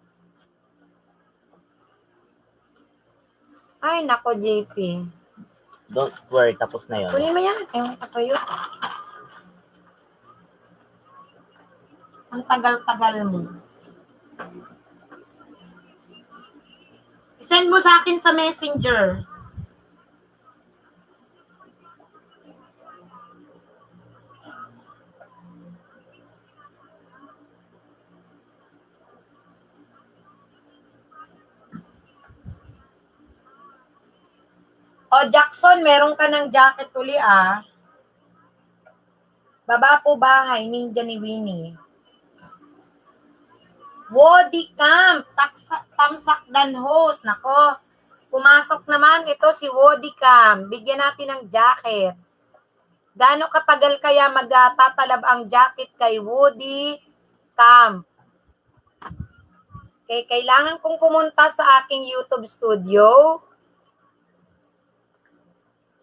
Ay, nako, JP. Don't worry, tapos na yun. Kunin mo yan. Ewan ko sa'yo. Ang tagal-tagal mo. Send mo sa akin sa messenger. O, Jackson, meron ka ng jacket uli ah. Baba po bahay, ninja ni Winnie. Wody Camp, Tamsakdan host. Nako, pumasok naman ito si Wody Camp. Bigyan natin ng jacket. Gaano katagal kaya magtatalab ang jacket kay Wody Camp? Okay, kailangan kong pumunta sa aking YouTube studio.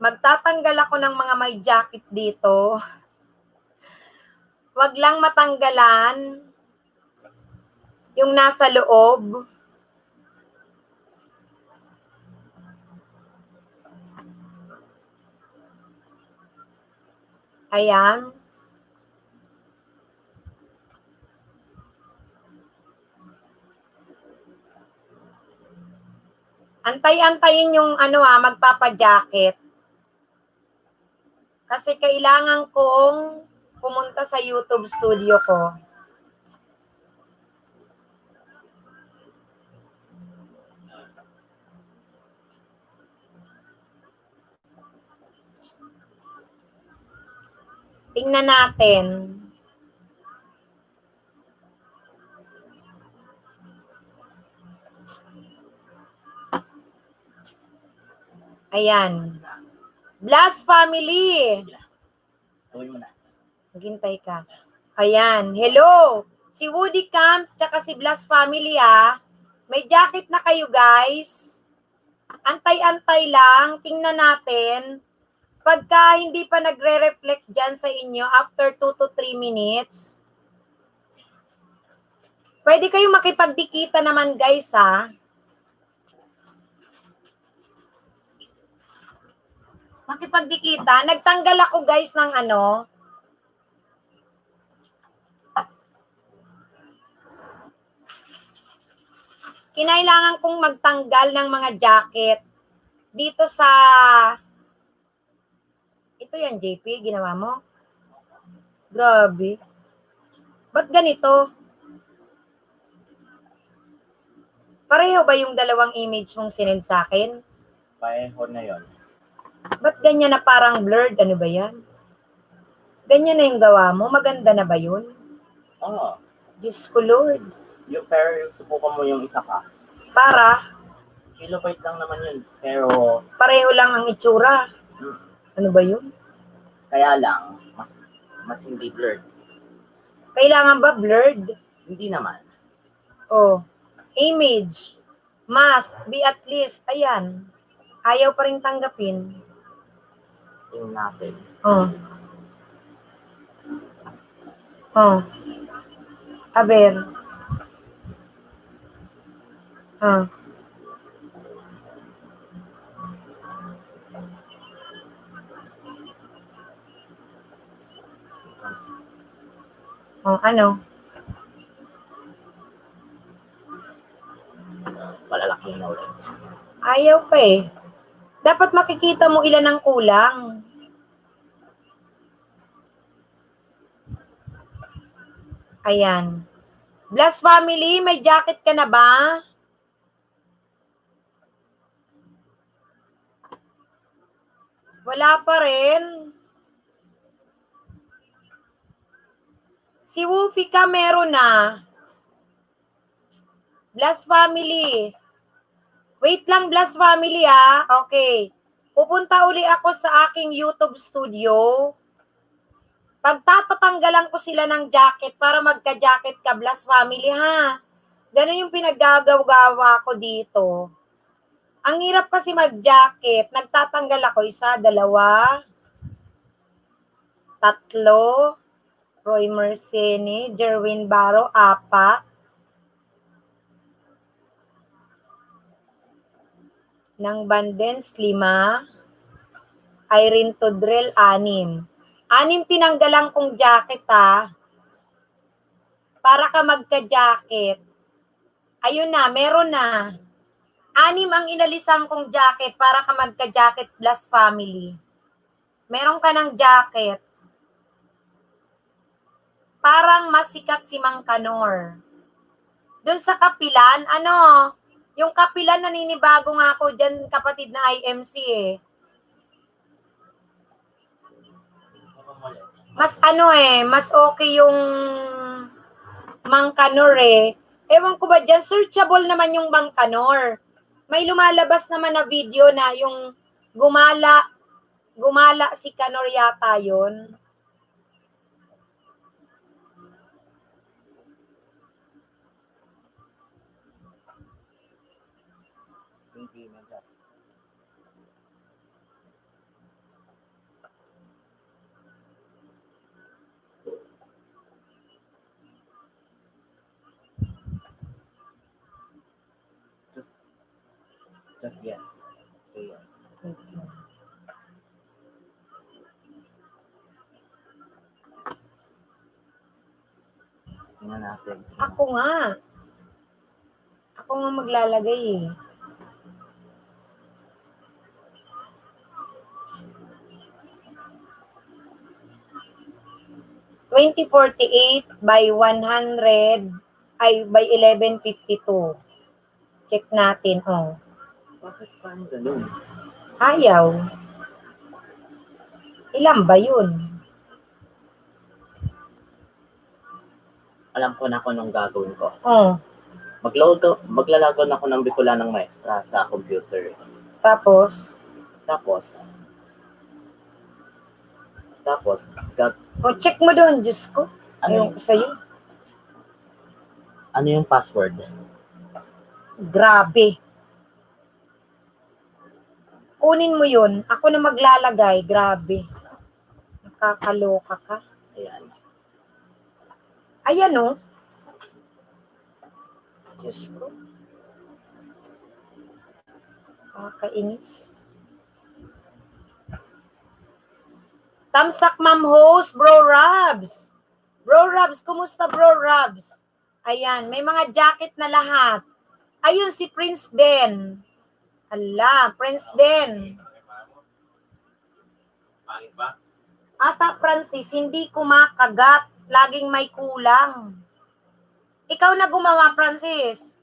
Magtatanggal ako ng mga may jacket dito. Wag lang matanggalan yung nasa loob. Ayan. Antay-antayin yung magpapa-jacket. Kasi kailangan kong pumunta sa YouTube studio ko. Tingnan natin. Ayan. Blast family. Gawin mo na. Maghintay ka. Ayan. Hello. Si Woody Camp tsaka si Blast family ah. May jacket na kayo guys. Antay-antay lang. Tingnan natin. Pagka hindi pa nagre-reflect dyan sa inyo after 2 to 3 minutes, pwede kayo makipagdikita naman guys ha. Makipagdikita. Nagtanggal ako guys ng kinailangan kong magtanggal ng mga jacket. dito sa, ito yan, JP, ginawa mo? Grabe. Ba't ganito? Pareho ba yung dalawang image mong sinend sa akin? Pareho na yon. Ba't ganyan na parang blurred? Ano ba yan? Ganyan na yung gawa mo? Maganda na ba yun? Oo. Diyos ko, Lord. Pero subukan mo yung isa ka. Para, Kilobyte lang naman yun. Pero, pareho lang ang itsura. Ano ba yun? kaya lang, mas hindi blurred. Kailangan ba blurred? Hindi naman. Oh, image. Must be at least. Ayan. Ayaw pa rin tanggapin. Yung natin. Oh. Oh. Aber. Oh. Oh, ano? Malalaki na ulit. Ayaw pa eh. Dapat makikita mo ilan ang kulang. Ayan. Blast family, may jacket ka na ba? Wala pa rin. Si Woofy ka meron na. Blast family. Wait lang, Blast family ah. Okay. Pupunta uli ako sa aking YouTube studio. Pagtatatanggalan ko sila ng jacket para magka-jacket ka, Blast family ha. Ganun yung pinaggagawa ko dito. Ang hirap kasi mag-jacket. Nagtatanggal ako 1, 2, 3. Roy Mersini, Jerwin Barro, 4. Nang Bandens, 5. Irene Todrell, 6. 6 tinanggalan kong jacket ha. Para ka magka-jacket. Ayun na, meron na. 6 ang inalisan kong jacket para ka magka-jacket plus family. Meron ka ng jacket. Parang masikat si Mang Kanor. Doon sa Kapilan, yung Kapilan naninibago nga ako dyan, kapatid na IMC eh. Mas mas okay yung Mang Kanor eh. Ewan ko ba dyan, searchable naman yung Mang Kanor. May lumalabas naman na video na yung gumala si Kanor yata yun. Simple images. Just yes. Say yes. Tingnan natin. Ako nga maglalagay eh. (2048) by 100 by 1152. Check natin, oh. Bakit parang ganun? Ayaw. Ilan ba yun? Alam ko na kung anong gagawin ko. Oh. Maglalagon ako ng Bicolanang Maestra sa computer. Tapos, check mo doon, Diyos ko. Ayaw ko sa'yo. Ano yung password? Grabe. Kunin mo yun. Ako na maglalagay. Grabe. Nakakaloka ka. Ayan. Ayan oh. Diyos ko. Kakainis. Tamsak Ma'am Host, Bro Rabs. Bro Rabs, kumusta Bro Rabs? Ayan, may mga jacket na lahat. Ayun, si Prince din. Hala, Prince din. Pangit ba? Ata Francis, hindi kumakagat. Laging may kulang. Ikaw na gumawa, Francis.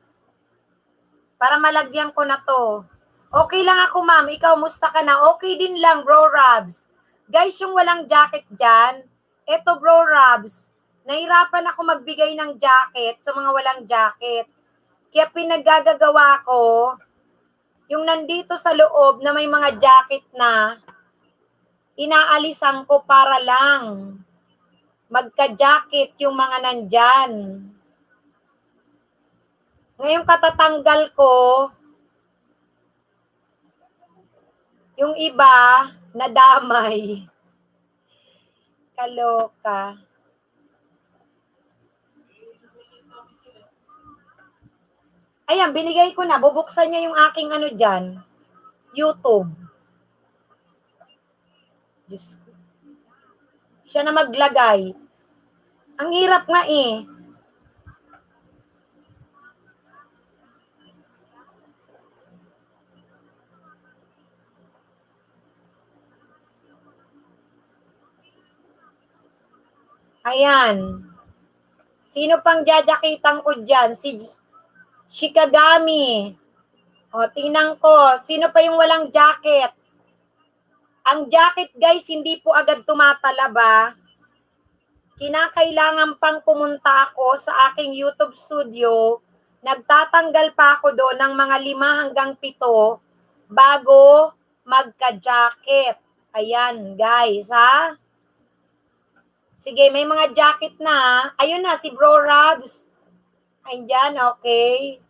Para malagyan ko na to. Okay lang ako, ma'am. Ikaw, musta ka na? Okay din lang, bro Robs. Guys, yung walang jacket dyan, eto, bro Robs, nahirapan ako magbigay ng jacket sa mga walang jacket. Kaya pinaggagawa ko, yung nandito sa loob na may mga jacket na, inaalisan ko para lang magka-jacket yung mga nandyan. Ngayon katatanggal ko, yung iba, nadamay. Kaloka. Ayan, binigay ko na. Bubuksan niya yung aking ano dyan. YouTube. Diyos ko. Siya na maglagay. Ang hirap nga eh. Ayan. Sino pang jajakitan ko dyan? Si Shikagami. O, tingnan ko. Sino pa yung walang jacket? Ang jacket, guys, hindi po agad tumatalaba. Kinakailangan pang pumunta ako sa aking YouTube studio. Nagtatanggal pa ako doon ng mga 5 hanggang 7 bago magka-jacket. Ayan, guys, ha? Sige, may mga jacket na. Ayun na, si Bro Robs. Ayan, okay.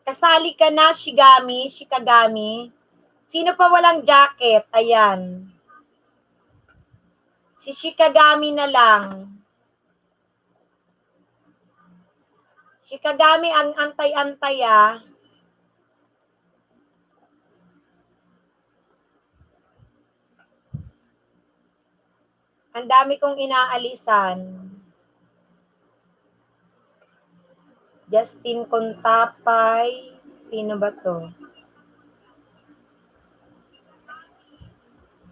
Kasali ka na, Shikagami. Sino pa walang jacket? Ayan. Si Shikagami na lang. Shikagami ang antay-antay ah. Ang dami kong inaalisan. Justin Contapay. Sino ba to?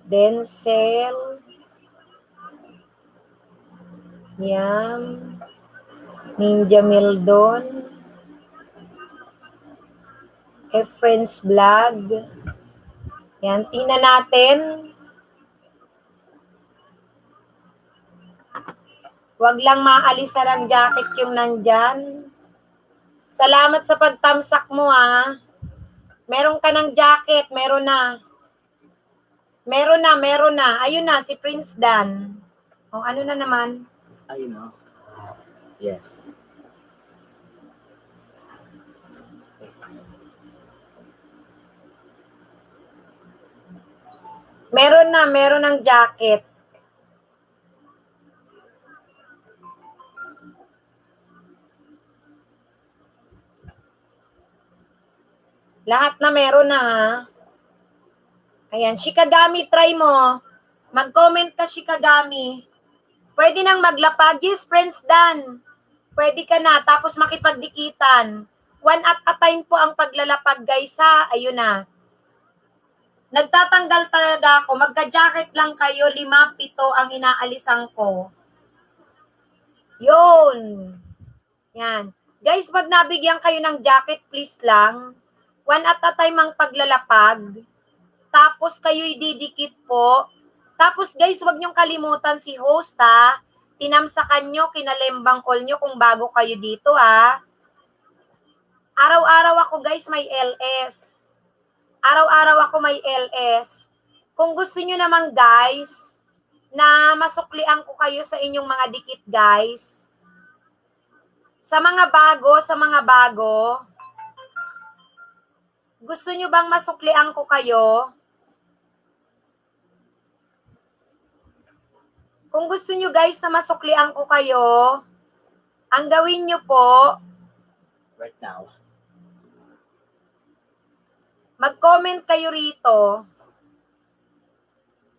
Denzel. Yan. Ninja Mildon. Friends Vlog. Yan. Tingnan natin. Huwag lang maalisan ang jacket yung nandyan. Salamat sa pagtamsak mo ah. Meron ka ng jacket. Meron na. Ayun na, si Prince Dan. O, ano na naman? Ayun o. Yes. Meron ng jacket. Lahat na meron na ha. Ayan, Shikagami, try mo. Mag-comment ka, Shikagami. Pwede nang maglapag. Yes, Friends Dan. Pwede ka na, tapos makipagdikitan. 1 at a time po ang paglalapag, guys ha. Ayun na. Nagtatanggal talaga ako. Magka-jacket lang kayo. 5, 7 ang inaalisan ko. Yun. Yan. Guys, pag nabigyan kayo ng jacket, please lang. 1 at a time ang paglalapag. Tapos kayo'y didikit po. Tapos guys, wag niyong kalimutan si host ha. Tinamsakan nyo, kinalembang all nyo kung bago kayo dito ha. Araw-araw ako guys may LS. Kung gusto nyo naman guys, na masuklian ko kayo sa inyong mga dikit guys. Sa mga bago, gusto nyo bang masuklian ko kayo? Kung gusto nyo guys na masuklian ko kayo, ang gawin nyo po, Right now. mag-comment kayo rito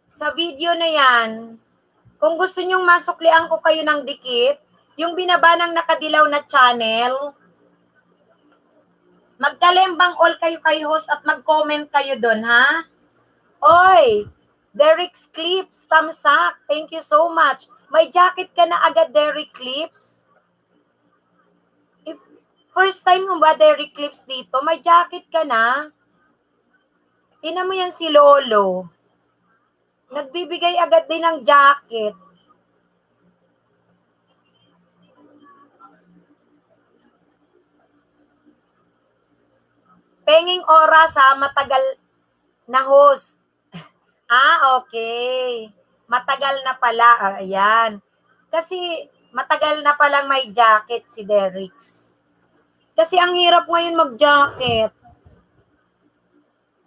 sa video na yan. Kung gusto nyong masuklian ko kayo ng dikit, yung binaba ng nakadilaw na channel, Magkalembang all kayo kay host at mag-comment kayo doon, ha? Oy, Derek's Clips, thumbs up. Thank you so much. May jacket ka na agad, Derek Clips? First time mo ba, Derek Clips, dito? May jacket ka na? Tingnan mo yan si Lolo. Nagbibigay agad din ng jacket. Penging oras ha, matagal na host. Okay. Matagal na pala. Ayan. Kasi matagal na palang may jacket si Derricks. Kasi ang hirap ngayon mag-jacket.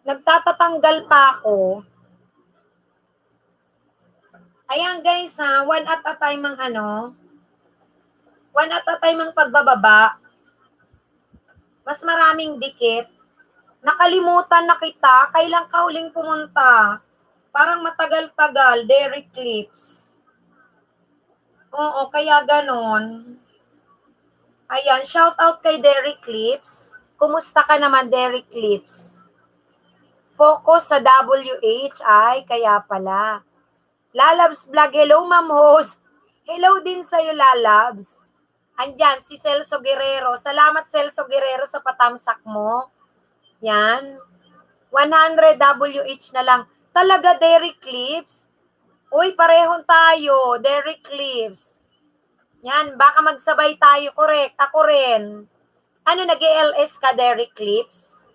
Nagtatatanggal pa ako. Ayan guys ha, one at a time ang pagbababa. Mas maraming dikit. Nakalimutan na kita, kailan ka huling pumunta? Parang matagal-tagal, Derek Clips. Oo, kaya ganon. Ayan, shout out kay Derek Clips. Kumusta ka naman, Derek Clips? Focus sa WH, ay, kaya pala. Lalabs Vlog, hello ma'am host. Hello din sa'yo, Lalabs. Andyan, si Celso Guerrero. Salamat, Celso Guerrero, sa patamsak mo. Yan. 100 WH na lang. Talaga, Derek Clips? Uy, parehon tayo, Derek Clips. Yan, baka magsabay tayo, correct. Ako rin. Ano, nag-ELS ka, Derek Clips?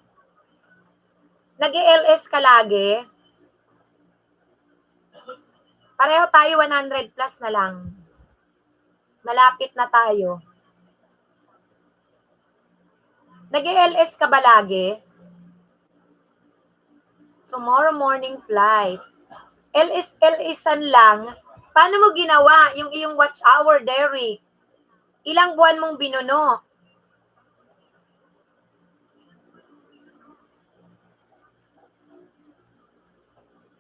Nag-ELS ka lagi? Pareho tayo, 100 plus na lang. Malapit na tayo. Nag-ELS ka ba lagi? Tomorrow morning flight. LS-LSan lang. Paano mo ginawa yung iyong watch hour, Derek? Ilang buwan mong binuno?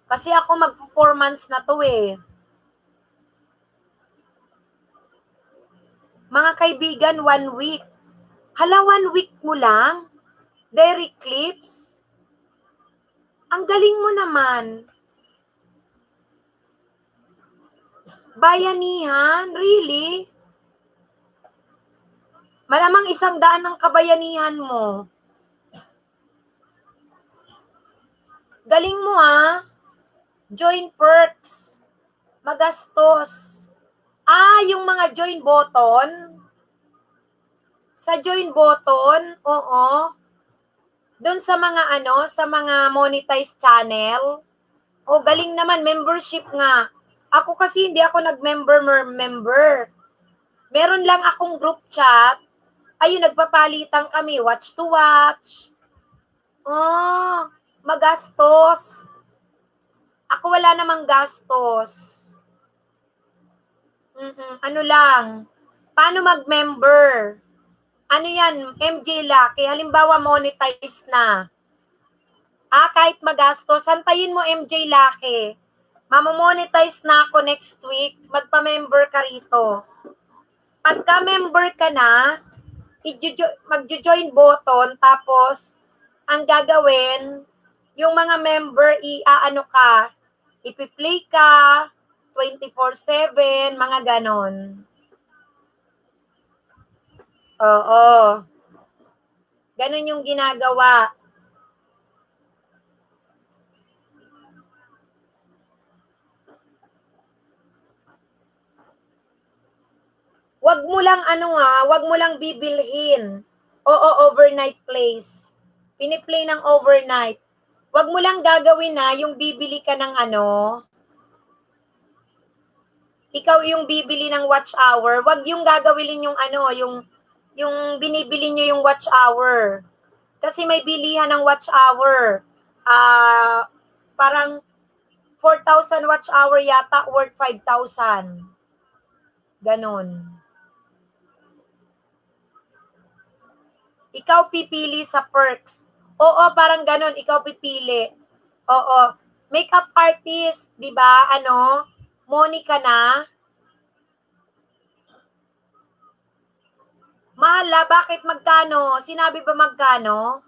Kasi ako mag-4 months na to eh. Mga kaibigan, 1 week. Hala, 1 week mo lang? Derek Clips? Ang galing mo naman. Bayanihan? Really? Malamang 100 ang kabayanihan mo. Galing mo ah. Join perks. Magastos. Yung mga join button. Sa join button, oo. Doon sa mga sa mga monetized channel. O, galing naman, membership nga. Ako kasi hindi ako nag-member. Meron lang akong group chat. Ayun, nagpapalitan kami, watch to watch. Oh, magastos. Ako wala namang gastos. Ano lang, paano mag-member? Ano yan, MJ Lucky, halimbawa monetize na. Kahit magastos, santayin mo MJ Lucky. Mamamonetize na ako next week, magpa-member ka rito. Pagka member ka na, mag-join button, tapos ang gagawin, yung mga member, ipi-play ka, 24/7, mga ganon. Oo. Ganon yung ginagawa. Wag mo lang bibilhin. Oo, overnight plays. Piniplay ng overnight. Wag mo lang gagawin yung bibili ka ng ikaw yung bibili ng watch hour. Wag yung gagawin yung yung binibili nyo yung watch hour. Kasi may bilihan ng watch hour. Parang 4,000 watch hour yata, worth 5,000. Ganon. Ikaw pipili sa perks. Oo, parang ganon, ikaw pipili. Oo. Makeup artist, di ba? Monica na. Mahala, bakit magkano? Sinabi ba magkano?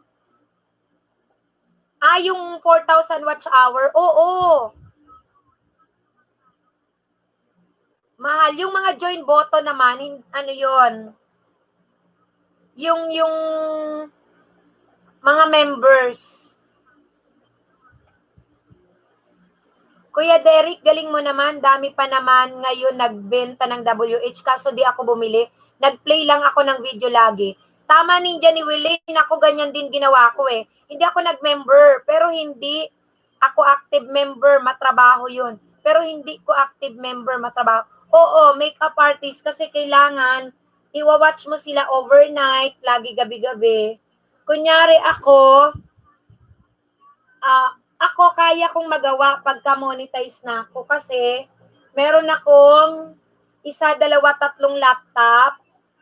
Yung 4,000 watch hour? Oo. Mahal. Yung mga join button naman, ano yon? Yung mga members. Kuya Derek, galing mo naman. Dami pa naman ngayon nagbenta ng WH kaso di ako bumili. Nag-play lang ako ng video lagi. Tama ninja ni Willie, ako ganyan din ginawa ko eh. Hindi ako nag-member, pero hindi ako active member, matrabaho yun. Pero hindi ko active member, matrabaho. Oo, makeup artist kasi kailangan iwa-watch mo sila overnight, lagi gabi-gabi. Kunyari ako kaya kong magawa pagka monetize na ako kasi meron akong 1, 2, 3 laptop,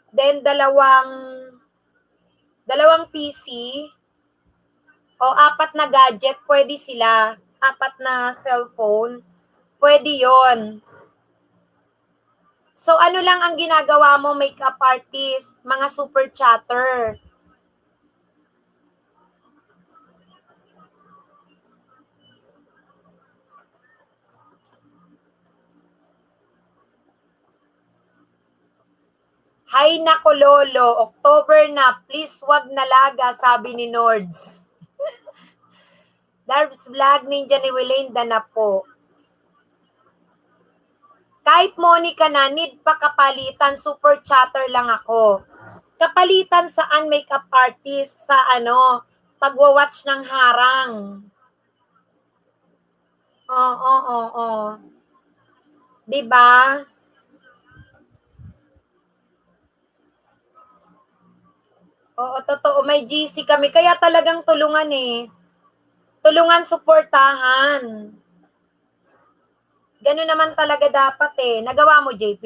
then dalawang PC, o 4 na gadget, pwede sila. 4 na cellphone, pwede yon. So ano lang ang ginagawa mo, makeup artist, mga super chatter. Hay nako lolo, October na, please wag nalaga, sabi ni Nords. Darbs vlog, ninja ni Wilinda na po. Kahit Monica na, need pa kapalitan, super chatter lang ako. Kapalitan saan, makeup artist? Sa pagwa-watch ng harang. Oo. Diba? Oo, totoo. May GC kami. Kaya talagang tulungan eh. Tulungan, suportahan. Ganun naman talaga dapat eh. Nagawa mo, JP?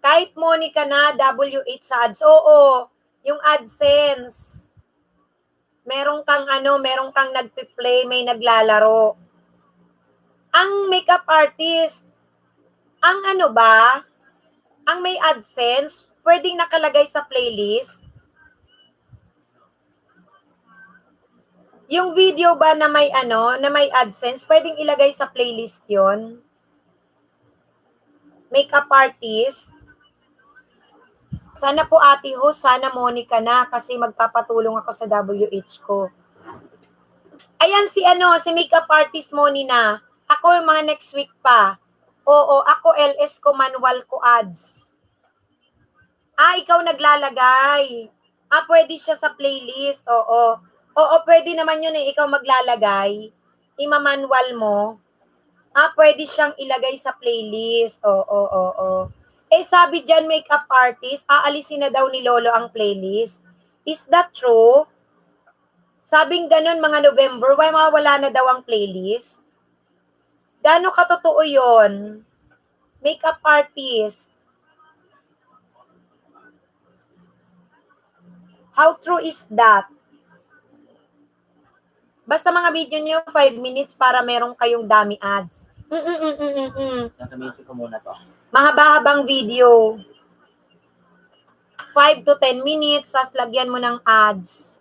Kahit Monica na, WH sa ads. Oo, yung AdSense. Meron kang nagpi-play, may naglalaro. Ang makeup artist, ang may AdSense, pwedeng nakalagay sa playlist. Yung video ba na may AdSense, pwedeng ilagay sa playlist yon. Makeup artist. Sana po ate host, sana Monica na kasi magpapatulong ako sa WH ko. Ayan si makeup artist Moni na. Ako mga next week pa. Oo, ako LS ko, manual ko ads. Ikaw naglalagay. Pwede siya sa playlist. Oo, pwede naman yun eh. Ikaw maglalagay. Ima-manual mo. Pwede siyang ilagay sa playlist. Oo. Sabi dyan, makeup artist, aalisin na daw ni Lolo ang playlist. Is that true? Sabing ganun mga November, wala na daw ang playlist. Gaano katotoo yon? Makeup artist. How true is that? Basta mga video nyo, 5 minutes para meron kayong dami ads. Gagamitin ko muna to. Mahaba-habang video. 5 to 10 minutes, sas lagyan mo ng ads.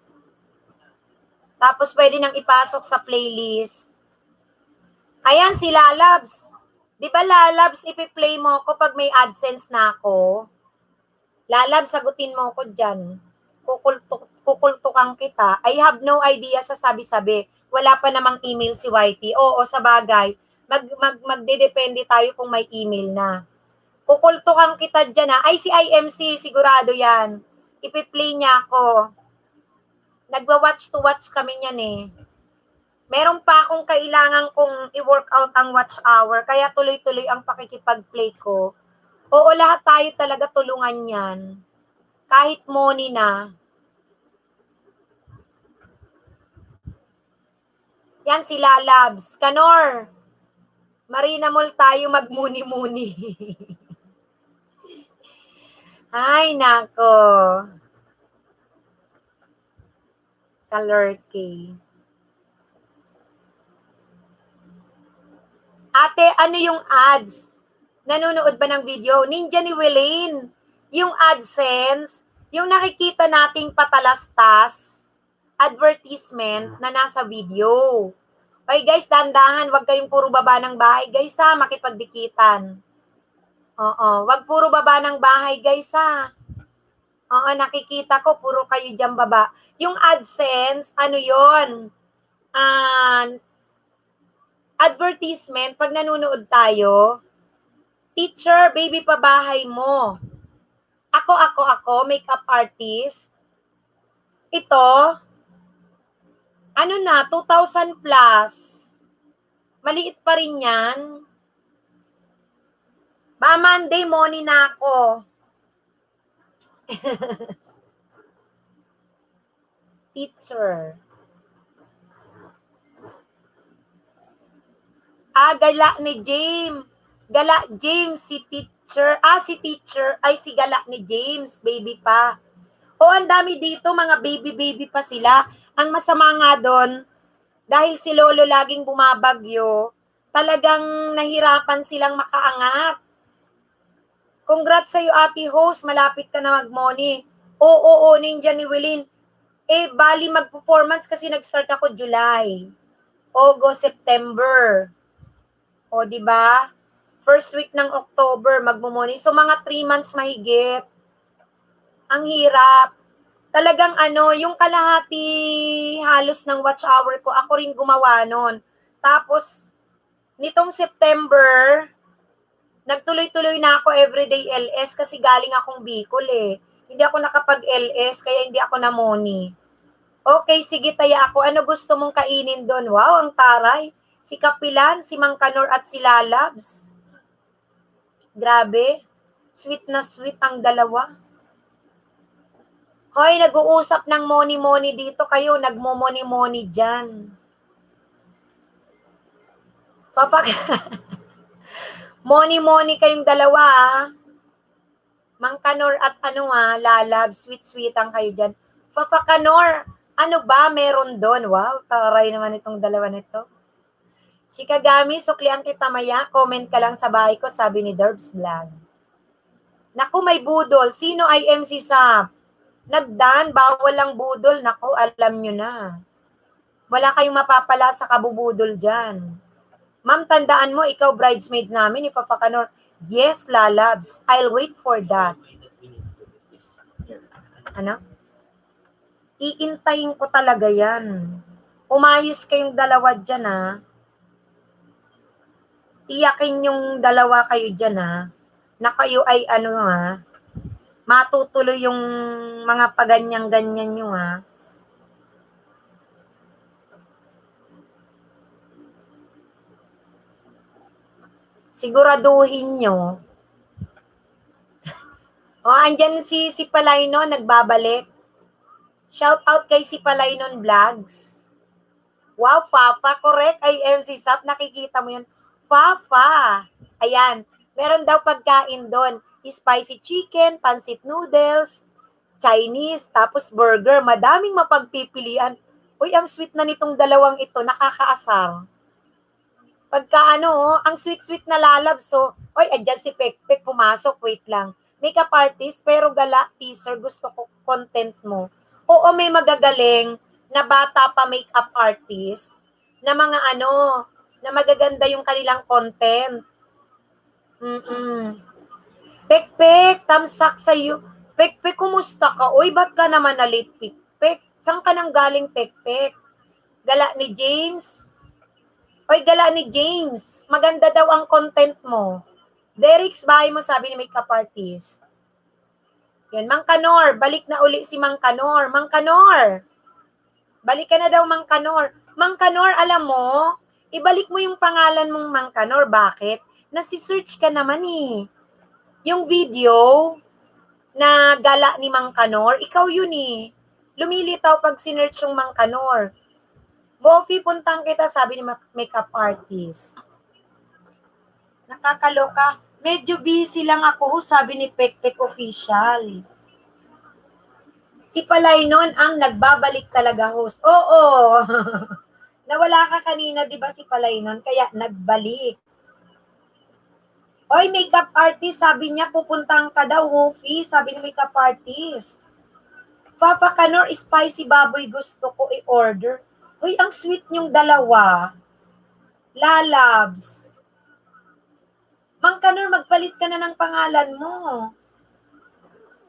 Tapos pwede nang ipasok sa playlist. Ayan, si Lalabs. Di ba Lalabs, ipi-play mo ko pag may AdSense na ako? Lalabs, sagutin mo ko dyan. Kukultukan kita. I have no idea sa sabi-sabi. Wala pa namang email si YT. Oo, sa bagay. Magdedepende tayo kung may email na. Kukultukan kita dyan ha. Ay, si IMC, sigurado yan. Ipi-play niya ako. Nagwa-watch to watch kami niyan eh. Meron pa akong kailangan kong i-workout ang watch hour, kaya tuloy-tuloy ang pakikipag-play ko. Oo, lahat tayo talaga tulungan yan. Kahit Moni na. Yan si Lalabs. Kanor, Marina Mall tayo magmuni-muni. Ay, nako. Kalorky. Ate, ano yung ads? Nanonood ba ng video? Ninja ni Welaine, yung AdSense, yung nakikita nating patalastas, advertisement na nasa video. Okay guys, dandahan, wag kayong puro baba ng bahay guys ha, makipagdikitan. Oo, wag puro baba ng bahay guys ha. Oo, nakikita ko puro kayo dyan baba. Yung AdSense, ano yon? Advertisement, pag nanonood tayo, teacher, baby pa bahay mo. Ako, makeup artist. Ito, ano na, 2,000 plus. Maliit pa rin yan. Ba, Monday, morning na ako. Teacher. Gala ni James. Gala James, si teacher. Si teacher. Ay, si gala ni James. Baby pa. Ang dami dito. Mga baby pa sila. Ang masama nga doon, dahil si Lolo laging bumabagyo, talagang nahirapan silang makaangat. Congrats sa'yo, ate host. Malapit ka na mag-money. Oo, Ninja ni Wilin. Bali mag-performance kasi nag-start ako July. August, September. Di ba? First week ng October, magmo-money. So, mga 3 months mahigit. Ang hirap. Talagang yung kalahati halos ng watch hour ko, ako rin gumawa nun. Tapos, nitong September, nagtuloy-tuloy na ako everyday LS kasi galing akong Bicol eh. Hindi ako nakapag-LS, kaya hindi ako na-money. Okay, sige taya ako. Ano gusto mong kainin doon? Wow, ang taray. Si Kapilan, si Mang Kanor at si Lalabs. Grabe. Sweet na sweet ang dalawa. Hoy, nag-uusap ng money-money dito. Kayo, nagmo-money-money dyan. Money-money kayong dalawa, Mang Kanor at Lalab, sweet-sweet ang kayo dyan. Kanor, ano ba meron doon? Wow, taray naman itong dalawa nito. Shikagami, suklian kita maya. Comment ka lang sa bahay ko, sabi ni Derbs Vlog. Naku, may budol. Sino ay MC Sap? Nagdan, bawal ang budol. Naku, alam nyo na. Wala kayong mapapala sa kabubudol dyan. Ma'am, tandaan mo, ikaw bridesmaid namin, Papa Kanor. Yes, Lalabs. I'll wait for that. Ano? Iintayin ko talaga yan. Umayos kayong dalawa dyan, ha? Tiyakin yung dalawa kayo dyan, ha? Na kayo ay ha? Matutuloy yung mga paganyang-ganyan nyo, ha? Siguraduhin nyo. Andyan si Palaynon, nagbabalik. Shout out kay si Palaynon Vlogs. Wow, Fafa, correct. Ay, MC Sap, nakikita mo yun. Fafa. Ayan, meron daw pagkain doon. Spicy chicken, pancit noodles, Chinese, tapos burger. Madaming mapagpipilian. Uy, ang sweet na nitong dalawang ito, nakakaasar. Pagka ang sweet-sweet na Lalabs, so, andyan si Pekpek, pumasok, wait lang. Makeup artist, pero gala, teaser, gusto ko content mo. Oo, may magagaling na bata pa makeup artist, na mga na magaganda yung kanilang content. Pekpek, tamsak sa'yo. Pekpek, kumusta ka? Uy, ba't ka naman na-late, Pekpek? Saan ka nang galing, Pekpek? Gala ni James? Gala ni James. Maganda daw ang content mo. Derek's bahay mo, sabi ni makeup artist. Yan, Mang Kanor. Balik na uli si Mang Kanor. Mang Kanor. Balik ka na daw, Mang Kanor. Mang Kanor, alam mo, ibalik mo yung pangalan mong Mang Kanor. Bakit? Nasi-search ka naman eh. Yung video na gala ni Mang Kanor, ikaw yun eh. Lumilitaw pag sinearch yung Mang Kanor. Bofi, puntang kita, sabi ni makeup artist. Nakakaloka. Medyo busy lang ako, sabi ni Pekpek Official. Si Palaynon ang nagbabalik talaga, host. Oo. Nawala ka kanina, di ba si Palaynon? Kaya nagbalik. Oy, makeup artist, sabi niya, pupuntahan ka daw, Woofy, sabi ni makeup artist. Papa Kanor, spicy baboy gusto ko i-order. Hoy, ang sweet niyong dalawa. Lalabs. Mang Kanor, magpalit ka na ng pangalan mo.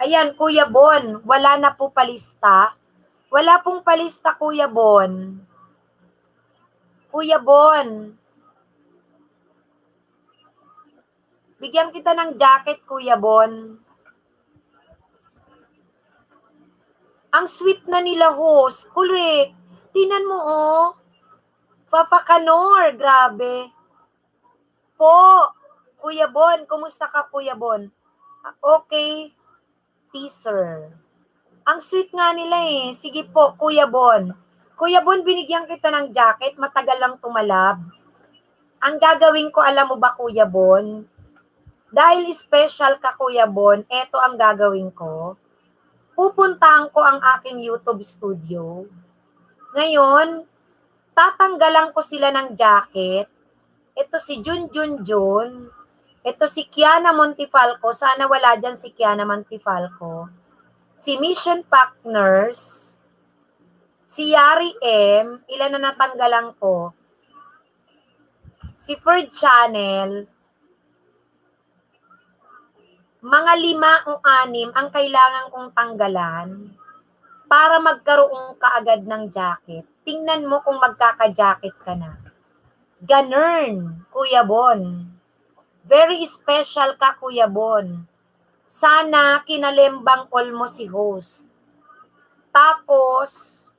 Ayan, Kuya Bon, wala na po palista. Wala pong palista, Kuya Bon. Kuya Bon. Bigyan kita ng jacket, Kuya Bon. Ang sweet na nila, host. Correct. Tinan mo, oh. Papa Kanor, grabe. Po, Kuya Bon, kumusta ka, Kuya Bon? Okay, teaser. Ang sweet nga nila eh. Sige po, Kuya Bon. Kuya Bon, binigyan kita ng jacket, matagal lang tumalab. Ang gagawin ko, alam mo ba, Kuya Bon? Dahil special ka, Kuya Bon, eto ang gagawin ko. Pupuntahan ko ang aking YouTube studio. Ngayon, tatanggalan ko sila ng jacket. Ito si Jun. Ito si Kiana Montifalco. Sana wala dyan si Kiana Montifalco. Si Mission Partners. Si Yari M. Ilan na natanggalan ko? Si Ferd Channel. Mga 5 o 6 ang kailangan kong tanggalan para magkaroon kaagad ng jacket. Tingnan mo kung magkaka-jacket ka na. Ganern, Kuya Bon. Very special ka, Kuya Bon. Sana kinalembang all mo si host. Tapos,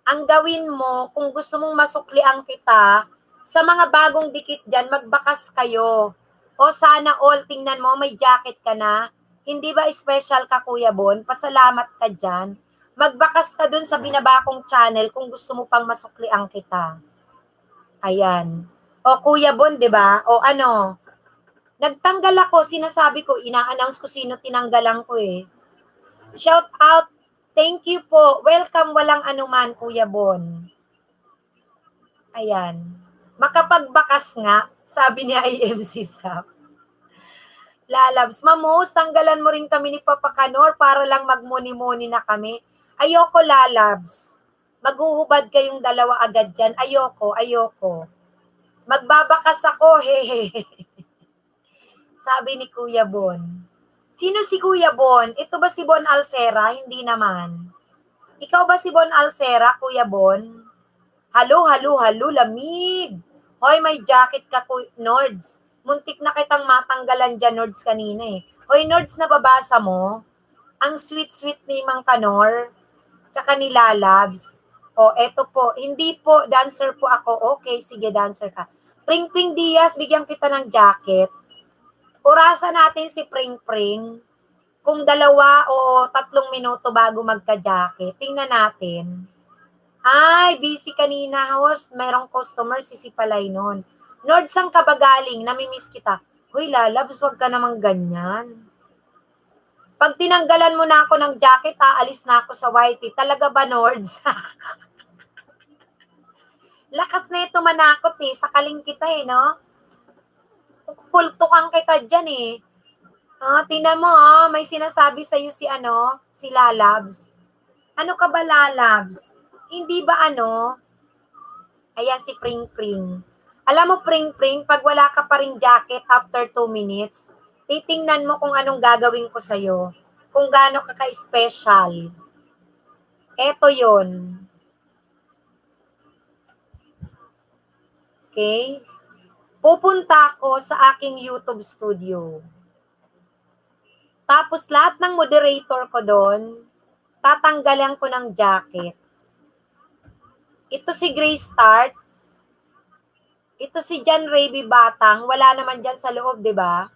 ang gawin mo, kung gusto mong masuklian kita, sa mga bagong dikit dyan, magbakas kayo. O sana all, tingnan mo, may jacket ka na. Hindi ba special ka, Kuya Bon? Pasalamat ka dyan. Magbakas ka dun sa binabakong channel kung gusto mo pang masuklian kita. Ayan. O Kuya Bon, di ba? O ano? Nagtanggal ako, sinasabi ko, ina-announce ko sino tinanggalan ko eh. Shout out, thank you po. Welcome, walang anuman, Kuya Bon. Ayan. Makapagbakas nga, sabi ni IMC Sap. Lalabs, Mamos, tanggalan mo rin kami ni Papa Kanor para lang magmuni-muni na kami. Ayoko, Lalabs. Maghuhubad kayong dalawa agad dyan. Ayoko. Magbabakas ako, hehehe. Sabi ni Kuya Bon. Sino si Kuya Bon? Ito ba si Bon Alcera? Hindi naman. Ikaw ba si Bon Alcera, Kuya Bon? Halo, lamig. Hoy, may jacket ka, Nords. Muntik na kitang matanggalan dyan, Nords, kanina eh. Hoy, Nords, nababasa mo? Ang sweet-sweet ni Mang Kanor, tsaka ni Lalabs. O, eto po. Hindi po, dancer po ako. Okay, sige, dancer ka. Pring Diaz, bigyan kita ng jacket. Orasan natin si Pring. Kung 2 o 3 minuto bago magka-jacket. Tingnan natin. Ay, busy kanina, host. Merong customer, sisipalay nun. Nord, saan ka ba galing? Namimiss kita. Hoy, Lalabs, wag ka namang ganyan. Pag tinanggalan mo na ako ng jacket, aalis na ako sa Whitey. Talaga ba, Nords? Lakas na ito manakot eh. Sakaling kita eh, no? Kultukan kita dyan eh. Tingnan mo, may sinasabi sa'yo si Lalabs. Ano ka ba, Lalabs? Hindi ba ayan si Pring. Alam mo, Pring, pag wala ka pa ring jacket after 2 minutes, titingnan mo kung anong gagawin ko sa'yo. Kung gaano ka ka-special. Eto yon. Okay? Pupunta ako sa aking YouTube studio. Tapos lahat ng moderator ko doon, tatanggalan ko ng jacket. Ito si Grace Start. Ito si John Raby Batang. Wala naman dyan sa loob, di ba?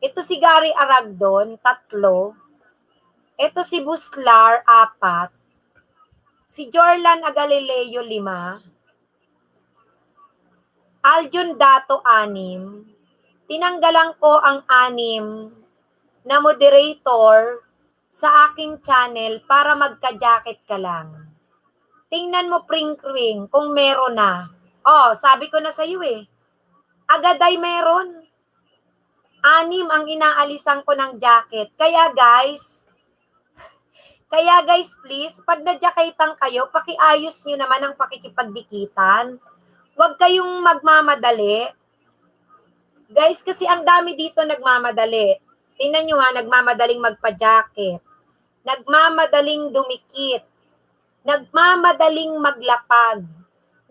Ito si Gary Aragdon, 3. Ito si Buslar, 4. Si Jorlan Agalileo, 5. Aljun Dato, 6. Tinanggalan ko ang 6 na moderator sa aking channel para magka-jacket ka lang. Tingnan mo, Pring, kung meron na. Sabi ko na sa iyo eh. Agad ay meron. 6 ang inaalisan ko ng jacket. Kaya guys, please, pag na-jacketan kayo, pakiayos nyo naman ang pakikipagdikitan. Huwag kayong magmamadali. Guys, kasi ang dami dito nagmamadali. Tingnan nyo ha, nagmamadaling magpa-jacket. Nagmamadaling dumikit. Nagmamadaling maglapag.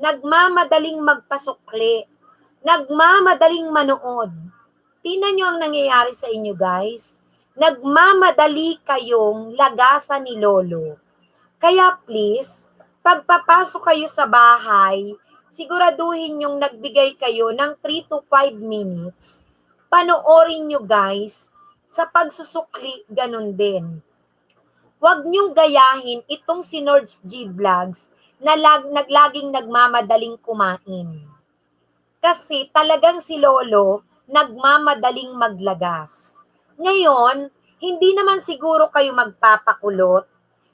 Nagmamadaling magpasukli. Nagmamadaling manood. Tingnan nyo ang nangyayari sa inyo, guys. Nagmamadali kayong lagasan ni Lolo. Kaya please, pagpapasok kayo sa bahay, siguraduhin yung nagbigay kayo ng 3 to 5 minutes. Panoorin nyo guys, sa pagsusukli, ganun din. Huwag nyong gayahin itong si Nords G Vlogs na naglaging nagmamadaling kumain. Kasi talagang si Lolo nagmamadaling maglagas. Ngayon, hindi naman siguro kayo magpapakulot,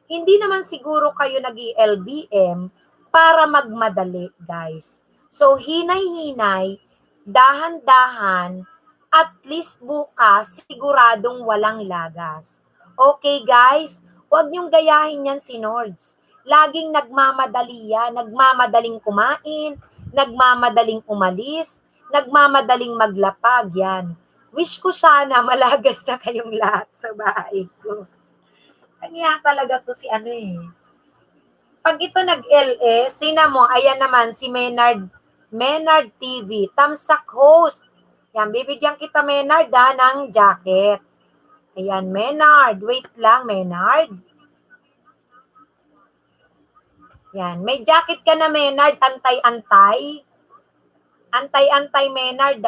hindi naman siguro kayo nag-LBM para magmadali, guys. So, hinay-hinay, dahan-dahan, at least bukas, siguradong walang lagas. Okay, guys? Huwag niyong gayahin yan si Nords. Laging nagmamadali yan, nagmamadaling kumain, nagmamadaling umalis, nagmamadaling maglapag yan. Wish ko sana malagas na kayong lahat sa bahay ko. Kanya talaga to si ano eh. Pag ito nag-LS, tingnan mo, ayan naman si Menard TV, Tamsak host. Yan, bibigyan kita Menard ng jacket. Ayan, Menard. Wait lang, Menard. Yan, may jacket ka na Menard, antay-antay. Antay-antay Menard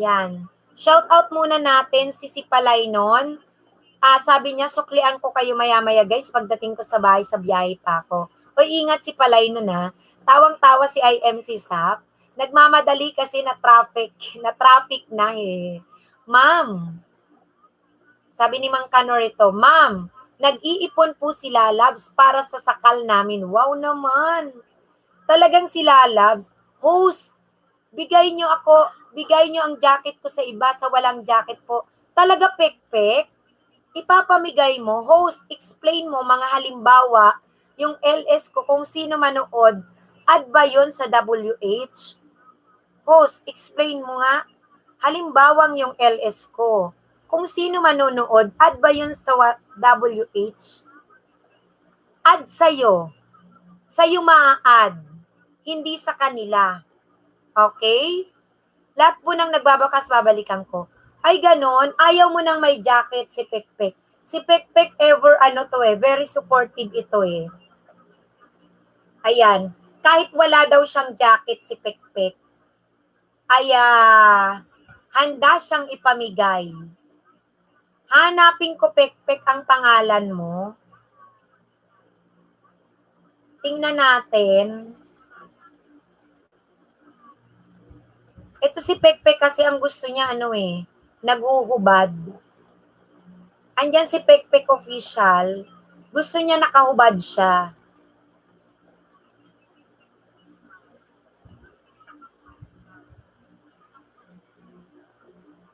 Yan. Shout out muna natin si Sipalay nun. Sabi niya, suklian ko kayo maya-maya guys, pagdating ko sa bahay sa biyahe pa ako. O ingat si Palay nun Tawang-tawa si IMC SAP. Nagmamadali kasi na traffic na eh. Ma'am, sabi ni Mang Kanor ito, Ma'am, nag-iipon po sila Labs para sa sakal namin. Wow naman. Talagang sila Labs, host, bigay nyo ang jacket ko sa iba, sa walang jacket po. Talaga pek-pek. Ipapamigay mo, host, explain mo mga halimbawa, yung LS ko, kung sino manood, add ba yun sa WH? Host, explain mo nga, halimbawang yung LS ko, kung sino manonood, add ba yun sa WH? Add sa'yo. Sa'yo maa-add, hindi sa kanila. Okay? Lahat po nang nagbabakas, babalikan ko. Ay ganon, ayaw mo nang may jacket si Pekpek. Si Pekpek ever very supportive ito eh. Ayan, kahit wala daw siyang jacket si Pekpek, ay handa siyang ipamigay. Hanapin ko Pekpek ang pangalan mo. Tingnan natin. Ito si Pekpek kasi ang gusto niya naguhubad. Andyan si Pekpek official, gusto niya nakahubad siya.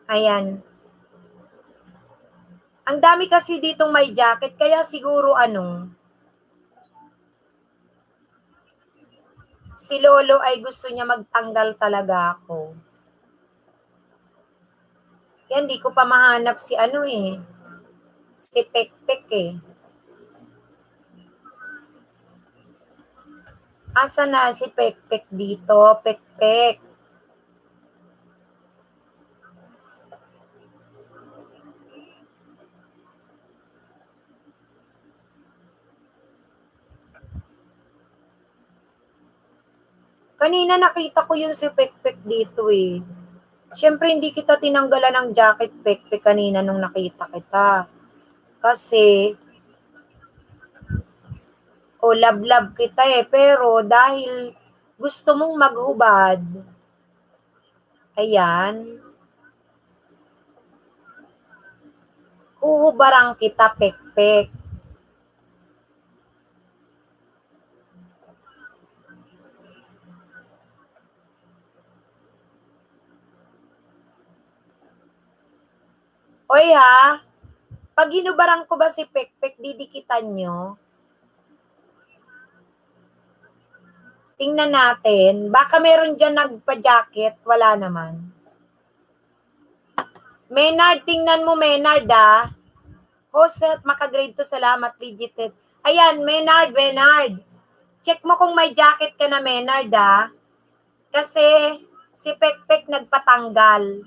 Ayan. Ang dami kasi ditong may jacket, kaya siguro si Lolo ay gusto niya magtanggal talaga ako. Yan, di ko pa mahanap si si Pekpek eh. Asa na si Pekpek dito? Pekpek. Kanina nakita ko yung si Pekpek dito eh. Siyempre hindi kita tinanggalan ng jacket, Pekpek, kanina nung nakita kita. Kasi love kita eh. Pero dahil gusto mong maghubad, ayan, huhubarang kita, Pekpek. Hoy ha, pag hinubaran ko ba si Pekpek, didikitan nyo? Tingnan natin. Baka meron dyan nagpa-jacket. Wala naman. Maynard, tingnan mo Maynard ah. Joseph, makagrade to. Salamat, legited. Ayan, Maynard. Check mo kung may jacket ka na Maynard ah. Kasi si Pekpek nagpatanggal.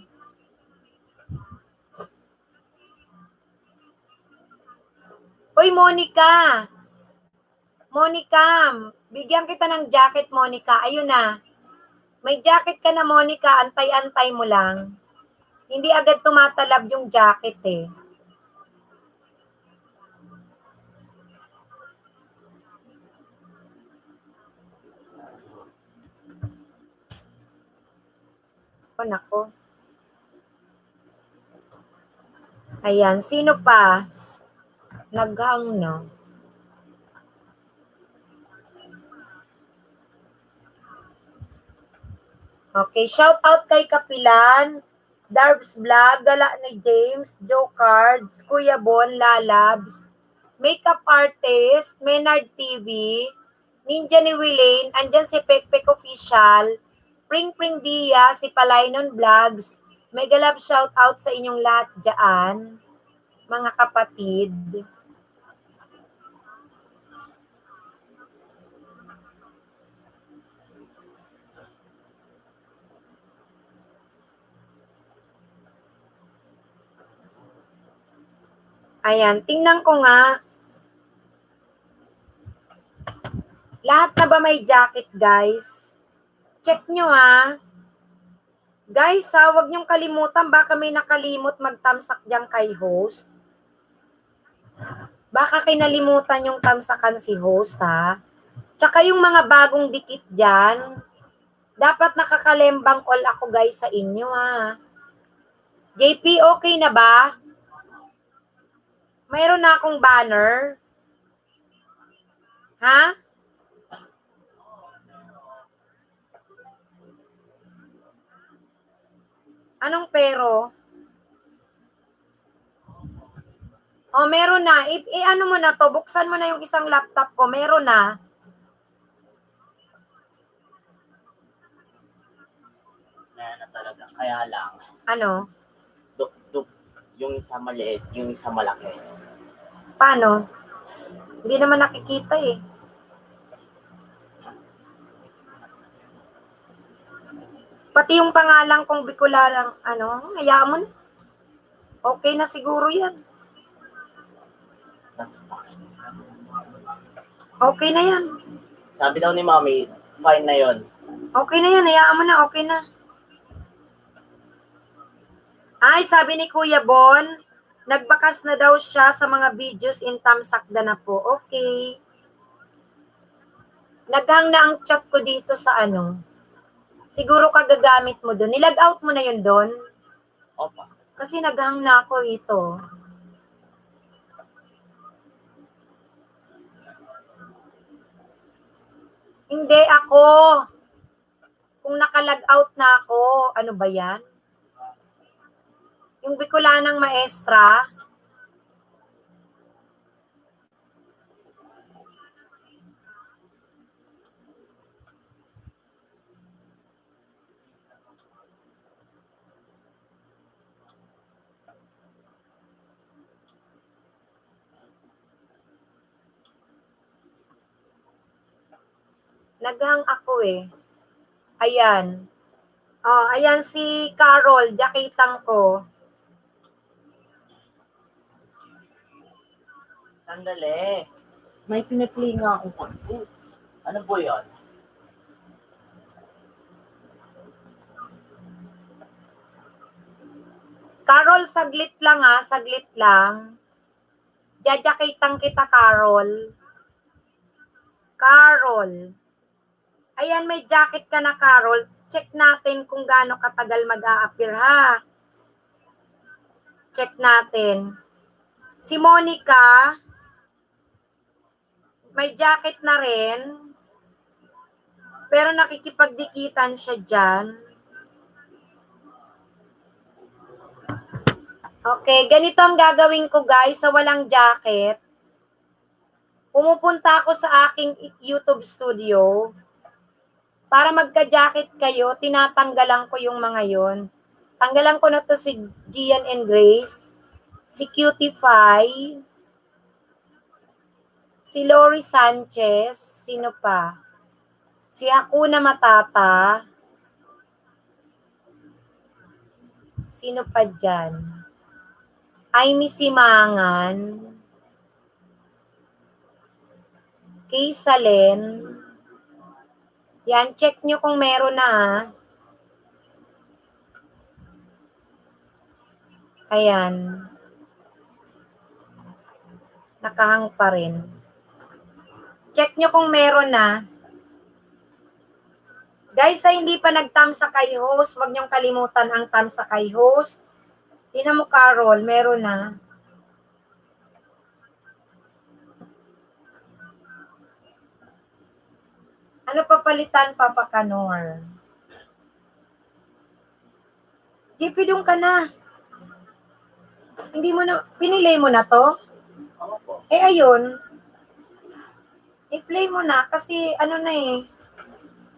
Uy, Monica, bigyan kita ng jacket, Monica. Ayun na. May jacket ka na, Monica. Antay-antay mo lang. Hindi agad tumatalab yung jacket eh. Oh, nako. Ayan. Sino pa? Naghang no. Okay, shout out kay Kapilan, Darbs Vlog, Gala ni James, Joe Cards, Kuya Bon, Lalabs, Makeup Artist, Menard TV, Ninja ni Wilaine, andyan si Pekpek Official, Pring Dia, si Palaynon Vlogs, mega love shout out sa inyong lahat dyan, mga kapatid. Ayan, tingnan ko nga. Lahat na ba may jacket, guys? Check nyo ha. Guys, huwag nyong kalimutan, baka may nakalimot magtamsak dyan kay host. Baka kinalimutan yung tamsakan si host ha. Tsaka yung mga bagong dikit dyan, dapat nakakalembang all ako guys sa inyo ha. JP, okay na ba? Mayroon na akong banner. Ha? Anong pero? Oh, meron na. Ano mo na to, buksan mo na yung isang laptop ko. Meron na. Na talaga. Kaya lang. Ano? Yung isa maliit, yung isa malaki. Paano? Hindi naman nakikita eh. Pati yung pangalan kong Bicolarang, hayaan mo na. Okay na siguro yan. That's fine. Okay na yan. Sabi daw ni Mommy, fine na yon. Okay na yan, hayaan mo na, okay na. Ay, sabi ni Kuya Bon, nagbakas na daw siya sa mga videos in Tamsakda na po. Okay. Naghang na ang chat ko dito sa Siguro kagagamit mo doon. Nilag out mo na yun doon? Opa. Kasi naghang na ako ito. Hindi ako. Kung nakalag out na ako, ano ba yan? Yung Bicolanang Maestra. Naghang ako eh. Ayan. Oh, ayan si Carol, jakitang ko. Sandali. May pinipili nga akong konti. Ano po yun? Carol, saglit lang saglit lang. Jajakitang kita, Carol. Carol. Ayan, may jacket ka na, Carol. Check natin kung gaano katagal mag-a-appear, ha? Check natin. Si Monica, may jacket na rin. Pero nakikipagdikitan siya dyan. Okay, ganito ang gagawin ko guys sa walang jacket. Pumupunta ako sa aking YouTube studio. Para magka-jacket kayo, tinatanggalan ko yung mga yon. Tanggalan ko na to si Gian and Grace, si Cutify, si Lori Sanchez, sino pa? Si Hakuna Matata, sino pa dyan? Aimee Simangan, Kay Salen. Yan, check nyo kung meron na ha. Ayan. Nakahang pa rin. Check nyo kung meron na. Guys, sa hindi pa nag-tamsakay host, huwag nyong kalimutan ang tamsakay host. Tingnan mo, Carol, meron na. Ano papalitan, Papa Kanor? JP, doon ka na. Hindi mo na, pinilay mo na to? Ako po. Eh, ayun. I-play mo na kasi ano na eh.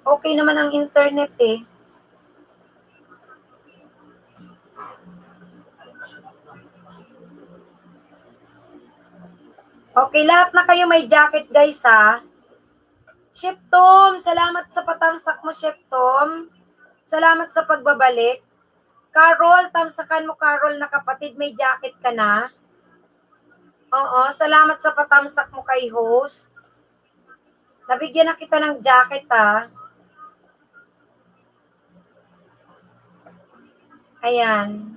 Okay naman ang internet eh. Okay, lahat na kayo may jacket guys ha. Chef Tom, salamat sa patamsak mo, Chef Tom. Salamat sa pagbabalik. Carol, tamsakan mo, Carol, na kapatid, may jacket ka na. Oo, salamat sa patamsak mo kay host. Nabigyan na kita ng jacket, ha. Ayan.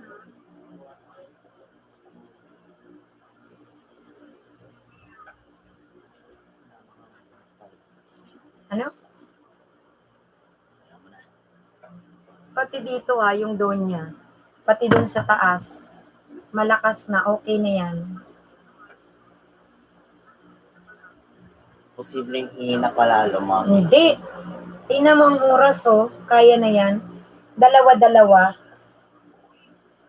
Ano? Pati dito ha, yung doon niya. Pati doon sa taas. Malakas na, okay na yan. Posibleng hina palalo, ma'am. Hindi. Tingnan mo ang oras, oh. Kaya na yan. Dalawa-dalawa.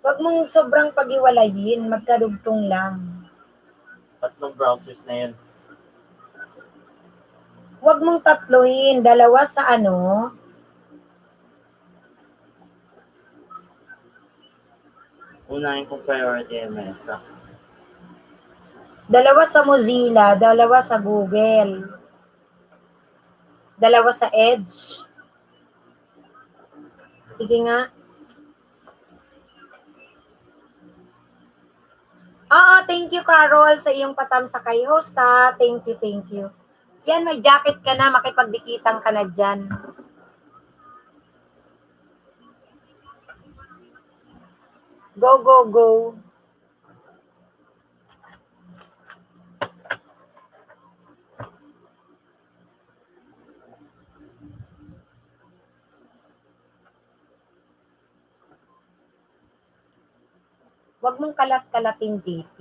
Huwag mong sobrang pag-iwalayin. Magkarugtong lang. Tatlong browsers na yun. Huwag mong tatluhin. Dalawa sa ano. Unahin kong priority MS ka. Dalawa sa Mozilla. Dalawa sa Google. Dalawa sa Edge. Sige nga. Thank you, Carol, sa iyong patamsakay host, ha. Thank you, thank you. Yan, may jacket ka na, makipagdikitan ka na dyan. Go, go, go. Huwag mong kalat-kalatin, JP.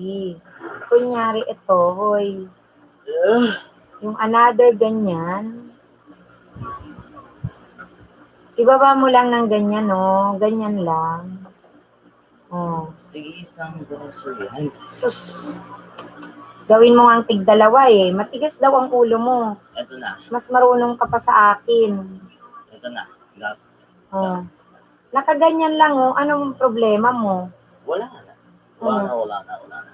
Kunyari ito, hoy. Yung another ganyan. Ibaba mo lang ng ganyan, no? Ganyan lang. Oh. Tig-isang grocery. Ay, Sus. Gawin mo nga ang tig-dalawa eh. Matigas daw ang ulo mo. eto na. Mas marunong ka pa sa akin. Eto na. Gap. Oh. Nakaganyan lang, oh. Anong problema mo? Wala na. Wala na.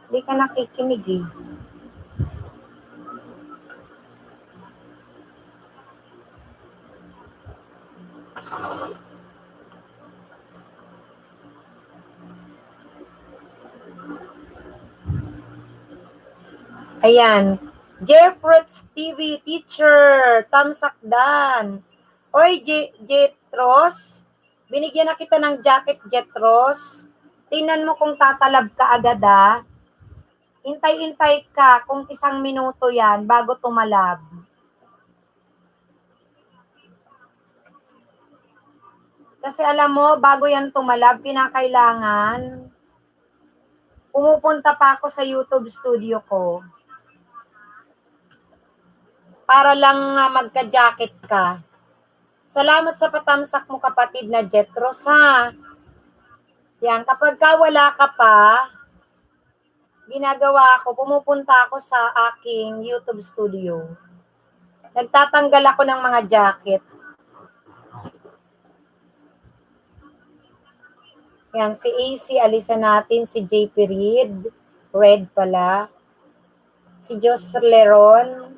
Hindi ka nakikinig eh. Ayan. Jeffrets TV teacher. Tamsakdan. Oy, Jetros. Binigyan na kita ng jacket, Jetros. Tingnan mo kung tatalab ka agad, ha. Hintay-hintay ka kung 1 minuto yan bago tumalab. Kasi alam mo, bago yan tumalab, kinakailangan pumupunta pa ako sa YouTube studio ko para lang magka-jacket ka. Salamat sa patamsak mo, kapatid na Jetros, ha. Yan, kapag ka wala ka pa, ginagawa ko, pumupunta ako sa aking YouTube studio. Nagtatanggal ako ng mga jacket. Yan, si AC, alisan natin. Si JP Reed, red pala. Si Jos Leron.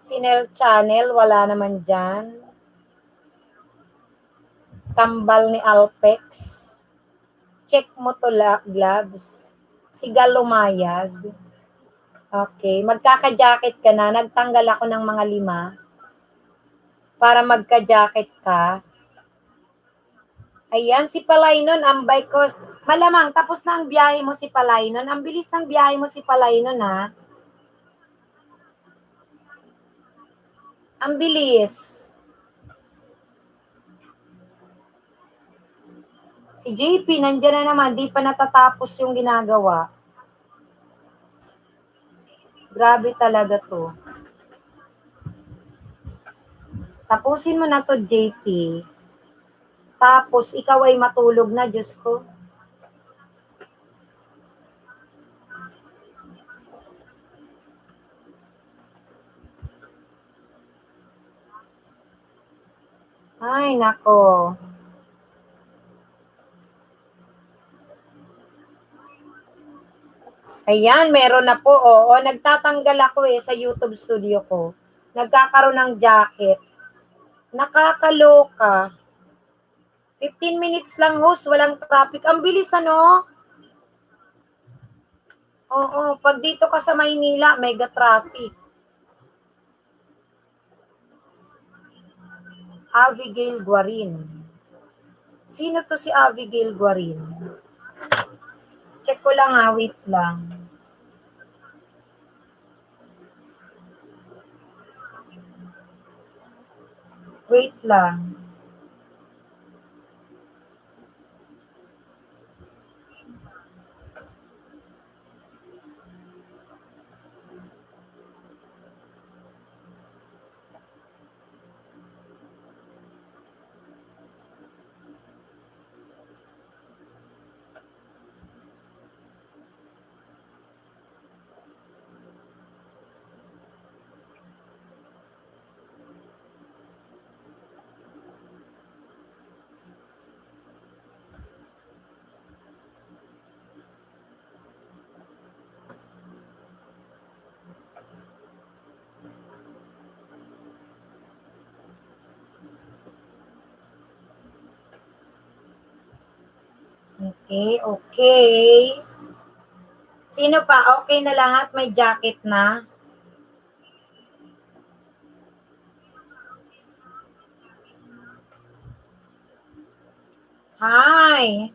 Si Nel Channel, wala naman dyan. Kambal ni Alpex. Check mo to gloves. Si Galumayag. Okay, magkaka-jacket ka na. Nagtanggal ako ng mga 5 para magka-jacket ka. Ayan, si Palaynon, ambay ko. Malamang, tapos na ang biyahe mo si Palaynon. Ang bilis ng biyahe mo si Palaynon, ha? Ang bilis. Si JP, nandiyan na naman. Di pa natatapos yung ginagawa. Grabe talaga to. Tapusin mo na to, JP. Tapos, ikaw ay matulog na, Diyos ko. Ay, nako. Ayan, meron na po. Oo, nagtatanggal ako sa YouTube studio ko. Nagkakaroon ng jacket. Nakakaloka. 15 minutes lang, host. Walang traffic. Ang bilis, ano? Oo, pag dito ka sa Maynila, mega traffic. Abigail Guarin. Sino to si Abigail Guarin? Check ko lang, ha. Wait lang. Wait lang. Okay, okay. Sino pa? Okay na lahat? May jacket na? Hi!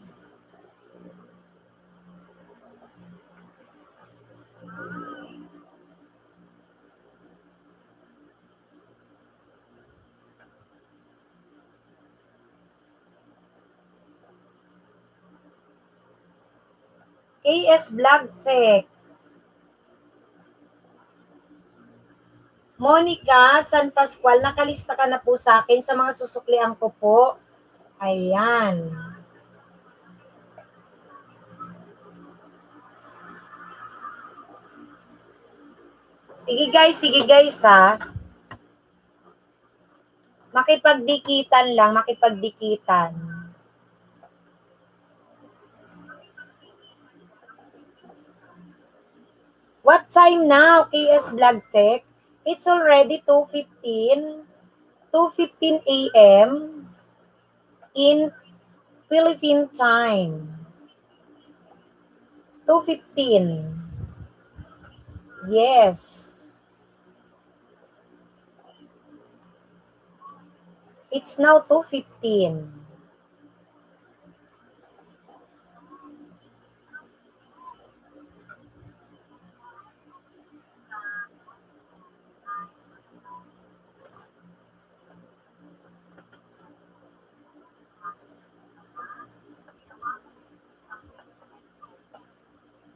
KS Vlog Tech. Monica San Pascual, nakalista ka na po sa akin sa mga susuklian ko po. Ayan. Sige guys ha. Makipagdikitan lang, makipagdikitan. What time now, KS Vlog Tech? It's already 2:15 a.m. in Philippine time. 2:15. Yes. It's now 2:15.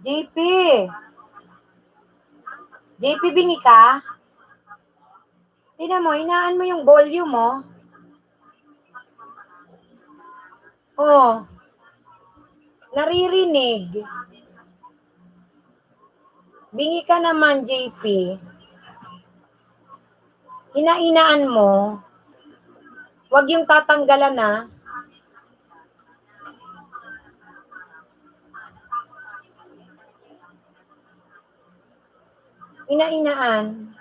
JP. JP, bingi ka? Tingnan mo, inaan mo yung volume mo. Oh. Naririnig. Bingi ka naman, JP. Hinainaan mo. Huwag yung tatanggalan na. Hinainaan.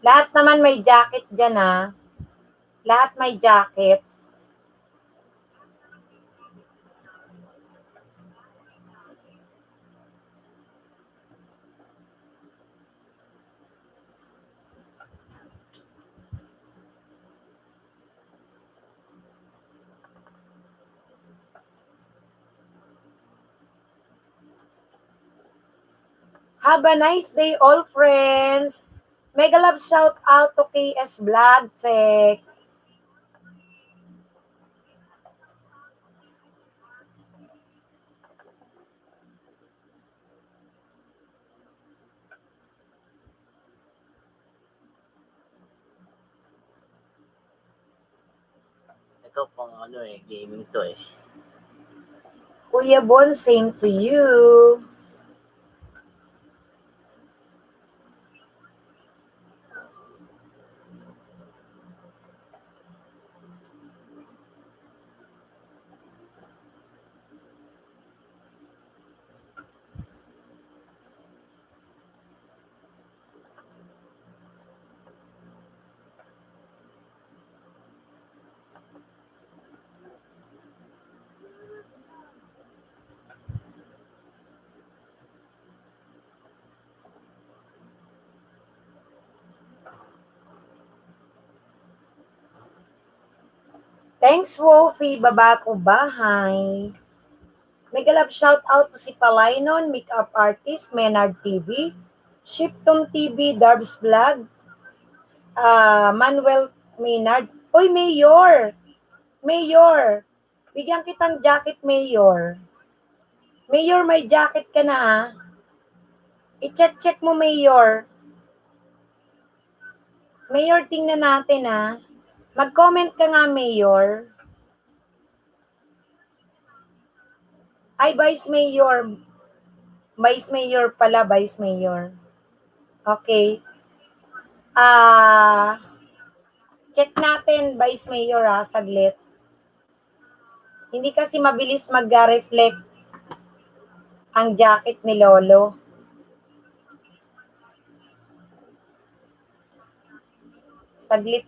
Lahat naman may jacket dyan, ha? Lahat may jacket. Have a nice day, all friends. Mega love shout out to KS Vlog Tech. Ito pang gaming to eh. Kuya Bon, same to you. Thanks, Wolfie. Baba ko bahay. Mega love shout out to si Palainon, makeup artist, Menard TV, Shiptom TV, Darbs Vlog, Manuel Maynard. Uy, Mayor! Mayor! Bigyan kitang jacket, Mayor. Mayor, may jacket ka na, ah. I-check mo, Mayor. Mayor, tingnan natin, ah. Mag-comment ka nga, Mayor. Ay, Vice Mayor. Vice Mayor pala, Vice Mayor. Okay. Check natin, Vice Mayor, ha, saglit. Hindi kasi mabilis mag-reflect ang jacket ni Lolo. Saglit.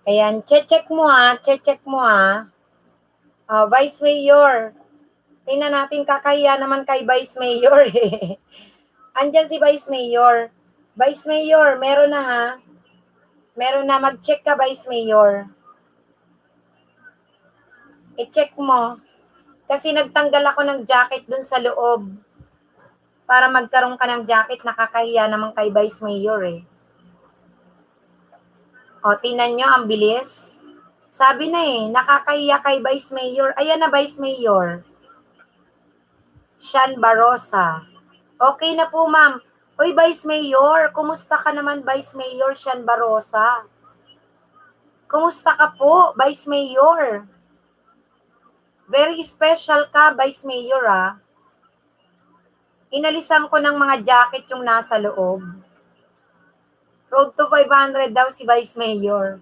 Ayan, check mo, ha. Vice Mayor. Tingnan natin, kakahiya naman kay Vice Mayor, eh. Andyan si Vice Mayor. Vice Mayor, meron na, ha. Meron na, mag-check ka, Vice Mayor. I-check mo. Kasi nagtanggal ako ng jacket dun sa loob. Para magkaroon ka ng jacket, nakakahiya naman kay Vice Mayor, eh. O, tingnan nyo, ang bilis. Sabi na nakakahiya kay Vice Mayor. Ayan na, Vice Mayor. Sean Barosa. Okay na po, ma'am. Uy, Vice Mayor, kumusta ka naman, Vice Mayor Sean Barosa? Kumusta ka po, Vice Mayor? Very special ka, Vice Mayor, ah. Inalisan ko ng mga jacket yung nasa loob. Road to 500 daw si Vice Mayor.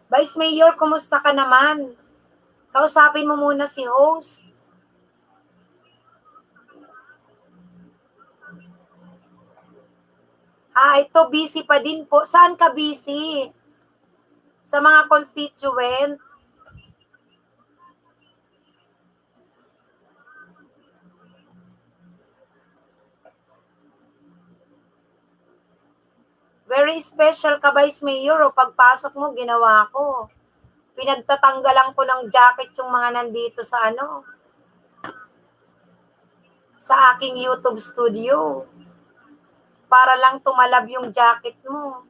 Vice Mayor, kumusta ka naman? Kausapin mo muna si host. Ito, busy pa din po. Saan ka busy? Sa mga constituent? Very special ka, Vice Mayor. O pagpasok mo, ginawa ko. Pinagtatanggalan ko ng jacket yung mga nandito sa sa aking YouTube studio. Para lang tumalab yung jacket mo.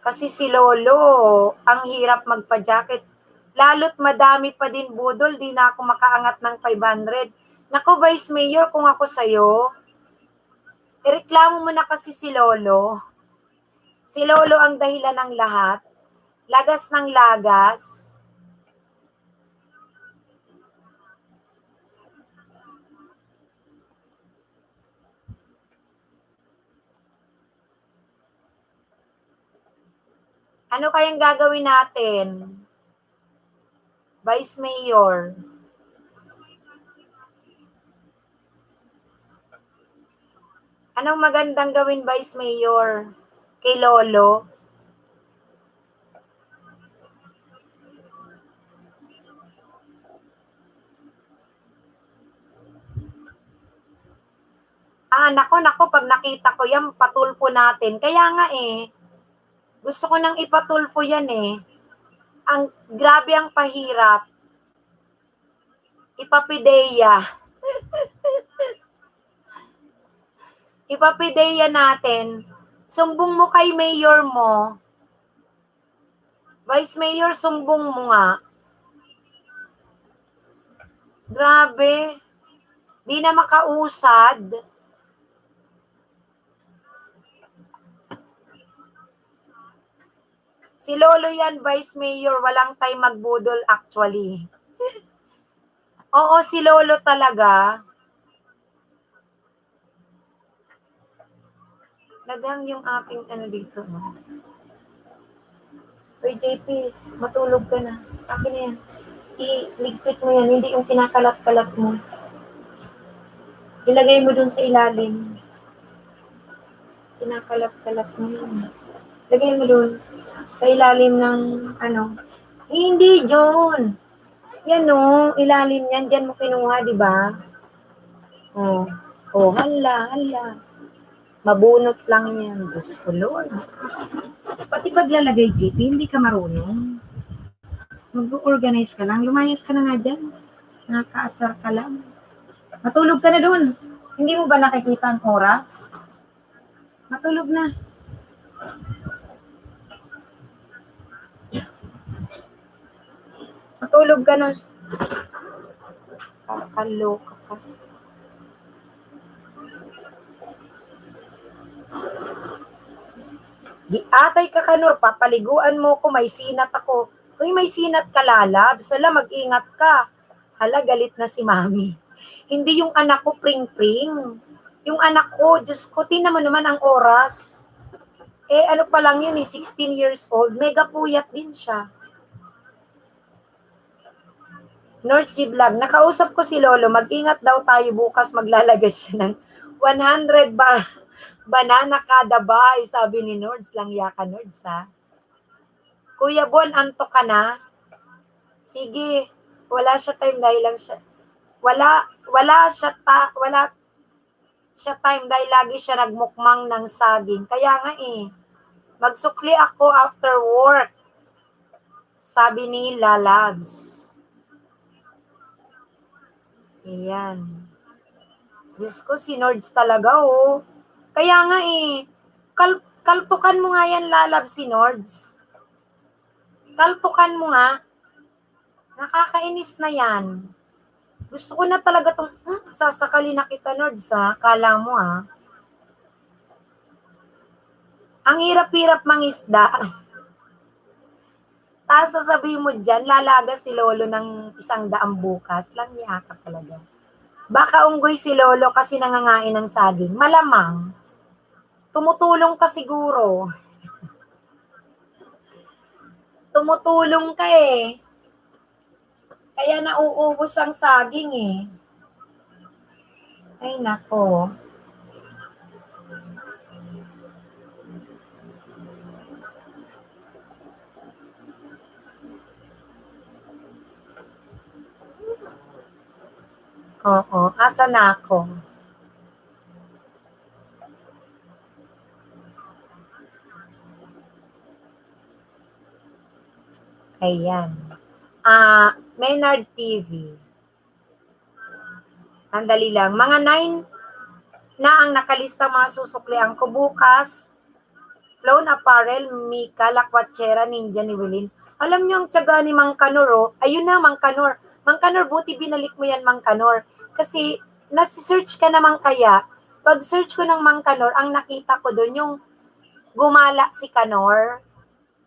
Kasi si Lolo, ang hirap magpa-jacket. Lalo't madami pa din budol, di na ako makaangat ng 500. Nako, Vice Mayor, kung ako sa'yo, ireklamo mo na kasi si Lolo. Si Lolo ang dahilan ng lahat. Lagas ng lagas. Ano kayang gagawin natin? Vice Mayor. Anong magandang gawin, Vice Mayor? Kay Lolo? Nako, pag nakita ko yan, patulpo natin. Kaya nga gusto ko nang ipatulpo yan grabe ang pahirap. Ipapideya. Ipapideya natin. Sumbong mo kay Mayor mo. Vice Mayor, sumbong mo nga. Grabe. Di na makausad. Si Lolo yan, Vice Mayor, walang time magbudol actually. Oo, si Lolo talaga. Naghang yung aking dito. Uy, JP, matulog ka na. Akin na yan. I-ligpit mo yan, hindi yung kinakalat-kalat mo. Ilagay mo dun sa ilalim. Kinakalat-kalat mo yan. Lagay mo dun sa ilalim ng Hindi, John. Yan ilalim yan. Diyan mo kinuha, di ba? Hala. Mabunot lang yan. Diyos ko, Lord. Pati paglalagay, JP, hindi ka marunong. Mag-organize ka lang. Lumayas ka na nga dyan. Nakakaasar ka lang. Matulog ka na dun. Hindi mo ba nakikita ang oras? Matulog na. Matulog ka na. Kakaloka ka. Atay ka, Kanor, papaliguan mo ko, may sinat ako. Uy, may sinat ka, Lalab. Sala, mag-ingat ka. Hala, galit na si Mami. Hindi yung anak ko, pring-pring. Yung anak ko, Diyos ko, tingnan mo naman ang oras. Ano pa lang yun 16 years old. Mega puyat din siya. North Sea Vlog, nakausap ko si Lolo, mag-ingat daw tayo bukas, maglalagas siya ng 100 banana kada bahay, sabi ni Nords. Langya ka, Nords, ha? Kuya Bon, antok ka na? Sige, wala siya time dahil lang siya. Wala siya time dahil lagi siya nagmukmang ng saging. Kaya nga magsukli ako after work. Sabi ni Lalabs. Ayan. Diyos ko, si Nords talaga, Kaya nga kaltukan mo nga yan, Lalab, si Nords. Kaltukan mo nga. Nakakainis na yan. Gusto ko na talaga itong, sasakali na kita, Nerds, ha? Kala mo, ha? Ang hirap-hirap mangisda. Tapos sasabihin mo dyan, lalaga si Lolo ng 100 bukas. Lang ka talaga. Baka unggoy si Lolo kasi nangangain ng saging. Malamang. Tumutulong ka siguro. Tumutulong ka eh. Kaya nauubos ang saging eh. Ay nako. Oo, asa na ako? Ayan. Maynard TV. Andali lang. Mga 9 na ang nakalista mga susuklian ko bukas. Flown Apparel, Mika, Lakwachera, Ninja ni Wilin. Alam niyo ang tiyaga ni Mang Kanor, oh. Ayun na, Mang Kanor. Mang Kanor, buti binalik mo yan, Mang Kanor. Kasi, nasi-search ka naman kaya. Pag search ko ng Mang Kanor, ang nakita ko doon yung gumala si Kanor.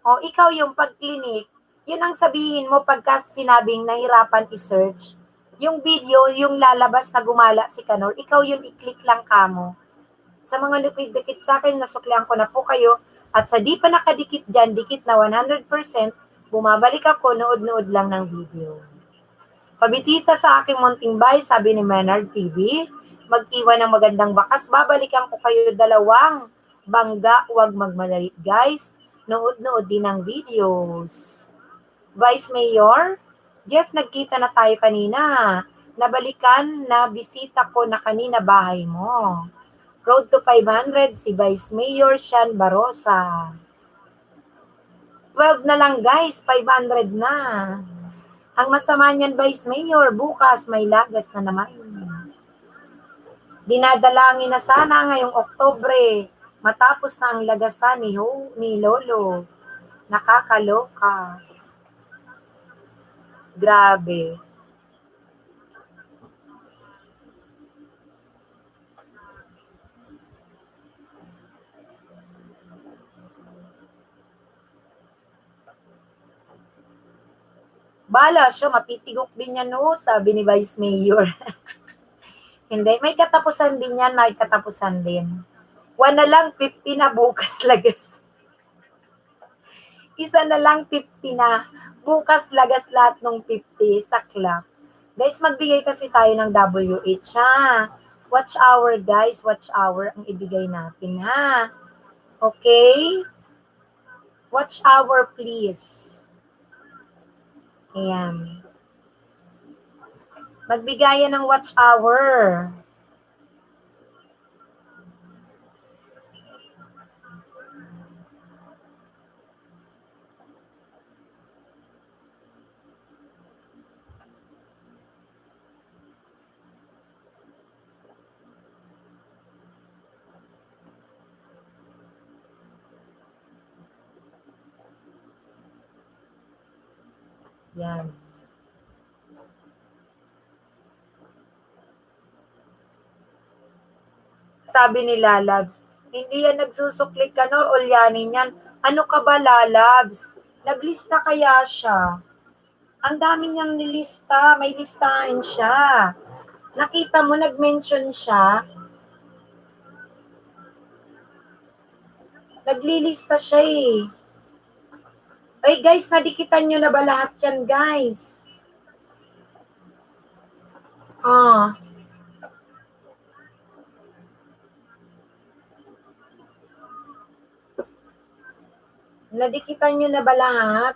O, ikaw yung pag-clinic, yun ang sabihin mo pagka sinabing nahirapan i-search. Yung video, yung lalabas na gumala si Kanor, ikaw yun i-click lang kamo. Sa mga dikit sa akin, nasuklihan ko na po kayo. At sa di pa nakadikit dyan, dikit na 100%, bumabalik ako, nood-nood lang ng video. Pabitita sa aking munting bahay, sabi ni Maynard TV, mag-iwan ng magandang bakas, babalikan ko kayo 2 bangga, huwag magmadali. Guys, nood-nood din ng videos. Vice Mayor, Jeff, nagkita na tayo kanina. Nabalikan na bisita ko na kanina bahay mo. Road to 500, si Vice Mayor Sean Barosa. 12 na lang guys, 500 na. Ang masama niyan, Vice Mayor, bukas may lagas na naman. Dinadalangin na sana ngayong Oktobre, matapos na ang lagasan ni Lolo. Nakakaloka. Grabe. Bala siya, matitigok din yan, no? Sabi ni Vice Mayor. Hindi, may katapusan din yan, may katapusan din. 1 na lang, 50 na bukas lagas. Isa na lang, 50 na. Bukas lagas lahat ng 50 sa clock. Guys, magbigay kasi tayo ng WH, ha? Watch hour, guys. Watch hour ang ibigay natin, ha? Okay? Watch hour, please. Ayan. Magbigayan ng watch hour. Yan. Sabi ni Lalabs, hindi yan nagsusuklik ka, no? Ulyanin yan. Ano ka ba, Lalabs? Naglista kaya siya? Ang dami niyang nilista. May listahan siya. Nakita mo, nag-mention siya. Naglilista siya eh. Ay guys, nadikitan nyo na ba lahat yan, guys? Nadikitan nyo na ba lahat?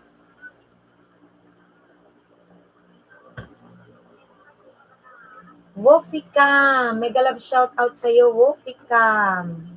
Wolficam, mega love shout out sa iyo, Wolficam.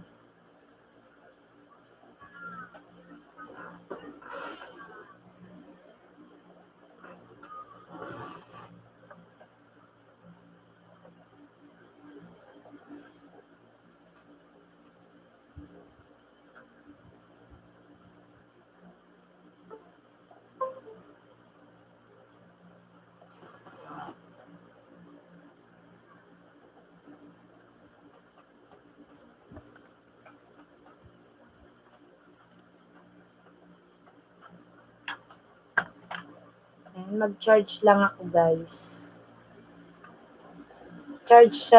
Mag-charge lang ako, guys. Charge.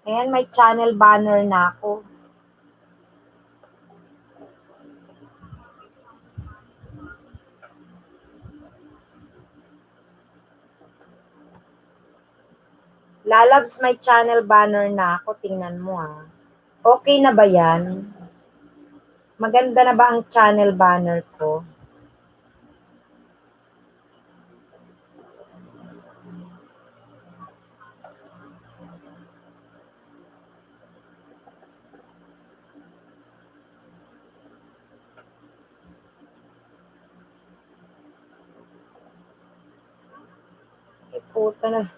Ayan, may channel banner na ako. Lalabs, may channel banner na ako. Tingnan mo, ha. Okay na ba yan? Maganda na ba ang channel banner ko? Puta na.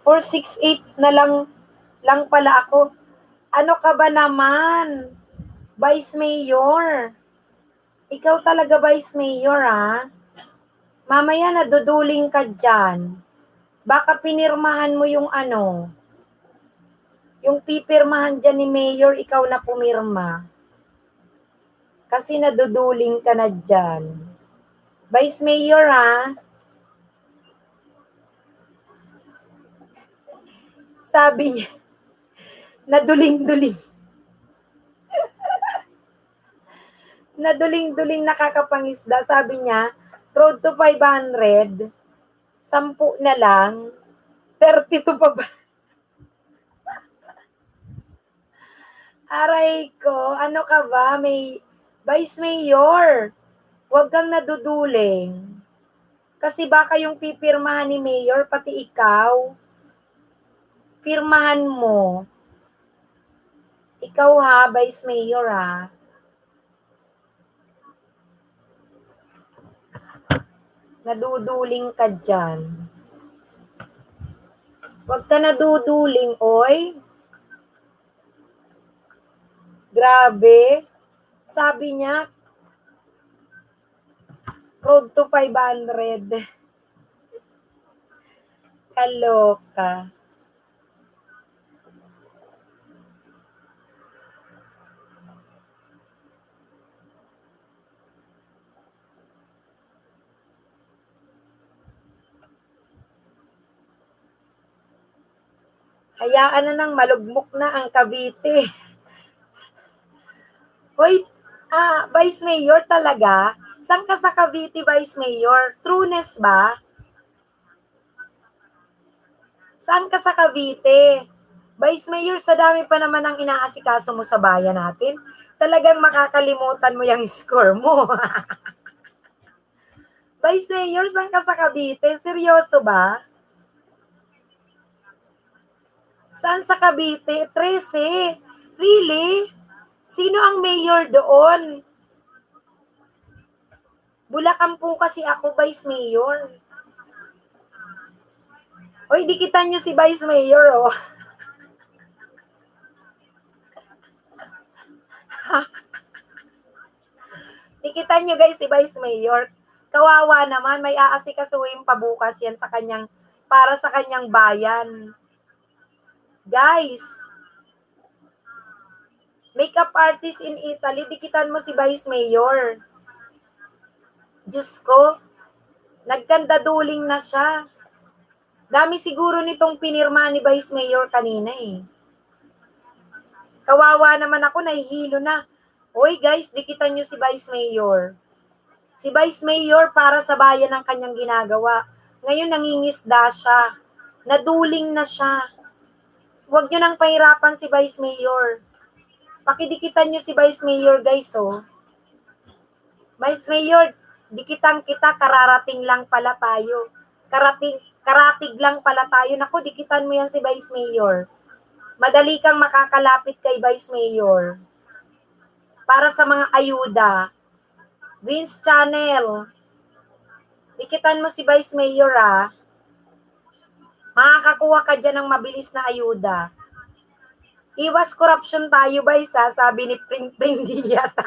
468 na lang pala ako. Ano ka ba naman? Vice Mayor. Ikaw talaga Vice Mayor, ha? Mamaya naduduling ka dyan. Baka pinirmahan mo yung ano. Yung pipirmahan dyan ni Mayor, ikaw na pumirma. Kasi naduduling ka na dyan. Vice Mayor, ha? Sabi niya, naduling-duling. Naduling-duling nakakapangisda. Sabi niya, road to 500, 10 na lang, 32 pa ba? Aray ko, ano ka ba? May Vice Mayor, huwag kang naduduling. Kasi baka yung pipirmahan ni Mayor, pati ikaw, pirmahan mo. Ikaw ha, Vice Mayor ha. Naduduling ka dyan. Huwag ka naduduling, oy. Grabe. Sabi niya, road to 500. Kaloka. Hayaan na nang malugmok na ang Cavite. Hoy, Vice Mayor talaga? Saan ka sa Cavite, Vice Mayor? Trueness ba? Saan ka sa Cavite? Vice Mayor, sa dami pa naman ang inaasikaso mo sa bayan natin. Talagang makakalimutan mo yung score mo. Vice Mayor, saan ka sa Cavite? Seryoso ba? Saan sa Cavite? 13. Really? Sino ang mayor doon? Bulacan po kasi ako, Vice Mayor. Hoy, dikitan nyo si Vice Mayor, oh. Dikitan nyo guys si Vice Mayor. Kawawa naman, may aasikasuhin pa bukas yan sa kanyang, para sa kanyang bayan. Guys, makeup artist in Italy, dikitan mo si Vice Mayor. Diyos ko, nagkandaduling na siya. Dami siguro nitong pinirma ni Vice Mayor kanina eh. Kawawa naman ako, nahihilo na. Hoy guys, dikitan nyo si Vice Mayor. Si Vice Mayor para sa bayan ang kanyang ginagawa. Ngayon nangingisda siya. Naduling na siya. Huwag nyo nang pahirapan si Vice Mayor. Pakidikitan nyo si Vice Mayor guys, oh. Vice Mayor, dikitan kita, kararating lang pala tayo. Karatig lang pala tayo. Naku, dikitan mo yan si Vice Mayor. Madali kang makakalapit kay Vice Mayor. Para sa mga ayuda. Vince Channel. Dikitan mo si Vice Mayor, ah. Makakakuha ka dyan ng mabilis na ayuda. Iwas corruption tayo, Vice, ha? Sabi ni Pring Pring Diaz.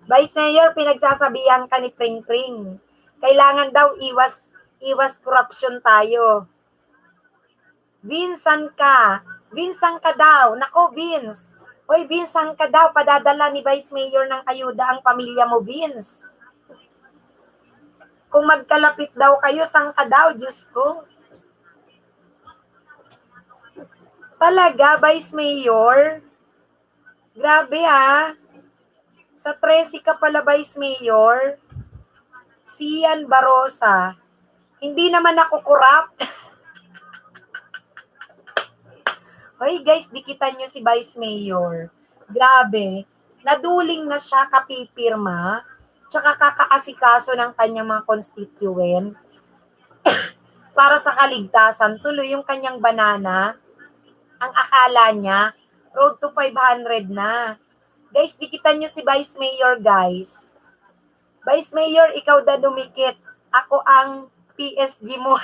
Vice Mayor, pinagsasabihan ka ni Pring Pring. Kailangan daw iwas corruption tayo. Vinsan ka. Vinsan ka daw. Nako, Vince. Hoy, Vinsan ka daw. Padadala ni Vice Mayor ng ayuda ang pamilya mo, Vince. Kung magkalapit daw kayo, sang ka daw, Diyos ko. Talaga, Vice Mayor? Grabe, ha? Sa 13 ka pala, Vice Mayor. Si Ian Barosa. Hindi naman ako corrupt. Hoy guys, dikitan nyo si Vice Mayor. Grabe. Naduling na siya kapipirma, tsaka kakaasikaso ng kanyang mga constituent para sa kaligtasan. Tuloy yung kanyang banana. Ang akala niya, road to 500 na. Guys, dikitan nyo si Vice Mayor, guys. Vice Mayor, ikaw da dumikit. Ako ang PSG mo.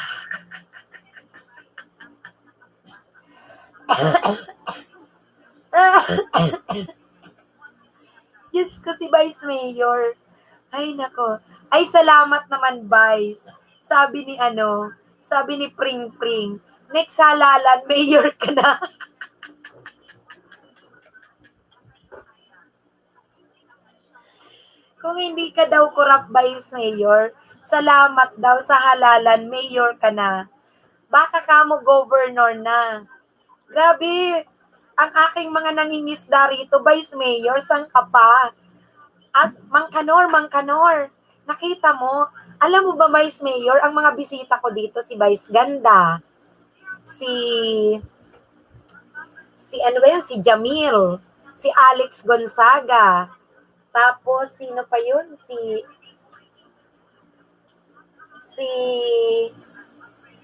Yes ko si Vice Mayor. Ay, nako. Ay, salamat naman, Vice. Sabi ni Pring Pring, next halalan, Mayor ka na. Kung hindi ka daw corrupt, Vice Mayor, salamat daw sa halalan, Mayor ka na. Baka ka mo governor na. Grabe, ang aking mga nangingisda rito, Vice Mayor, sang ka pa? Mangkanor. Nakita mo? Alam mo ba, Vice Mayor, ang mga bisita ko dito, si Vice Ganda, si si Jamil, si Alex Gonzaga, tapos sino pa yun? Si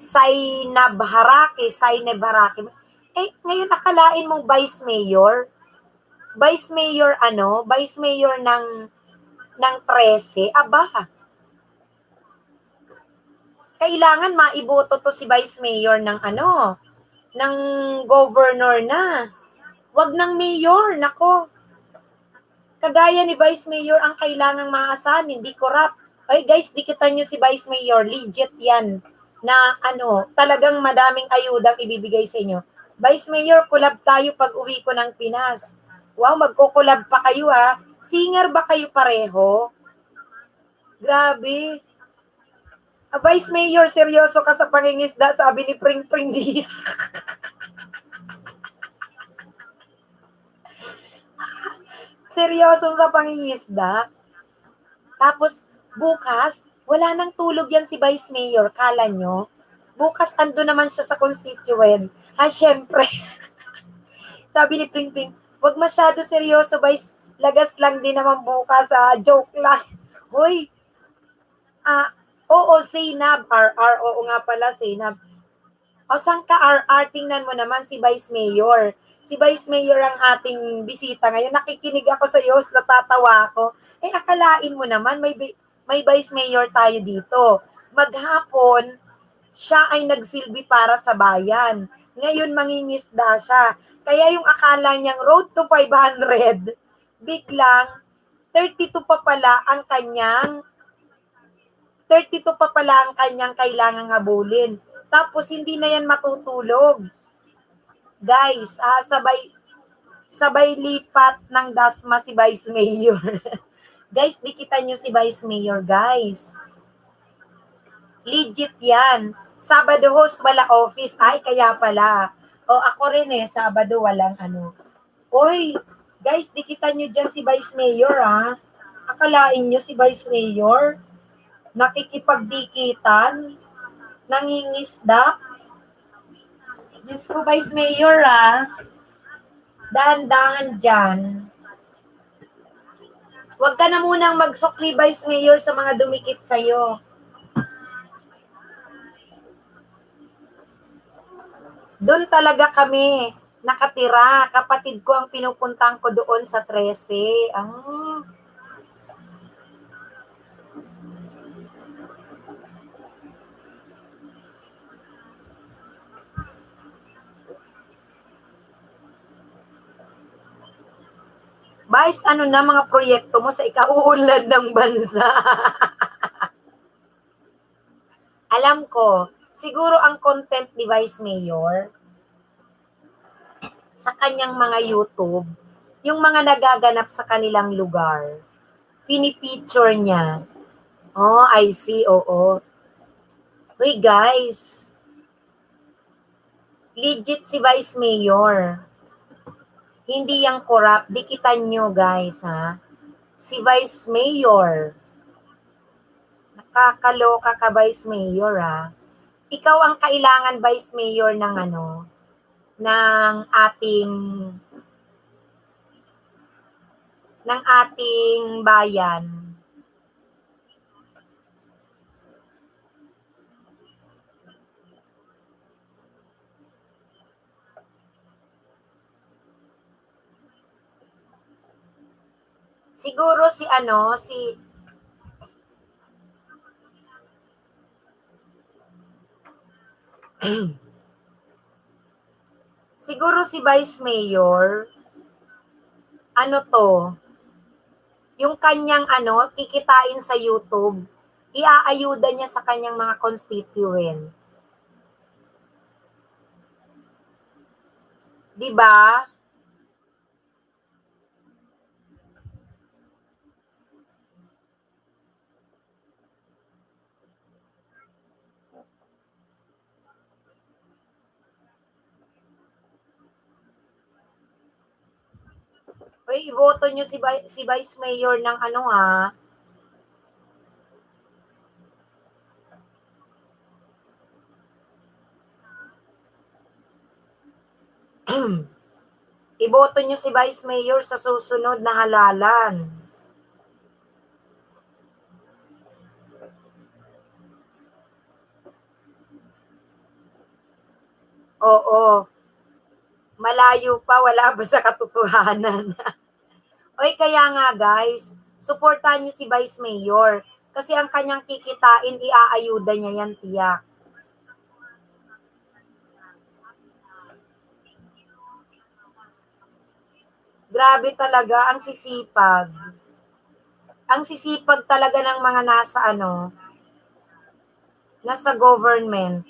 Sainab Haraki. Eh, ngayon akalain mong Vice Mayor ng 13, aba, kailangan maiboto to si Vice Mayor ng ng governor na. Wag ng mayor, nako. Kagaya ni Vice Mayor ang kailangang maasahan, hindi corrupt. Ay guys, dikitan nyo si Vice Mayor, legit yan. Na talagang madaming ayudang ibibigay sa inyo. Vice Mayor, collab tayo pag uwi ko ng Pinas. Wow, magko-collab pa kayo ha. Singer ba kayo pareho? Grabe. Vice Mayor, seryoso ka sa pangingisda, sabi ni Pring Pring Diaz. Seryoso sa pangingisda. Tapos, bukas, wala nang tulog yan si Vice Mayor. Kala nyo? Bukas, ando naman siya sa constituent. Syempre. Sabi ni Pring Pring, wag masyado seryoso, Vice. Lagas lang din naman bukas. Joke lang. Hoy, oo, Zainab, RR, oo nga pala, Zainab. O, saan ka, RR? Tingnan mo naman si Vice Mayor. Si Vice Mayor ang ating bisita ngayon. Nakikinig ako sa iyo, natatawa ako. Eh, akalain mo naman, may Vice Mayor tayo dito. Maghapon, siya ay nagsilbi para sa bayan. Ngayon, mangingisda siya. Kaya yung akala niyang road to 500, biglang 32 pa pala ang kanyang kailangang habulin. Tapos hindi na yan matutulog. Guys, sabay lipat ng dasma si Vice Mayor. Guys, dikitan nyo si Vice Mayor, guys. Legit yan. Sabado host, wala office. Ay, kaya pala. O, ako rin Sabado walang Oy, guys, dikitan nyo dyan si Vice Mayor, ha? Akalain nyo si Vice Mayor nakikipagdikitan, nangingisda. Diyos ko, Vice Mayor, dahan-dahan dyan. Huwag ka na munang magsukli, Vice Mayor, sa mga dumikit sa'yo. Doon talaga kami nakatira. Kapatid ko ang pinupuntang ko doon sa 13. Vice, ano na mga proyekto mo sa ikauunlad ng bansa? Alam ko, siguro ang content ni Vice Mayor sa kanyang mga YouTube, yung mga nagaganap sa kanilang lugar, pinipicture niya. Oh, I see, oo. Uy, guys, legit si Vice Mayor. Hindi yang corrupt. Dikitan nyo, guys, ha? Si Vice Mayor. Nakakaloka ka, Vice Mayor, ha? Ikaw ang kailangan, Vice Mayor, ng ano, ng ating bayan. Siguro si ano, siguro si Vice Mayor, ano to, yung kanyang ano, kikitain sa YouTube, iaayuda niya sa kanyang mga constituent. 'Di ba? Uy, iboto niyo si Vice Mayor ng ano ha. Iboto niyo si Vice Mayor sa susunod na halalan. Oo. Malayo pa, wala ba sa katotohanan? Oy, kaya nga guys, suportahan niyo si Vice Mayor. Kasi ang kanyang kikitain, iaayuda niya yan, tiyak. Grabe talaga, ang sisipag. Ang sisipag talaga ng mga nasa government.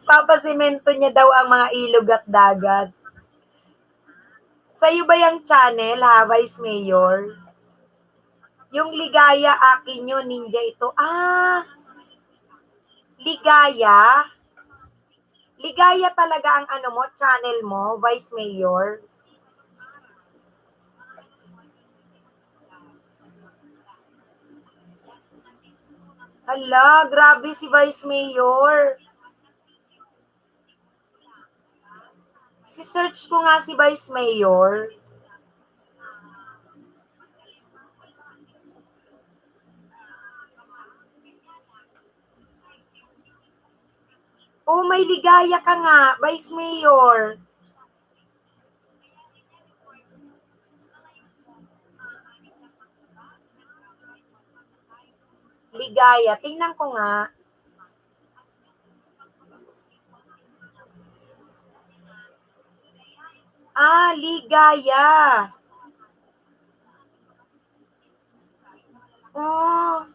Papasimento niya daw ang mga ilog at dagat. Sa'yo ba yung channel, ha, Vice Mayor? Yung Ligaya, akin yun, ninja ito. Ah, Ligaya? Ligaya talaga ang ano mo, channel mo, Vice Mayor? Hala, grabe si Vice Mayor. Si-search ko nga si Vice Mayor. Oh, may ligaya ka nga, Vice Mayor. Ligaya, tingnan ko nga. Ah, ligaya. Oh,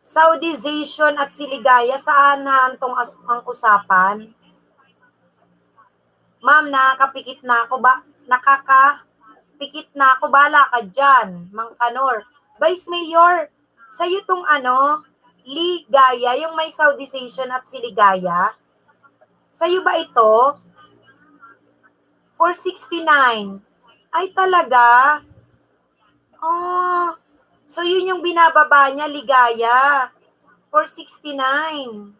Saudization at Siligaya, saan na ang usapan? Ma'am, nakakapikit na ako ba? Nakakapikit na ako, bala ka dyan, Mang Kanor. Vice Mayor, sa'yo tong Ligaya, yung may Saudization at Siligaya, sa'yo ba ito? 469. Ay, talaga? Oh, So, yun yung binababa niya, Ligaya. 469.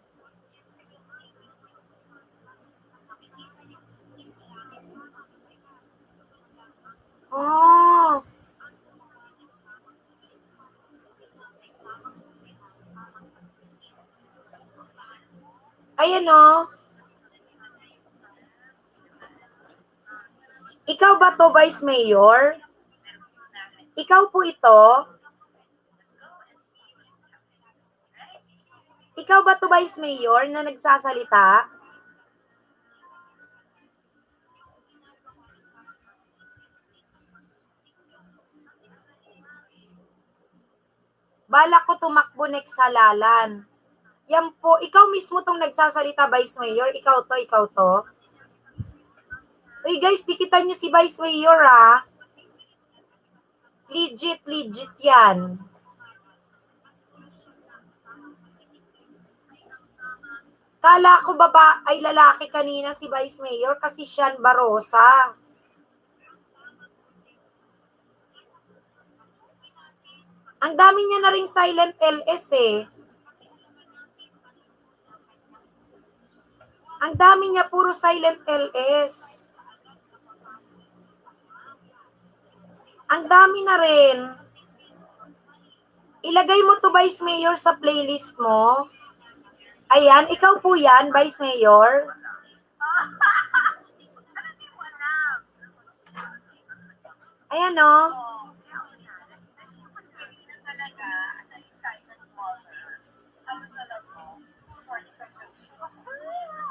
Oh. Ayan o. Ikaw ba to, Vice Mayor? Ikaw po ito? Ikaw ba to, Vice Mayor, na nagsasalita? Balak ko tumakbo next halalan. Yan po, ikaw mismo tong nagsasalita, Vice Mayor. Ikaw to, ikaw to. Uy guys, dikitan nyo si Vice Mayor ha. Legit, legit yan. Kala ko baba ay lalaki kanina si Vice Mayor kasi Sean Barosa. Ang dami niya na ring silent LS eh. Ang dami niya puro silent LS. Ang dami na rin. Ilagay mo to, Vice Mayor, sa playlist mo. Ayan, ikaw po yan, Vice Mayor. Ayan o.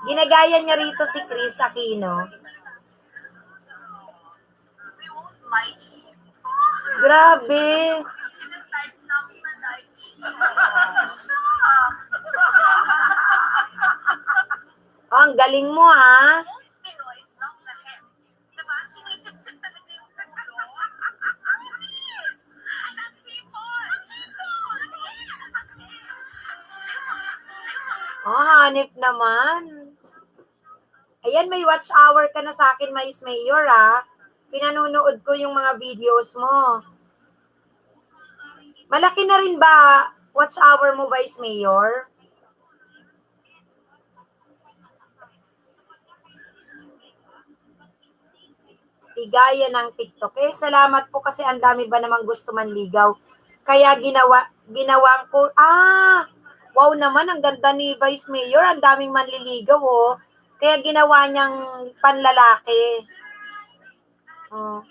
Ginagaya niya rito si Chris Aquino. Grabe. Oh, ang galing mo ha. Oh, hanip naman. Ayan, may watch hour ka na sa akin, Vice Mayor ha. Pinanunood ko yung mga videos mo. Malaki na rin ba watch hour mo, Vice Mayor? Ligaya ng TikTok. Eh, salamat po kasi ang dami ba namang gusto manligaw. Kaya ginawa ko, wow naman, ang ganda ni Vice Mayor, ang daming manliligaw, oh. Kaya ginawa niyang panlalaki. Oh.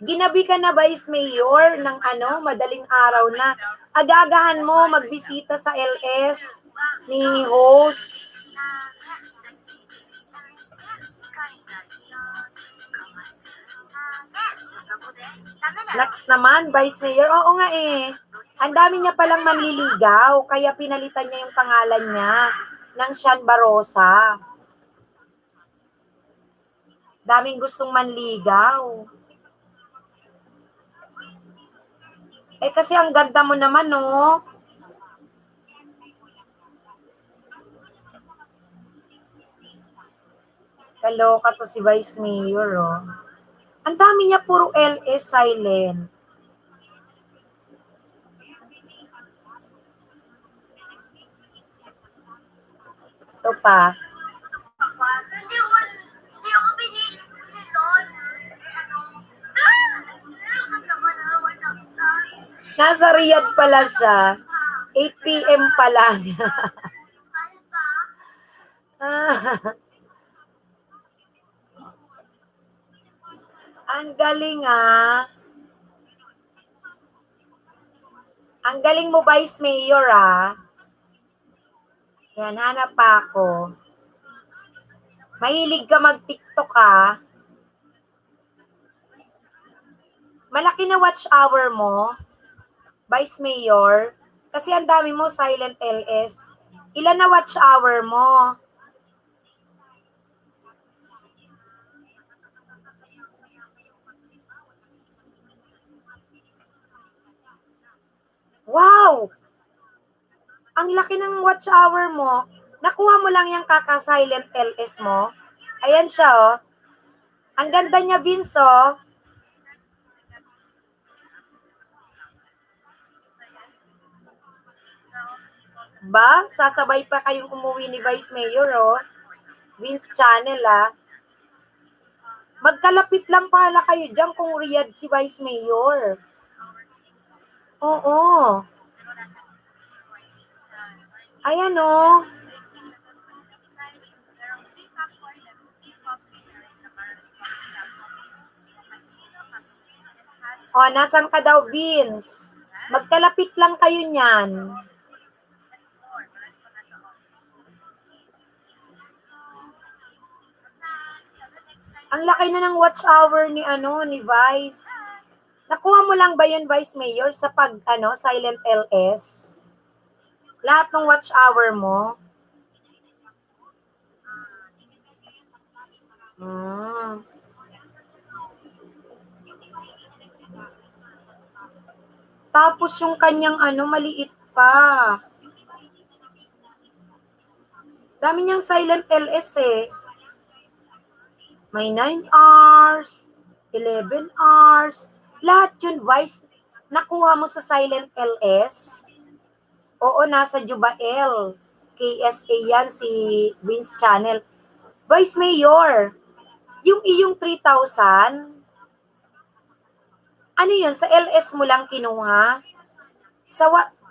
Ginabi ka na, Vice Mayor, ng madaling araw na. Agagahan mo magbisita sa LS ni host. Next naman, Vice Mayor. Oo nga eh. Ang dami niya palang manliligaw, kaya pinalitan niya yung pangalan niya ng Sean Barosa. Daming gustong manligaw. Eh kasi ang ganda mo naman, no? Kaloka to si Vice Mayor, oh. Ang dami niya puro LS silent. Ito pa. Hindi ako binili doon. Nasa Riyadh pala siya. 8 p.m. pa lang. Ang galing ah. Ang galing mo, Vice Mayor ah. Yan, hanap pa ako. Mahilig ka mag-TikTok ah. Malaki na watch hour mo, Vice Mayor. Kasi ang dami mo silent LS. Ilan na watch hour mo? Wow! Ang laki ng watch hour mo. Nakuha mo lang yung kaka-silent LS mo. Ayan siya, oh. Ang ganda niya, Vince, oh. Ba? Sasabay pa kayong umuwi ni Vice Mayor, oh. Vince Channel, ah. Magkalapit lang pala kayo dyan kung Riyadh si Vice Mayor. Oo. Ayan, oh. O, nasan ka daw, Vince? Magkalapit lang kayo niyan. Ang laki na ng watch hour ni ni Vice. Nakuha mo lang ba yun, Vice Mayor, sa silent LS? Lahat ng watch hour mo? Hmm. Tapos yung kanyang maliit pa. Dami niyang silent LS eh. May 9 hours, 11 hours. Lahat yun, Vice, nakuha mo sa silent LS. Oo, nasa Jubael. KSA yan, si Vince Channel. Vice Mayor, yung iyong 3,000, ano yun, sa LS mo lang kinuha?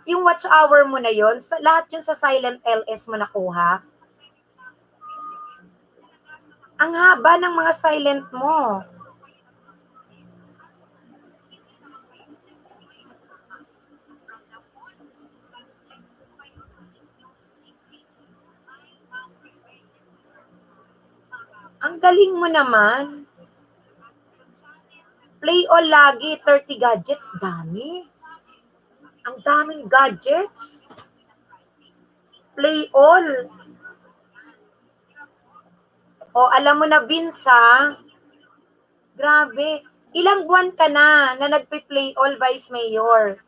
Yung watch hour mo na yun, lahat yun sa silent LS mo nakuha? Ang haba ng mga silent mo. Ang galing mo naman. Play all lagi, 30 gadgets. Dami. Ang daming gadgets. Play all. O, alam mo na, Vince, ha? Grabe. Ilang buwan ka na nagpe-play all, Vice Mayor?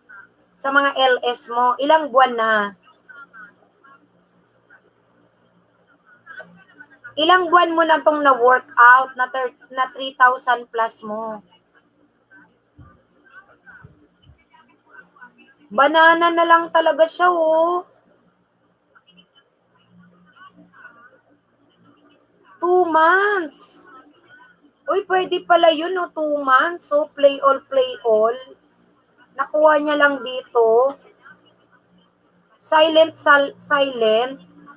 Sa mga LS mo, ilang buwan na? Ilang buwan mo na itong na-workout na 3,000 plus mo? Banana na lang talaga siya, oh. 2 months. Uy, pwede pala yun, no? 2 months. So, play all, play all. Nakuha niya lang dito. Silent.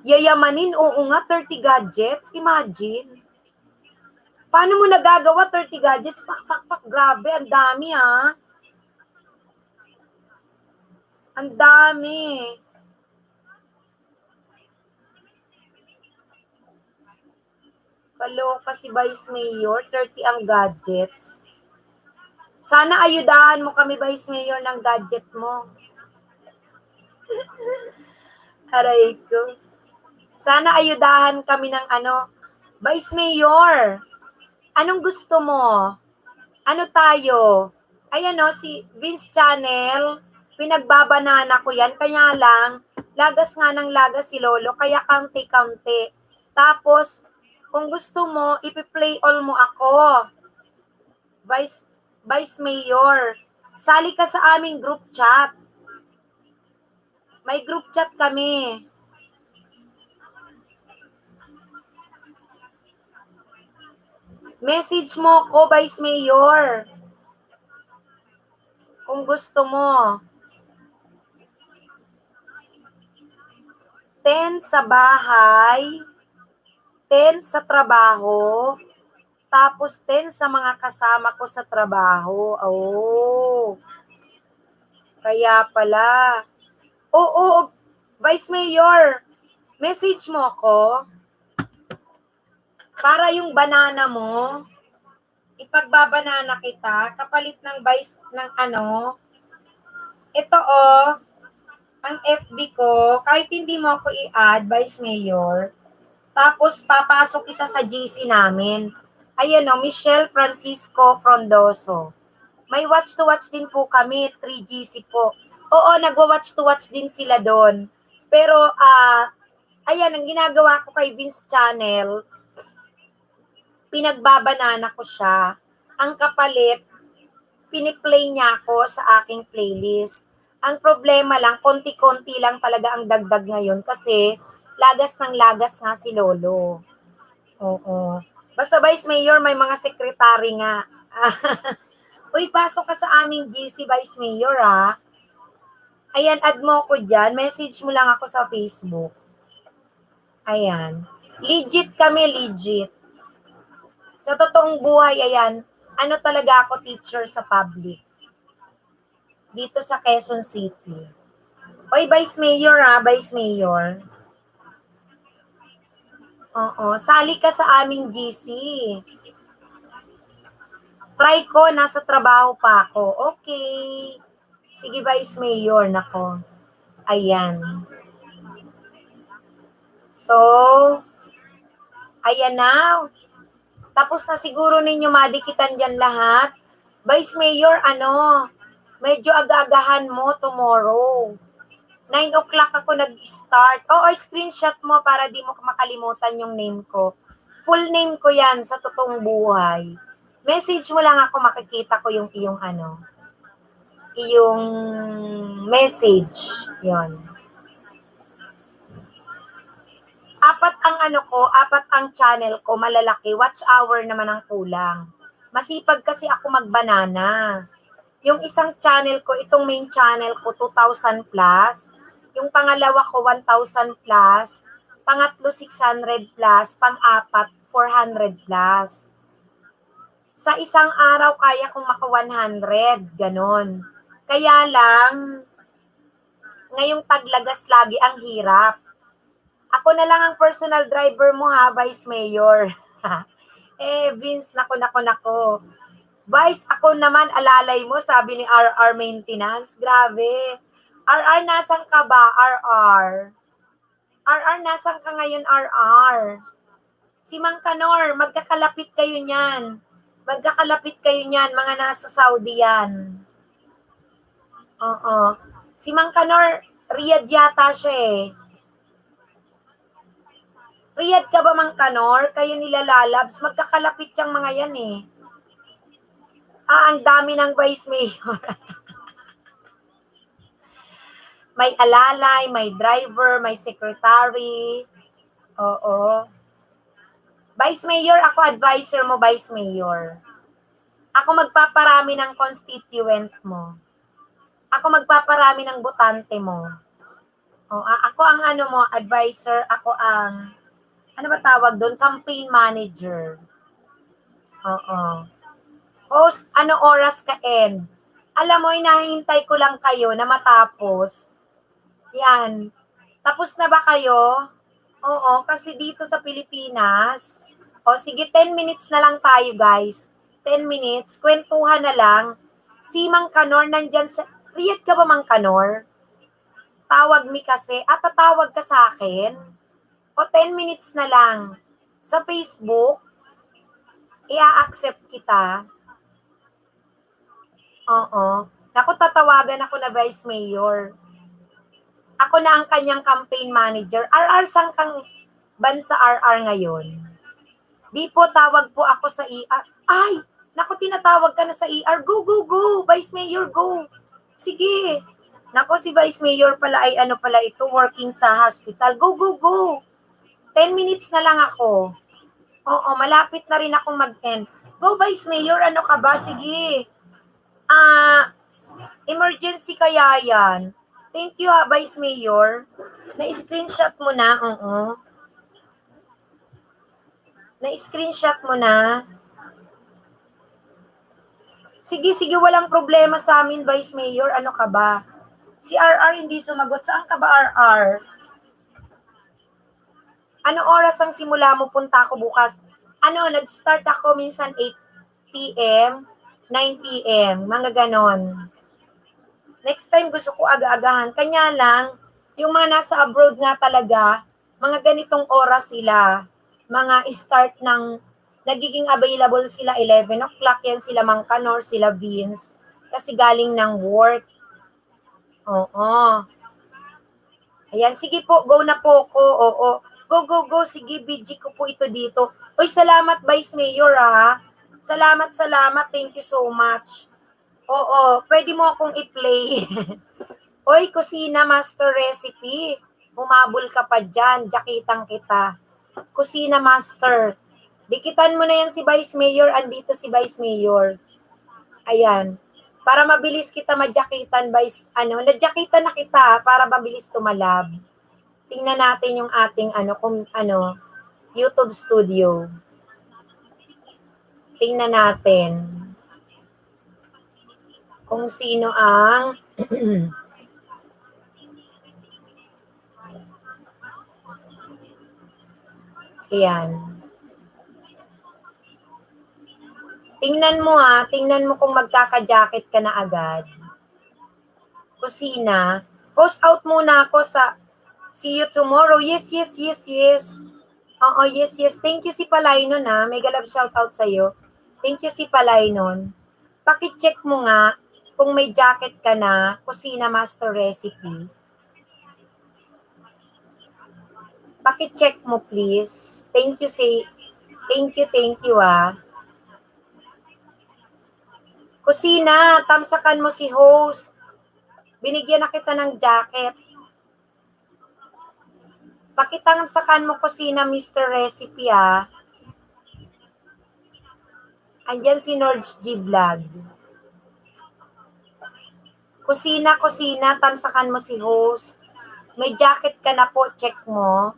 Yayamanin, oo nga, 30 gadgets. Imagine. Paano mo nagagawa 30 gadgets? Pak. Grabe, ang dami, ha? Ang dami. Kaloka si Vice Mayor, 30 ang gadgets. Sana ayudahan mo kami, Vice Mayor, ng gadget mo. Aray ko. Sana ayudahan kami ng Vice Mayor, anong gusto mo? Ano tayo? Ayan si Vince Channel, pinagbabanana ko yan, kaya lang, lagas nga ng lagas si Lolo, kaya kaunti-kaunti. Tapos, kung gusto mo, ipi-play all mo ako. Vice Mayor, sali ka sa aming group chat. May group chat kami. Message mo ko, Vice Mayor. Kung gusto mo. 10 sa bahay, 10 sa trabaho, tapos 10 sa mga kasama ko sa trabaho. Oh. Kaya pala. Oo, Vice Mayor, message mo ko. Para yung banana mo, ipagbabanana kita, kapalit ng ito ang FB ko, kahit hindi mo ako i-add, Vice Mayor, tapos papasok kita sa GC namin. Ayan Michelle Francisco Frondoso. May watch to watch din po kami, 3GC po. Oo, nagwa-watch to watch din sila doon. Pero, ayan, ang ginagawa ko kay Vince Channel, pinagbabanana ko siya. Ang kapalit, piniplay niya ako sa aking playlist. Ang problema lang, konti-konti lang talaga ang dagdag ngayon kasi lagas ng lagas nga si Lolo. Oo. Basta Vice Mayor, may mga sekretary nga. Uy, pasok ka sa aming GC Vice Mayor, ha? Ayan, add mo ko dyan. Message mo lang ako sa Facebook. Ayan. Legit kami, legit. Sa totoong buhay, ayan, ano talaga ako teacher sa public. Dito sa Quezon City. Uy, Vice Mayor, ha? Vice Mayor. Oo, sali ka sa aming GC. Try ko, nasa trabaho pa ako. Okay. Sige, Vice Mayor, nako. Ayan. So, ayan na. Tapos na siguro ninyo madikitan dyan lahat. Vice Mayor, medyo aga-agahan mo tomorrow. 9 o'clock ako nag-start. Oo, screenshot mo para di mo makalimutan yung name ko. Full name ko yan sa totoong buhay. Message mo lang ako, makikita ko yung iyong iyong message. Yon. Apat ang channel ko, malalaki. Watch hour naman ang kulang. Masipag kasi ako magbanana. Yung isang channel ko, itong main channel ko, 2,000 plus. Yung pangalawa ko, 1,000 plus. Pangatlo, 600 plus. Pang-apat, 400 plus. Sa isang araw, kaya kong maka 100. Ganon. Kaya lang, ngayong taglagas lagi ang hirap. Ako na lang ang personal driver mo, ha, Vice Mayor. Vince, nako. Vice, ako naman, alalay mo, sabi ni RR Maintenance. Grabe. RR, nasan ka ba? RR. RR, nasan ka ngayon, RR? Si Mang Kanor, magkakalapit kayo niyan. Mga nasa Saudi yan. Oo. Si Mang Kanor, Riyadh yata siya eh. Riyadh ka ba, Mang Kanor? Kayo nila lalabs. Magkakalapit yung mga yan eh. Ang dami ng Vice Mayor. May alalay, may driver, may secretary. Oo. Vice Mayor, ako advisor mo, Vice Mayor. Ako magpaparami ng constituent mo. Ako magpaparami ng botante mo. Ako ang advisor. Ako ang, ano ba tawag doon? Campaign manager. Oo. Host, ano oras ka end? Alam mo, hinahintay ko lang kayo na matapos. Yan. Tapos na ba kayo? Oo, kasi dito sa Pilipinas, sige, 10 minutes na lang tayo, guys. 10 minutes, kwentuhan na lang. Si Mang Kanor, nandyan siya. Riyadh ka ba, Mang Kanor? Tawag mi kasi. Tatawag ka sa akin? 10 minutes na lang. Sa Facebook, i-accept kita. Oo. Naku, tatawagan ako na Vice Mayor. Ako na ang kanyang campaign manager. RR, sang kang bansa RR ngayon? Di po, tawag po ako sa ER. Ay, naku, tinatawag ka na sa ER. Go. Vice Mayor, go. Sige. Naku, si Vice Mayor pala ay ito, working sa hospital. Go. 10 minutes na lang ako. Oo, malapit na rin akong mag-end. Go, Vice Mayor, ano ka ba? Sige. Emergency kaya yan. Thank you, Vice Mayor. Na-screenshot mo na, Na-screenshot mo na. Sige, walang problema sa amin, Vice Mayor. Ano ka ba? Si RR hindi sumagot. Saan ka ba, RR? Ano oras ang simula mo? Punta ako bukas. Nag-start ako minsan 8 p.m., 9 p.m., mga ganon. Next time gusto ko aga-agahan. Kanya lang, yung mga nasa abroad nga talaga, mga ganitong oras sila, mga start ng nagiging available sila 11 o'clock, yan sila Mang Kanor, sila Vince, kasi galing ng work. Oo. Ayan, sige po, go na po ko. Oo. Go. Sige, BG ko po ito dito. Uy, salamat Vice Mayor ha. Salamat. Thank you so much. Oo, pwede mo akong i-play. Uy, Kusina Master Recipe. Humabol ka pa dyan. Jakitang kita. Kusina Master. Dikitan mo na yan si Vice Mayor. Andito si Vice Mayor. Ayan. Para mabilis kita madyakitan, nadyakitan na kita para mabilis tumalab. Tingnan natin yung ating YouTube studio. Tingnan natin kung sino ang Ayan. Tingnan mo kung magkaka-jacket ka na agad. Kusina. Host out muna ako sa see you tomorrow. Yes. Oo, yes. Thank you si Palaynon ha. May galab shoutout sa'yo. Thank you si Palaynon. Paki-check mo nga kung may jacket ka na, Kusina Master Recipe. Paki-check mo please. Thank you ah. Kusina, tamsakan mo si host. Binigyan na kita ng jacket. Pakitamsakan mo Kusina Mr. Recipe ah. Andyan si Nord's G Vlog. Kusina, tamsakan mo si host. May jacket ka na po, check mo.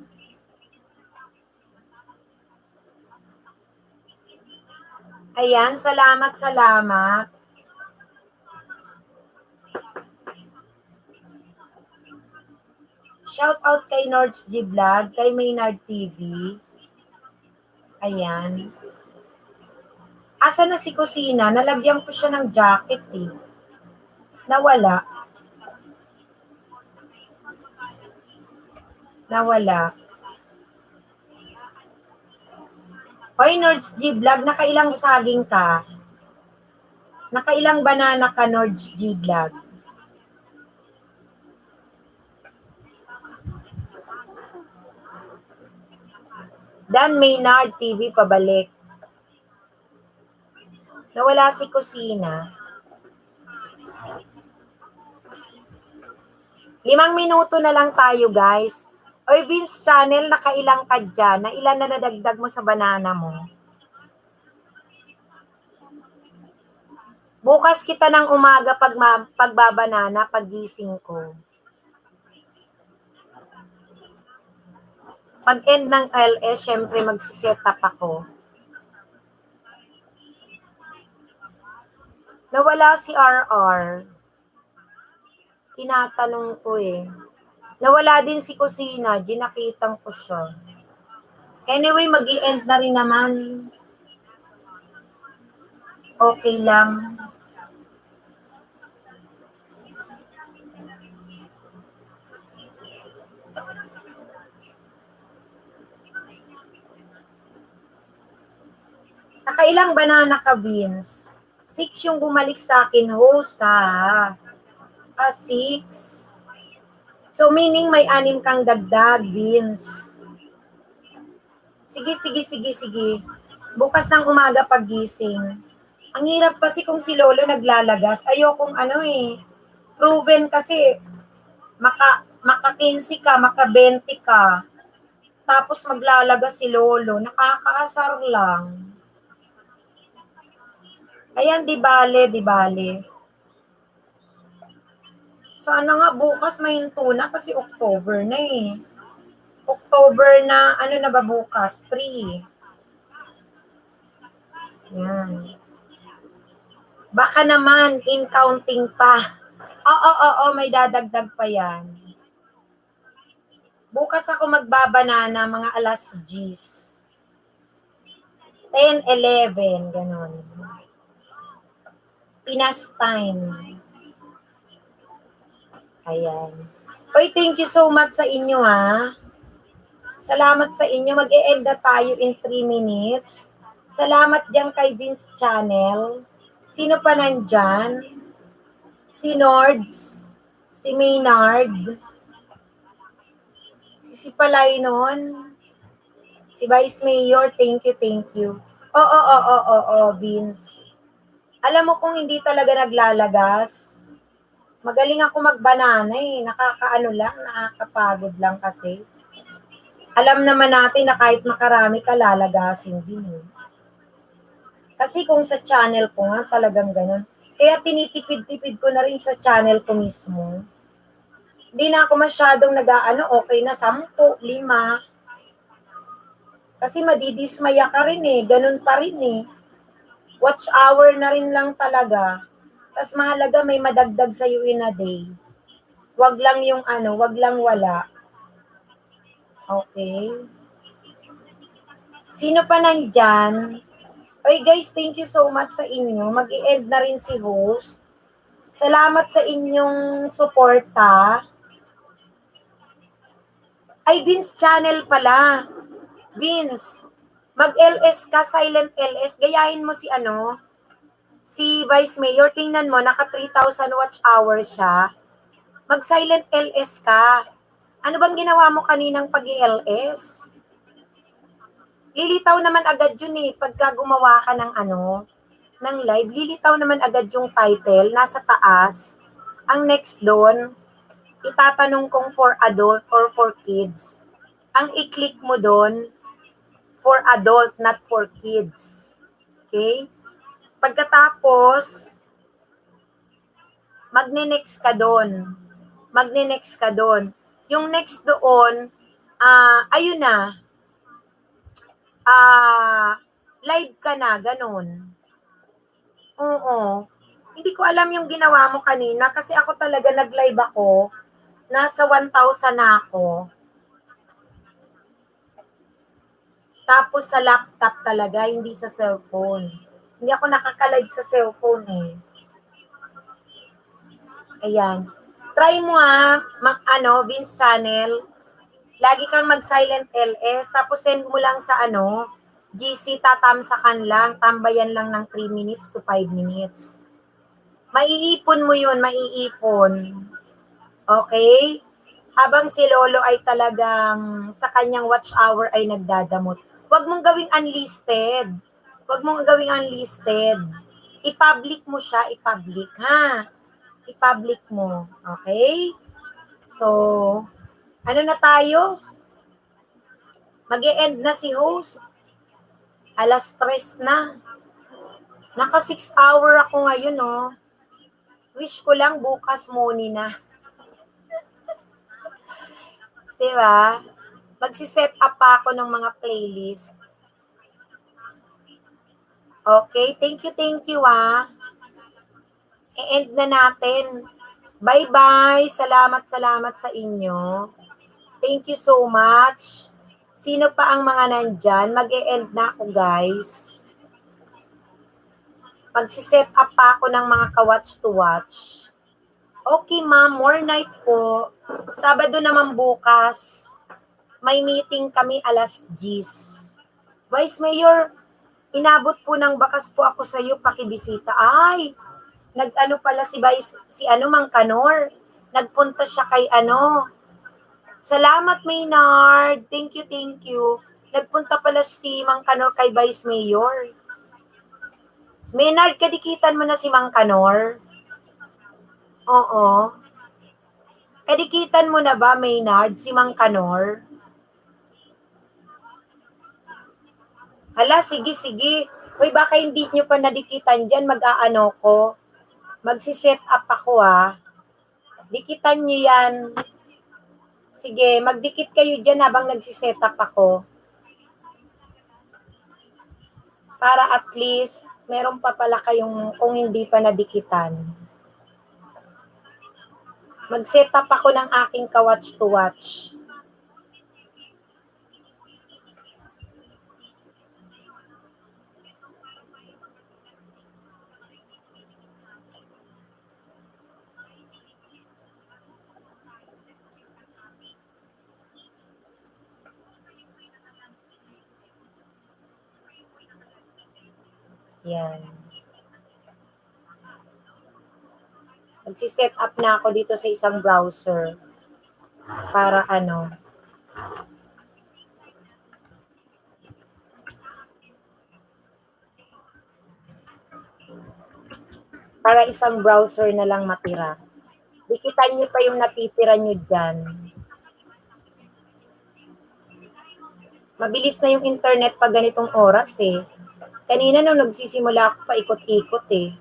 Ayan, salamat. Shout out kay Nord's G Vlog, kay Maynard TV. Ayan. Asa na si Kusina? Nalagyan ko siya ng jacket eh. Nawala. Hoy, Nord's G Vlog, nakailang saging ka? Nakailang banana ka, Nord's G Vlog? Dan Maynard TV pabalik. Nawala si Kusina. 5 minuto na lang tayo, guys. Oy, Vince Channel, nakailang ka dyan? Na ilan na nadagdag mo sa banana mo? Bukas kita ng umaga pagbabanana, paggising ko. Pag end ng LS, syempre magsiset up ako. Nawala si RR. Tinatanong ko eh. Nawala din si Kusina, ginakitang ko siya. Anyway, mag-i-end na rin naman. Okay lang. Nakailang banana ka, Vince? 6 yung bumalik sa akin, host ha. 6. So, meaning may 6 kang dagdag, Vince. Sige. Bukas ng umaga paggising. Ang hirap kasi kung si Lolo naglalagas. Ayokong proven kasi maka 15 ka, maka 20 ka. Tapos maglalagas si Lolo. Nakakaasar lang. Ayan, di bale. Sana nga bukas may hinto na kasi October na eh. October na, ano na ba bukas? 3. Yan. Baka naman, in counting pa. Oo, may dadagdag pa yan. Bukas ako magbabanana mga alas 10. 10, 11, ganon. Pinas time. Ayan. Oy, thank you so much sa inyo ha. Salamat sa inyo. Mag-e-end na tayo in 3 minutes. Salamat diyan kay Vince Channel. Sino pa nandyan? Si Nords, si Maynard, si Sipalay nun, si Vice Mayor, thank you. Oo, Vince. Alam mo kung hindi talaga naglalagas, magaling ako magbanana eh. Nakakaano lang, nakakapagod lang kasi. Alam naman natin na kahit makarami ka, lalagasin din eh. Kasi kung sa channel ko nga, talagang ganun. Kaya tinitipid-tipid ko na rin sa channel ko mismo. Hindi na ako masyadong okay na 10, 5. Kasi madidismaya ka rin eh, ganun pa rin eh. Watch hour na rin lang talaga. Tapos mahalaga may madagdag sa'yo in a day. Wag lang yung wag lang wala. Okay? Sino pa nandyan? Oy guys, thank you so much sa inyo. Mag-i-end na rin si host. Salamat sa inyong suporta. Ay, Vince Channel pala. Vince, mag-LS ka, silent LS. Gayahin mo si Vice Mayor. Tingnan mo, naka 3,000 watch hour siya. Mag-silent LS ka. Ano bang ginawa mo kaninang pag-LS? Lilitaw naman agad yun eh. Pagka gumawa ka ng live, lilitaw naman agad yung title, nasa taas. Ang next doon, itatanong kung for adult or for kids. Ang i-click mo doon, for adult, not for kids. Okay? Pagkatapos, magne-next ka doon. Yung next doon, ayun na, live ka na, ganun. Oo. Hindi ko alam yung ginawa mo kanina kasi ako talaga nag-live ako. Nasa 1,000 na ako. Tapos sa laptop talaga, hindi sa cellphone. Hindi ako nakaka-live sa cellphone eh. Ayan. Try mo Vince Channel. Lagi kang mag-silent LS, tapos send mo lang sa GC, tatamsakan lang, tambayan lang ng 3 minutes to 5 minutes. Maiipon mo yun, maiipon. Okay? Habang si Lolo ay talagang sa kanyang watch hour ay nagdadamot. Huwag mong gawing unlisted. I-public mo siya, ha? I-public mo. Okay? So, ano na tayo? Mag-e-end na si host. 3:00 na. Naka 6 hour ako ngayon, oh. Wish ko lang bukas morning na. Diba? Magsiset up pa ako ng mga playlist. Okay, thank you E-end na natin. Bye-bye. Salamat sa inyo. Thank you so much. Sino pa ang mga nandyan? Mag-e-end na ako, guys. Magsiset up pa ako ng mga ka-watch to watch. Okay, ma'am. More night po. Sabado naman bukas. May meeting kami 10:00. Vice Mayor, inabot po ng bakas po ako sa iyo, pakibisita. Ay, nag-ano pala si Mang Kanor. Nagpunta siya kay Salamat, Maynard. Thank you. Nagpunta pala si Mang Kanor kay Vice Mayor. Maynard, kadikitan mo na si Mang Kanor? Oo. Kadikitan mo na ba, Maynard, si Mang Kanor? Hala, sige. Hoy, baka hindi nyo pa nadikitan dyan, mag-aano ko. Magsiset up ako Dikitan nyo yan. Sige, magdikit kayo dyan habang nagsiset up ako. Para at least, meron pa pala kayong kung hindi pa nadikitan. Mag-set up ako ng aking ka-watch to watch. Yan. Nagsiset up na ako dito sa isang browser para para isang browser na lang matira. Dikitan nyo pa yung natitira nyo dyan. Mabilis na yung internet pag ganitong oras eh. Kanina nung nagsisimula ako paikot-ikot eh.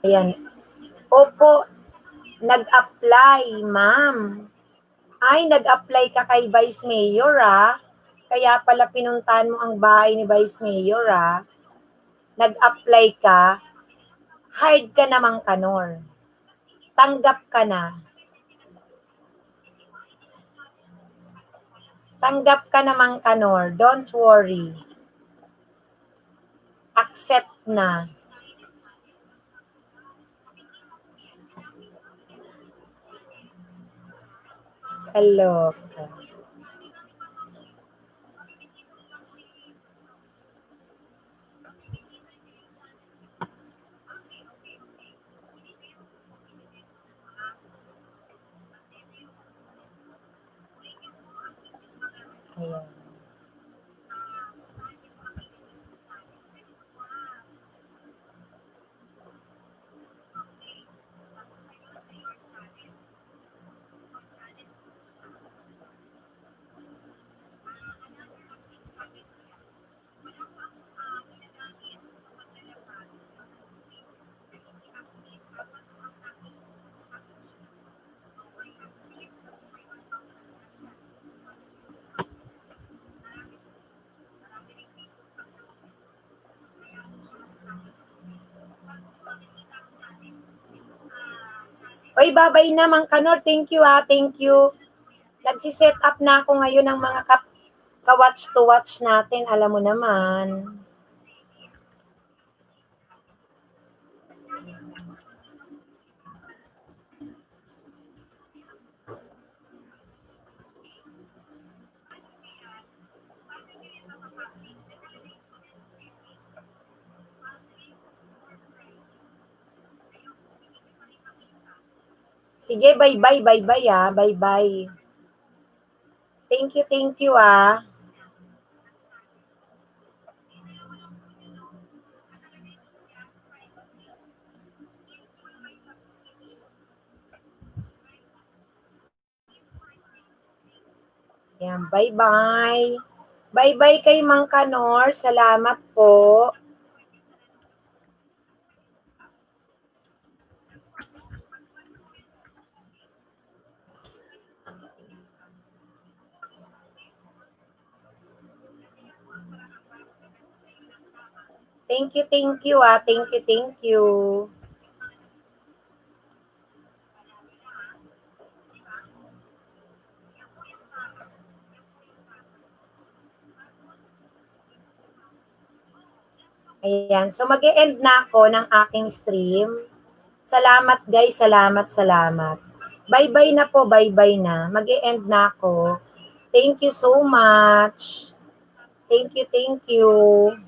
Ayan. Opo, nag-apply, ma'am. Ay, nag-apply ka kay Vice Mayor, ah. Kaya pala pinuntahan mo ang bahay ni Vice Mayor, ah. Nag-apply ka, hired ka namang Kanor. Tanggap ka na. Tanggap ka namang Kanor. Don't worry. Accept na. Hello. Ayan. Oy, babay na, Mang Kanor. Thank you, ah. Thank you. Nagsiset up na ako ngayon ng mga ka-watch to watch natin. Alam mo naman. Sige, bye-bye, ah. Bye-bye. Thank you, ah. Yan, bye-bye. Bye-bye kay Mang Kanor. Salamat po. Thank you, ah. Thank you. Ayan. So, mag-e-end na ako ng aking stream. Salamat, guys. Salamat. Bye-bye na po. Bye-bye na. Mag-e-end na ako. Thank you so much. Thank you.